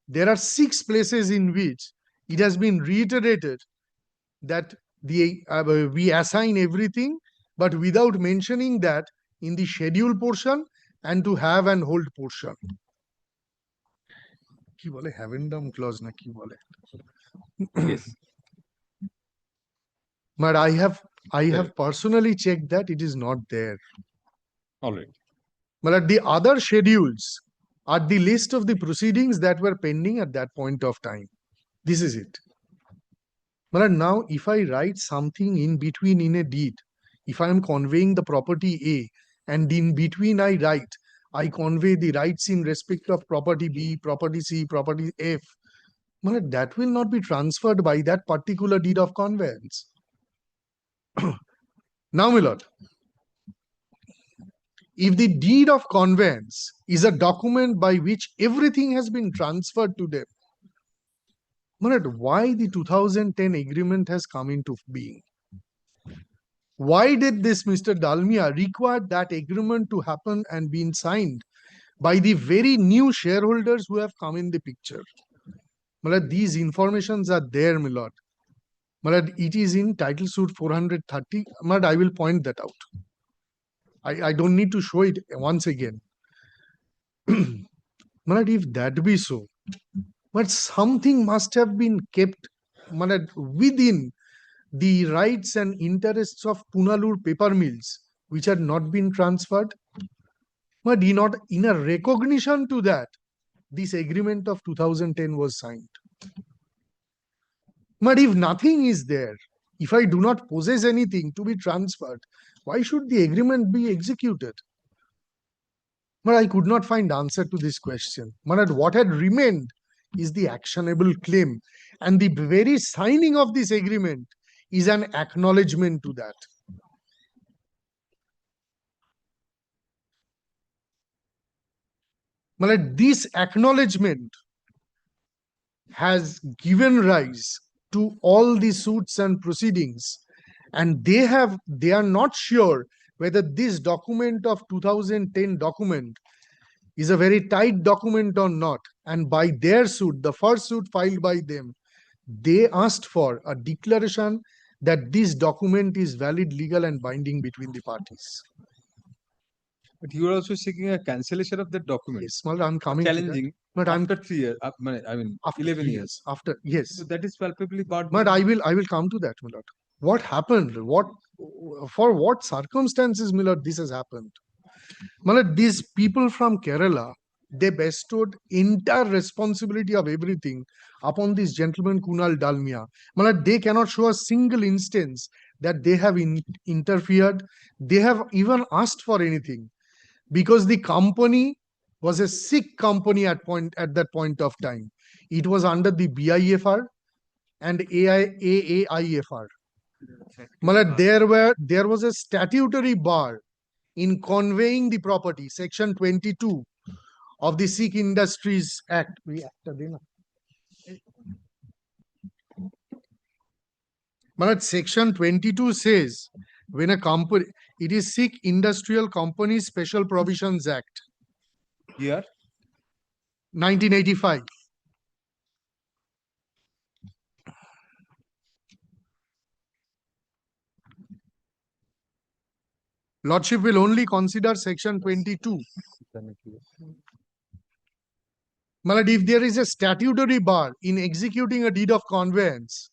there are 6 places in which it has been reiterated that we assign everything, but without mentioning that in the schedule portion and to have and hold portion. কি বলে havendum clause না কি বলে? Yes. But I have personally checked that it is not there. All right. But the other schedules are the list of the proceedings that were pending at that point of time. This is it. But now, if I write something in between in a deed, if I am conveying the property A, and in between I write, I convey the rights in respect of property B, property C, property F, but that will not be transferred by that particular deed of conveyance. Now, my lord, if the deed of conveyance is a document by which everything has been transferred to them, but why the 2010 agreement has come into being? Why did this Mr. Dalmia require that agreement to happen and been signed by the very new shareholders who have come in the picture? Malad, these informations are there, my lord. Malad, it is in title suit 430. Malad, I will point that out. I don't need to show it once again. Malad, if that be so, but something must have been kept, Malad, within the rights and interests of Punalur paper mills, which had not been transferred. But in a recognition to that, this agreement of 2010 was signed. But if nothing is there, if I do not possess anything to be transferred, why should the agreement be executed? But I could not find answer to this question. But what had remained is the actionable claim, and the very signing of this agreement is an acknowledgement to that. But this acknowledgement has given rise to all the suits and proceedings, and they are not sure whether this document of 2010 document is a very tight document or not. And by their suit, the first suit filed by them, they asked for a declaration that this document is valid, legal, and binding between the parties. But you are also seeking a cancellation of that document. Yes, well, I'm coming challenging. to that. But after 3 years, I mean, after 11 3 years. After, yes. So that is palpably barred. But I will come to that, Millard. What happened? For what circumstances, Millard, this has happened? Millard, these people from Kerala, they bestowed entire responsibility of everything upon this gentleman Kunal Dalmia. Millard, they cannot show a single instance that they have interfered. They have even asked for anything, because the company was a sick company at that point of time. It was under the BIFR and AAIFR. Malad, there was a statutory bar in conveying the property, section 22 of the Sikh Industries Act. Malad, section 22 says, when a company, it is Sikh Industrial Companies Special Provisions Act. Year? 1985. Lordship will only consider section 22. Malad, if there is a statutory bar in executing a deed of conveyance,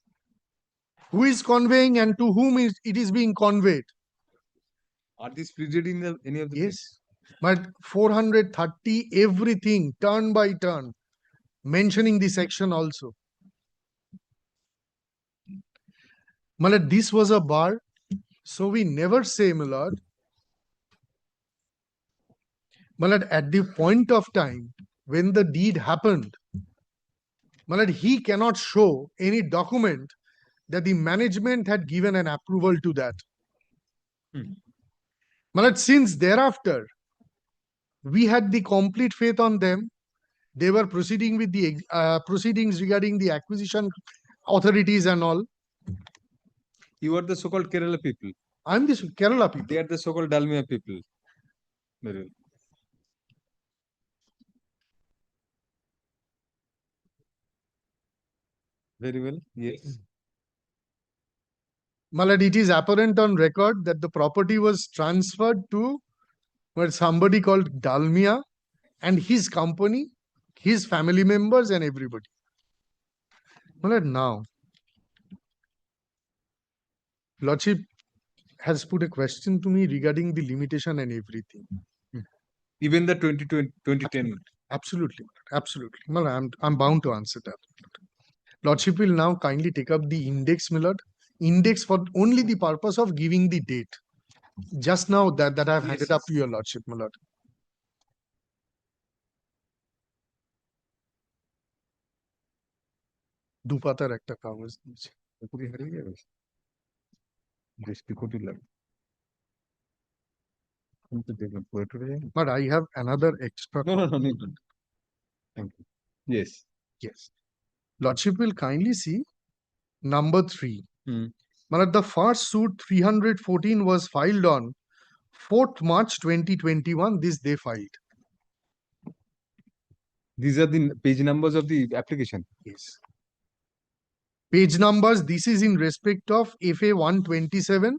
who is conveying and to whom it is being conveyed? Are these preceding any of the? Yes. But 430, everything, turn by turn, mentioning the section also. Malad, this was a bar, so we never say, my lord. Malad, at the point of time when the deed happened, Malad, he cannot show any document that the management had given an approval to that. Malad, since thereafter, we had the complete faith on them. They were proceeding with the proceedings regarding the acquisition authorities and all. You are the so-called Kerala people. I'm the Kerala people. They are the so-called Dalmia people. Very well. Very well. Yes. Malad, it is apparent on record that the property was transferred to somebody called Dalmia and his company, his family members and everybody. Malad, now, Lordship has put a question to me regarding the limitation and everything. Even the 2010. Absolutely, absolutely. Malad, I'm bound to answer that. Lordship will now kindly take up the index, Millard. Index for only the purpose of giving the date. Just now that I've handed up to your Lordship, Millard. দুপাতার একটা কাগজ দিয়েছে পুরি হারিয়ে যাবে দেশটি কোটি লাগবে আমি তো দেখলাম পুরো টুরে যাবে But I have another extra. No, need not. Thank you. Yes. Yes. Lordship will kindly see number 3. But the first suit 314 was filed on 4th March 2021. This they filed. These are the page numbers of the application. Yes. Page numbers, this is in respect of FA 127.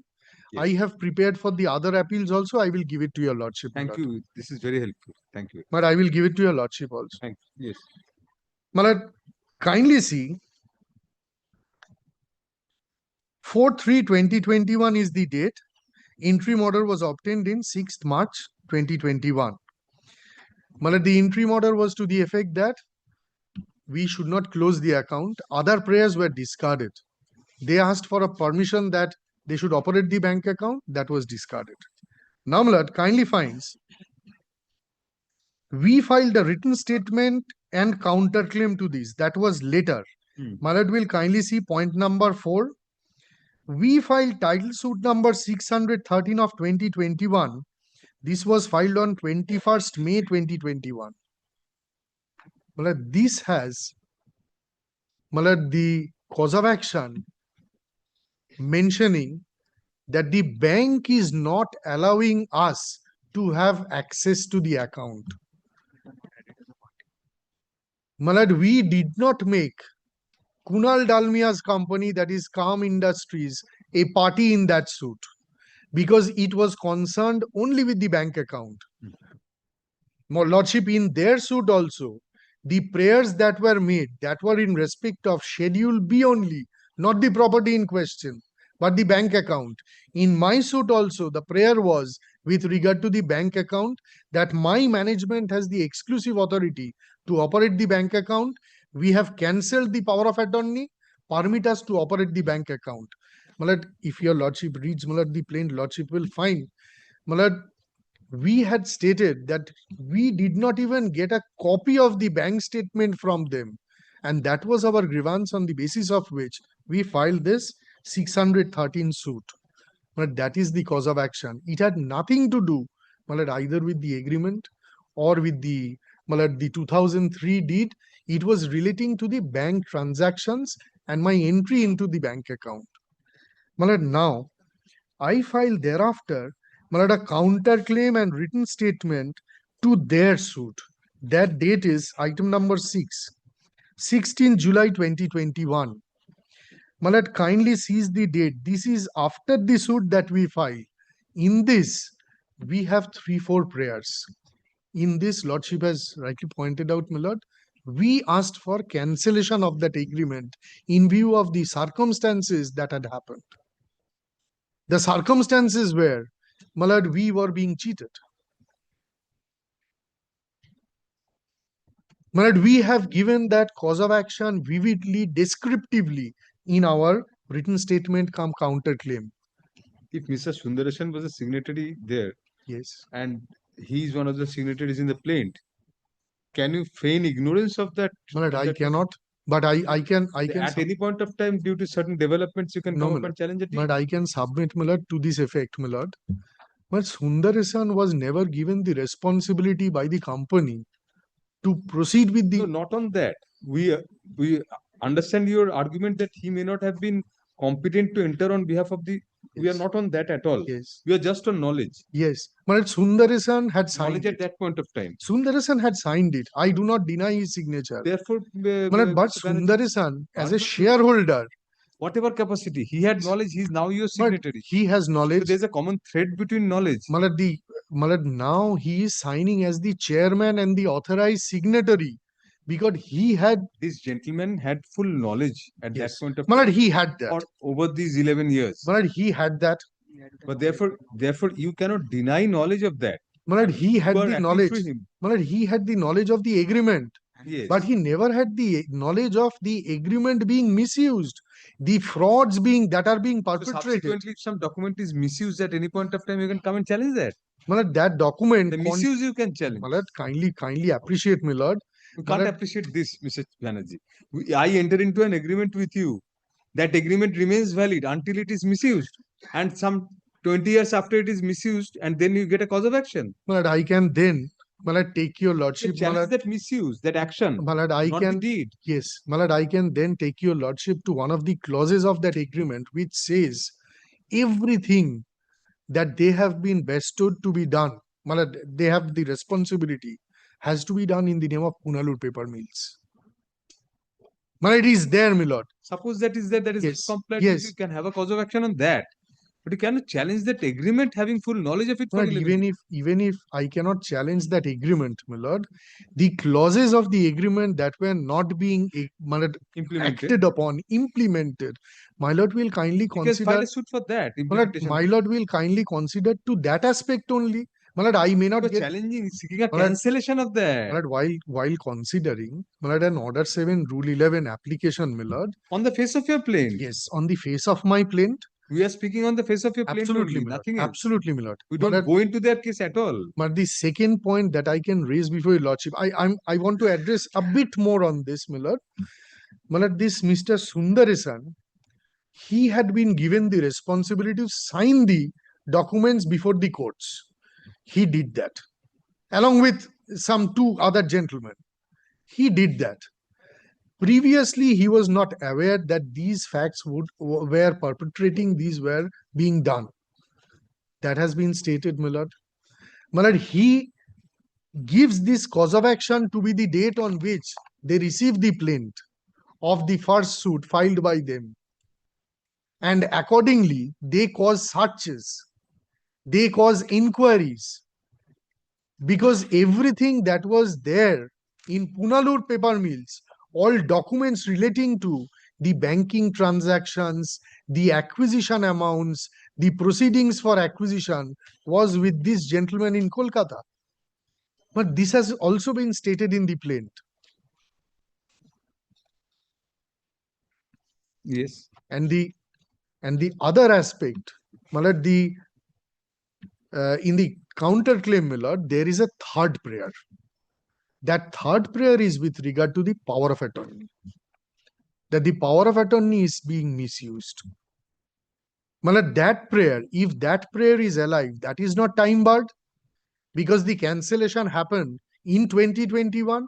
Yes. I have prepared for the other appeals also. I will give it to your Lordship. Thank Malad. you. This is very helpful. Thank you. But I will give it to your Lordship also. Thank you. Yes. Malad, kindly see 4/3/2021 is the date. Interim order was obtained in 6th March 2021. Malad, the interim order was to the effect that we should not close the account. Other prayers were discarded. They asked for a permission that they should operate the bank account. That was discarded. Now, Malad, kindly finds we filed a written statement and counterclaim to this. That was later. Malad will kindly see point number 4. We filed title suit number 613 of 2021. This was filed on 21st May 2021. Malad, this has the cause of action mentioning that the bank is not allowing us to have access to the account. Malad, we did not make Kunal Dalmia's company, that is Calm Industries, a party in that suit because it was concerned only with the bank account. More Lordship, in their suit also, the prayers that were made, that were in respect of Schedule B only, not the property in question, but the bank account. In my suit also, the prayer was with regard to the bank account, that my management has the exclusive authority to operate the bank account. We have cancelled the power of attorney, permit us to operate the bank account. Malad, if your Lordship reads, Malad, the plain Lordship will find, Malad, we had stated that we did not even get a copy of the bank statement from them. And that was our grievance, on the basis of which we filed this 613 suit. But that is the cause of action. It had nothing to do, Malad, either with the agreement or with the 2003 deed. It was relating to the bank transactions and my entry into the bank account. Malad, now I filed thereafter a counterclaim and written statement to their suit. That date is item number 6, 16 July 2021. Malad, kindly sees the date. This is after the suit that we filed. In this, we have 3-4 prayers. In this, Lordship has rightly pointed out, Malad, we asked for cancellation of that agreement in view of the circumstances that had happened. The circumstances were, Malad, we were being cheated. Malad, we have given that cause of action vividly, descriptively in our written statement come counterclaim. If Mr. Sundaresan was a signatory there, yes, and he is one of the signatories in the plaint, can you feign ignorance of that? Malad, I cannot, but I can. At any point of time, due to certain developments, you can come up and challenge it. But I can submit, Malad, to this effect, Malad. But Sundaresan was never given the responsibility by the company to proceed with the. No, not on that. We understand your argument that he may not have been competent to enter on behalf of the, we are Yes. not on that at all. Yes. We are just on knowledge. Yes. But Sundaresan had signed Knowledge at it. that point of time. Sundaresan had signed it. I do not deny his signature. Therefore, But Mr. Banerjee, Sundaresan, as a Bharat- shareholder, whatever capacity, he had knowledge, he is now your but signatory. he has So knowledge. there's a common thread between knowledge. Now he is signing as the chairman and the authorized signatory because he had. This gentleman had full knowledge at Yes. that point of Malad, time. he had that. Or over these 11 years. Malad, he had that. But therefore, you cannot deny knowledge of that. Malad, he had You are the acting knowledge. through him. Malad, he had the knowledge of the agreement. Yes. But he never had the knowledge of the agreement being misused, the frauds that are being So perpetrated. subsequently, if some document is misused at any point of time, you can come and challenge that. Malad, that document. The misuse you can challenge. Malad, kindly appreciate me, Lord. You can't appreciate this, Mr. Banerjee. I enter into an agreement with you. That agreement remains valid until it is misused. And some 20 years after it is misused, and then you get a cause of action. Malad, I can then, Malad, take your You lordship. challenge Malad, that misuse, that action, Malad, I not can. the deed. Yes, Malad, I can then take your lordship to one of the clauses of that agreement which says everything that they have been bestowed to be done, Malad, they have the responsibility, has to be done in the name of Punalur paper mills. Malad, it is there, my lord. Suppose that is there, that is Yes, compliant, yes. you can have a cause of action on that. But you cannot challenge that agreement having full knowledge of it for Malad, 11 years. even if I cannot challenge that agreement, my lord, the clauses of the agreement that were not being Malad, Implemented. acted upon, implemented, my lord will kindly You can consider. file a suit for that. Malad, Implementation. my lord will kindly consider to that aspect only. Malad, I may not You are get. challenging, seeking a Malad, cancellation of that. Malad, while considering, Malad, an Order 7 Rule 11 application, my lord. On the face of your plaint. Yes, on the face of my plaint. We are speaking on the face of your plaint Absolutely, only, my lord. nothing else. Absolutely, my lord. We don't Malad, go into their case at all. but the second point that I can raise before your lordship, I want to address a bit more on this, my lord. Malad, this Mr. Sundaresan, he had been given the responsibility to sign the documents before the courts. He did that, along with some two other gentlemen. He did that. Previously, he was not aware that these facts were perpetrating, these were being done. That has been stated, my lord. My lord, he gives this cause of action to be the date on which they received the plaint of the first suit filed by them. And accordingly, they cause searches, they cause inquiries, because everything that was there in Punalur paper mills, all documents relating to the banking transactions, the acquisition amounts, the proceedings for acquisition was with this gentleman in Kolkata. But this has also been stated in the plaint. Yes. And the other aspect, Malad, in the counterclaim, Malad, there is a third prayer. That third prayer is with regard to the power of attorney. That the power of attorney is being misused. Malad, that prayer, if that prayer is alive, that is not time barred, because the cancellation happened in 2021.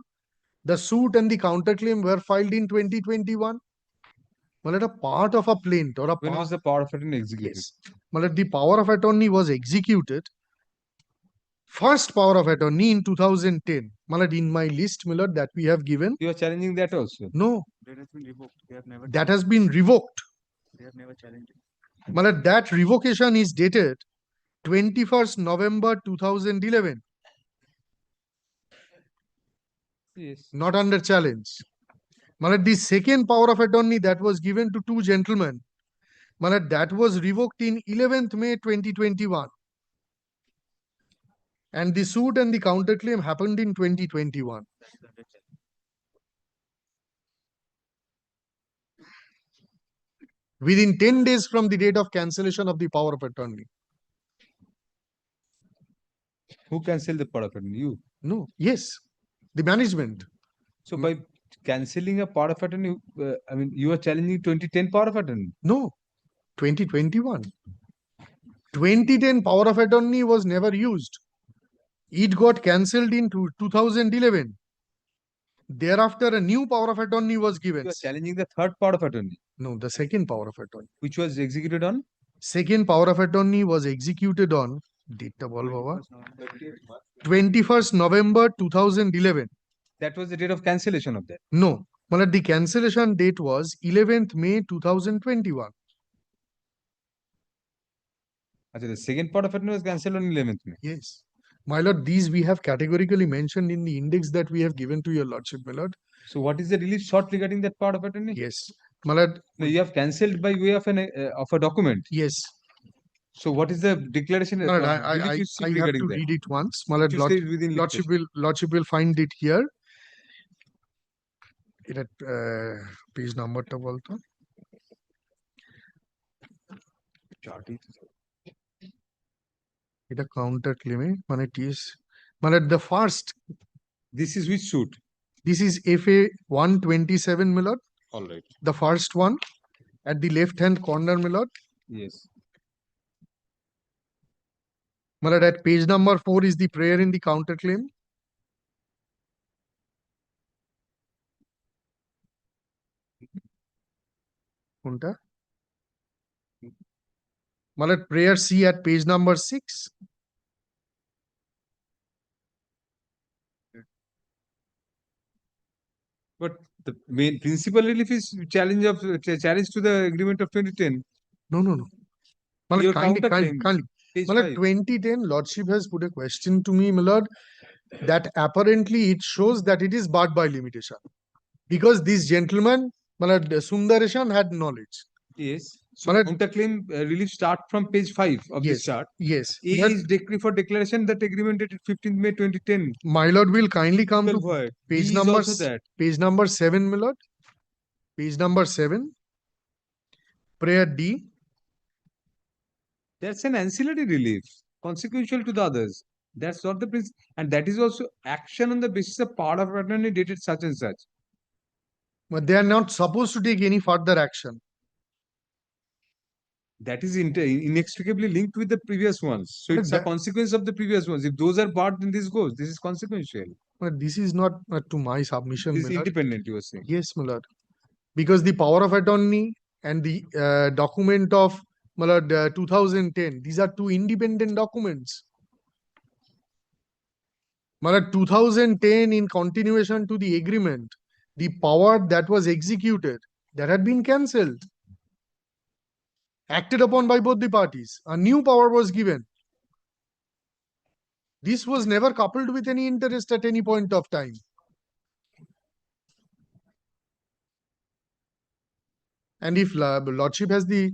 The suit and the counterclaim were filed in 2021. Malad, a part of a plaint or a When was the power of attorney executed? Yes. Malad, the power of attorney was executed. First power of attorney in 2010. Malad, in my list, Malad, that we have given. You are challenging that also? No. That has been revoked. They have never. That has been revoked. They have never challenged it. Malad, that revocation is dated 21st November 2011. Yes. Not under challenge. Malad, the second power of attorney that was given to two gentlemen, Malad, that was revoked in 11th May 2021. And the suit and the counterclaim happened in 2021. Within 10 days from the date of cancellation of the power of attorney. Who cancelled the power of attorney? You? No. Yes. The management. So by cancelling a power of attorney, I mean, you are challenging 2010 power of attorney? No. 2021. 2010 power of attorney was never used. It got cancelled in 2011. Thereafter, a new power of attorney was given. You are challenging the third power of attorney, No, the second power of attorney. which was executed on Second power of attorney was executed on date ta bol baba, 21st November 2011. that was the date of cancellation of that. No, but the cancellation date was 11th May 2021. Achha, the second part of attorney was cancelled on 11th May. Yes. My lord, these we have categorically mentioned in the index that we have given to your lordship, my lord. So what is the relief sought regarding that part of attorney? Yes. My lord, No, you have cancelled by way of a document. yes. So what is the declaration? My lord, relief you seek I have regarding to that? read it once. My lord, Which you say is within lordship will find it here. It at page number ta bolto. It a counter claim. Man, it is. Man, the first. This is which suit? This is FA 127, my lord. All right. The first one at the left hand corner, my lord. Yes. My lord, at page number 4 is the prayer in the counterclaim. Kunta. My lord, prayer C at page number 6. But the main principal relief is challenge to the agreement of 2010. No. My Your lord, kindly. Page My lord, 5. 2010, lordship has put a question to me, my lord, that apparently it shows that it is barred by limitation. Because this gentleman, my lord, Sundareshan had knowledge. Yes. So My lord, counterclaim relief start from page 5 of this yes, chart. yes. A That- is decree for declaration that agreement dated 15th May 2010. My lord will kindly come Well, to void. page B number is also that. page number 7, my lord. Page number 7. Prayer D. That's an ancillary relief, consequential to the others. That's not the principle. And that is also action on the basis of power of attorney dated such and such. But they are not supposed to take any further action. That is inextricably linked with the previous ones. So But it's a consequence of the previous ones. If those are barred, then this goes. This is consequential. But this is not to my submission, This is my lord. independent, you were saying. Yes, my lord. Because the power of attorney and the document of my lord, 2010, these are two independent documents. My lord, 2010 in continuation to the agreement, the power that was executed, that had been cancelled. Acted upon by both the parties. A new power was given. This was never coupled with any interest at any point of time. And if lordship has the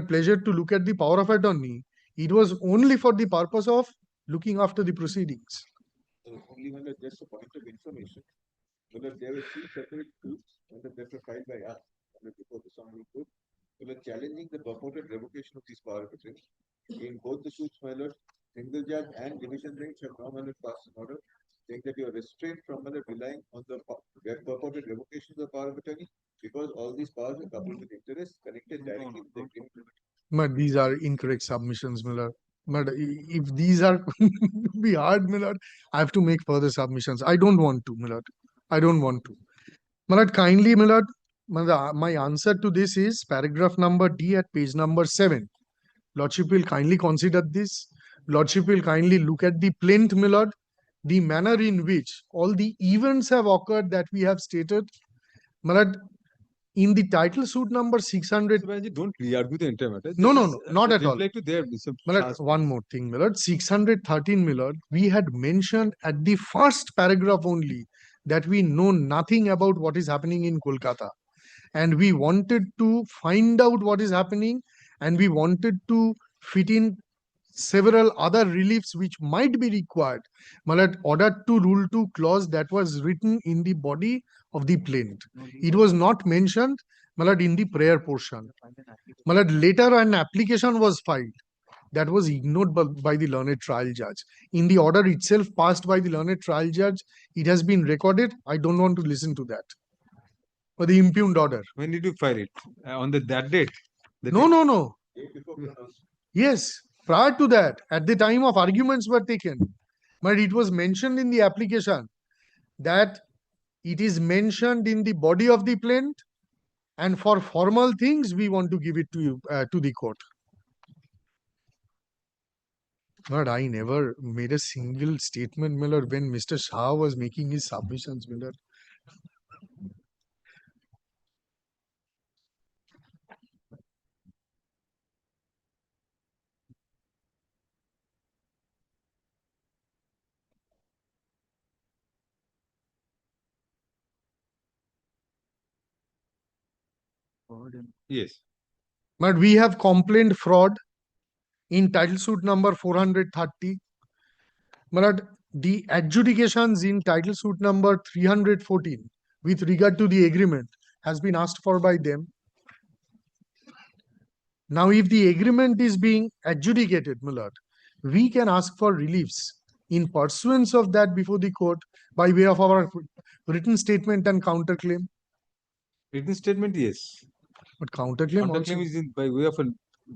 pleasure to look at the power of attorney, it was only for the purpose of looking after the proceedings. Only when just a point of information, whether there were two separate suits that were filed by us before the Honorable Court, we were challenging the purported revocation of these power of attorney. In both the suits, my lord, single judge and division bench have now passed an order saying that you are restrained from relying on the purported revocation of the power of attorney because all these powers are coupled with interests connected directly with the agreement. But these are incorrect submissions, Miller. But if these are be hard, Miller, I have to make further submissions. I don't want to, Miller. I don't want to. Miller, kindly, Miller, my answer to this is paragraph number D at page number 7. Lordship will kindly consider this. Lordship will kindly look at the plaint, Miller, the manner in which all the events have occurred that we have stated. Miller, in the title suit number 600. Don't re-argue the entire matter. No, not at all. To their one more thing, Millard. 613, Millard, we had mentioned at the first paragraph only that we know nothing about what is happening in Kolkata. And we wanted to find out what is happening and we wanted to fit in several other reliefs which might be required. Millard, order to Rule 2 clause that was written in the body of the plaint. It was not mentioned, Millard, in the prayer portion. Millard, later an application was filed. That was ignored by the learned trial judge. In the order itself passed by the learned trial judge, it has been recorded. I don't want to listen to that. Or the impugned order. When did you file it? On that date? No. Yes, prior to that, at the time of arguments were taken. But it was mentioned in the application that it is mentioned in the body of the plaint, and for formal things, we want to give it to you, to the court. But I never made a single statement, Miller, when Mr. Shah was making his submissions, Miller. Yes. But we have complained fraud in title suit number 430. But the adjudications in title suit number 314 with regard to the agreement has been asked for by them. Now, if the agreement is being adjudicated, Millard, we can ask for reliefs in pursuance of that before the court by way of our written statement and counterclaim. Written statement, yes. But counterclaim also. Counterclaim is by way of a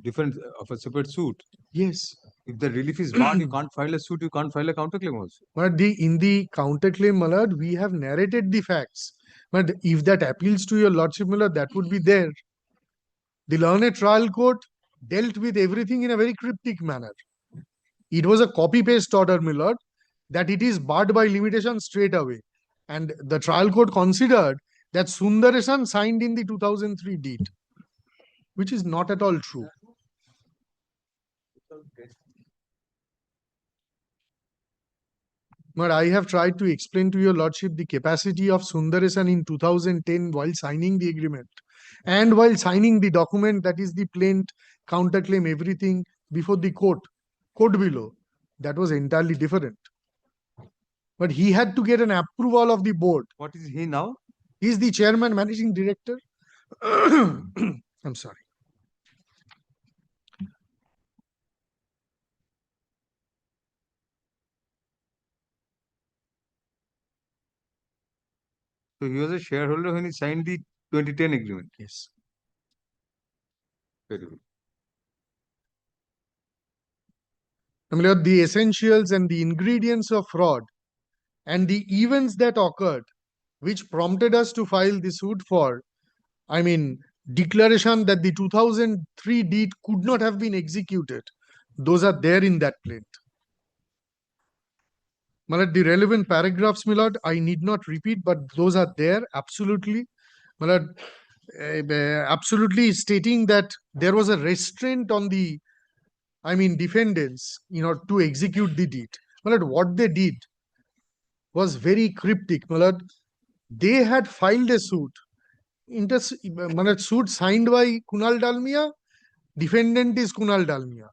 different, of a separate suit. Yes. If the relief is barred, you can't file a suit, you can't file a counterclaim also. But in the counterclaim, Millard, we have narrated the facts. But if that appeals to your lordship, Millard, that would be there. The learned trial court dealt with everything in a very cryptic manner. It was a copy-paste order, Millard, that it is barred by limitation straight away. And the trial court considered that Sundaresan signed in the 2003 deed, which is not at all true. But I have tried to explain to your lordship the capacity of Sundaresan in 2010 while signing the agreement and while signing the document, that is the plaint, counterclaim, everything before the court below. That was entirely different. But he had to get an approval of the board. What is he now? He is the chairman, managing director. I'm sorry. So he was a shareholder when he signed the 2010 agreement. Yes. Very good. The essentials and the ingredients of fraud and the events that occurred which prompted us to file the suit for, declaration that the 2003 deed could not have been executed. Those are there in that plaint. Malad, the relevant paragraphs, Milord, I need not repeat, but those are there absolutely. Malad, absolutely stating that there was a restraint on the, defendants, to execute the deed. Malad, what they did was very cryptic. Malad, they had filed a suit. Suit signed by Kunal Dalmia. Defendant is Kunal Dalmia.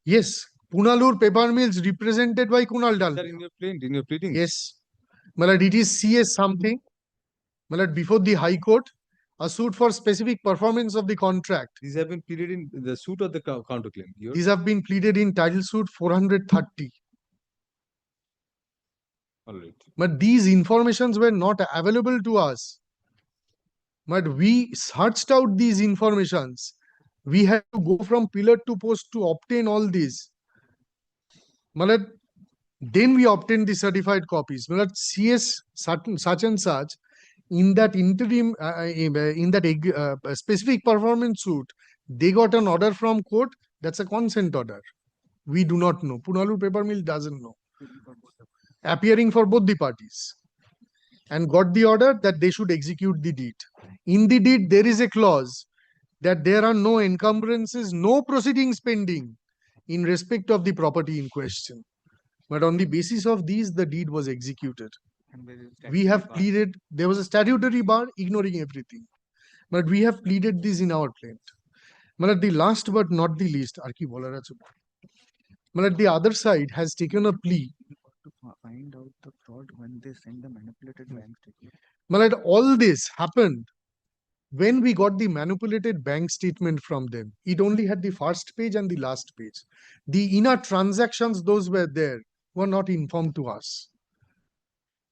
Yes, Punalur paper mills represented by Kunal Dalmia. In your plaint, in your pleadings. Yes. Malad, it is CS something. Malad, before the High Court, a suit for specific performance of the contract. These have been pleaded in the suit or the counterclaim? These have been pleaded in title suit 430. All right. But these informations were not available to us. But we searched out these informations. We had to go from pillar to post to obtain all these. Malad, then we obtained the certified copies. Malad, CS such and such, in that interim, in that specific performance suit, they got an order from court. That's a consent order. We do not know. Punalur paper mill doesn't know. Appearing for both the parties, and got the order that they should execute the deed. In the deed, there is a clause that there are no encumbrances, no proceedings pending in respect of the property in question. But on the basis of these, the deed was executed. We have pleaded, there was a statutory bar ignoring everything. But we have pleaded this in our plaint. But the last but not the least, the other side has taken a plea to find out the fraud when they send the manipulated bank statement. Malad, all this happened when we got the manipulated bank statement from them. It only had the first page and the last page. The inner transactions, those were there, were not informed to us.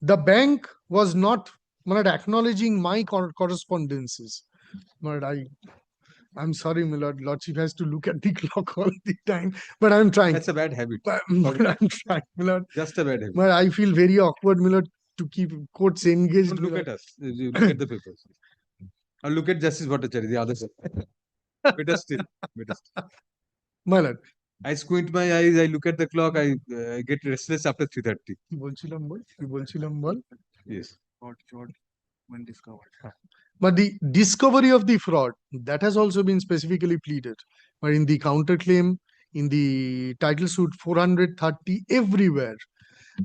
The bank was not, Malad, acknowledging my correspondences. Malad, I'm sorry, my lordship has to look at the clock all the time, but I'm trying. That's a bad habit. But I'm trying, Milord. Just a bad habit. But I feel very awkward, Milord. to keep courts engaged. Don't look my at us. You look at the papers. Or look at Justice Bhattacharya, the other side. Better still. Better still. My lord, I squint my eyes, I look at the clock, I get restless after 3:30. কি বলছিলাম বল? Yes. Fraud when discovered. But the discovery of the fraud, that has also been specifically pleaded. But in the counterclaim, in the title suit 430, everywhere.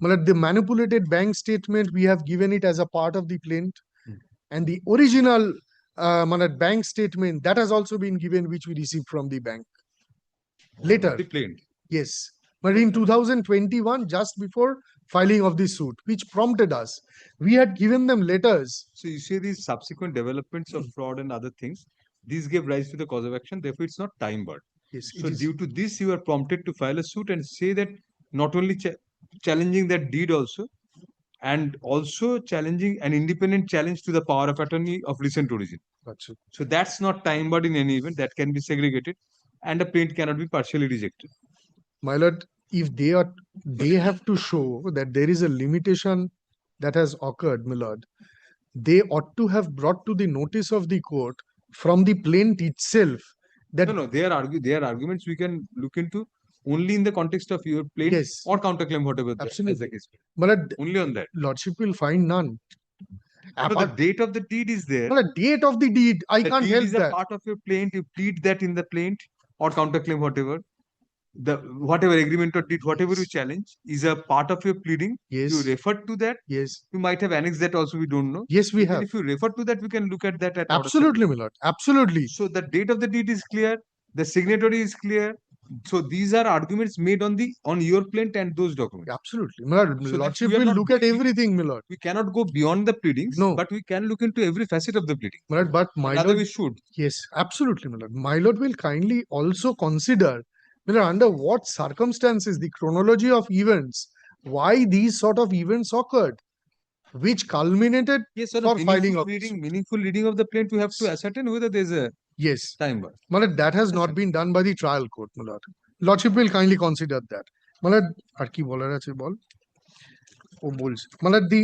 But the manipulated bank statement, we have given it as a part of the plaint. And the original bank statement, that has also been given, which we received from the bank. Later. The plaint. Yes. But in 2021, just before filing of the suit, which prompted us, we had given them letters. So you say these subsequent developments of fraud and other things, these gave rise to the cause of action, therefore it's not time barred. Yes, So it is. due to this, you are prompted to file a suit and say that not only challenging that deed also, and also challenging an independent challenge to the power of attorney of recent origin. Gotcha. So that's not time barred in any event, that can be segregated, and a plaint cannot be partially rejected. My lord, if they have to show that there is a limitation that has occurred, my lord, they ought to have brought to the notice of the court from the plaint itself that No, their arguments we can look into only in the context of your plaint Yes. or counterclaim, whatever as the Absolutely. case. My lord, Only on that. lordship will find none. So the date of the deed is there. My lord, date of the deed, I The can't deed help is a that. part of your plaint. You plead that in the plaint or counterclaim, whatever. The whatever agreement or deed, whatever you challenge, is a part of your pleading. Yes. You refer to that. Yes. You might have annexed that also. We don't know. Yes, we Even have. if you refer to that, we can look at that at order Absolutely, my lord. Absolutely. So the date of the deed is clear. The signatory is clear. So these are arguments made on your plaint and those documents. Absolutely. My lord, So that lordship we are will not look at going- everything, my lord. We cannot go beyond the pleadings, No. but we can look into every facet of the pleading. My lord, but my Rather, lord, we should. yes, absolutely, my lord. My lord will kindly also consider, my lord, under what circumstances, the chronology of events, why these sort of events occurred, which culminated Yes, sir. for filing of Meaningful reading of the plaint, we have to ascertain whether there's a Yes. time bar. My lord, that has not been done by the trial court, my lord. Lordship will kindly consider that. My lord, আর কি বলার আছে বল? ও বলছে। My lord, the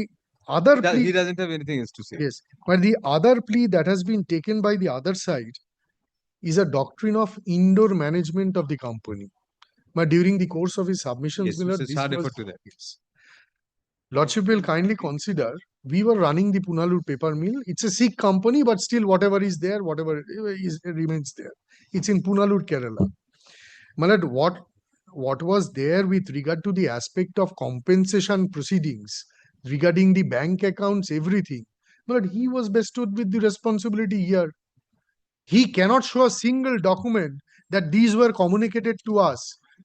other plea, He doesn't have anything else to say. yes, but the other plea that has been taken by the other side is a doctrine of indoor management of the company. But during the course of his submissions, Yes, my lord, Mr. this Shah was, referred to that. yes. Lordship will kindly consider, we were running the Punalur paper mill. It's a Sikh company, but still whatever is there, whatever is remains there. It's in Punalur, Kerala. My lord, what was there with regard to the aspect of compensation proceedings regarding the bank accounts, everything? But he was bestowed with the responsibility here. He cannot show a single document that these were communicated to us.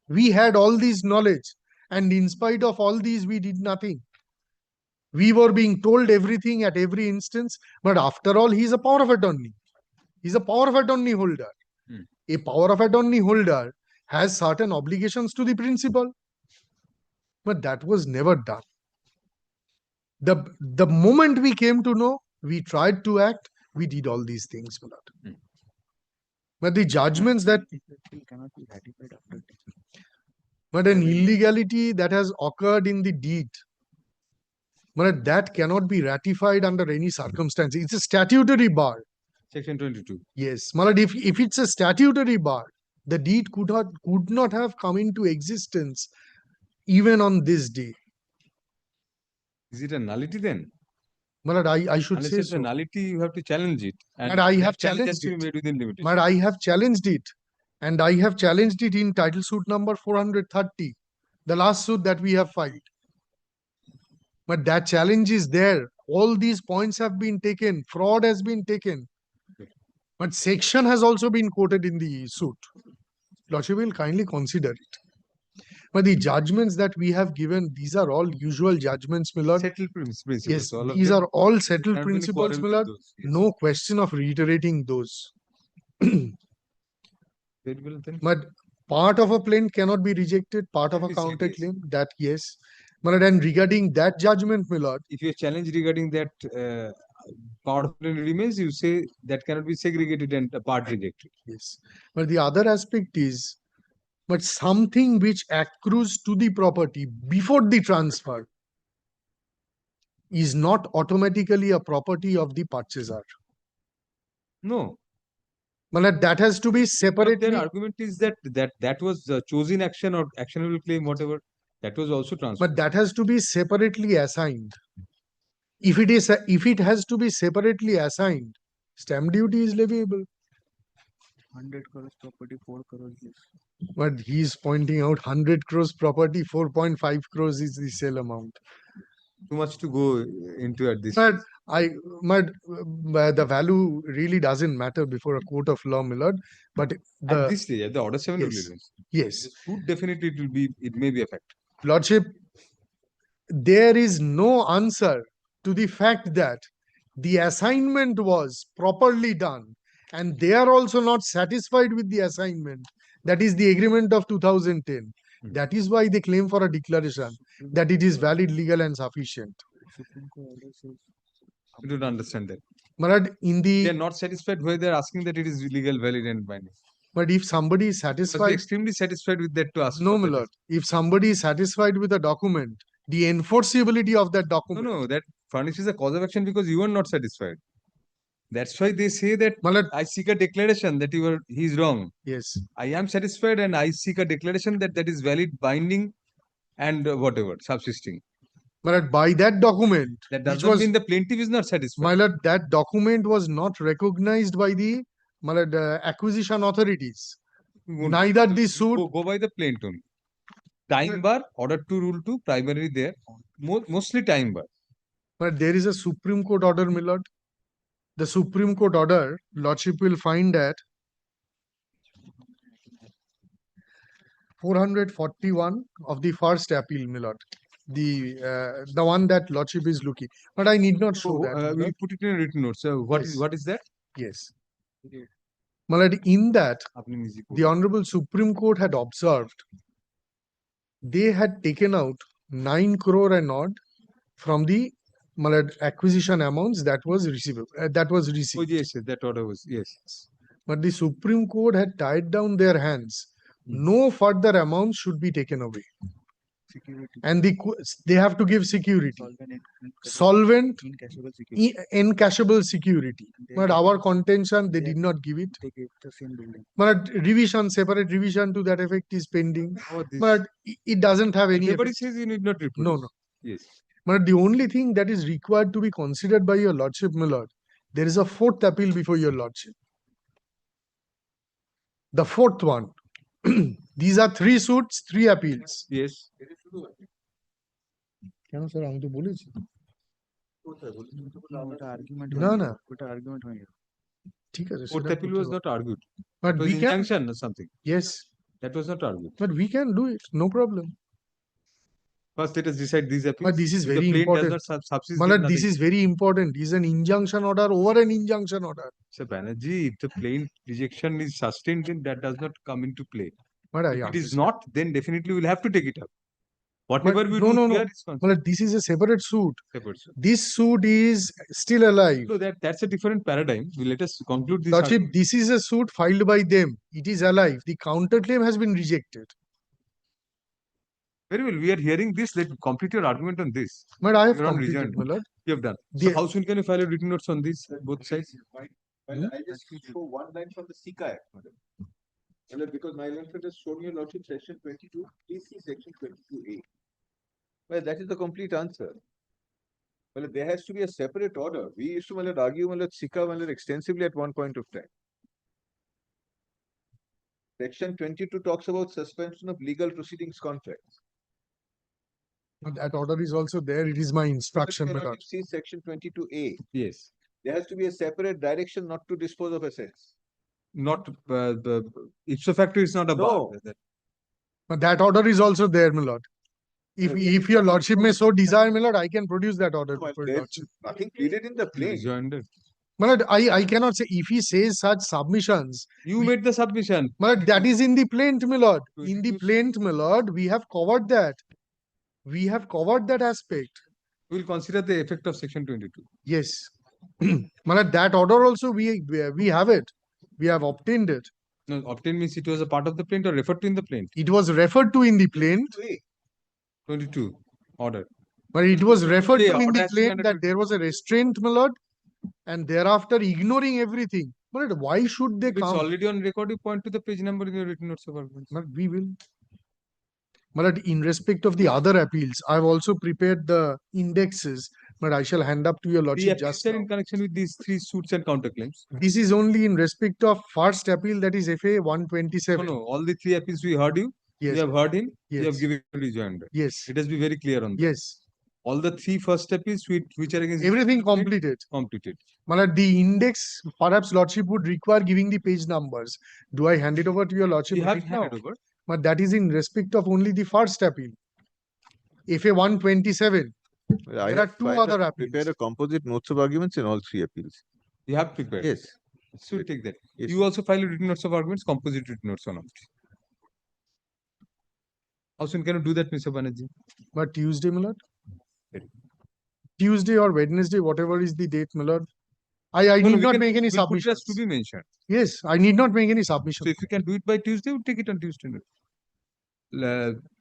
We had all this knowledge, and in spite of all these, we did nothing. We were being told everything at every instance, but after all, he is a power of attorney. He's a power of attorney holder. A power of attorney holder has certain obligations to the principal, but that was never done. The moment we came to know, we tried to act, we did all these things, my lord. But the judgments that Cannot be ratified after but an illegality that has occurred in the deed, but that cannot be ratified under any circumstance. It's a statutory bar. Section 22. Yes, Malad, if it's a statutory bar, the deed could not have come into existence even on this day. Is it a nullity then? Malad, I should Unless say it's a so. nullity, you have to challenge it. And I that have challenge has challenged to be it. made within limitation. But I have challenged it. And I have challenged it in title suit number 430, the last suit that we have filed. But that challenge is there. All these points have been taken. Fraud has been taken. But section has also been quoted in the suit. Lordship will kindly consider it. But the judgments that we have given, these are all usual judgments, my lord. Settled principles. Yes, all of these them. are all settled Cannot really principles, quarrel my with lord. those, yes. No question of reiterating those. Very well then. But part of a plaint cannot be rejected, part of That a we said, yes. counterclaim, that yes. But and regarding that judgment, my lord, If your challenge regarding that power of attorney remains, you say that cannot be segregated and a part rejected. yes. But the other aspect is, but something which accrues to the property before the transfer. is not automatically a property of the purchaser. No. Malad, that has to be But separately. their argument is that was chosen action or actionable claim, whatever. That was also transferred. But that has to be separately assigned. If it has to be separately assigned, stamp duty is leviable. 100 crores property, 4 crores. But he is pointing out 100 crores property, 4.5 crores is the sale amount. Too much to go into at this. But the value really doesn't matter before a court of law, Millard. But At this stage, at the order 7 yes, release. yes, The suit definitely it may be affected. Lordship, there is no answer to the fact that the assignment was properly done and they are also not satisfied with the assignment. That is the agreement of 2010. That is why they claim for a declaration that it is valid, legal and sufficient. I don't understand that. Marad, They are not satisfied why they are asking that it is legal, valid and binding. But if somebody is They must be satisfied, extremely satisfied with that to ask. no, for my that. lord. If somebody is satisfied with a document, the enforceability of that document. No, that furnishes a cause of action because you are not satisfied. That's why they say that I seek a declaration that he is wrong. Yes. I am satisfied and I seek a declaration that is valid, binding, and whatever subsisting. But by that document, That does which not was, mean the plaintiff is not satisfied. my lord, that document was not recognized by the acquisition authorities. Neither the suit. Go by the plaintiff only. Time bar, order to rule 2, primarily there. Mostly time bar. But there is a Supreme Court order, my lord. The Supreme Court order, Lordship will find that 441 of the first appeal, my lord. The one that Lordship is looking. But I need not show that. my We lord. put it in a written note. So what Yes. is that? Yes. My lord, in that, the Honorable Supreme Court had observed they had taken out 9 crore and odd from the acquisition amounts that was receivable, that was received. Oh, yes, that order was, yes. But the Supreme Court had tied down their hands. No further amounts should be taken away. And they have to give security. Solvent, encashable security. But our contention, they did not give it. They gave the same building. But revision, separate revision to that effect is pending. This- But it doesn't have any Everybody effect. says you need not reproduce. No. Yes. But the only thing that is required to be considered by your lordship, my lord, there is a fourth appeal before your lordship. The fourth one. These are 3 suits, 3 appeals. Yes. কেন sir আমি তো বলেছি ওটা argument না হয়নি। না ওটা argument হয়নি। ঠিক আছে Fourth সেটা appeal করতে was পারো। not argued. But It was we can, injunction or something. yes, That was not argued. but we can do it, no problem. First, let us decide these appeals. But this is If the very plaint important. does not subsist, My then lord, this nothing. is very important. This is an injunction order over an injunction order. So, Banerjee, if the plaint rejection is sustained, then that does not come into play. But I If it is understand. not, then definitely we'll have to take it up. Whatever we no, do no, no. here is My lord, this is a separate suit. separate. This suit is still alive. So that's a different paradigm. Let us conclude this. Lordship, this is a suit filed by them. It is alive. The counterclaim has been rejected. Very well. We are hearing this. Let complete your argument on this. But I have You're on completed, rejoined. my lord. You have done. So The- how soon can you file a written notes on this, both sides? Well, I just show one line from the Sika Act, madam. Well, because my lordship has shown you lordship section 22, please see section 22A. Well, that is the complete answer. Well, there has to be a separate order. We used to argue Sika extensively at one point of time. Section 22 talks about suspension of legal proceedings contracts. But that order is also there. It is my instruction, my lord. See section 22A. Yes. There has to be a separate direction not to dispose of assets. Not the ipso facto is not a bar. No. But that order is also there, my lord. If your lordship may so desire, my lord, I can produce that order Well, before your there's lordship. nothing pleaded in the plaint. Rejoined. My lord, I cannot say if he says such submissions. You made the submission. My lord, that is in the plaint, my lord. In the Introduce- plaint, my lord, we have covered that. We have covered that aspect. We will consider the effect of section 22. Yes. My lord, that order also we have it. We have obtained it. No, obtained means it was a part of the plaint or referred to in the plaint. It was referred to in the plaint. 22 order. But it was referred Okay, to in order the has to be claim under that there was a restraint, my lord, and thereafter ignoring everything. But why should they If it's come? already on record, you point to the page number in your written notes of arguments. But we will. But in respect of the other appeals, I've also prepared the indexes, but I shall hand up to your The lordship appeals just are now. in connection with these three suits and counterclaims. This is only in respect of first appeal, that is FA No, 127. no, all the three appeals we heard you. Yes. You have heard him. You have Yes. given rejoinder. Yes. Let us be very clear on that. Yes. All the three first appeals which are against Everything completed. completed. Malad, the index, perhaps lordship would require giving the page numbers. Do I hand it over to your lordship You have right now? handed over. But that is in respect of only the first appeal. FA 127. There are two other Prepare appeals. a composite notes of arguments in all three appeals. You have prepared. Yes. So we take that. Yes. You also file written notes of arguments, composite written notes on it. How soon can you do that, Mr. Banerjee? But Tuesday, Malad? Tuesday or Wednesday, whatever is the date, Malad. I No, need we not can- make any we'll put it as submissions. to be mentioned. Yes, I need not make any So submission. if you can do it by Tuesday, we'll take it on Tuesday.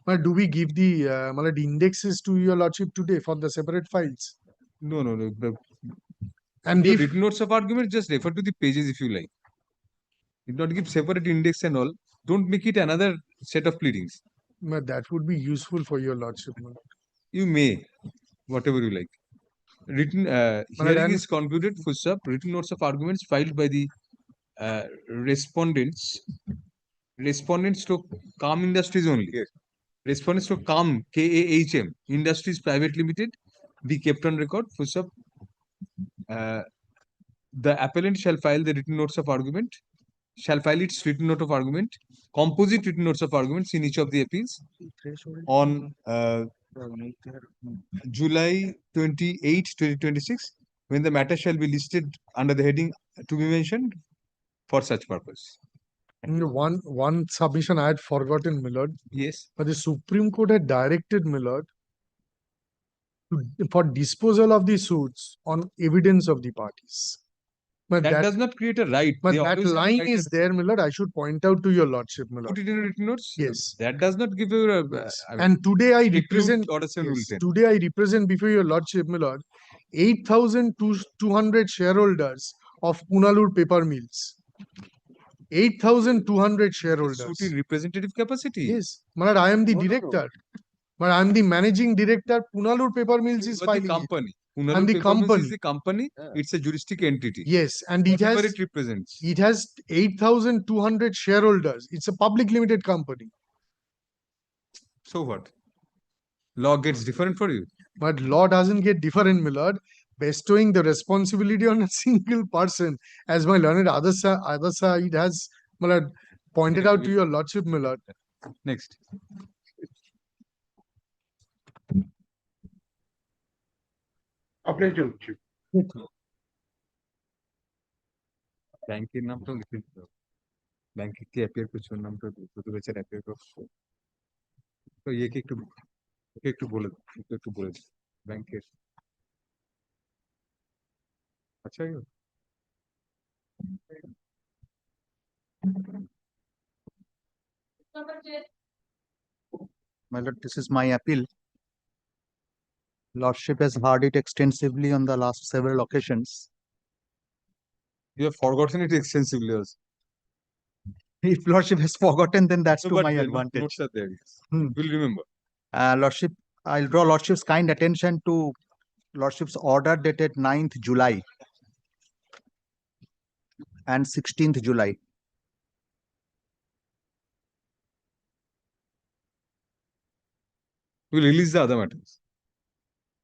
But do we give the Malad indexes to your lordship today for the separate files? No. And The if written notes of arguments, just refer to the pages if you like. Did not give separate index and all. Don't make it another set of pleadings. but that would be useful for your lordship. Malad. You may, whatever you like. Written hearing and- is concluded. Full stop. Written notes of arguments filed by the respondents to Calm Industries only. Yes. Respondents to Calm KAHM Industries Private Limited be kept on record. Full stop. The appellant shall file the written notes of argument. Shall file its written note of argument, composite written notes of arguments in each of the appeals on July 28, 2026, when the matter shall be listed under the heading to be mentioned for such purpose. One submission I had forgotten, Millard. Yes. But the Supreme Court had directed Millard for disposal of the suits on evidence of the parties. But That does not create a right. But They that always have a line right is there, Millard. I should point out to your lordship, Millard. Put it in a written notes. Yes. That does not give you a. Yes. I mean, And today I preclude represent, Order 7 Rule yes, 10. today I represent before your lordship, Millard, 8,200 shareholders of Punalur paper mills. 8,200 shareholders. Suit in representative capacity. Yes, Millard, I am the No, no, no. director. But I am the managing director. Punalur paper mills is But the filing it. company. And Punalur the Paper Mills company. is the company. It's a juristic entity. Yes, and it Whatever has it represents. 8,200 shareholders. It's a public limited company. So what? Law gets different for you. But law doesn't get different, Millard. Bestowing the responsibility on a single person, as my learned other side has Millard, pointed out to your lordship, Millard. Next. আপনার জন্য ব্যাংকের নামটাও লিখে দিতে হবে ব্যাংকে কি appear করছে ওর নামটা দুটো বেচার অ্যাপিয়ার করছে তো ইয়েকে একটু বলে একটু বলে দিই ব্যাংকের আচ্ছা My lord, this is my appeal. Lordship has heard it extensively on the last several occasions. You have forgotten it extensively also. If Lordship has forgotten, then that's No, to but my the advantage. notes are there. Hmm. We'll remember. Lordship, I'll draw Lordship's kind attention to Lordship's order dated 9th July and 16th July. We'll release the other matters.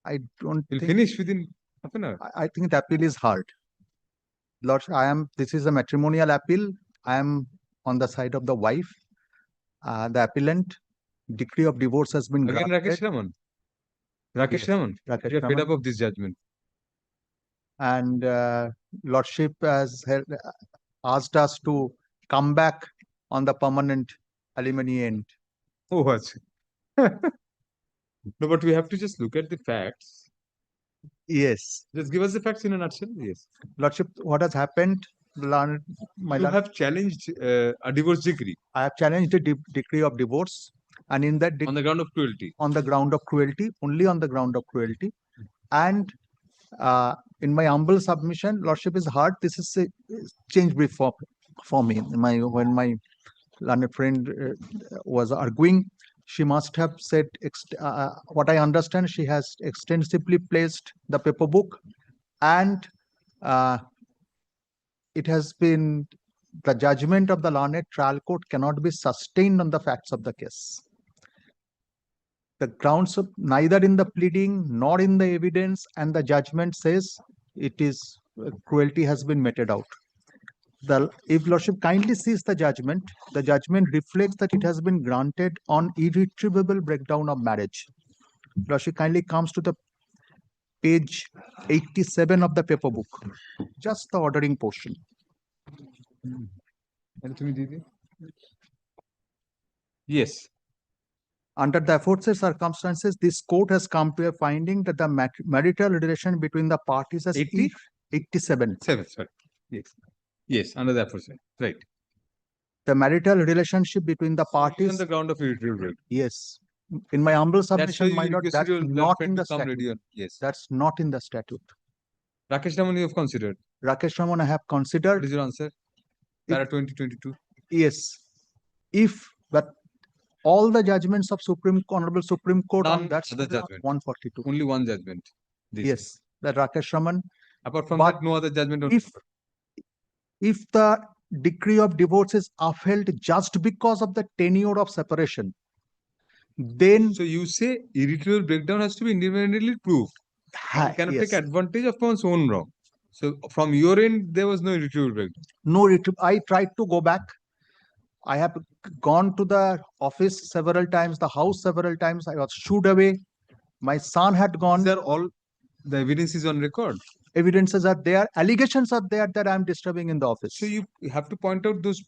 I don't We'll think, finish within half an hour. I think the appeal is hard. Lordship, this is a matrimonial appeal. I am on the side of the wife. The appellant, decree of divorce has been Again, granted. Rakesh Raman. Rakesh Yes, Raman. Rakesh You are fed Raman. up of this judgment. And Lordship has asked us to come back on the permanent alimony end. Oh, what? No, but we have to just look at the facts. Yes. Just give us the facts in a nutshell. Yes. Lordship, what has happened? You have challenged a divorce decree. I have challenged the decree of divorce And in that On the ground of cruelty. on the ground of cruelty, only on the ground of cruelty. And in my humble submission, Lordship is hard. This is a change brief for me. When my learned friend was arguing, she must have said, what I understand, she has extensively placed the paper book, and it has been the judgment of the learned trial court cannot be sustained on the facts of the case. The grounds of neither in the pleading nor in the evidence, and the judgment says it is cruelty has been meted out. If Lordship kindly sees the judgment reflects that it has been granted on irretrievable breakdown of marriage. Lordship kindly comes to the page 87 of the paper book, just the ordering portion. Yes. Under the aforesaid circumstances, this court has come to a finding that the marital relation between the parties is 87. Sorry. Yes. Yes, under the aforesaid. Right. The marital relationship between the parties. On the ground of irretrievable. Yes. In my humble submission, my you lord, requested that's your not friend in to the come statute. ready on- Yes. That's not in the statute. Rakesh Raman, you have considered. Rakesh Raman, I have considered. What is your answer? Para 2022. Yes. If, but all the judgments of Honorable Supreme Court on that other judgment. 142. Only one judgment. Yes, the Rakesh Raman. Apart from But that, no other judgment. If the decree of divorce is upheld just because of the tenure of separation, then so you say irretrievable breakdown has to be independently proved. One cannot take advantage of one's own wrong. So from your end, there was no irretrievable breakdown. No, I tried to go back. I have gone to the office several times, the house several times. I was shooed away. My son had gone. These are all the evidence is on record. Evidences are there. Allegations are there that I am disturbing in the office. So you have to point out those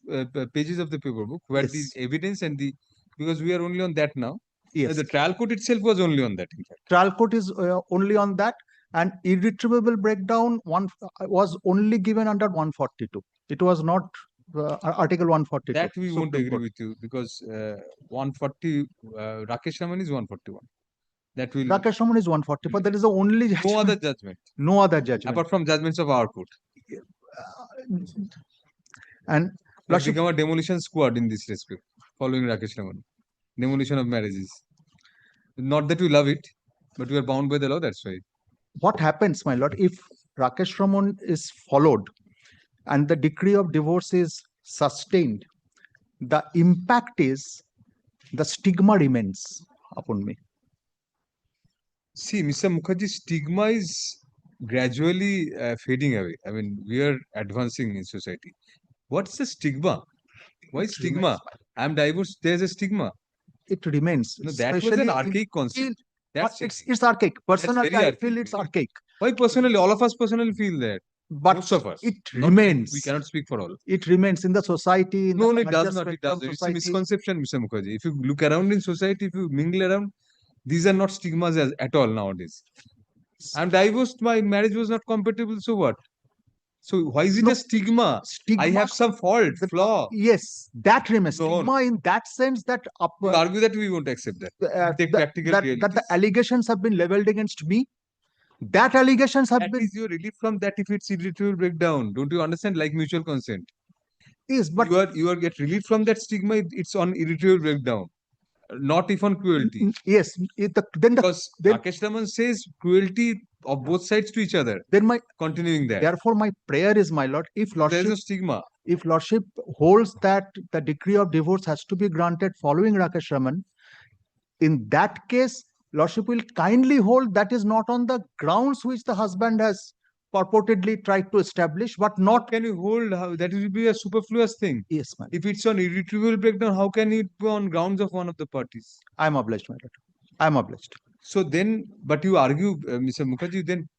pages of the paper book where the evidence and the, because we are only on that now. Yes. The trial court itself was only on that. In fact. Trial court is only on that, and irretrievable breakdown was only given under 142. It was not Article 142. That we won't Supreme agree Court. with you because 140 Rakesh Raman is 141. That will Rakesh Raman is 140, but that is the only judgment. no other judgment. No other judgment. Apart from judgments of our court. And we have become a demolition squad in this respect, following Rakesh Raman. Demolition of marriages. Not that we love it, but we are bound by the law, that's why. What happens, my lord, if Rakesh Raman is followed and the decree of divorce is sustained, the impact is the stigma remains upon me. See, Mr. Mukherjee, stigma is gradually fading away. I mean, we are advancing in society. What's the stigma? Why stigma? I'm divorced, there's a stigma. It remains. No, that was an archaic concept. That's it's archaic. Personally, I feel it's archaic. Why personally? All of us personally feel that. But most of us. It remains. We cannot speak for all. It remains in the society. No, it does not. It does. It's a misconception, Mr. Mukherjee. If you look around in society, if you mingle around, these are not stigmas at all nowadays. I'm divorced. My marriage was not compatible. So what? So why is it a stigma? I have some fault, flaw. Yes, that remains. Stigma in that sense that you argue that we won't accept that. Take practical that the allegations have been leveled against me. That allegations have been. Is your relief from that if it's irretrievable breakdown? Don't you understand? Like mutual consent. Yes, but you are get relief from that stigma. It's on irretrievable breakdown, not if on cruelty. Yes, because Rakesh Raman says cruelty of both sides to each other. Then my continuing that. Therefore, my prayer is, my lord, if lordship, there is no stigma. If lordship holds that the decree of divorce has to be granted following Rakesh Raman, in that case, lordship will kindly hold that is not on the grounds which the husband has purportedly tried to establish, but not. Can you hold? How that will be a superfluous thing? Yes, ma'am. If it's on irretrievable breakdown, how can it be on grounds of one of the parties? I am obliged, my lord. I am obliged. So then, but you argue, Mr. Mukherjee, then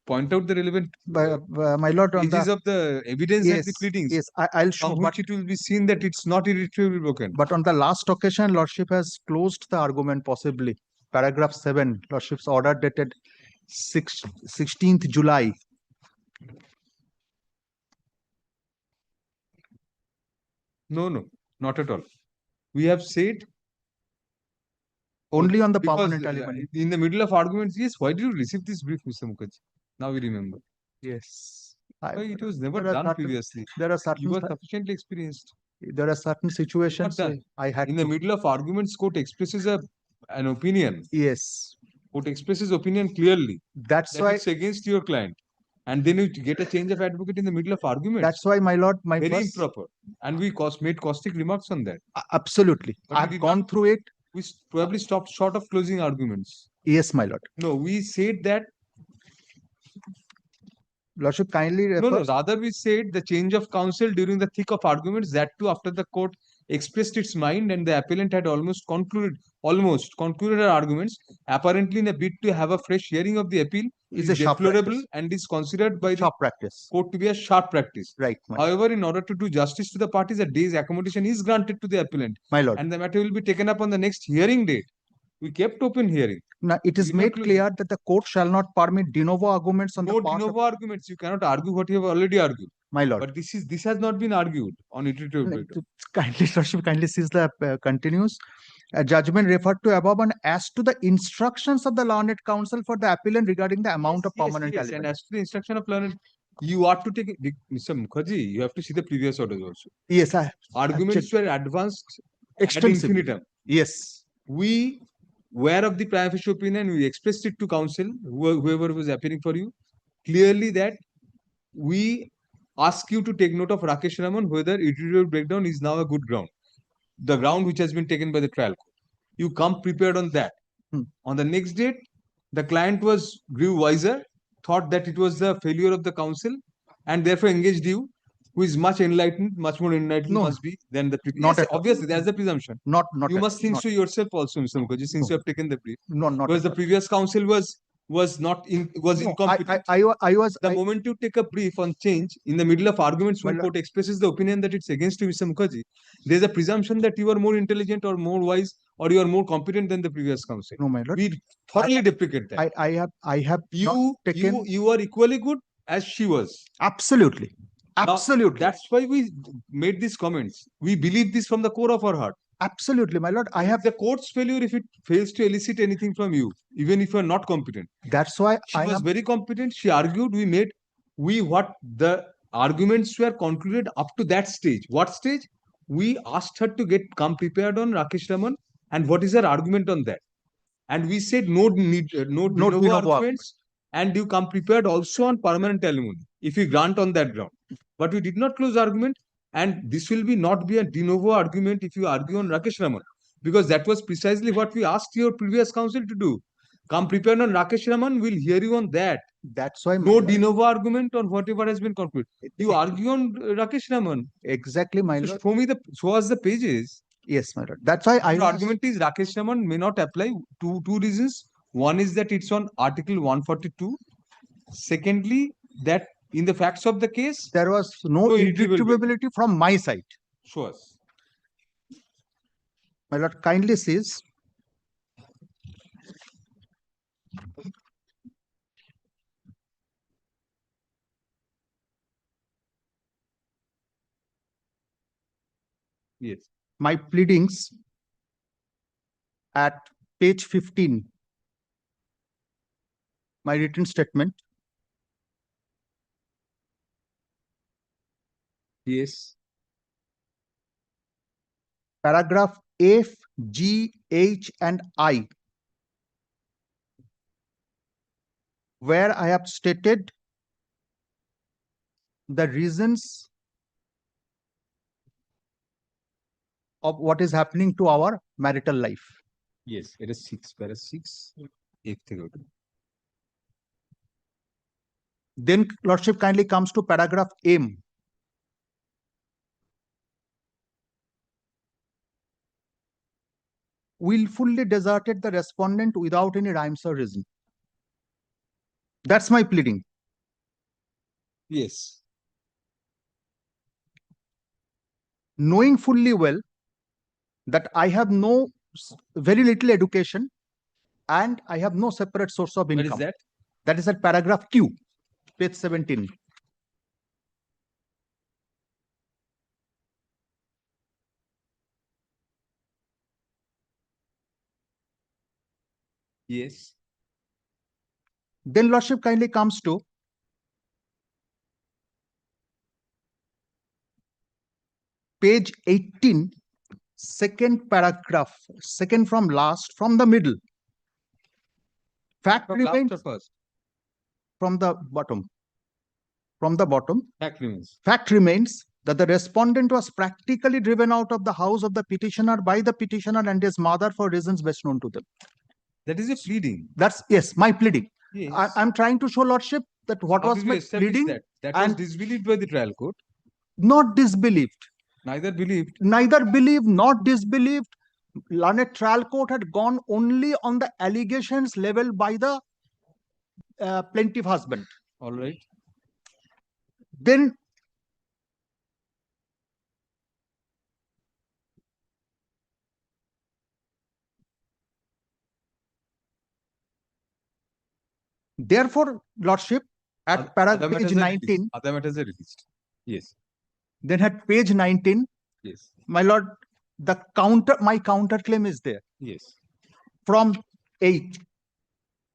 point out the relevant my lord, on pages of the evidence and the pleadings. Yes, I'll show. From which it will be seen that it's not irretrievably broken. But on the last occasion, lordship has closed the argument possibly. Paragraph 7, lordship's order dated 16th July. No, not at all. We have said Only on the Because, permanent alimony. in the middle of arguments, yes, why did you receive this brief, Mr. Mukherjee? Now we remember. Yes. Why it was never there are done certain- previously. There are You certain, were sufficiently experienced. there are certain situations done. I had In the to. middle of arguments, court expresses an opinion. Yes. Court expresses opinion clearly. That's that why. it's against your client. And then you get a change of advocate in the middle of arguments. That's why, my lord, my Very first. improper. And we made caustic remarks on that. Absolutely. But we I've did gone not- through it. We probably stopped short of closing arguments. Yes, my lord. No, we said that. Lordship, kindly No, refer. rather we said the change of counsel during the thick of arguments, that too after the court expressed its mind and the appellant had almost concluded her arguments, apparently in a bid to have a fresh hearing of the appeal, Is is a sharp deplorable practice. and is considered by the Sharp practice. court to be a sharp practice. Right, my lord. However, in order to do justice to the parties, a day's accommodation is granted to the appellant, My lord. and the matter will be taken up on the next hearing date. We kept open hearing. Now, it is did not made close clear that the court shall not permit de novo arguments on No the part de of novo arguments. You cannot argue what you have already argued. my lord. But this has not been argued on iterative breakdown. Kindly, Lordship, kindly sees the continues. A judgment referred to above and as to the instructions of the learned counsel for the appellant regarding the amount of permanent Yes, and alimony. as to the instruction of learned, you are to take it. Mr. Mukherjee, you have to see the previous orders also. Yes, Arguments were advanced ad extensively. infinitum. Yes. We were of the prima facie opinion, we expressed it to counsel, whoever was appearing for you, clearly that we ask you to take note of Rakesh Raman, whether iterative breakdown is now a good ground. The ground which has been taken by the trial court. You come prepared on that. On the next date, the client grew wiser, thought that it was the failure of the counsel, and therefore engaged you, who is much enlightened, much more enlightened must be than the previous. Not Yes, at all. obviously, that's the presumption. Not You at- must think not- so yourself also, Mr. Mukherjee, since No. you have taken the brief. No, not Because at the all. previous counsel was incompetent. I was. The moment you take a brief on change in the middle of arguments, when Well, court expresses the opinion that it's against you, Mr. Mukherjee, there's a presumption that you are more intelligent or more wise or you are more competent than the previous counsel. No, my lord. We thoroughly deprecate that. I have not taken. You are equally good as she was. Absolutely. Now, Absolutely. that's why we made these comments. We believe this from the core of our heart. Absolutely, my lord. I have. The court's failure if it fails to elicit anything from you, even if you are not competent. That's why She I was am. very competent. She argued. What the arguments were concluded up to that stage. What stage? We asked her to come prepared on Rakesh Raman and what is her argument on that. And we said no de novo arguments, and you come prepared also on permanent alimony if you grant on that ground. But we did not close argument, and this will not be a de novo argument if you argue on Rakesh Raman, because that was precisely what we asked your previous counsel to do. Come prepared on Rakesh Raman, we'll hear you on that. That's why No de novo argument on whatever has been concluded. You argue on Rakesh Raman. Exactly, my lord. Show us the pages. Yes, my lord. That's why Your argument is Rakesh Raman may not apply. Two reasons. One is that it's on Article 142. Secondly, that in the facts of the case, there was no irretrievability from my side. Show us. My lord, kindly says. Yes. My pleadings at page 15, my written statement. Yes. Paragraph F, G, H, and I, where I have stated the reasons of what is happening to our marital life. Yes, it is 6, para 6, F. Then Lordship kindly comes to paragraph M. Willfully deserted the respondent without any rhymes or reason. That's my pleading. Yes. Knowing fully well that I have very little education and I have no separate source of income. What is that? That is at paragraph Q, page 17. Yes. Then Lordship kindly comes to page 18, second paragraph, second from last, from the middle. Fact From last remains or first? from the bottom. From the bottom. Fact remains. Fact remains that the respondent was practically driven out of the house of the petitioner by the petitioner and his mother for reasons best known to them. That is a pleading. That's, yes, my pleading. Yes. I'm trying to show Lordship that what How was did we my establish pleading that? That was and disbelieved by the trial court. not disbelieved. Neither believed. Neither believed, not disbelieved. Learned trial court had gone only on the allegations leveled by the plaintiff husband. All right. Then therefore, Lordship, at page 19, Other matters are released. Yes. then at page 19, Yes. my lord, my counterclaim is there. Yes. From 8,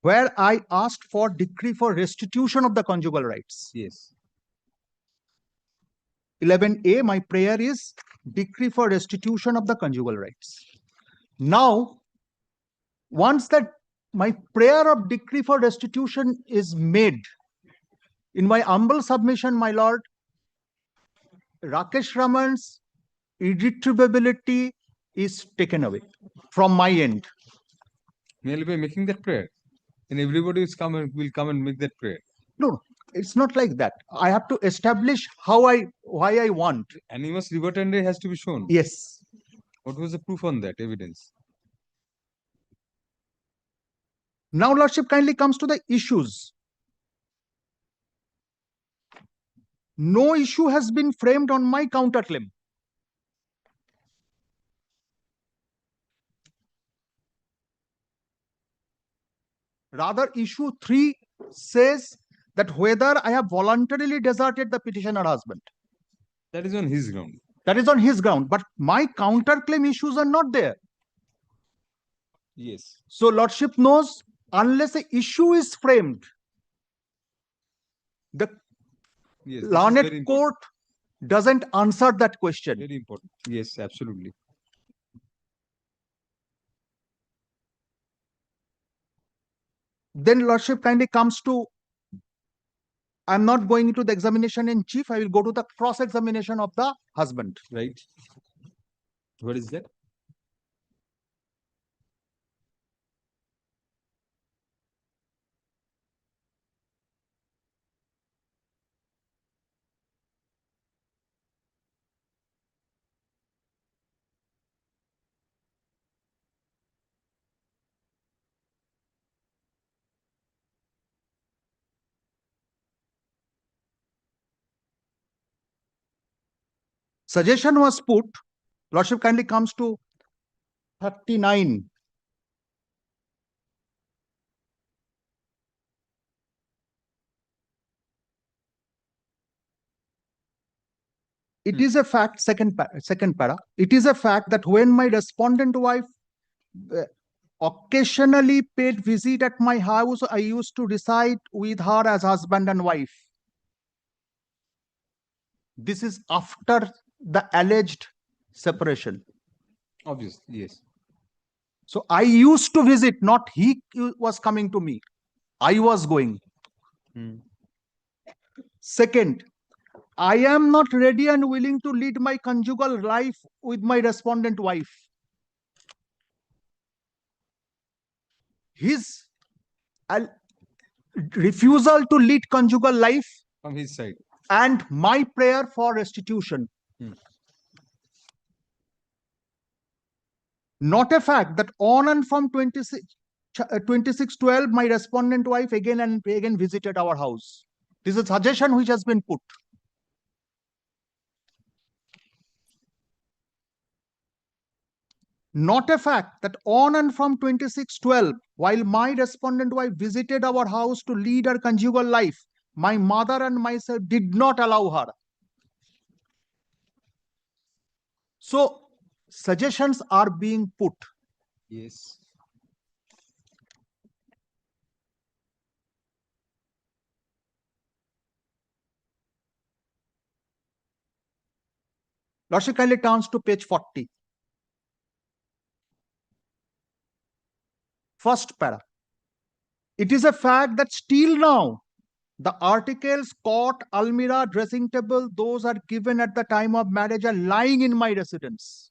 where I asked for decree for restitution of the conjugal rights. Yes. 11A, my prayer is decree for restitution of the conjugal rights. Now, once that my prayer of decree for restitution is made, in my humble submission, my lord, Rakesh Raman's irretrievability is taken away from my end. Merely by making that prayer. And everybody will come and make that prayer. No, it's not like that. I have to establish why I want. Animus libertandi has to be shown. Yes. What was the proof on that evidence? Now, Lordship kindly comes to the issues. No issue has been framed on my counterclaim. Rather, issue 3 says that whether I have voluntarily deserted the petitioner husband. That is on his ground. That is on his ground. But my counterclaim issues are not there. Yes. So, Lordship knows, unless an issue is framed, the learned court doesn't answer that question. Very important. Yes, absolutely. Then Lordship kindly comes to, I'm not going into the examination in chief, I will go to the cross-examination of the husband. Right. What is that? Suggestion was put, Lordship kindly comes to 39. It is a fact, second para, it is a fact that when my respondent wife occasionally paid visit at my house, I used to reside with her as husband and wife. This is after the alleged separation. Obviously, yes. So I used to visit, not he was coming to me. I was going. Second, I am not ready and willing to lead my conjugal life with my respondent wife. His refusal to lead conjugal life from his side and my prayer for restitution. Not a fact that on and from 26/12, my respondent wife again and again visited our house. This is a suggestion which has been put. Not a fact that on and from 26/12, while my respondent wife visited our house to lead her conjugal life, my mother and myself did not allow her. So, suggestions are being put. Yes. Lordship kindly turns to page 40. First para. It is a fact that still now, the articles, cot, almirah, dressing table, those are given at the time of marriage are lying in my residence.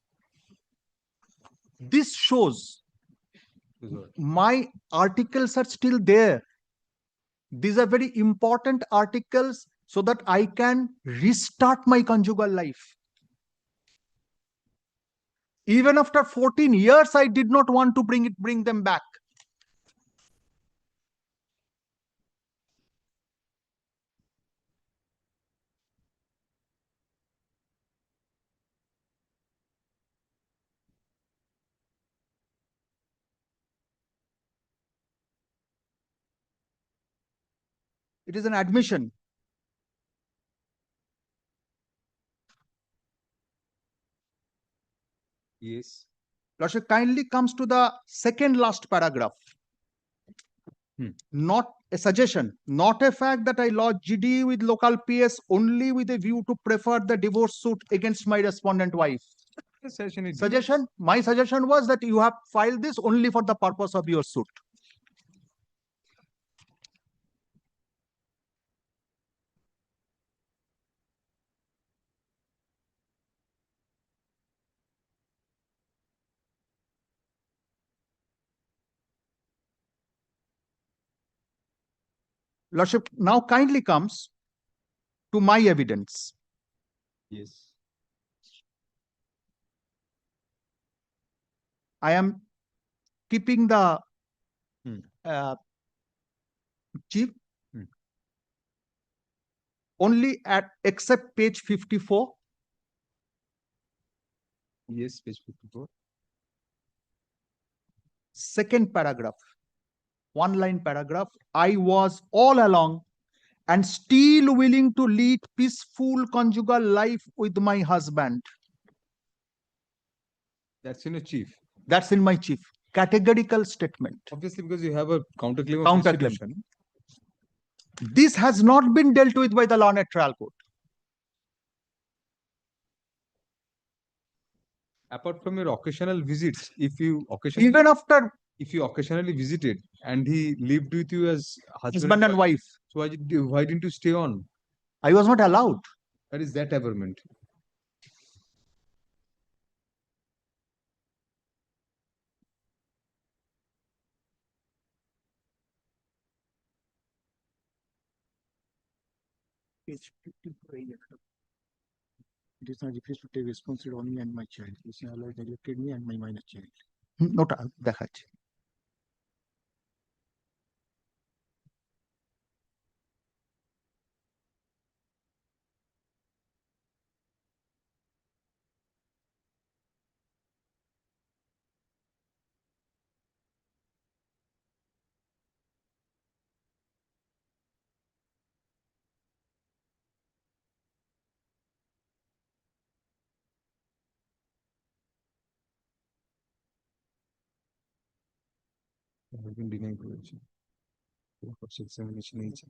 This shows my articles are still there. These are very important articles so that I can restart my conjugal life. Even after 14 years, I did not want to bring them back. It is an admission. Yes. Lordship kindly comes to the second last paragraph. Not a suggestion, not a fact that I lodged GD with local PS only with a view to prefer the divorce suit against my respondent wife. Suggestion, my suggestion was that you have filed this only for the purpose of your suit. Lordship now kindly comes to my evidence. Yes. I am keeping the chief only at except page 54. Yes, page 54. Second paragraph, one line paragraph. I was all along and still willing to lead peaceful conjugal life with my husband. That's in a chief. That's in my chief. Categorical statement. Obviously, because you have a counterclaim of Counterclaim. restitution. This has not been dealt with by the learned trial court. Apart from your occasional visits, if you occasionally visited and he lived with you as Husband and wife. so why didn't you stay on? I was not allowed. That is that averment. Page 54. It is not refused to take responsibility on me and my child. This is allowed neglected me and my minor child. Nota দেখাচ্ছি। Have been denied করেছে। Examination হয়েছে।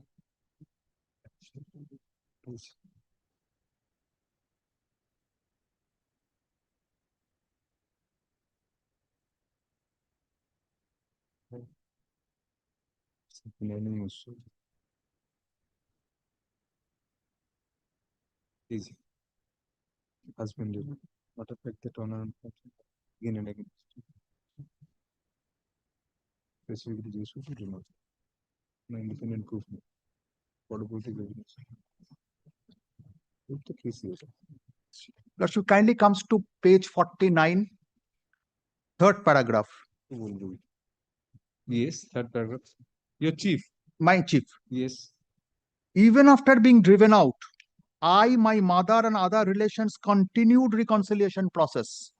Easy. Husband did not affect the honor and again and again. Specifically, Jesus do not. No independent proof. Probability evidence. Put the case here. Lordship kindly comes to page 49, third paragraph. Yes, third paragraph. Your chief. My chief. Yes. Even after being driven out, I, my mother and other relations continued reconciliation process.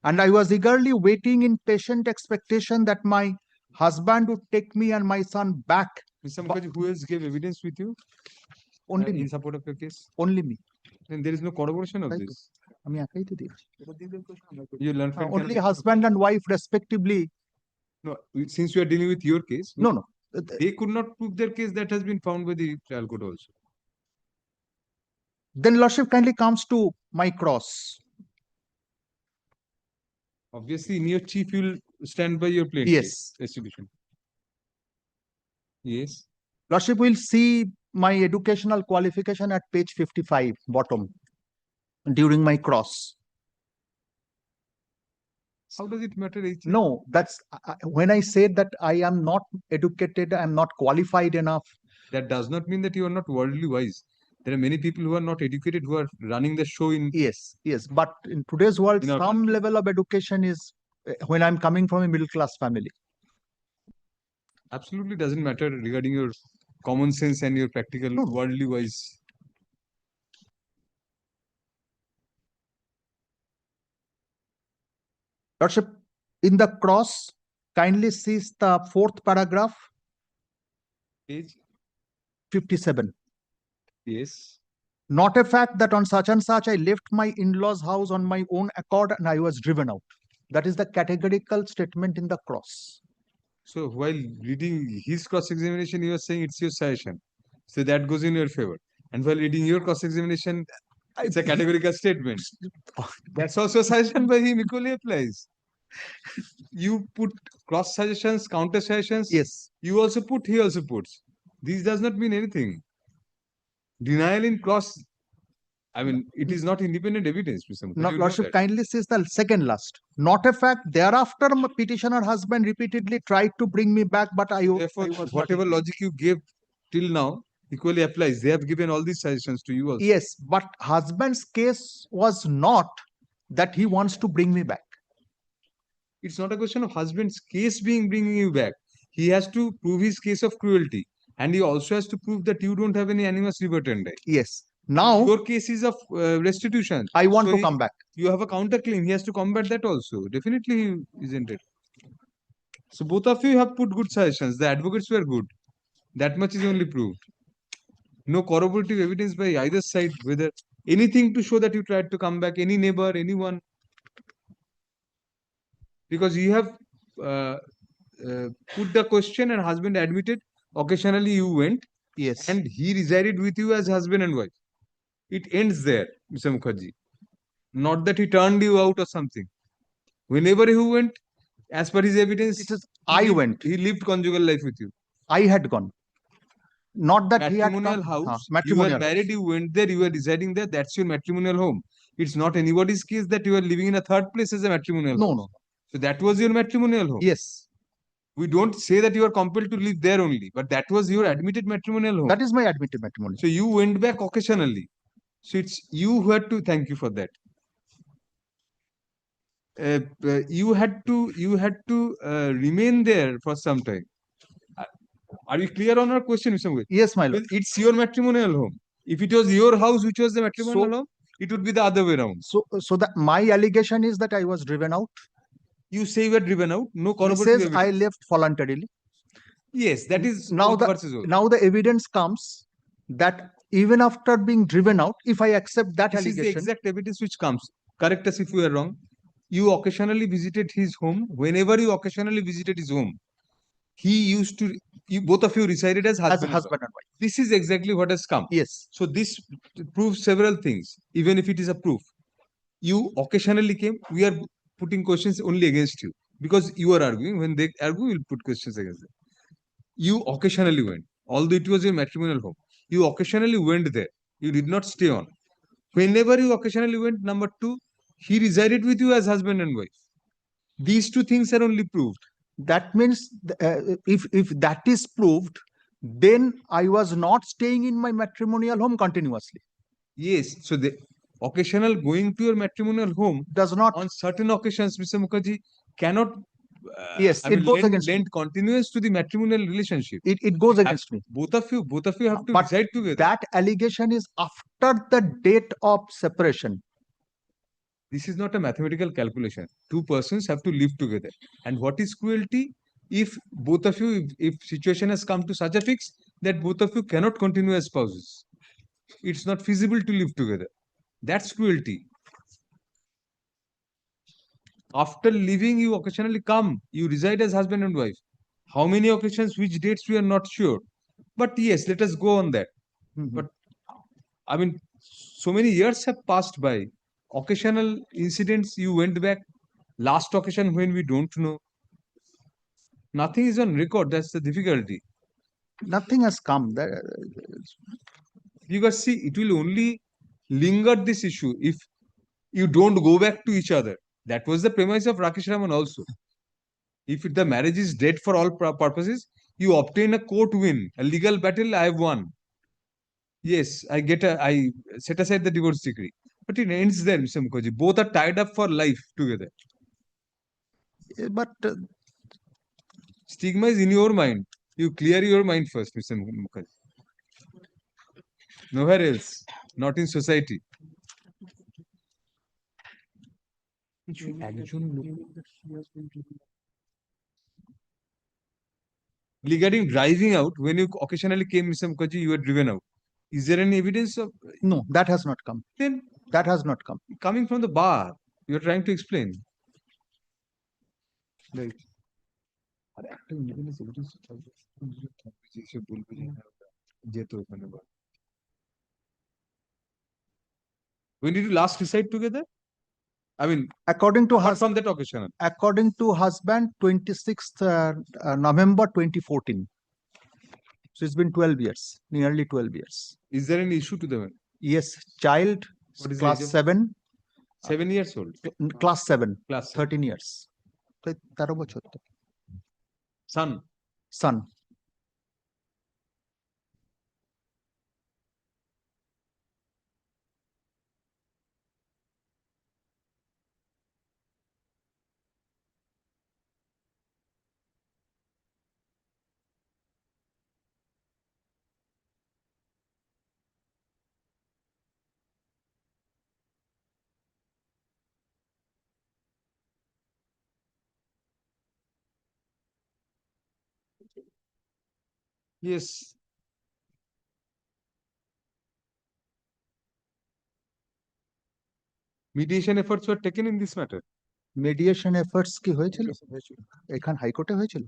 And I was eagerly waiting in patient expectation that my husband would take me and my son back. Mr. Mukherjee, who else gave evidence with you? Only me. In support of your case? Only me. Then there is no corroboration of Right. this. You learn from Only husband and wife respectively. No, since you are dealing with your case. No. They could not prove their case. That has been found by the trial court also. Then Lordship kindly comes to my cross. Obviously, in your chief, you'll stand by your plaintiff. Yes. Restitution. Yes. Lordship will see my educational qualification at page 55, bottom, during my cross. How does it matter? No, that's when I say that I am not educated, I am not qualified enough. That does not mean that you are not worldly wise. There are many people who are not educated who are running the show in. Yes, yes. But in today's world, In our some level of education is when I'm coming from a middle class family. Absolutely doesn't matter regarding your common sense and your practical worldly wise. Lordship, in the cross, kindly sees the fourth paragraph, Page 57. Yes. Not a fact that on such and such I left my in-laws' house on my own accord and I was driven out. That is the categorical statement in the cross. So while reading his cross-examination, you are saying it's your suggestion. So that goes in your favor. And while reading your cross-examination, it's a categorical statement. That's also a suggestion by him equally applies. You put cross suggestions, counter suggestions. Yes. You also put, he also puts. This does not mean anything. Denial in cross, I mean, it is not independent evidence. Not Lordship kindly says the second last. Not a fact. Thereafter, my petitioner husband repeatedly tried to bring me back, but Therefore, whatever logic you gave till now equally applies. They have given all these suggestions to you also. Yes, but husband's case was not that he wants to bring me back. It's not a question of husband's case bringing you back. He has to prove his case of cruelty. And he also has to prove that you don't have any animus revertendi. Yes. Now, your case is of restitution. I want to come back. You have a counterclaim. He has to combat that also. Definitely, isn't it? So both of you have put good suggestions. The advocates were good. That much is only proved. No corroborative evidence by either side, whether anything to show that you tried to come back, any neighbor, anyone. Because you have put the question and husband admitted, occasionally you went. Yes. And he resided with you as husband and wife. It ends there, Mr. Mukherjee. Not that he turned you out or something. Whenever he went, as per his evidence, I went. He lived conjugal life with you. I had gone. Not that matrimonial he had house. matrimonial You were married, you went there, you were residing there. That's your matrimonial home. It's not anybody's case that you are living in a third place as a matrimonial home. No. So that was your matrimonial home. Yes. We don't say that you are compelled to live there only, but that was your admitted matrimonial home. That is my admitted matrimonial. So you went back occasionally. So it's you who had to thank you for that. You had to remain there for some time. Are you clear on our question, Mr. Yes, my lord. It's your matrimonial home. If it was your house, which was the matrimonial home, it would be the other way around. So that my allegation is that I was driven out. You say you were driven out. No He corroborative says I left voluntarily. Yes, that is now the evidence comes that even after being driven out, if I accept that this allegation, is the exact evidence which comes. Correct us if we are wrong. You occasionally visited his home. Whenever you occasionally visited his home, he used to. Both of you resided as husband and wife. This is exactly what has come. Yes. So this proves several things. Even if it is a proof, you occasionally came. We are putting questions only against you because you are arguing. When they argue, we'll put questions against them. You occasionally went, although it was your matrimonial home. You occasionally went there. You did not stay on. Whenever you occasionally went, number two, he resided with you as husband and wife. These two things are only proved. That means if that is proved, then I was not staying in my matrimonial home continuously. Yes. So the occasional going to your matrimonial home does not on certain occasions, Mr. Mukherjee, cannot yes, it goes against lend continuance to the matrimonial relationship. It goes against me. Both of you have to reside together. That allegation is after the date of separation. This is not a mathematical calculation. Two persons have to live together. And what is cruelty? If both of you, if situation has come to such a fix that both of you cannot continue as spouses, it's not feasible to live together. That's cruelty. After leaving, you occasionally come, you reside as husband and wife. How many occasions, which dates, we are not sure. But yes, let us go on that. But I mean, so many years have passed by. Occasional incidents, you went back. Last occasion when we don't know. Nothing is on record. That's the difficulty. Nothing has come. Because see, it will only linger this issue if you don't go back to each other. That was the premise of Rakesh Raman also. If the marriage is dead for all purposes, you obtain a court win, a legal battle, I have won. Yes, I set aside the divorce decree. But it ends there, Mr. Mukherjee. Both are tied up for life together. But stigma is in your mind. You clear your mind first, Mr. Mukherjee. Nowhere else, not in society. Regarding driving out, when you occasionally came, Mr. Mukherjee, you were driven out. Is there any evidence of? No, that has not come. Then that has not come. Coming from the bar, you are trying to explain. Right. When did you last reside together? I mean, according to from that occasion. According to husband, 26th November 2014. So it's been 12 years, nearly 12 years. Is there any issue to them? Yes, child, class 7. 7 years old. Class 7. Class 13 years. 13 বছর তো। Son. Son. Yes. Mediation efforts were taken in this matter. Mediation efforts কি হয়েছিল? এখান হাইকোর্টে হয়েছিল?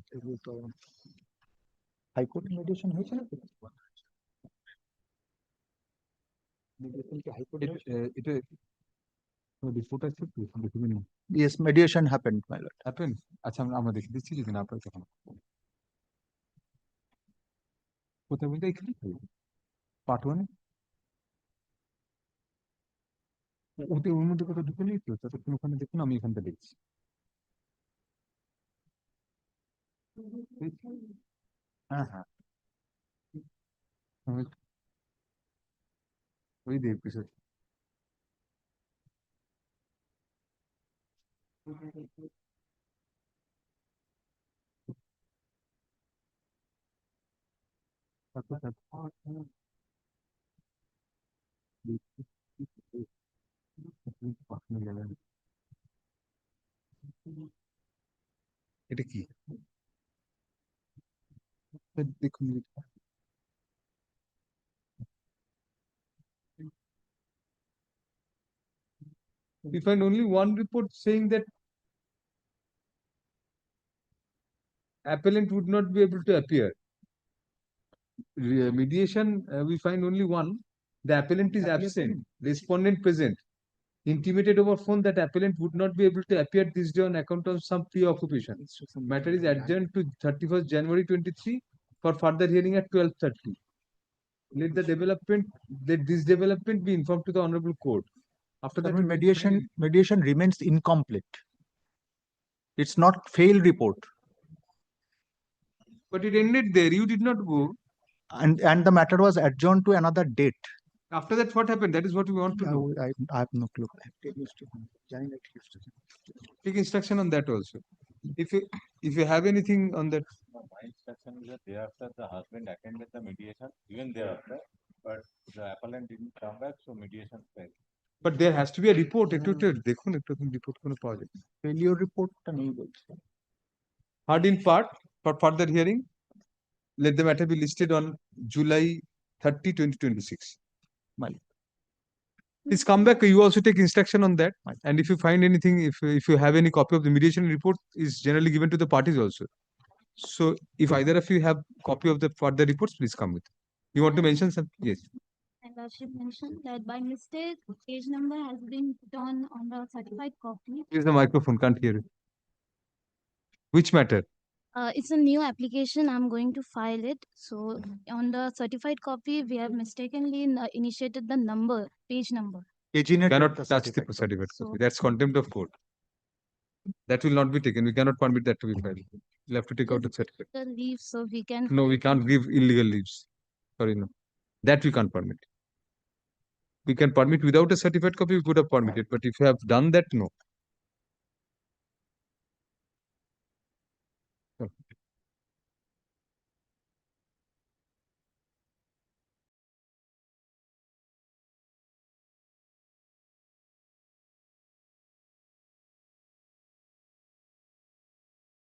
হাইকোর্টে mediation হয়েছিল কি? Yes, mediation happened, my lord. Happened? আচ্ছা আমরা দেখে দিচ্ছি যদি না পাই তখন কোথায় বলতে এখানে পার্ট 1 ওতে ওর মধ্যে কথা ঢুকে নেই তো ততক্ষণ ওখানে দেখুন আমি এখানটা দেখছি হ্যাঁ হ্যাঁ ওই দেব এপিসোড এটা কি দেখুন we find only one report saying that appellant would not be able to appear. Mediation, we find only one. The appellant is absent. Respondent present. Intimated over phone that appellant would not be able to appear this day on account of some preoccupation. Matter is adjourned to 31st January 23 for further hearing at 12:30. Let this development be informed to the Honorable Court. After that, mediation remains incomplete. It's not fail report. But it ended there. You did not go. And the matter was adjourned to another date. After that, what happened? That is what we want to know. I have no clue. Take instruction on that also. If you have anything on that. My instruction is that thereafter the husband attended the mediation, even thereafter, but the appellant didn't come back, so mediation failed. But there has to be a report. দেখুন একটু report কোনো পাওয়া যায়। Failure report টা নেই বলছে। Heard in part for further hearing. Let the matter be listed on July 30, 2026. Please come back. You also take instruction on that. And if you find anything, if you have any copy of the mediation report, is generally given to the parties also. So if either of you have copy of the further reports, please come with. You want to mention something? Yes. Lordship mentioned that by mistake, page number has been put on the certified copy. Use the microphone, can't hear you. Which matter? It's a new application. I'm going to file it. So on the certified copy, we have mistakenly initiated the number, page number. Cannot touch the certificate copy. That's contempt of court. That will not be taken. We cannot permit that to be filed. We'll have to take out the certificate. The leave, so we can. No, we can't give illegal leaves. Sorry, no. That we can't permit. We can permit without a certified copy, we could have permitted. But if you have done that, no.